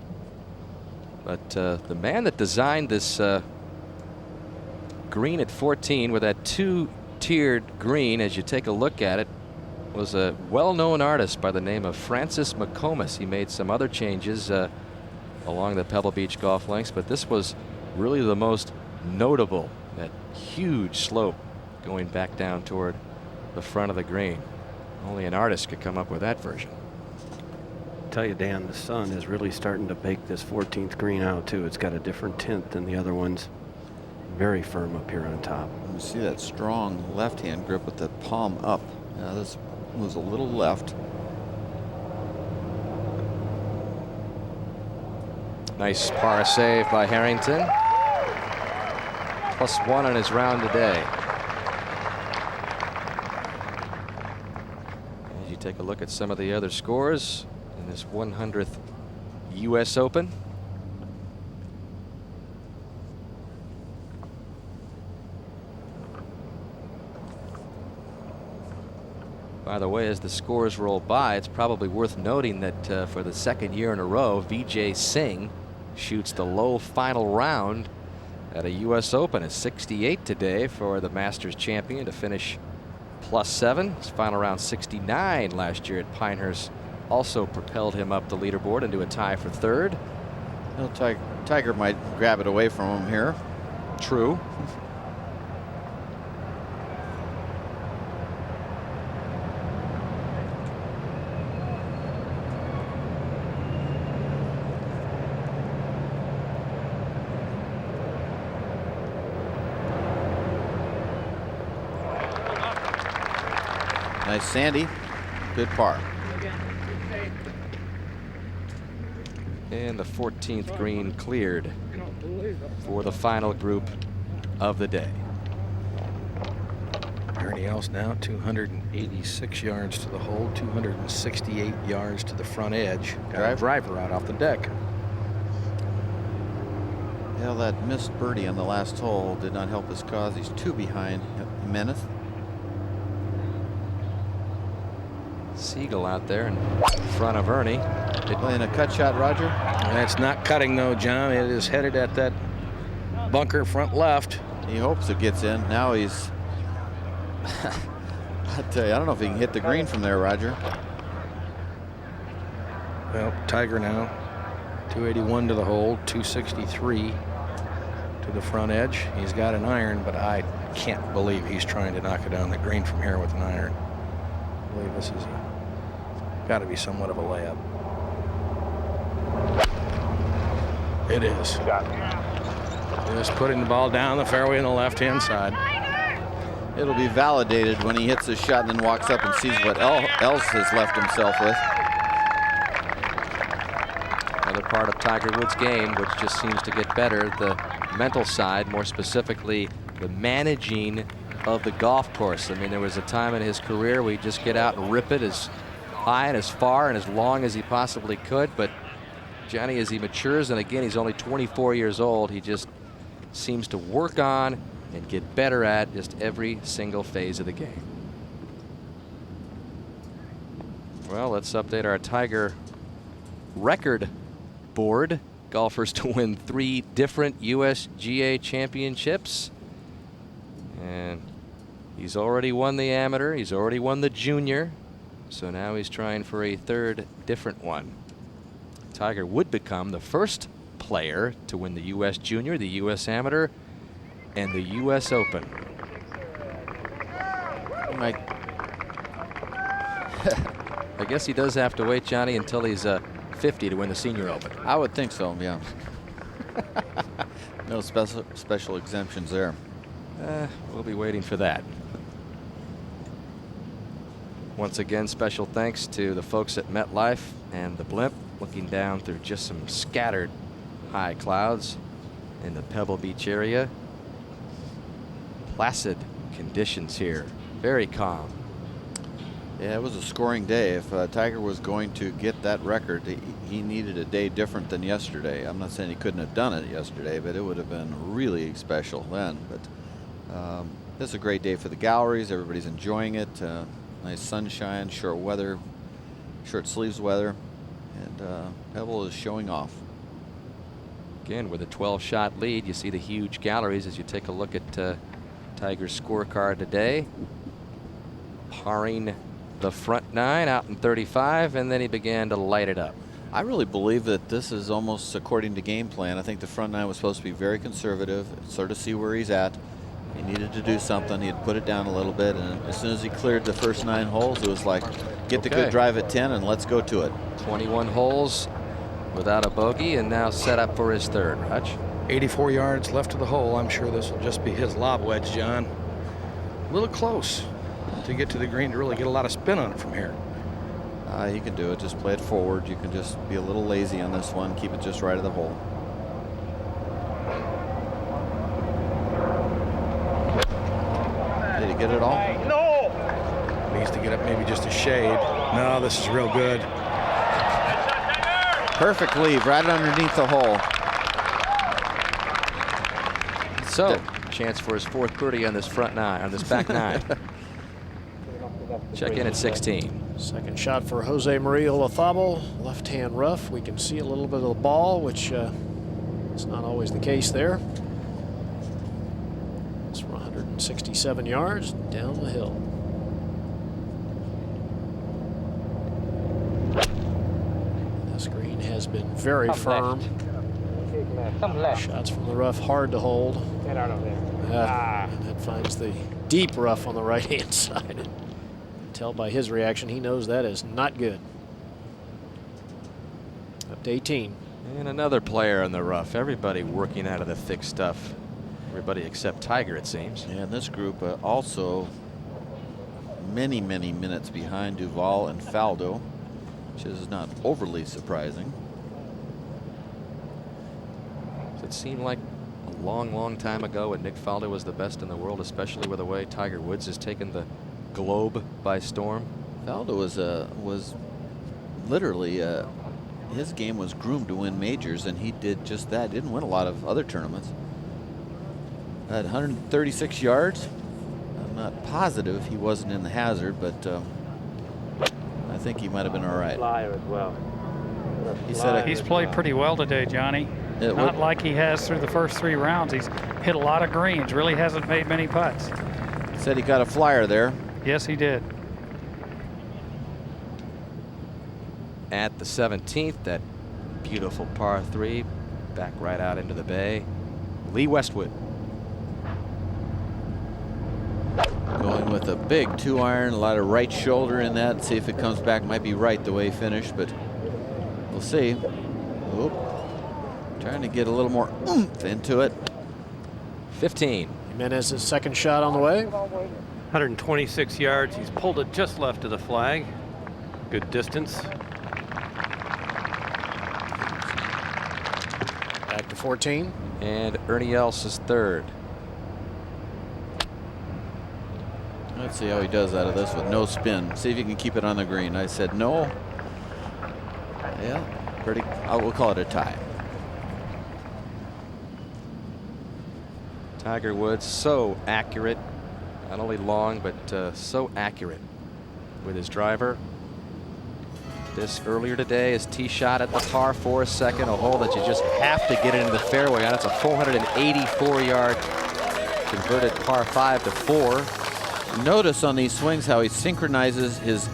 But the man that designed this green at 14 with that two-tiered green, as you take a look at it, was a well-known artist by the name of Francis McComas. He made some other changes along the Pebble Beach golf links, but this was really the most notable, that huge slope going back down toward the front of the green. Only an artist could come up with that version. I tell you, Dan, the sun is really starting to bake this 14th green out too. It's got a different tint than the other ones. Very firm up here on top. You see that strong left-hand grip with the palm up. Now this moves a little left. Nice par save by Harrington. +1 on his round today. As you take a look at some of the other scores in this 100th U.S. Open. By the way, as the scores roll by, it's probably worth noting that for the second year in a row, Vijay Singh shoots the low final round at a U.S. Open. A 68 today for the Masters champion to finish +7. His final round 69 last year at Pinehurst also propelled him up the leaderboard into a tie for third. Well, Tiger might grab it away from him here. True. Nice Sandy, good par. And the 14th green cleared for the final group of the day. Ernie Els now 286 yards to the hole, 268 yards to the front edge. Got a driver out off the deck. Yeah, that missed birdie on the last hole did not help his cause. He's 2 behind Jimenez. Siegel out there in front of Ernie. Playing a cut shot, Roger. That's not cutting though, John. It is headed at that bunker front left. He hopes it gets in. Now he's I tell you, I don't know if he can hit the green from there, Roger. Well, Tiger now 281 to the hole, 263 to the front edge. He's got an iron, but I can't believe he's trying to knock it down the green from here with an iron. I believe this is got to be somewhat of a layup. It is. Just putting the ball down the fairway on the left-hand side. It'll be validated when he hits his shot and then walks up and sees what else has left himself with. Another part of Tiger Woods' game, which just seems to get better, the mental side, more specifically the managing of the golf course. I mean, there was a time in his career where he'd just get out and rip it as high and as far and as long as he possibly could. But Johnny, as he matures, and again, he's only 24 years old, he just seems to work on and get better at just every single phase of the game. Well, let's update our Tiger record board. Golfers to win 3 different USGA championships. And he's already won the amateur, he's already won the junior, so now he's trying for a 3rd different one. Tiger would become the first player to win the U.S. Junior, the U.S. Amateur, and the U.S. Open. I guess he does have to wait, Johnny, until he's 50 to win the Senior Open. I would think so, yeah. No special exemptions there. We'll be waiting for that. Once again, special thanks to the folks at MetLife and the Blimp, looking down through just some scattered high clouds in the Pebble Beach area. Placid conditions here, very calm. Yeah, it was a scoring day. If Tiger was going to get that record, he needed a day different than yesterday. I'm not saying he couldn't have done it yesterday, but it would have been really special then. But this is a great day for the galleries. Everybody's enjoying it. Nice sunshine, short weather, short sleeves weather, and Pebble is showing off. Again, with a 12-shot lead, you see the huge galleries as you take a look at Tiger's scorecard today. Parring the front 9 out in 35, and then he began to light it up. I really believe that this is almost according to game plan. I think the front 9 was supposed to be very conservative, sort of see where he's at. He needed to do something. He had put it down a little bit, and as soon as he cleared the first 9 holes, it was like, get the good drive at 10 and let's go to it. 21 holes without a bogey, and now set up for his third. Raj? 84 yards left of the hole. I'm sure this will just be his lob wedge, John. A little close to get to the green to really get a lot of spin on it from here. You can do it. Just play it forward. You can just be a little lazy on this one. Keep it just right of the hole. Did he get it all? No! Needs to get up maybe just a shade. No, this is real good. Perfect leave right underneath the hole. So, chance for his 4th birdie on this front 9, on this back 9. Check in at 16. Second shot for Jose Maria Olazabal, left-hand rough. We can see a little bit of the ball, which is not always the case there. It's 167 yards down the hill. This green has been very firm. Shots from the rough hard to hold. Get out of there. That finds the deep rough on the right-hand side. Tell by his reaction, he knows that is not good. Up to 18. And another player in the rough. Everybody working out of the thick stuff. Everybody except Tiger, it seems. Yeah, and this group also many minutes behind Duval and Faldo, which is not overly surprising. Does it seem like a long time ago when Nick Faldo was the best in the world, especially with the way Tiger Woods has taken the globe by storm? Faldo was literally his game was groomed to win majors, and he did just that. Didn't win a lot of other tournaments. At 136 yards, I'm not positive he wasn't in the hazard, but I think he might have been all right. Flyer as well. He said he's played pretty well today, Johnny. Not like he has through the first 3 rounds. He's hit a lot of greens. Really hasn't made many putts. Said he got a flyer there. Yes, he did. At the 17th, that beautiful par 3, back right out into the bay. Lee Westwood. Going with a big 2-iron, a lot of right shoulder in that. See if it comes back. Might be right the way he finished, but we'll see. Oop. Trying to get a little more oomph into it. 15. Jimenez's second shot on the way. 126 yards. He's pulled it just left of the flag. Good distance. Back to 14. And Ernie Els is third. Let's see how he does out of this with no spin. See if he can keep it on the green. I said no. Yeah, pretty. We'll call it a tie. Tiger Woods so accurate, not only long but so accurate with his driver. This earlier today, his tee shot at the par 4 second, a hole that you just have to get it into the fairway on. It's a 484-yard converted par 5 to 4. Notice on these swings how he synchronizes his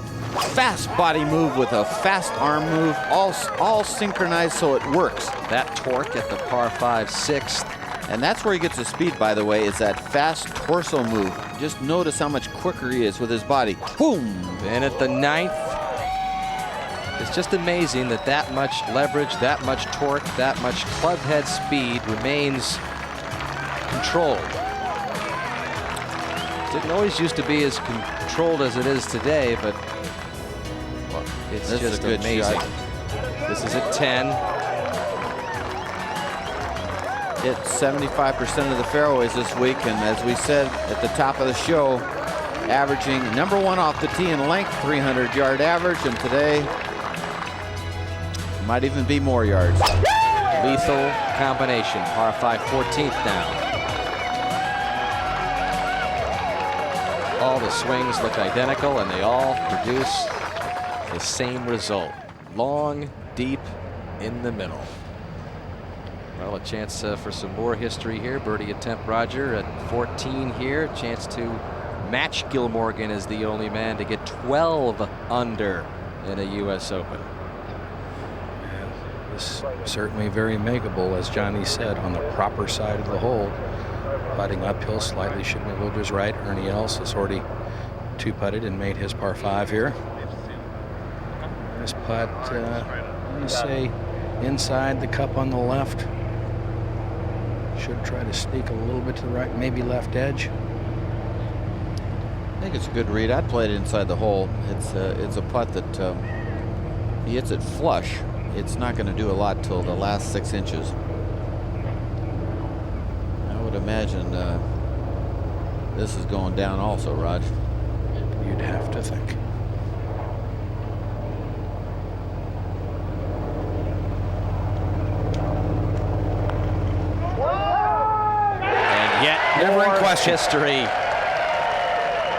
fast body move with a fast arm move, all synchronized so it works. That torque at the par 5 6th. And that's where he gets his speed, by the way, is that fast torso move. Just notice how much quicker he is with his body. Boom! And at the 9th, it's just amazing that that much leverage, that much torque, that much club head speed remains controlled. Didn't always used to be as controlled as it is today, but well, it's just amazing. This is at 10. Hit 75% of the fairways this week, and as we said at the top of the show, averaging #1 off the tee in length, 300-yard average, and today Might even be more yards. Lethal combination. Par 5, 14th now. All the swings look identical, and they all produce the same result. Long, deep, in the middle. Well, a chance for some more history here. Birdie attempt, Roger, at 14 here. Chance to match Gil Morgan as the only man to get 12 under in a U.S. Open. This is certainly very makeable, as Johnny said, on the proper side of the hole. Putting uphill slightly, shouldn't have moved to his right. Ernie Els has already two-putted and made his par 5 here. This putt, I'm going to say inside the cup on the left. Should try to sneak a little bit to the right, maybe left edge. I think it's a good read. I'd play it inside the hole. It's a putt that he hits it flush. It's not going to do a lot till the last 6 inches. I would imagine this is going down also, Raj. You'd have to think. And yet never in question. History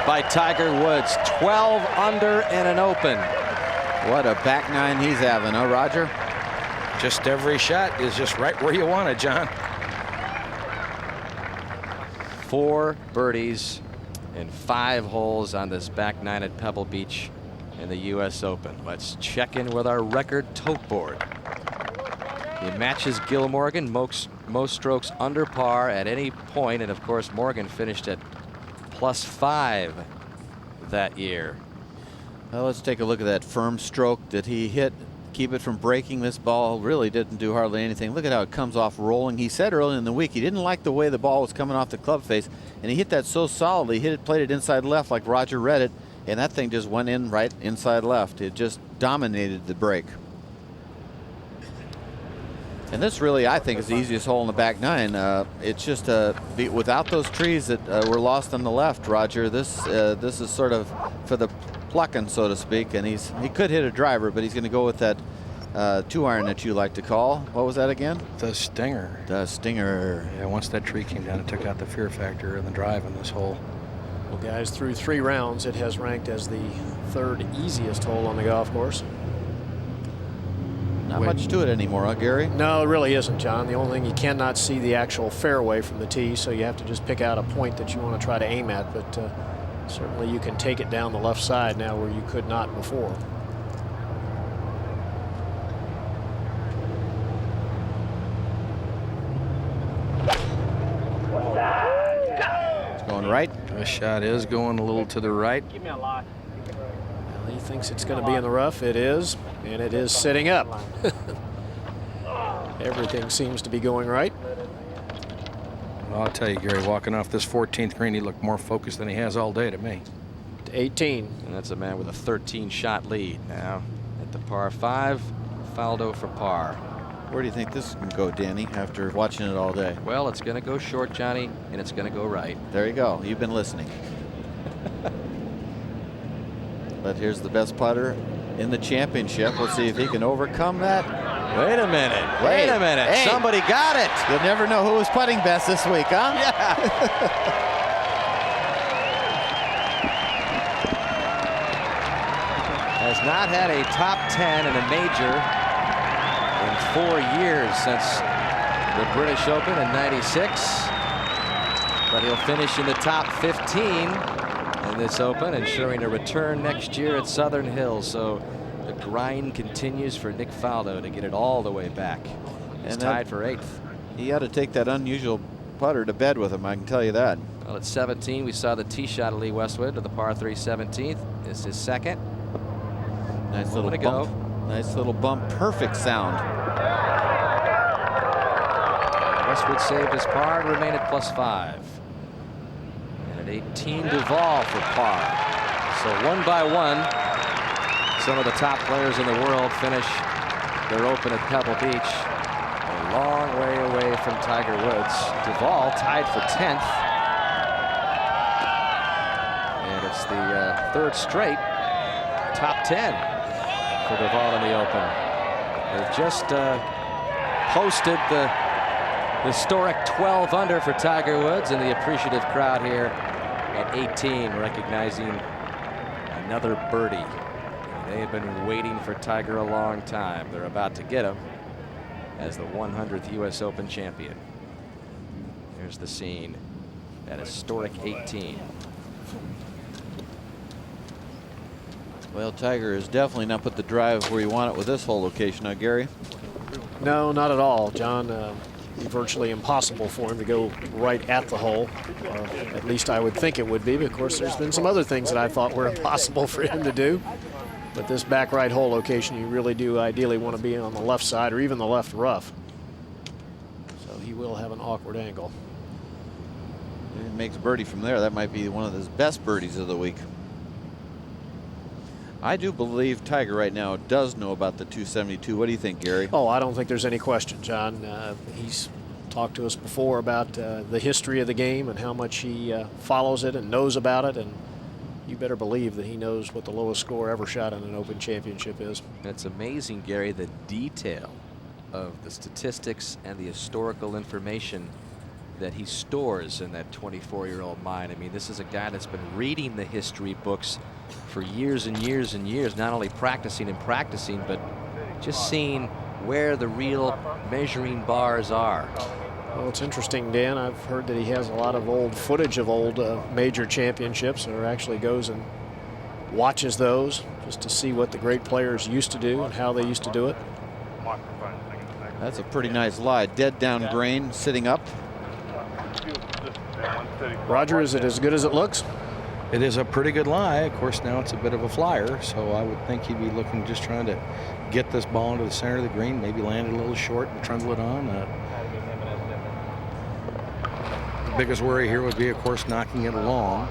by Tiger Woods. 12 under in an Open. What a back nine he's having, huh, Roger? Just every shot is just right where you want it, John. 4 birdies in 5 holes on this back nine at Pebble Beach in the U.S. Open. Let's check in with our record tote board. He matches Gil Morgan, most strokes under par at any point, and of course Morgan finished at +5 that year. Well, let's take a look at that firm stroke that he hit. Keep it from breaking. This ball really didn't do hardly anything. Look at how it comes off rolling. He said early in the week he didn't like the way the ball was coming off the club face, and he hit that so solidly. Hit it, played it inside left like Roger read it, and that thing just went in right inside left. It just dominated the break. And this really, I think, is the easiest hole in the back nine. It's just without those trees that were lost on the left, Roger. This is sort of for the plucking, so to speak. And he could hit a driver, but he's going to go with that 2-iron that you like to call. What was that again? The Stinger. The Stinger. Yeah, once that tree came down, it took out the fear factor in the drive in this hole. Well, guys, through 3 rounds, it has ranked as the 3rd easiest hole on the golf course. Not much to it anymore, huh, Gary? No, it really isn't, John. The only thing, you cannot see the actual fairway from the tee, so you have to just pick out a point that you want to try to aim at. But certainly you can take it down the left side now where you could not before. It's going right. This shot is going a little to the right. Give me a lot. Well, he thinks it's going to be in the rough. It is, and it is sitting up. Everything seems to be going right. Well, I'll tell you, Gary, walking off this 14th green, he looked more focused than he has all day to me. 18. And that's a man with a 13-shot lead now at the par 5. Faldo for par. Where do you think this can go, Danny, after watching it all day? Well, it's going to go short, Johnny, and it's going to go right. There you go. You've been listening. But here's the best putter in the championship. Let's see if he can overcome that. Wait a minute. Wait a minute. Hey. Somebody got it. You'll never know who was putting best this week, huh? Yeah. Has not had a top 10 in a major in 4 years since the British Open in '96. But he'll finish in the top 15 in this Open, ensuring a return next year at Southern Hills. So the grind continues for Nick Faldo to get it all the way back. He's tied for 8th. He ought to take that unusual putter to bed with him, I can tell you that. Well, at 17, we saw the tee shot of Lee Westwood to the par 3 17th. This is his 2nd. Nice little bump. Nice little bump. Perfect sound. Westwood saved his par to remain at +5. And at 18, Duval for par. So one by one, some of the top players in the world finish their Open at Pebble Beach. A long way away from Tiger Woods. Duval tied for 10th. And it's the 3rd straight top 10 for Duval in the Open. They've just posted the historic 12 under for Tiger Woods, and the appreciative crowd here at 18 recognizing another birdie. They have been waiting for Tiger a long time. They're about to get him as the 100th U.S. Open champion. Here's the scene, that historic 18. Well, Tiger has definitely not put the drive where you want it with this hole location, now, Gary. No, not at all, John. Virtually impossible for him to go right at the hole. At least I would think it would be. But of course, there's been some other things that I thought were impossible for him to do. But this back right hole location, you really do ideally want to be on the left side or even the left rough. So he will have an awkward angle. If he makes birdie from there, that might be one of his best birdies of the week. I do believe Tiger right now does know about the 272. What do you think, Gary? Oh, I don't think there's any question, John. He's talked to us before about the history of the game and how much he follows it and knows about it. And you better believe that he knows what the lowest score ever shot in an Open Championship is. It's amazing, Gary, the detail of the statistics and the historical information that he stores in that 24-year-old mind. I mean, this is a guy that's been reading the history books for years and years and years, not only practicing and practicing, but just seeing where the real measuring bars are. Well, it's interesting, Dan. I've heard that he has a lot of old footage of old major championships, or actually goes and watches those just to see what the great players used to do and how they used to do it. That's a pretty nice lie. Dead down grain, sitting up. Roger, is it as good as it looks? It is a pretty good lie. Of course, now it's a bit of a flyer, so I would think he'd be looking, just trying to get this ball into the center of the green, maybe land it a little short and trundle it on. The biggest worry here would be, of course, knocking it along.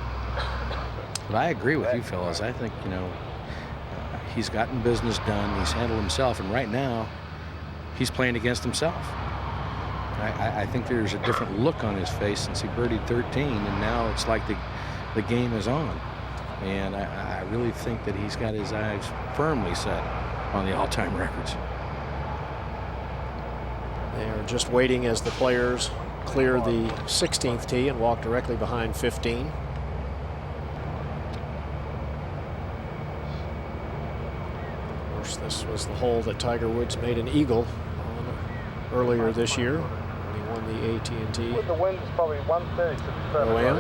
But I agree with you, fellas. I think, you know, he's gotten business done. He's handled himself, and right now, he's playing against himself. I think there's a different look on his face since he birdied 13, and now it's like the game is on. And I really think that he's got his eyes firmly set on the all-time records. They are just waiting as the players clear the 16th tee and walk directly behind 15. Of course, this was the hole that Tiger Woods made an eagle on earlier this year when he won the AT&T. The wind is probably 130 to the OM.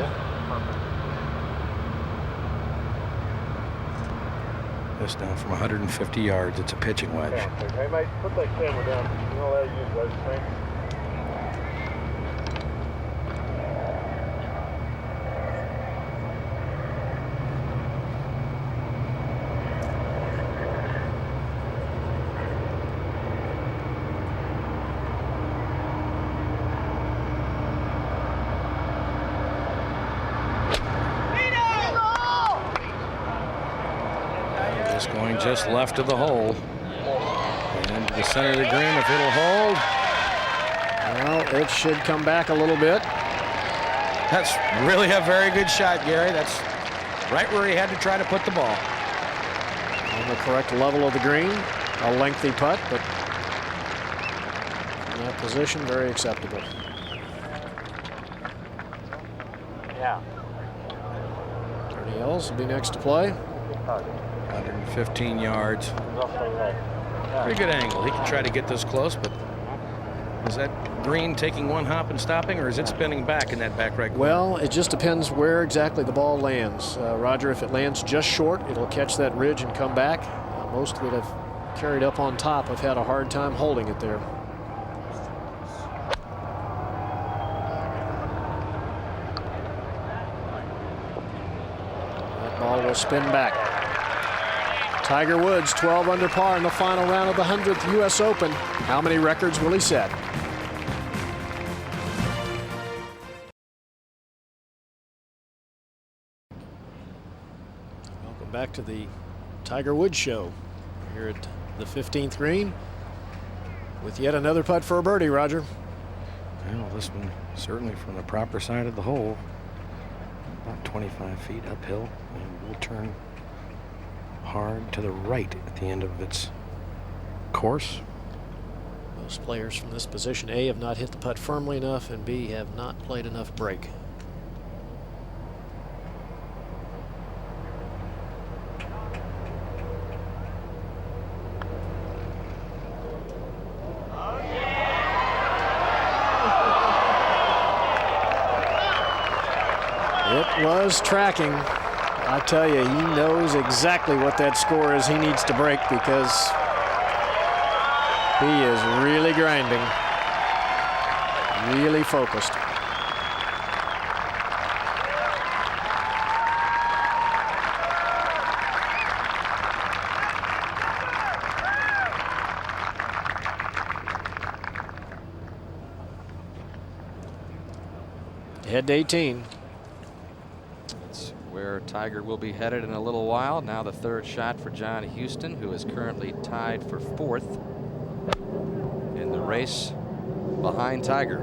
This down from 150 yards. It's a pitching wedge. Hey, mate, put that camera down. You're not allowed to use those things. Going just left of the hole. And to the center of the green, if it'll hold. Well, it should come back a little bit. That's really a very good shot, Gary. That's right where he had to try to put the ball. On the correct level of the green. A lengthy putt, but in that position, very acceptable. Yeah. Ernie Els will be next to play. 115 yards. Pretty good angle. He can try to get this close, but is that green taking one hop and stopping, or is it spinning back in that back right corner? Well, it just depends where exactly the ball lands. Roger, if it lands just short, it'll catch that ridge and come back. Most that have carried up on top have had a hard time holding it there. That ball will spin back. Tiger Woods, 12 under par in the final round of the 100th U.S. Open. How many records will he set? Welcome back to the Tiger Woods Show here at the 15th green with yet another putt for a birdie, Roger. Well, this one certainly from the proper side of the hole. About 25 feet uphill, and will turn hard to the right at the end of its course. Most players from this position, A, have not hit the putt firmly enough, and B, have not played enough break. It was tracking. I tell you, he knows exactly what that score is he needs to break, because he is really grinding, really focused. Head to 18. Where Tiger will be headed in a little while. Now the third shot for John Houston, who is currently tied for 4th in the race behind Tiger.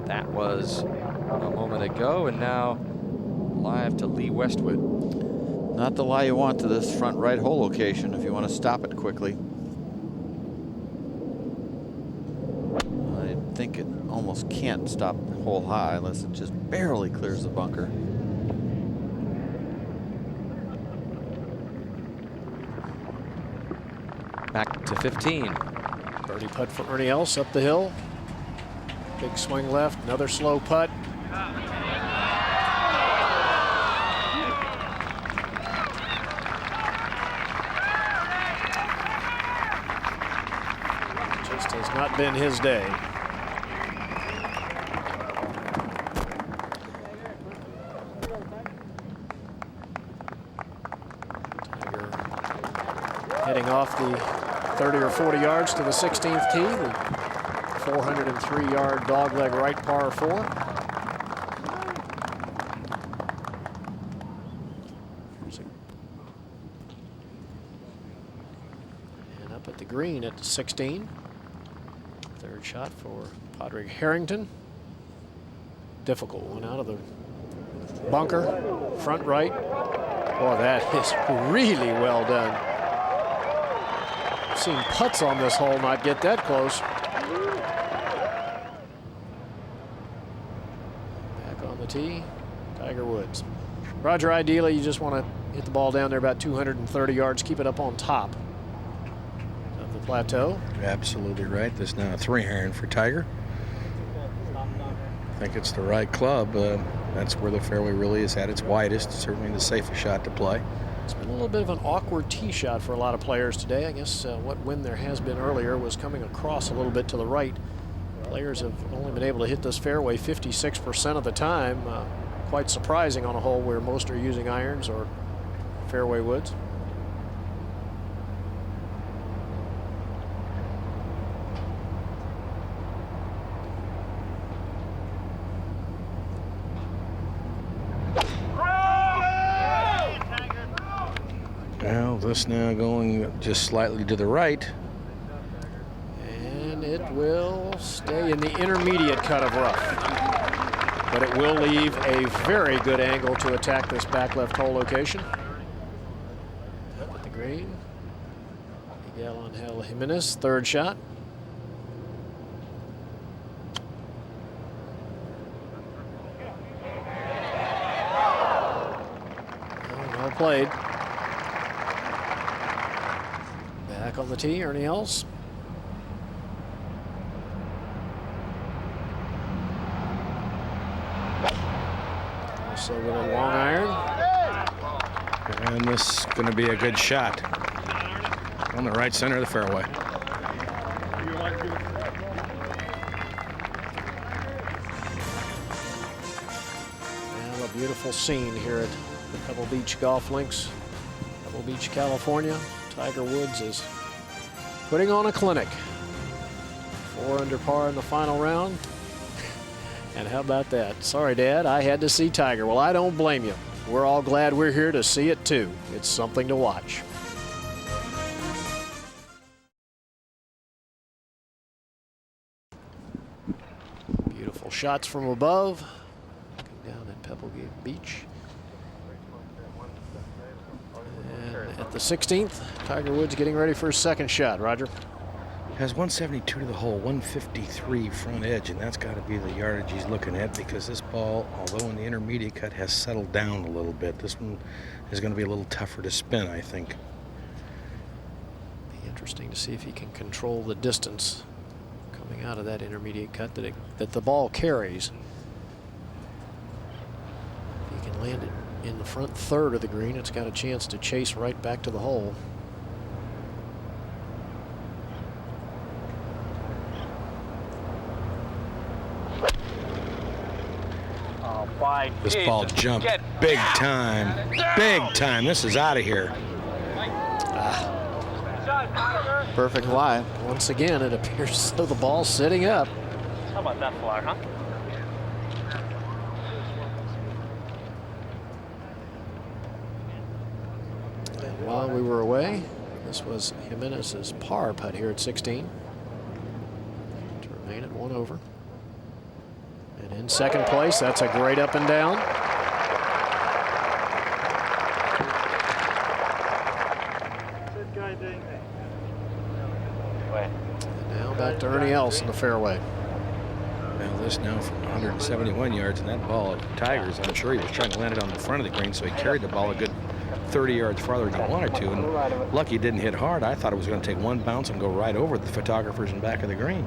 That was a moment ago, and now live to Lee Westwood. Not the lie you want to this front right hole location if you want to stop it quickly. I think it almost can't stop hole high unless it just barely clears the bunker. Back to 15. Birdie putt for Ernie Els up the hill. Big swing left, another slow putt. Just has not been his day. Heading off the 30 or 40 yards to the 16th tee, the 403-yard dogleg right par 4. And up at the green at 16. Third shot for Padraig Harrington. Difficult one out of the bunker, front right. Boy, that is really well done. I've seen putts on this hole not get that close. Back on the tee, Tiger Woods. Roger, ideally you just want to hit the ball down there about 230 yards, keep it up on top of the plateau. You're absolutely right. There's now a 3-iron for Tiger. I think it's the right club. That's where the fairway really is at its widest. Certainly the safest shot to play. It's been a little bit of an awkward tee shot for a lot of players today. I guess what wind there has been earlier was coming across a little bit to the right. Players have only been able to hit this fairway 56% of the time. Quite surprising on a hole where most are using irons or fairway woods. Well, this now going just slightly to the right. And it will stay in the intermediate cut of rough. But it will leave a very good angle to attack this back left hole location. Up at the green. Miguel Angel Jimenez, third shot. Well played. Back on the tee, Ernie Els. Also with a long iron. And this is going to be a good shot on the right center of the fairway. Well, a beautiful scene here at the Pebble Beach Golf Links, Pebble Beach, California. Tiger Woods is putting on a clinic. 4 under par in the final round. And how about that? Sorry, Dad, I had to see Tiger. Well, I don't blame you. We're all glad we're here to see it, too. It's something to watch. Beautiful shots from above. Looking down at Pebble Beach. And at the 16th. Tiger Woods getting ready for his second shot. Roger. Has 172 to the hole, 153 front edge, and that's got to be the yardage he's looking at, because this ball, although in the intermediate cut, has settled down a little bit. This one is going to be a little tougher to spin, I think. Be interesting to see if he can control the distance coming out of that intermediate cut that the ball carries. If he can land it in the front third of the green, it's got a chance to chase right back to the hole. This ball jumped big time. Big time. This is out of here. Perfect lie. Once again, it appears as though the ball's sitting up. How about that fly, huh? And while we were away, this was Jimenez's par putt here at 16 to remain at 1 over. And in second place, that's a great up and down. Good guy doing that. And now back to Ernie Els in the fairway. Now this now from 171 yards, and that ball at Tigers, I'm sure he was trying to land it on the front of the green, so he carried the ball a good 30 yards farther than he wanted to, and lucky it didn't hit hard. I thought it was going to take one bounce and go right over the photographers in back of the green.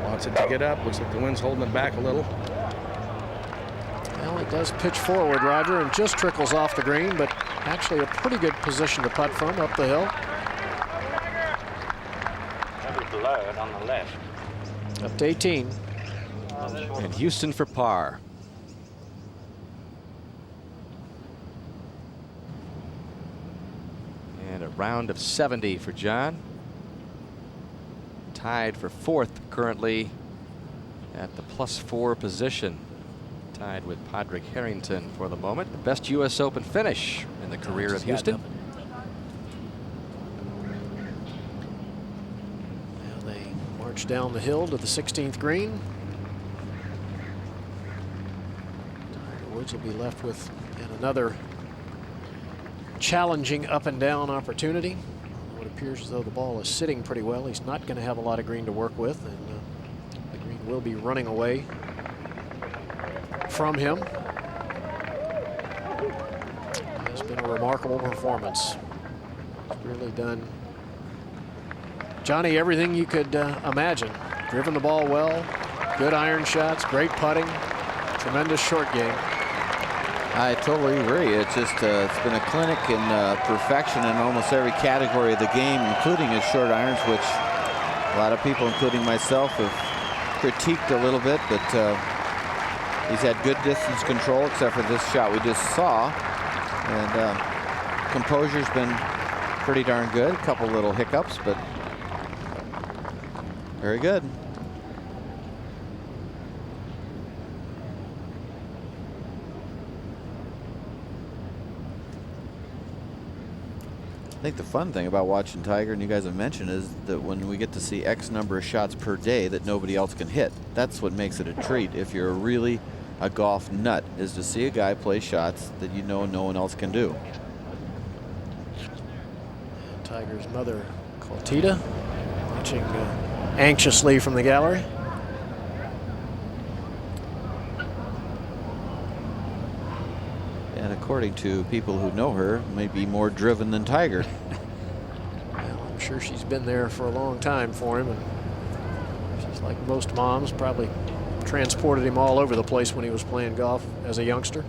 Wants it to get up. Looks like the wind's holding it back a little. Well, it does pitch forward, Roger, and just trickles off the green, but actually a pretty good position to putt from up the hill. Maybe below it on the left. Up to 18. And Houston for par. And a round of 70 for John. Tied for 4th currently at the +4 position. Tied with Padraig Harrington for the moment. The best U.S. Open finish in the career of Houston. Now they march down the hill to the 16th green. Tiger Woods will be left with yet another challenging up and down opportunity. It appears as though the ball is sitting pretty well. He's not going to have a lot of green to work with, and the green will be running away from him. It has been a remarkable performance. He's really done, Johnny, everything you could imagine. Driven the ball well, good iron shots, great putting, tremendous short game. I totally agree. It's just it's been a clinic in perfection in almost every category of the game, including his short irons, which a lot of people, including myself, have critiqued a little bit, but he's had good distance control, except for this shot we just saw. And composure's been pretty darn good. A couple little hiccups, but very good. I think the fun thing about watching Tiger, and you guys have mentioned, is that when we get to see X number of shots per day that nobody else can hit, that's what makes it a treat. If you're really a golf nut, is to see a guy play shots that you know no one else can do. And Tiger's mother, Clotilda, watching anxiously from the gallery. And according to people who know her, may be more driven than Tiger. Well, I'm sure she's been there for a long time for him, and she's like most moms, probably transported him all over the place when he was playing golf as a youngster.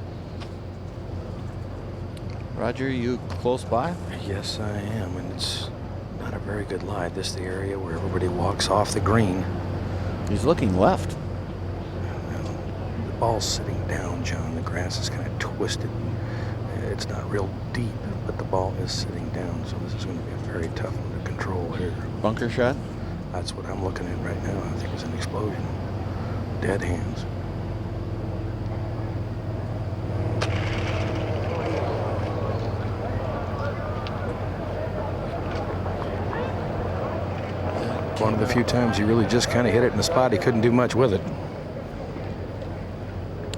Roger, you close by? Yes, I am, and it's not a very good lie. This is the area where everybody walks off the green. He's looking left. The ball's sitting down, John. The grass is kind of twisted. It's not real deep, but the ball is sitting down, so this is going to be a very tough one to control here. Bunker shot? That's what I'm looking at right now. I think it's an explosion. Dead hands. a few times he really just kind of hit it in the spot. He couldn't do much with it.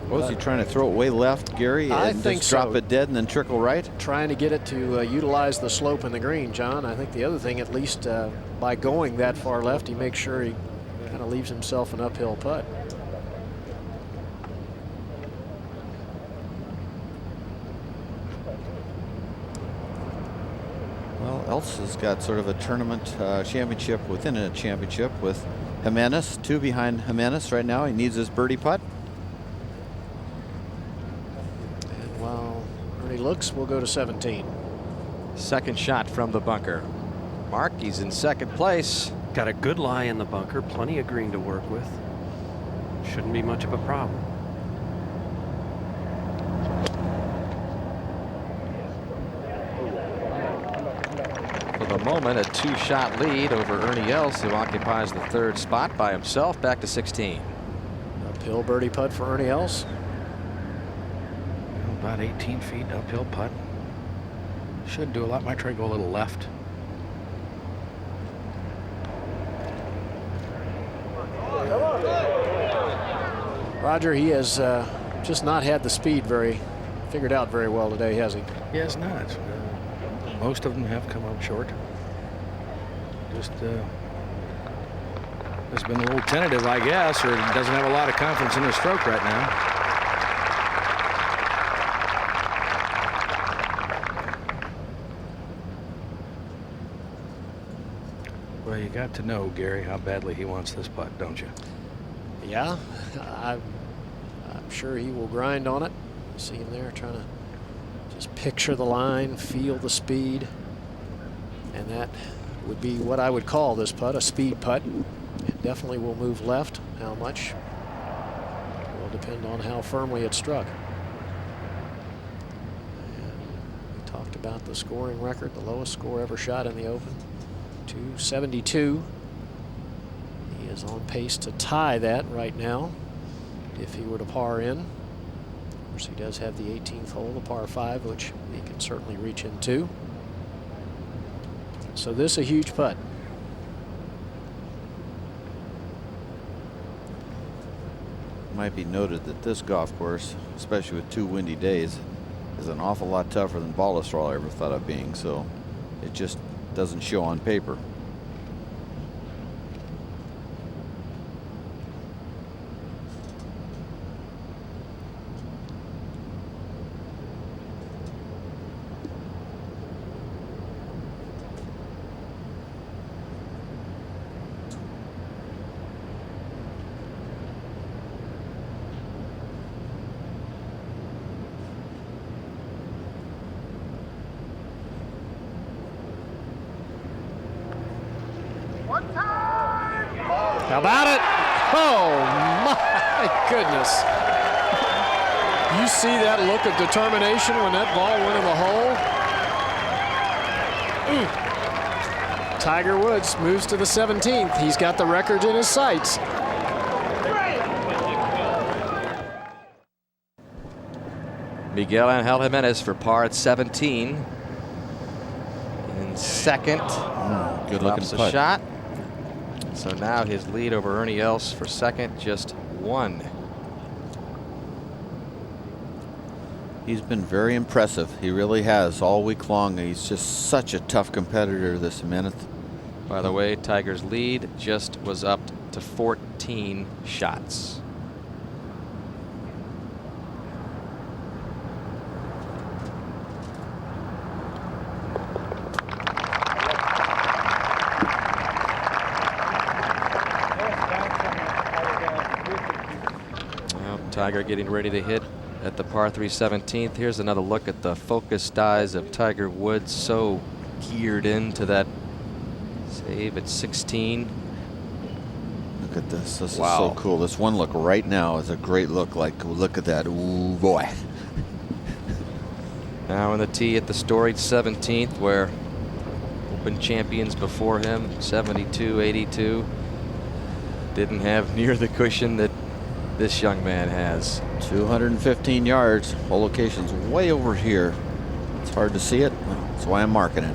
Was he trying to throw it way left, Gary, I and think just drop so. it dead and then trickle right? Trying to get it to utilize the slope in the green, John. I think the other thing, at least by going that far left, he makes sure he kind of leaves himself an uphill putt. Well, Elsa's got sort of a tournament championship within a championship with Jimenez, 2 behind Jimenez right now. He needs his birdie putt. And while Ernie looks, we'll go to 17. Second shot from the bunker. Mark, he's in second place. Got a good lie in the bunker, plenty of green to work with. Shouldn't be much of a problem. For the moment, a 2-shot lead over Ernie Els, who occupies the 3rd spot by himself, back to 16. Uphill birdie putt for Ernie Els. About 18 feet uphill putt. Should do a lot. Might try to go a little left. Roger, he has just not had the speed figured out very well today, has he? He has not. Most of them have come up short. Just has been a little tentative, I guess, or doesn't have a lot of confidence in his stroke right now. Well, you got to know, Gary, how badly he wants this putt, don't you? Yeah, I'm sure he will grind on it. See him there trying to just picture the line, feel the speed, and that would be what I would call this putt, a speed putt. It definitely will move left. How much will depend on how firmly it's struck. And we talked about the scoring record, the lowest score ever shot in the Open, 272. He is on pace to tie that right now if he were to par in. Of course, he does have the 18th hole, the par 5, which he can certainly reach into. So this a huge putt. Might be noted that this golf course, especially with 2 windy days, is an awful lot tougher than Ballastral I ever thought of being, so it just doesn't show on paper. How about it? Oh, my goodness. You see that look of determination when that ball went in the hole? Tiger Woods moves to the 17th. He's got the record in his sights. Miguel Angel Jimenez for par at 17. In second. Good looking Drops a putt. shot. So now his lead over Ernie Els for second, just 1. He's been very impressive. He really has all week long. He's just such a tough competitor, this Jimenez. By the way, Tiger's lead just was up to 14 shots. Tiger getting ready to hit at the par 3 17th. Here's another look at the focused eyes of Tiger Woods, so geared into that save at 16. Look at this. This Wow. is so cool. This one look right now is a great look. Like, look at that. Ooh, boy. Now in the tee at the storied 17th, where Open champions before him, 72, 82, didn't have near the cushion that this young man has. 215 yards. Whole location's way over here. It's hard to see it. That's why I'm marking it.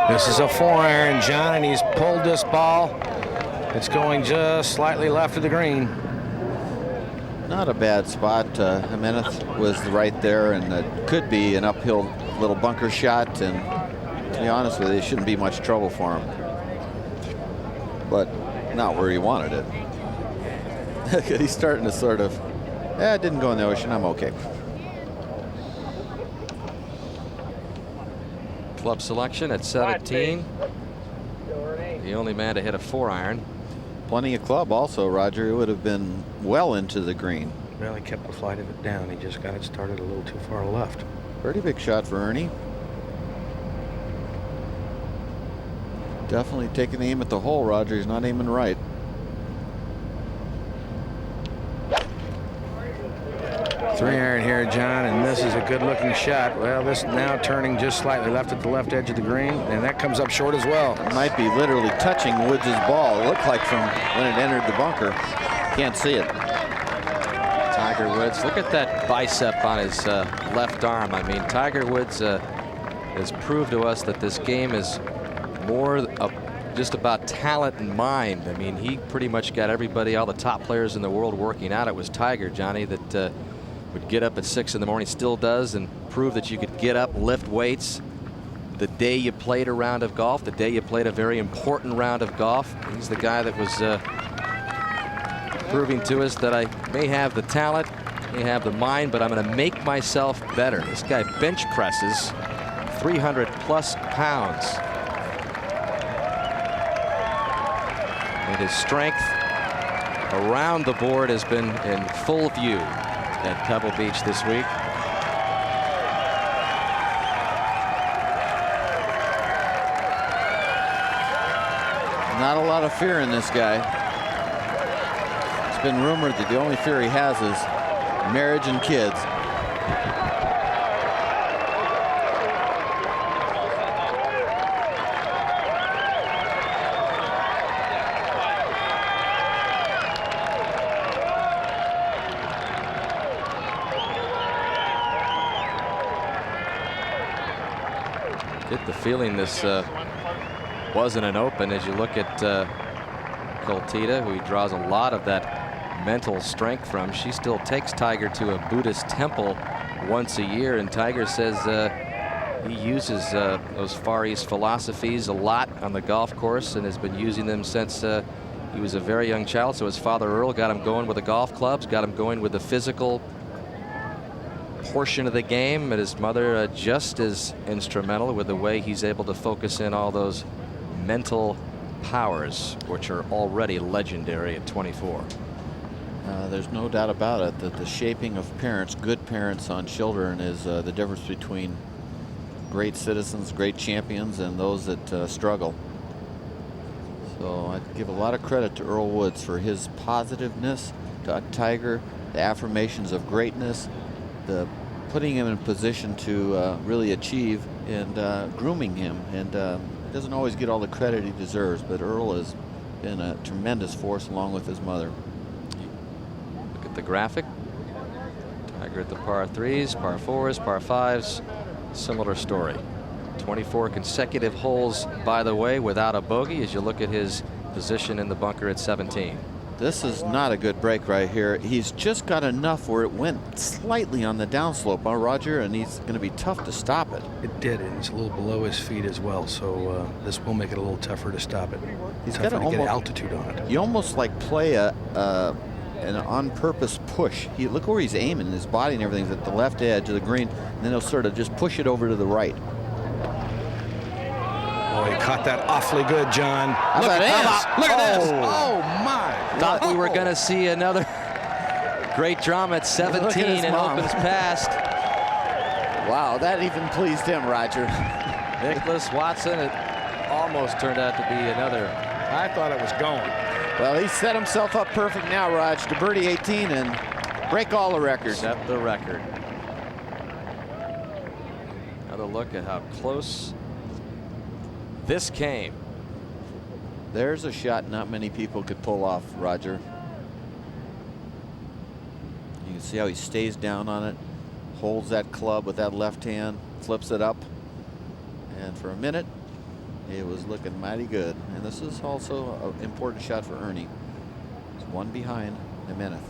This is a 4-iron, John, and he's pulled this ball. It's going just slightly left of the green. Not a bad spot. Jimenez was right there, and it could be an uphill little bunker shot. And to be honest with you, it shouldn't be much trouble for him. But not where he wanted it. He's starting to sort of, it didn't go in the ocean. I'm okay. Club selection at 17. The only man to hit a 4-iron. Plenty of club also, Roger. It would have been well into the green. Well, he kept the flight of it down. He just got it started a little too far left. Pretty big shot for Ernie. Definitely taking aim at the hole, Roger. He's not aiming right. Three-iron here, John, and this is a good-looking shot. Well, this now turning just slightly left at the left edge of the green, and that comes up short as well. It might be literally touching Woods' ball. It looked like from when it entered the bunker. Can't see it. Tiger Woods, look at that bicep on his left arm. I mean, Tiger Woods has proved to us that this game is more just about talent and mind. I mean, he pretty much got everybody, all the top players in the world working out. It was Tiger, Johnny, that would get up at 6 in the morning, still does, and prove that you could get up, lift weights the day you played a round of golf, the day you played a very important round of golf. He's the guy that was proving to us that I may have the talent, may have the mind, but I'm going to make myself better. This guy bench presses 300+ pounds. And his strength around the board has been in full view at Pebble Beach this week. Not a lot of fear in this guy. It's been rumored that the only fear he has is marriage and kids. Get the feeling this wasn't an open as you look at Coltita, who he draws a lot of that mental strength from. She still takes Tiger to a Buddhist temple once a year, and Tiger says he uses those Far East philosophies a lot on the golf course and has been using them since he was a very young child. So his father Earl got him going with the golf clubs, got him going with the physical portion of the game, and his mother just as instrumental with the way he's able to focus in all those mental powers, which are already legendary at 24. There's no doubt about it that the shaping of parents, good parents on children, is the difference between great citizens, great champions, and those that struggle. So I'd give a lot of credit to Earl Woods for his positiveness, to Tiger, the affirmations of greatness, the putting him in position to really achieve, and grooming him. And he doesn't always get all the credit he deserves, but Earl has been a tremendous force along with his mother. Look at the graphic. Tiger at the par 3s, par 4s, par 5s. Similar story. 24 consecutive holes, by the way, without a bogey as you look at his position in the bunker at 17. This is not a good break right here. He's just got enough where it went slightly on the downslope, Roger, and he's going to be tough to stop it. It did, and it's a little below his feet as well, so this will make it a little tougher to stop it. He's tougher got to get altitude on it. You almost like play an on-purpose push. Look where he's aiming. His body and everything's at the left edge of the green, and then he'll sort of just push it over to the right. Oh, he caught that awfully good, John. Look at this. Look at this. Oh, my. Thought we were going to see another great drama at 17 and opens past. Wow, that even pleased him, Roger. Nicholas Watson, it almost turned out to be another. I thought it was going. Well, he set himself up perfect now, Raj, to birdie 18 and break all the records. Set the record. Another look at how close this came. There's a shot not many people could pull off, Roger. You can see how he stays down on it, holds that club with that left hand, flips it up, and for a minute, He was looking mighty good. And this is also an important shot for Ernie. It's one behind Jimenez.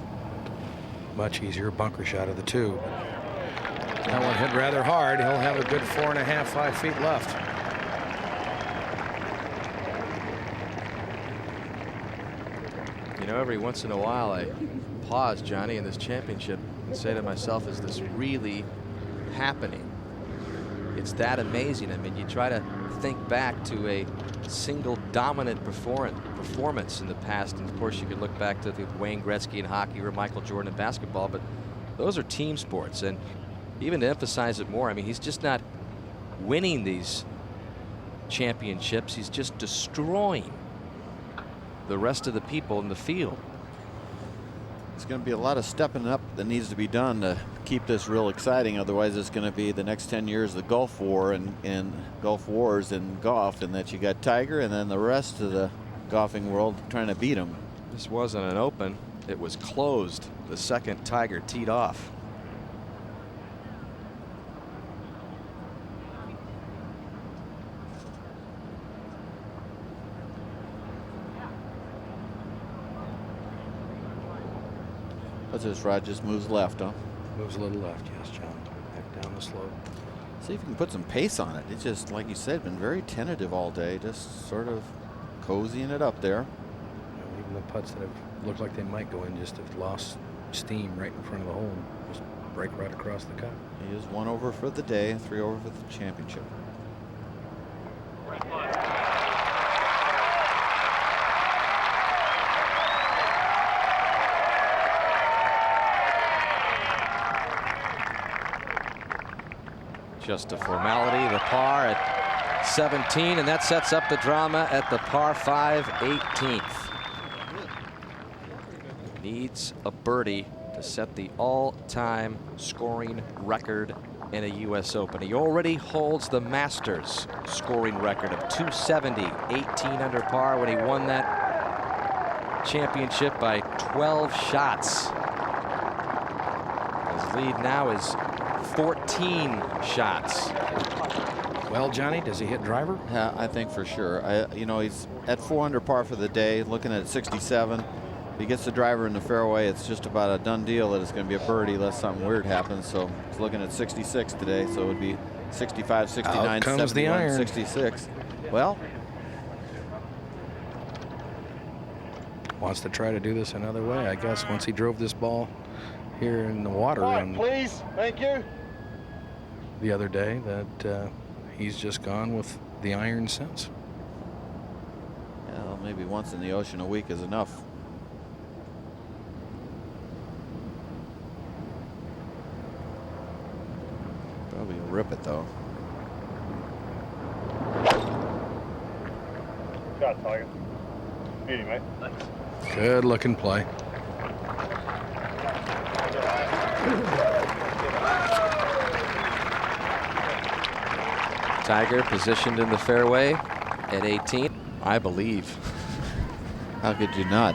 Much easier bunker shot of the two. That one hit rather hard. He'll have a good 4.5, 5 feet left. You know, every once in a while I pause, Johnny, in this championship and say to myself, is this really happening? It's that amazing. I mean, you try to think back to a single dominant performance in the past, and of course you could look back to the Wayne Gretzky in hockey or Michael Jordan in basketball, but those are team sports. And even to emphasize it more, I mean, he's just not winning these championships, he's just destroying the rest of the people in the field. It's going to be a lot of stepping up that needs to be done to keep this real exciting. Otherwise, it's going to be the next 10 years the Gulf War and Gulf Wars in golf, and that you got Tiger and then the rest of the golfing world trying to beat him. This wasn't an open. It was closed the second Tiger teed off. What's this, Rod? Just moves left, huh? Moves a little left, yes, John. Back down the slope. See if you can put some pace on it. It's just, like you said, been very tentative all day, just sort of cozying it up there. Even the putts that have looked like they might go in just have lost steam right in front of the hole. Just break right across the cup. He is 1 over for the day, 3 over for the championship. Just a formality, the par at 17, and that sets up the drama at the par 5 18th. Needs a birdie to set the all-time scoring record in a U.S. Open. He already holds the Masters scoring record of 270, 18 under par when he won that championship by 12 shots. His lead now is 14 shots. Well, Johnny, does he hit driver? Yeah, I think for sure. You know, he's at 4 under par for the day, looking at 67. If he gets the driver in the fairway, it's just about a done deal that it's going to be a birdie unless something weird happens. So he's looking at 66 today, so it would be 65, 69, Out comes 71, the iron. 66. Well, wants to try to do this another way, I guess, once he drove this ball here in the water and please, thank you. the other day, that he's just gone with the iron since. well, maybe once in the ocean a week is enough. Probably gonna rip it though. Shot, Tiger. Beauty, mate. Thanks. Good looking play. Tiger positioned in the fairway at 18, I believe. How could you not?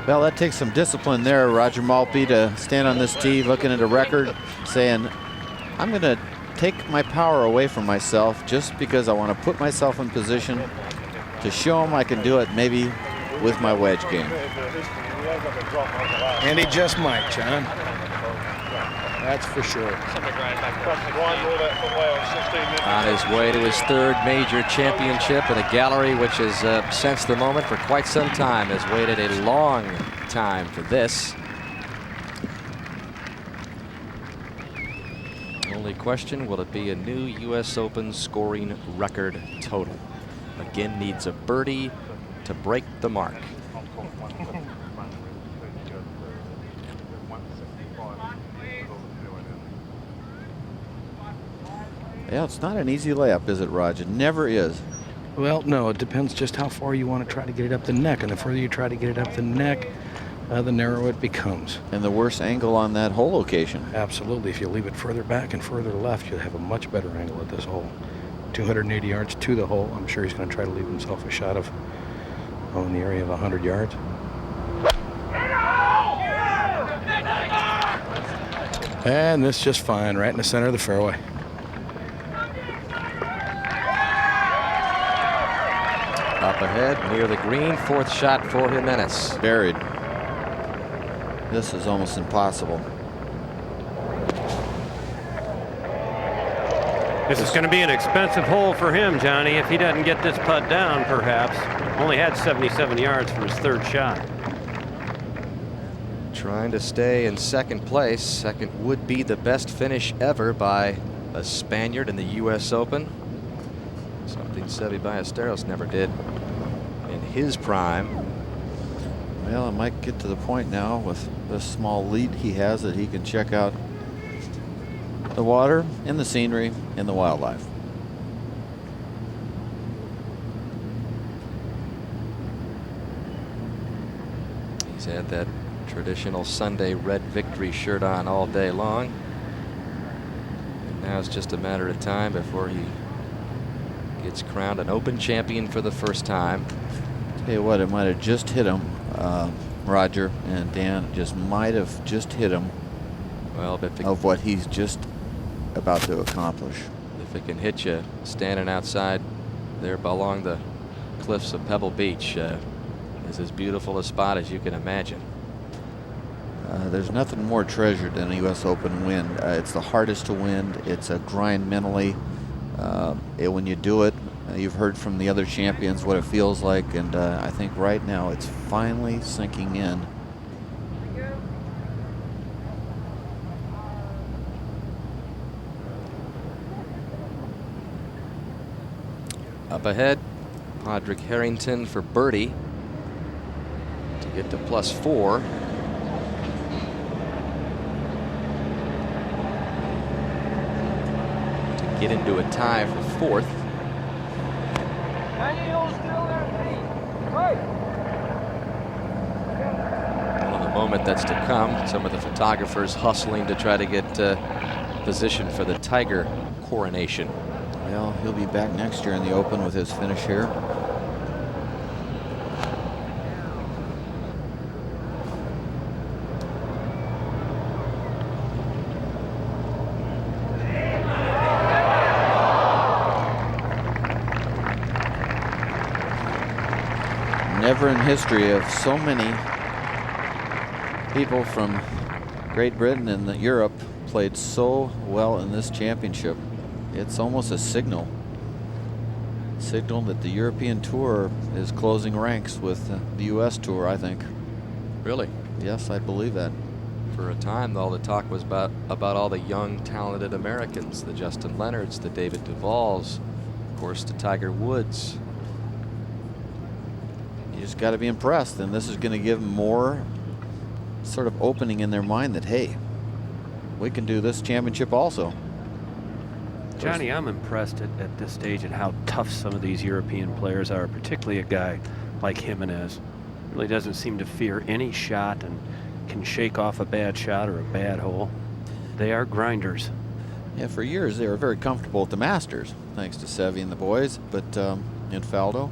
Well, that takes some discipline there, Roger Maltby, to stand on this tee looking at a record saying, I'm going to take my power away from myself just because I want to put myself in position to show him I can do it maybe with my wedge game. And he just might, John. That's for sure. On his way to his 3rd major championship, in a gallery which has sensed the moment for quite some time, has waited a long time for this. Only question, will it be a new U.S. Open scoring record total? Again, needs a birdie to break the mark. Yeah, it's not an easy layup, is it, Raj? It never is. Well, no, it depends just how far you want to try to get it up the neck. And the further you try to get it up the neck, the narrower it becomes. And the worse angle on that hole location. Absolutely. If you leave it further back and further left, you'll have a much better angle at this hole. 280 yards to the hole. I'm sure he's going to try to leave himself a shot of, in the area of 100 yards. And this just fine, right in the center of the fairway. Up ahead, near the green, fourth shot for Jimenez. Buried. This is almost impossible. This is going to be an expensive hole for him, Johnny, if he doesn't get this putt down, perhaps. Only had 77 yards from his third shot. Trying to stay in second place. Second would be the best finish ever by a Spaniard in the U.S. Open. Something Seve Ballesteros never did in his prime. Well, it might get to the point now with this small lead he has that he can check out the water and the scenery and the wildlife. He's had that traditional Sunday red victory shirt on all day long. And now it's just a matter of time before he gets crowned an Open champion for the first time. Tell you what, it might have just hit him, Roger and Dan. It just might have just hit him. Well, but of what he's just about to accomplish. If it can hit you standing outside there along the cliffs of Pebble Beach, is as beautiful a spot as you can imagine. There's nothing more treasured than a U.S. Open win. It's the hardest to win. It's a grind mentally. When you do it, you've heard from the other champions what it feels like, and I think right now it's finally sinking in. Up ahead, Padraig Harrington for birdie to get to +4. To get into a tie for fourth. Well, in the moment that's to come, some of the photographers hustling to try to get position for the Tiger coronation. Well, he'll be back next year in the Open with his finish here. Never in history have so many people from Great Britain and Europe played so well in this championship. It's almost a signal that the European Tour is closing ranks with the U.S. Tour, I think. Really? Yes, I believe that. For a time, all the talk was about all the young, talented Americans, the Justin Leonards, the David Duvals, of course, the Tiger Woods. You just got to be impressed, and this is going to give them more sort of opening in their mind that, hey, we can do this championship also. Johnny, I'm impressed at this stage at how tough some of these European players are, particularly a guy like Jimenez. Really doesn't seem to fear any shot and can shake off a bad shot or a bad hole. They are grinders. Yeah, for years they were very comfortable at the Masters, thanks to Seve and the boys, but in Faldo.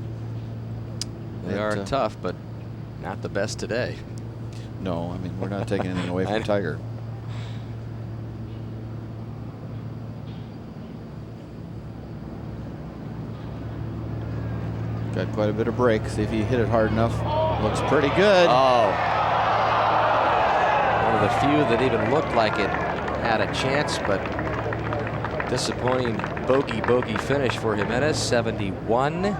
They are tough, but not the best today. No, I mean, we're not taking anything away from Tiger. Got quite a bit of break. See if he hit it hard enough. Looks pretty good. Oh. One of the few that even looked like it had a chance, but disappointing bogey finish for Jimenez, 71.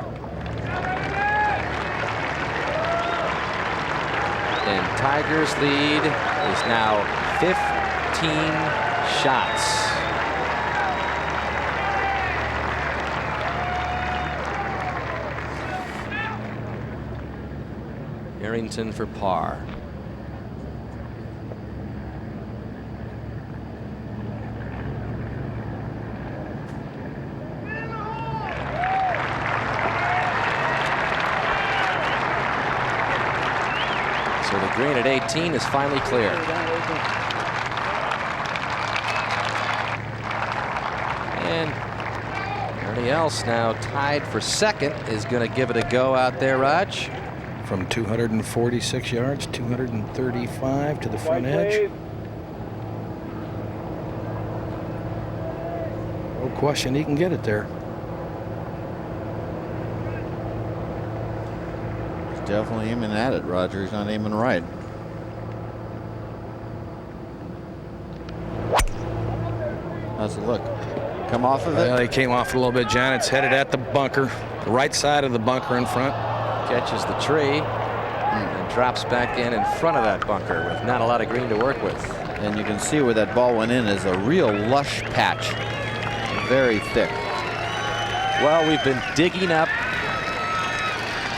And Tiger's lead is now 15 shots. Harrington for par. So the green at 18 is finally clear. And Ernie Els now tied for second is going to give it a go out there, Raj. From 246 yards, 235 to the front edge. No question he can get it there. definitely aiming at it, Roger. He's not aiming right. How's it look? Come off of it? Well, he came off a little bit, John. It's headed at the bunker, the right side of the bunker in front. Catches the tree and drops back in front of that bunker with not a lot of green to work with. And you can see where that ball went in is a real lush patch. Very thick. Well, we've been digging up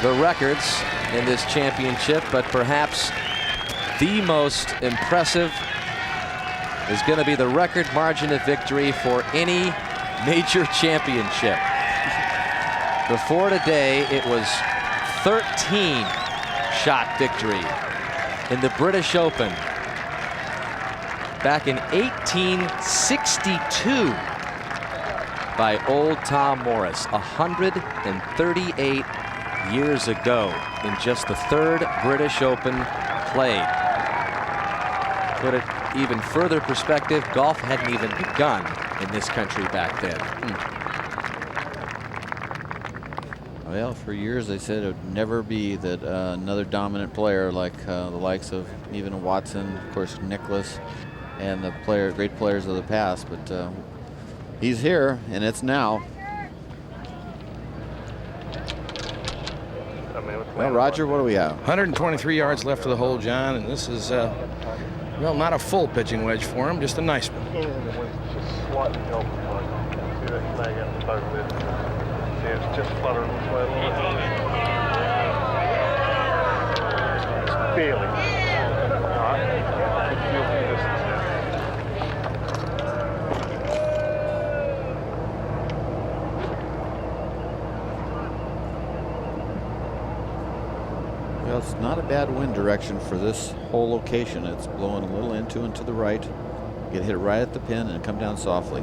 the records in this championship, but perhaps the most impressive is going to be the record margin of victory for any major championship. Before today, it was 13-shot victory in the British Open back in 1862 by old Tom Morris, 138 years ago in just the third British Open played. Put it even further perspective, golf hadn't even begun in this country back then. Well, for years they said it would never be that another dominant player like the likes of even Watson, of course, Nicklaus, and the great players of the past. But he's here, and it's now. Well, Roger, what do we have? 123 yards left of the hole, John, and this is, well, not a full pitching wedge for him, just a nice one. Just slightly open. See that flag out the boat with. See, it's just fluttering its way along. Barely. Alright. Feel the distance now. Well, it's not a bad wind direction for this whole location. It's blowing a little into and to the right. Get hit right at the pin and come down softly.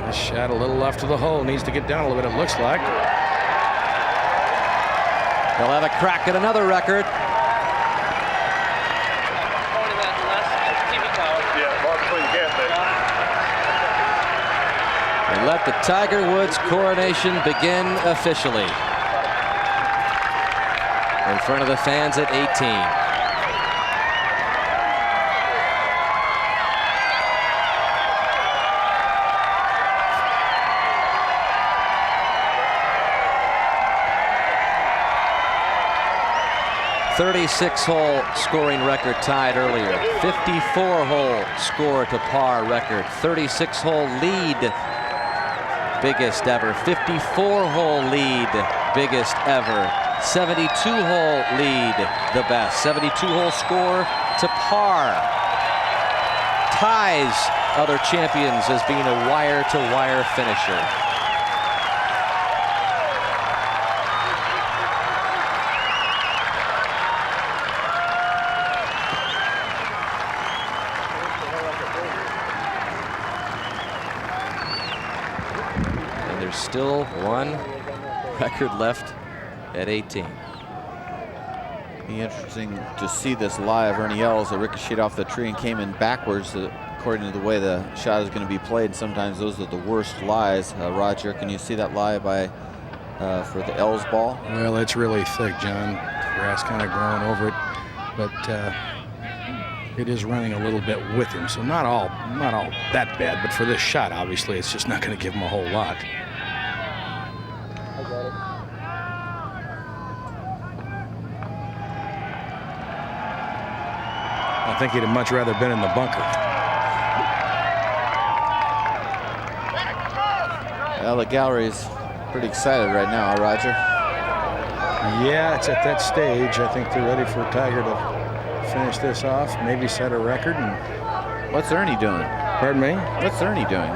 This shot a little left of the hole. Needs to get down a little bit, it looks like. They'll have a crack at another record. And let the Tiger Woods coronation begin officially in front of the fans at 18. .36-hole scoring record tied earlier. 54-hole score to par record. 36-hole lead. Biggest ever. 54-hole lead, biggest ever. 72-hole lead, the best. 72-hole score to par. Ties other champions as being a wire-to-wire finisher. Still one record left at 18. Be interesting to see this live. Ernie Els, that ricocheted off the tree and came in backwards according to the way the shot is going to be played. Sometimes those are the worst lies. Roger, can you see that lie by for the Els ball? Well, it's really thick, John. Grass kind of growing over it, but it is running a little bit with him. So not all that bad, but for this shot, obviously, it's just not going to give him a whole lot. I think he'd have much rather been in the bunker. Well, the gallery's pretty excited right now, Roger. Yeah, it's at that stage. I think they're ready for Tiger to finish this off, maybe set a record. And what's Ernie doing? Pardon me? What's Ernie doing?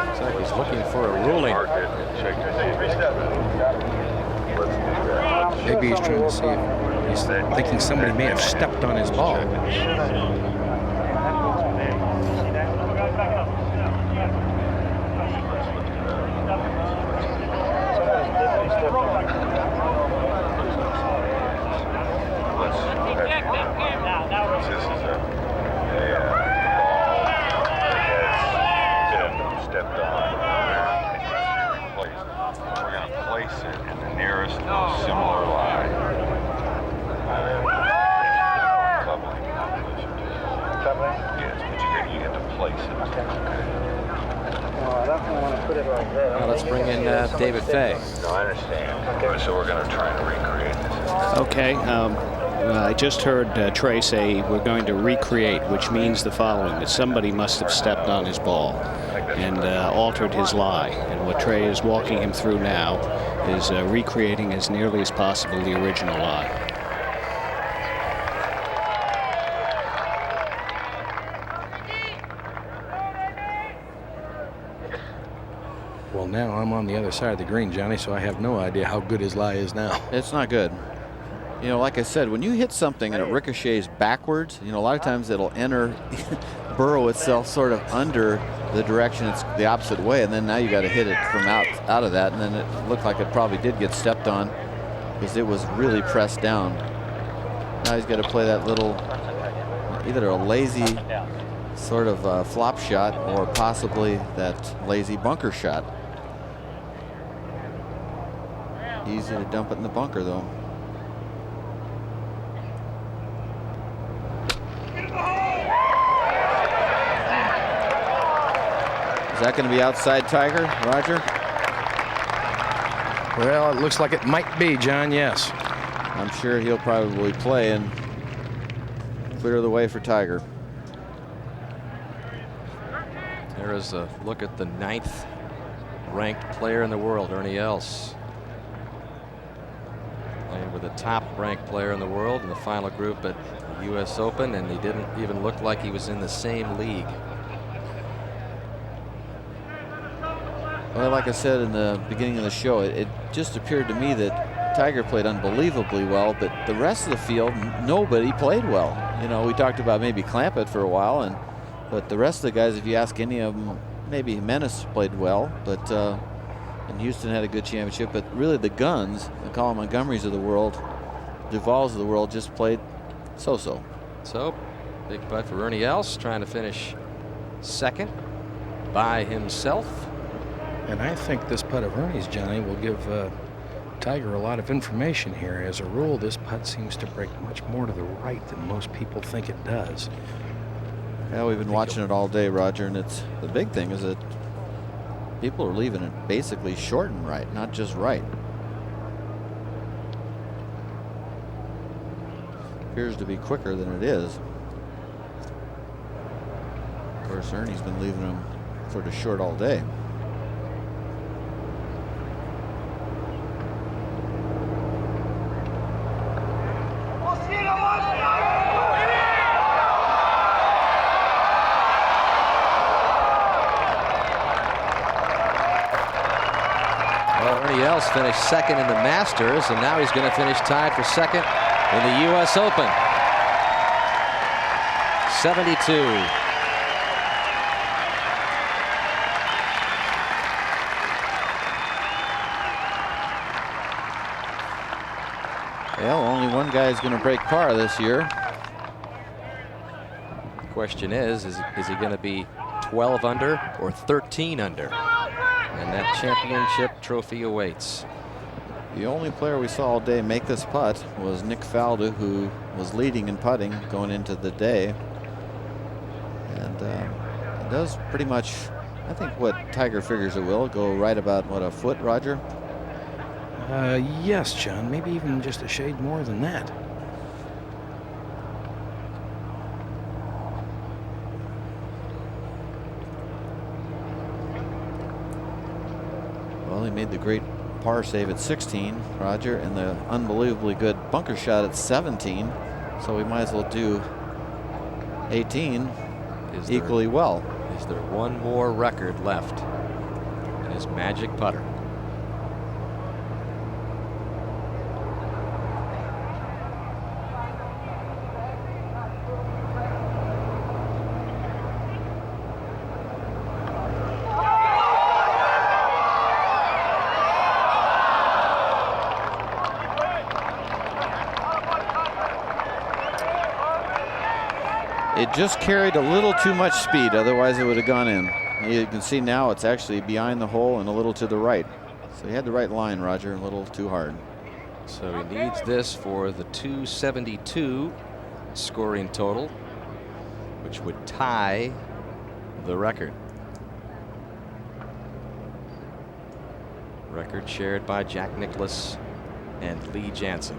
Looks like he's looking for a ruling. Maybe he's trying to see if he's thinking somebody may have stepped on his ball. David Fay. No, I understand. Okay, so we're going to try and recreate this. Okay. I just heard Trey say we're going to recreate, which means the following, that somebody must have stepped on his ball and altered his lie. And what Trey is walking him through now is recreating as nearly as possible the original lie. Well, now I'm on the other side of the green, Johnny, so I have no idea how good his lie is now. It's not good. You know, like I said, when you hit something and it ricochets backwards, you know, a lot of times it'll burrow itself sort of under the direction it's the opposite way, and then now you got to hit it from out of that, and then it looked like it probably did get stepped on because it was really pressed down. Now he's got to play that little, either a lazy sort of flop shot or possibly that lazy bunker shot. Easy to dump it in the bunker, though. Is that going to be outside, Tiger, Roger? Well, it looks like it might be, John, yes. I'm sure he'll probably play and clear the way for Tiger. There is a look at the 9th ranked player in the world, Ernie Els. Playing with the top ranked player in the world in the final group at the U.S. Open, and he didn't even look like he was in the same league. Well, like I said in the beginning of the show, it just appeared to me that Tiger played unbelievably well, but the rest of the field, nobody played well. You know, we talked about maybe Clampett for a while, but the rest of the guys, if you ask any of them, maybe Jimenez played well, but and Houston had a good championship, but really the guns, the Colin Montgomerys of the world, Duvals of the world, just played so-so. So, big putt for Ernie Els, trying to finish second by himself. And I think this putt of Ernie's, Johnny, will give Tiger a lot of information here. As a rule, this putt seems to break much more to the right than most people think it does. Yeah, we've been watching it all day, Roger, and it's the big thing is that people are leaving it basically short and right, not just right. Appears to be quicker than it is. Of course, Ernie's been leaving them sort of short all day. Finished second in the Masters, and now he's going to finish tied for second in the U.S. Open. 72. Well, only one guy is going to break par this year. The question is he going to be 12 under or 13 under? And that championship trophy awaits. The only player we saw all day make this putt was Nick Faldo, who was leading in putting going into the day. And it does pretty much, I think, what Tiger figures it will, go right about, what, a foot, Roger? Yes, John, maybe even just a shade more than that. Well, he made the great par save at 16, Roger, and the unbelievably good bunker shot at 17. So we might as well do 18 equally well. Is there one more record left in his magic putter? It just carried a little too much speed, otherwise it would have gone in. You can see now it's actually behind the hole and a little to the right. So he had the right line, Roger, a little too hard. So he needs this for the 272 scoring total, which would tie the record. Record shared by Jack Nicklaus and Lee Janzen.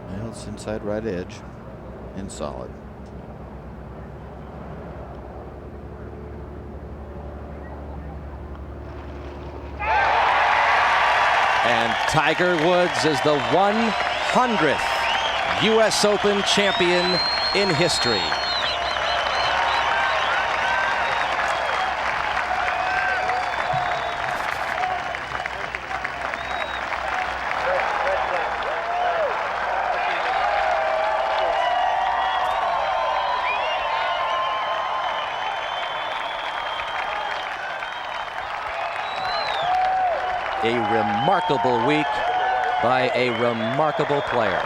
Well, it's inside right edge and solid. And Tiger Woods is the 100th U.S. Open champion in history. A remarkable week by a remarkable player.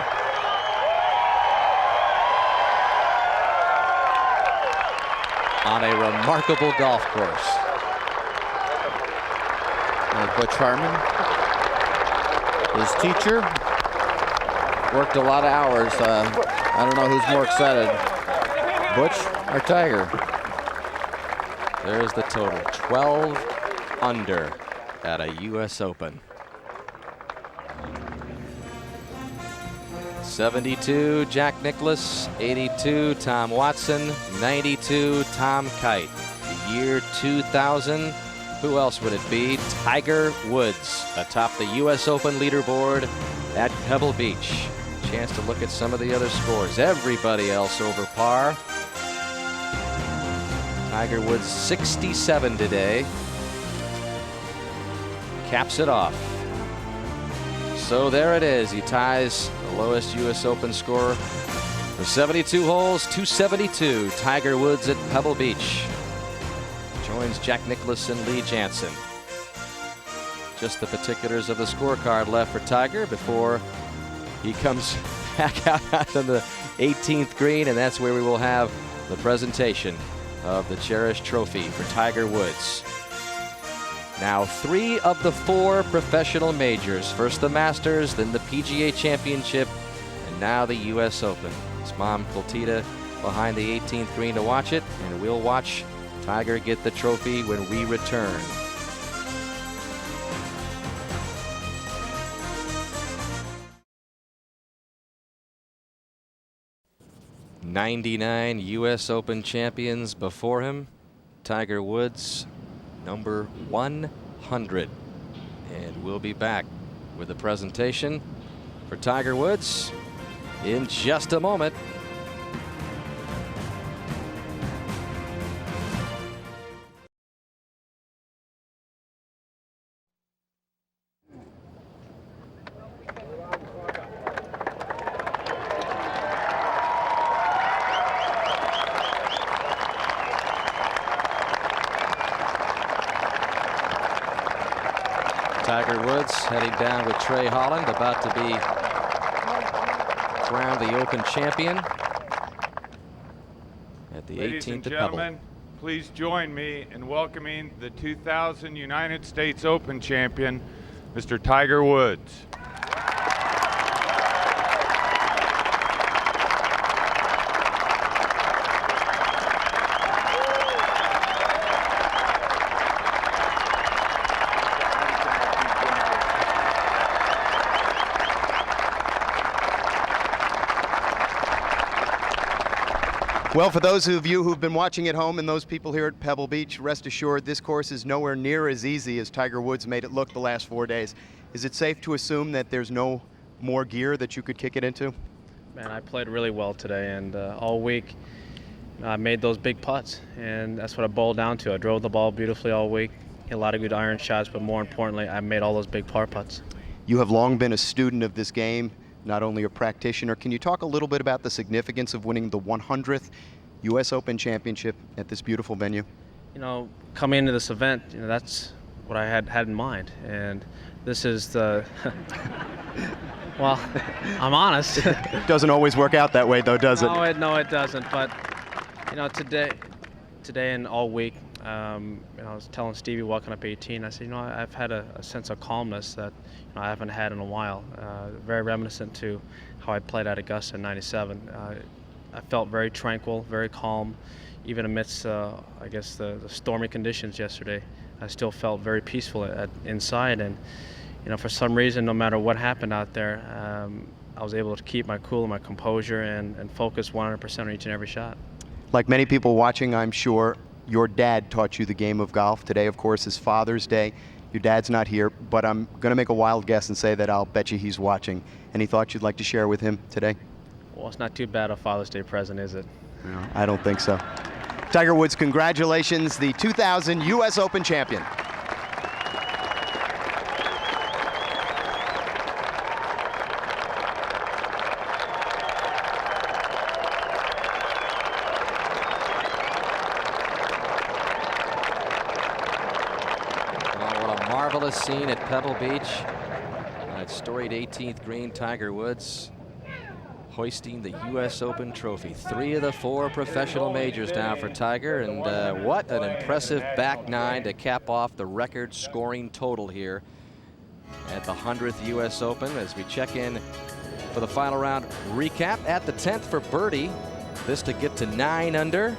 On a remarkable golf course. Butch Harmon, his teacher, worked a lot of hours. I don't know who's more excited, Butch or Tiger. There's the total, 12 under at a U.S. Open. 72, Jack Nicklaus. 82, Tom Watson. 92, Tom Kite. The year 2000, who else would it be? Tiger Woods atop the U.S. Open leaderboard at Pebble Beach. Chance to look at some of the other scores. Everybody else over par. Tiger Woods 67 today. Caps it off. So there it is. He ties the lowest U.S. Open score for 72 holes, 272. Tiger Woods at Pebble Beach. Joins Jack Nicklaus and Lee Janzen. Just the particulars of the scorecard left for Tiger before he comes back out on the 18th green, and that's where we will have the presentation of the cherished trophy for Tiger Woods. Now 3 of the 4 professional majors. First the Masters, then the PGA Championship, and now the U.S. Open. His mom, Clotilda, behind the 18th green to watch it, and we'll watch Tiger get the trophy when we return. '99 U.S. Open champions before him. Tiger Woods, number 100. And we'll be back with a presentation for Tiger Woods in just a moment. Tiger Woods heading down with Trey Holland, about to be crowned the Open champion at the 18th Ladies and at gentlemen, Pebble. please join me in welcoming the 2000 United States Open champion, Mr. Tiger Woods. Well, for those of you who've been watching at home and those people here at Pebble Beach, rest assured this course is nowhere near as easy as Tiger Woods made it look the last 4 days. Is it safe to assume that there's no more gear that you could kick it into? Man, I played really well today, and all week I made those big putts, and that's what it boiled down to. I drove the ball beautifully all week, hit a lot of good iron shots, but more importantly, I made all those big par putts. You have long been a student of this game, not only a practitioner. Can you talk a little bit about the significance of winning the 100th U.S. Open Championship at this beautiful venue? You know, coming into this event, you know, that's what I had in mind, and this is the well, I'm honest. It doesn't always work out that way, though, does it? No, it doesn't. But you know, today today and all week, I was telling Stevie walking up 18, I said, I've had a sense of calmness that I haven't had in a while. Very reminiscent to how I played at Augusta in '97. I felt very tranquil, very calm, even amidst, I guess, the stormy conditions yesterday. I still felt very peaceful inside, and for some reason, no matter what happened out there, I was able to keep my cool and my composure and focus 100% on each and every shot. Like many people watching, I'm sure, your dad taught you the game of golf. Today, of course, is Father's Day. Your dad's not here, but I'm going to make a wild guess and say that I'll bet you he's watching. Any thoughts you'd like to share with him today? Well, it's not too bad a Father's Day present, is it? No, I don't think so. Tiger Woods, congratulations, the 2000 U.S. Open champion. Marvelous scene at Pebble Beach. That storied 18th green, Tiger Woods hoisting the U.S. Open trophy. 3 of the 4 professional majors now for Tiger, and what an impressive back 9 to cap off the record scoring total here at the 100th U.S. Open. As we check in for the final round recap at the 10th for birdie, this to get to 9 under.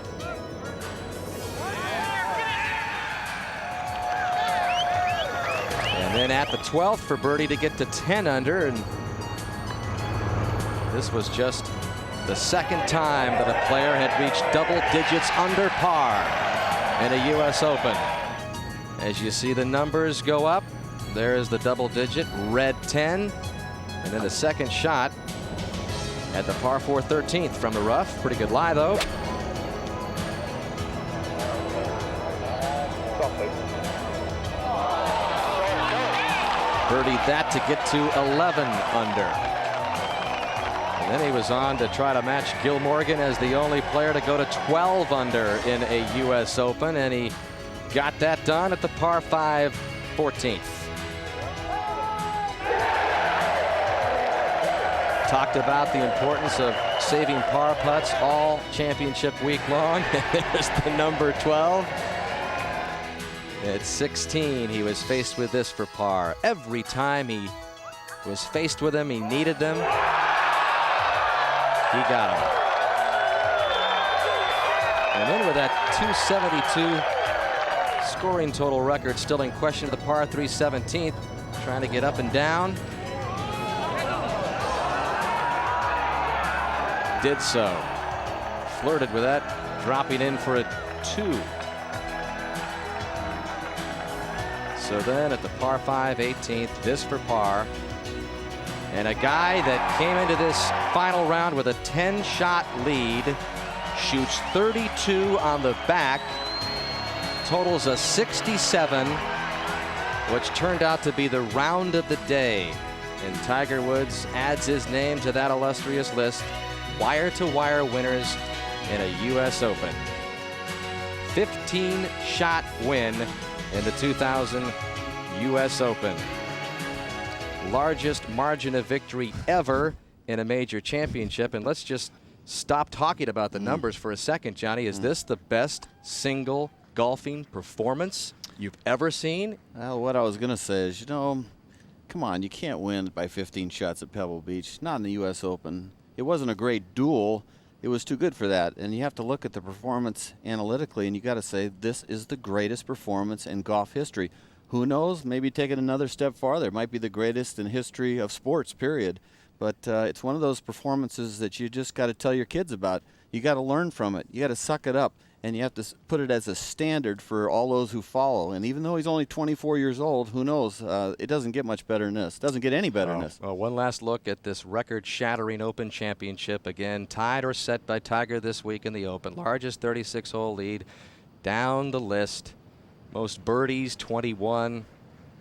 And then at the 12th for birdie to get to 10 under, and this was just the second time that a player had reached double digits under par in a U.S. Open. As you see the numbers go up, there's the double digit, red 10, and then the second shot at the par 4 13th from the rough. Pretty good lie, though. Birdied that to get to 11 under. And then he was on to try to match Gil Morgan as the only player to go to 12 under in a U.S. Open, and he got that done at the par 5 14th. Talked about the importance of saving par putts all championship week long. There's the number 12. At 16, he was faced with this for par. Every time he was faced with them, he needed them. He got them. And then with that 272 scoring total record still in question, the par 3 17th, trying to get up and down. Did so. Flirted with that, dropping in for a 2. So then at the par 5 18th, this for par. And a guy that came into this final round with a 10-shot lead, shoots 32 on the back, totals a 67, which turned out to be the round of the day. And Tiger Woods adds his name to that illustrious list. Wire-to-wire winners in a U.S. Open. 15-shot win in the 2000 U.S. Open. Largest margin of victory ever in a major championship. And let's just stop talking about the numbers for a second, Johnny. Is this the best single golfing performance you've ever seen? Well, what I was going to say is, come on, you can't win by 15 shots at Pebble Beach. Not in the U.S. Open. It wasn't a great duel. It was too good for that. And you have to look at the performance analytically, and you got to say this is the greatest performance in golf history. Who knows? Maybe take it another step farther. It might be the greatest in history of sports, period. But it's one of those performances that you just got to tell your kids about. You got to learn from it. You got to suck it up, and you have to put it as a standard for all those who follow. And even though he's only 24 years old, who knows? It doesn't get much better than this. It doesn't get any better than this. Well, one last look at this record-shattering Open Championship. Again, tied or set by Tiger this week in the Open. Largest 36-hole lead down the list. Most birdies, 21.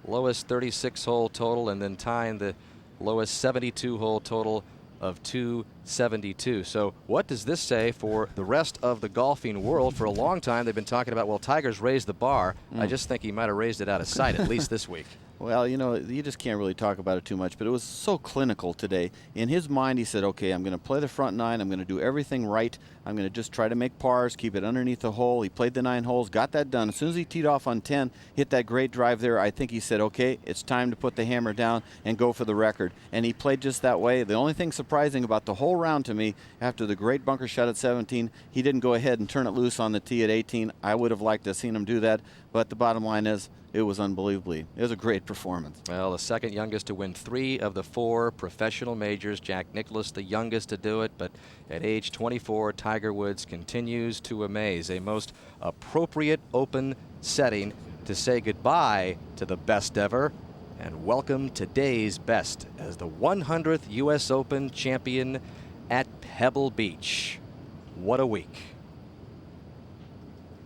Lowest 36-hole total, and then tying the lowest 72-hole total of 272. So what does this say for the rest of the golfing world? For a long time, they've been talking about, well, Tiger's raised the bar. I just think he might have raised it out of sight, at least this week. Well, you know, you just can't really talk about it too much, but it was so clinical today. In his mind, he said, okay, I'm going to play the front 9. I'm going to do everything right. I'm going to just try to make pars, keep it underneath the hole. He played the 9 holes, got that done. As soon as he teed off on 10, hit that great drive there, I think he said, okay, it's time to put the hammer down and go for the record. And he played just that way. The only thing surprising about the whole round to me, after the great bunker shot at 17, he didn't go ahead and turn it loose on the tee at 18. I would have liked to have seen him do that, but the bottom line is, it was unbelievably. It was a great performance. Well, the second youngest to win 3 of the 4 professional majors. Jack Nicklaus, the youngest to do it, but at age 24, Tiger Woods continues to amaze. A most appropriate Open setting to say goodbye to the best ever and welcome today's best as the 100th U.S. Open champion at Pebble Beach. What a week.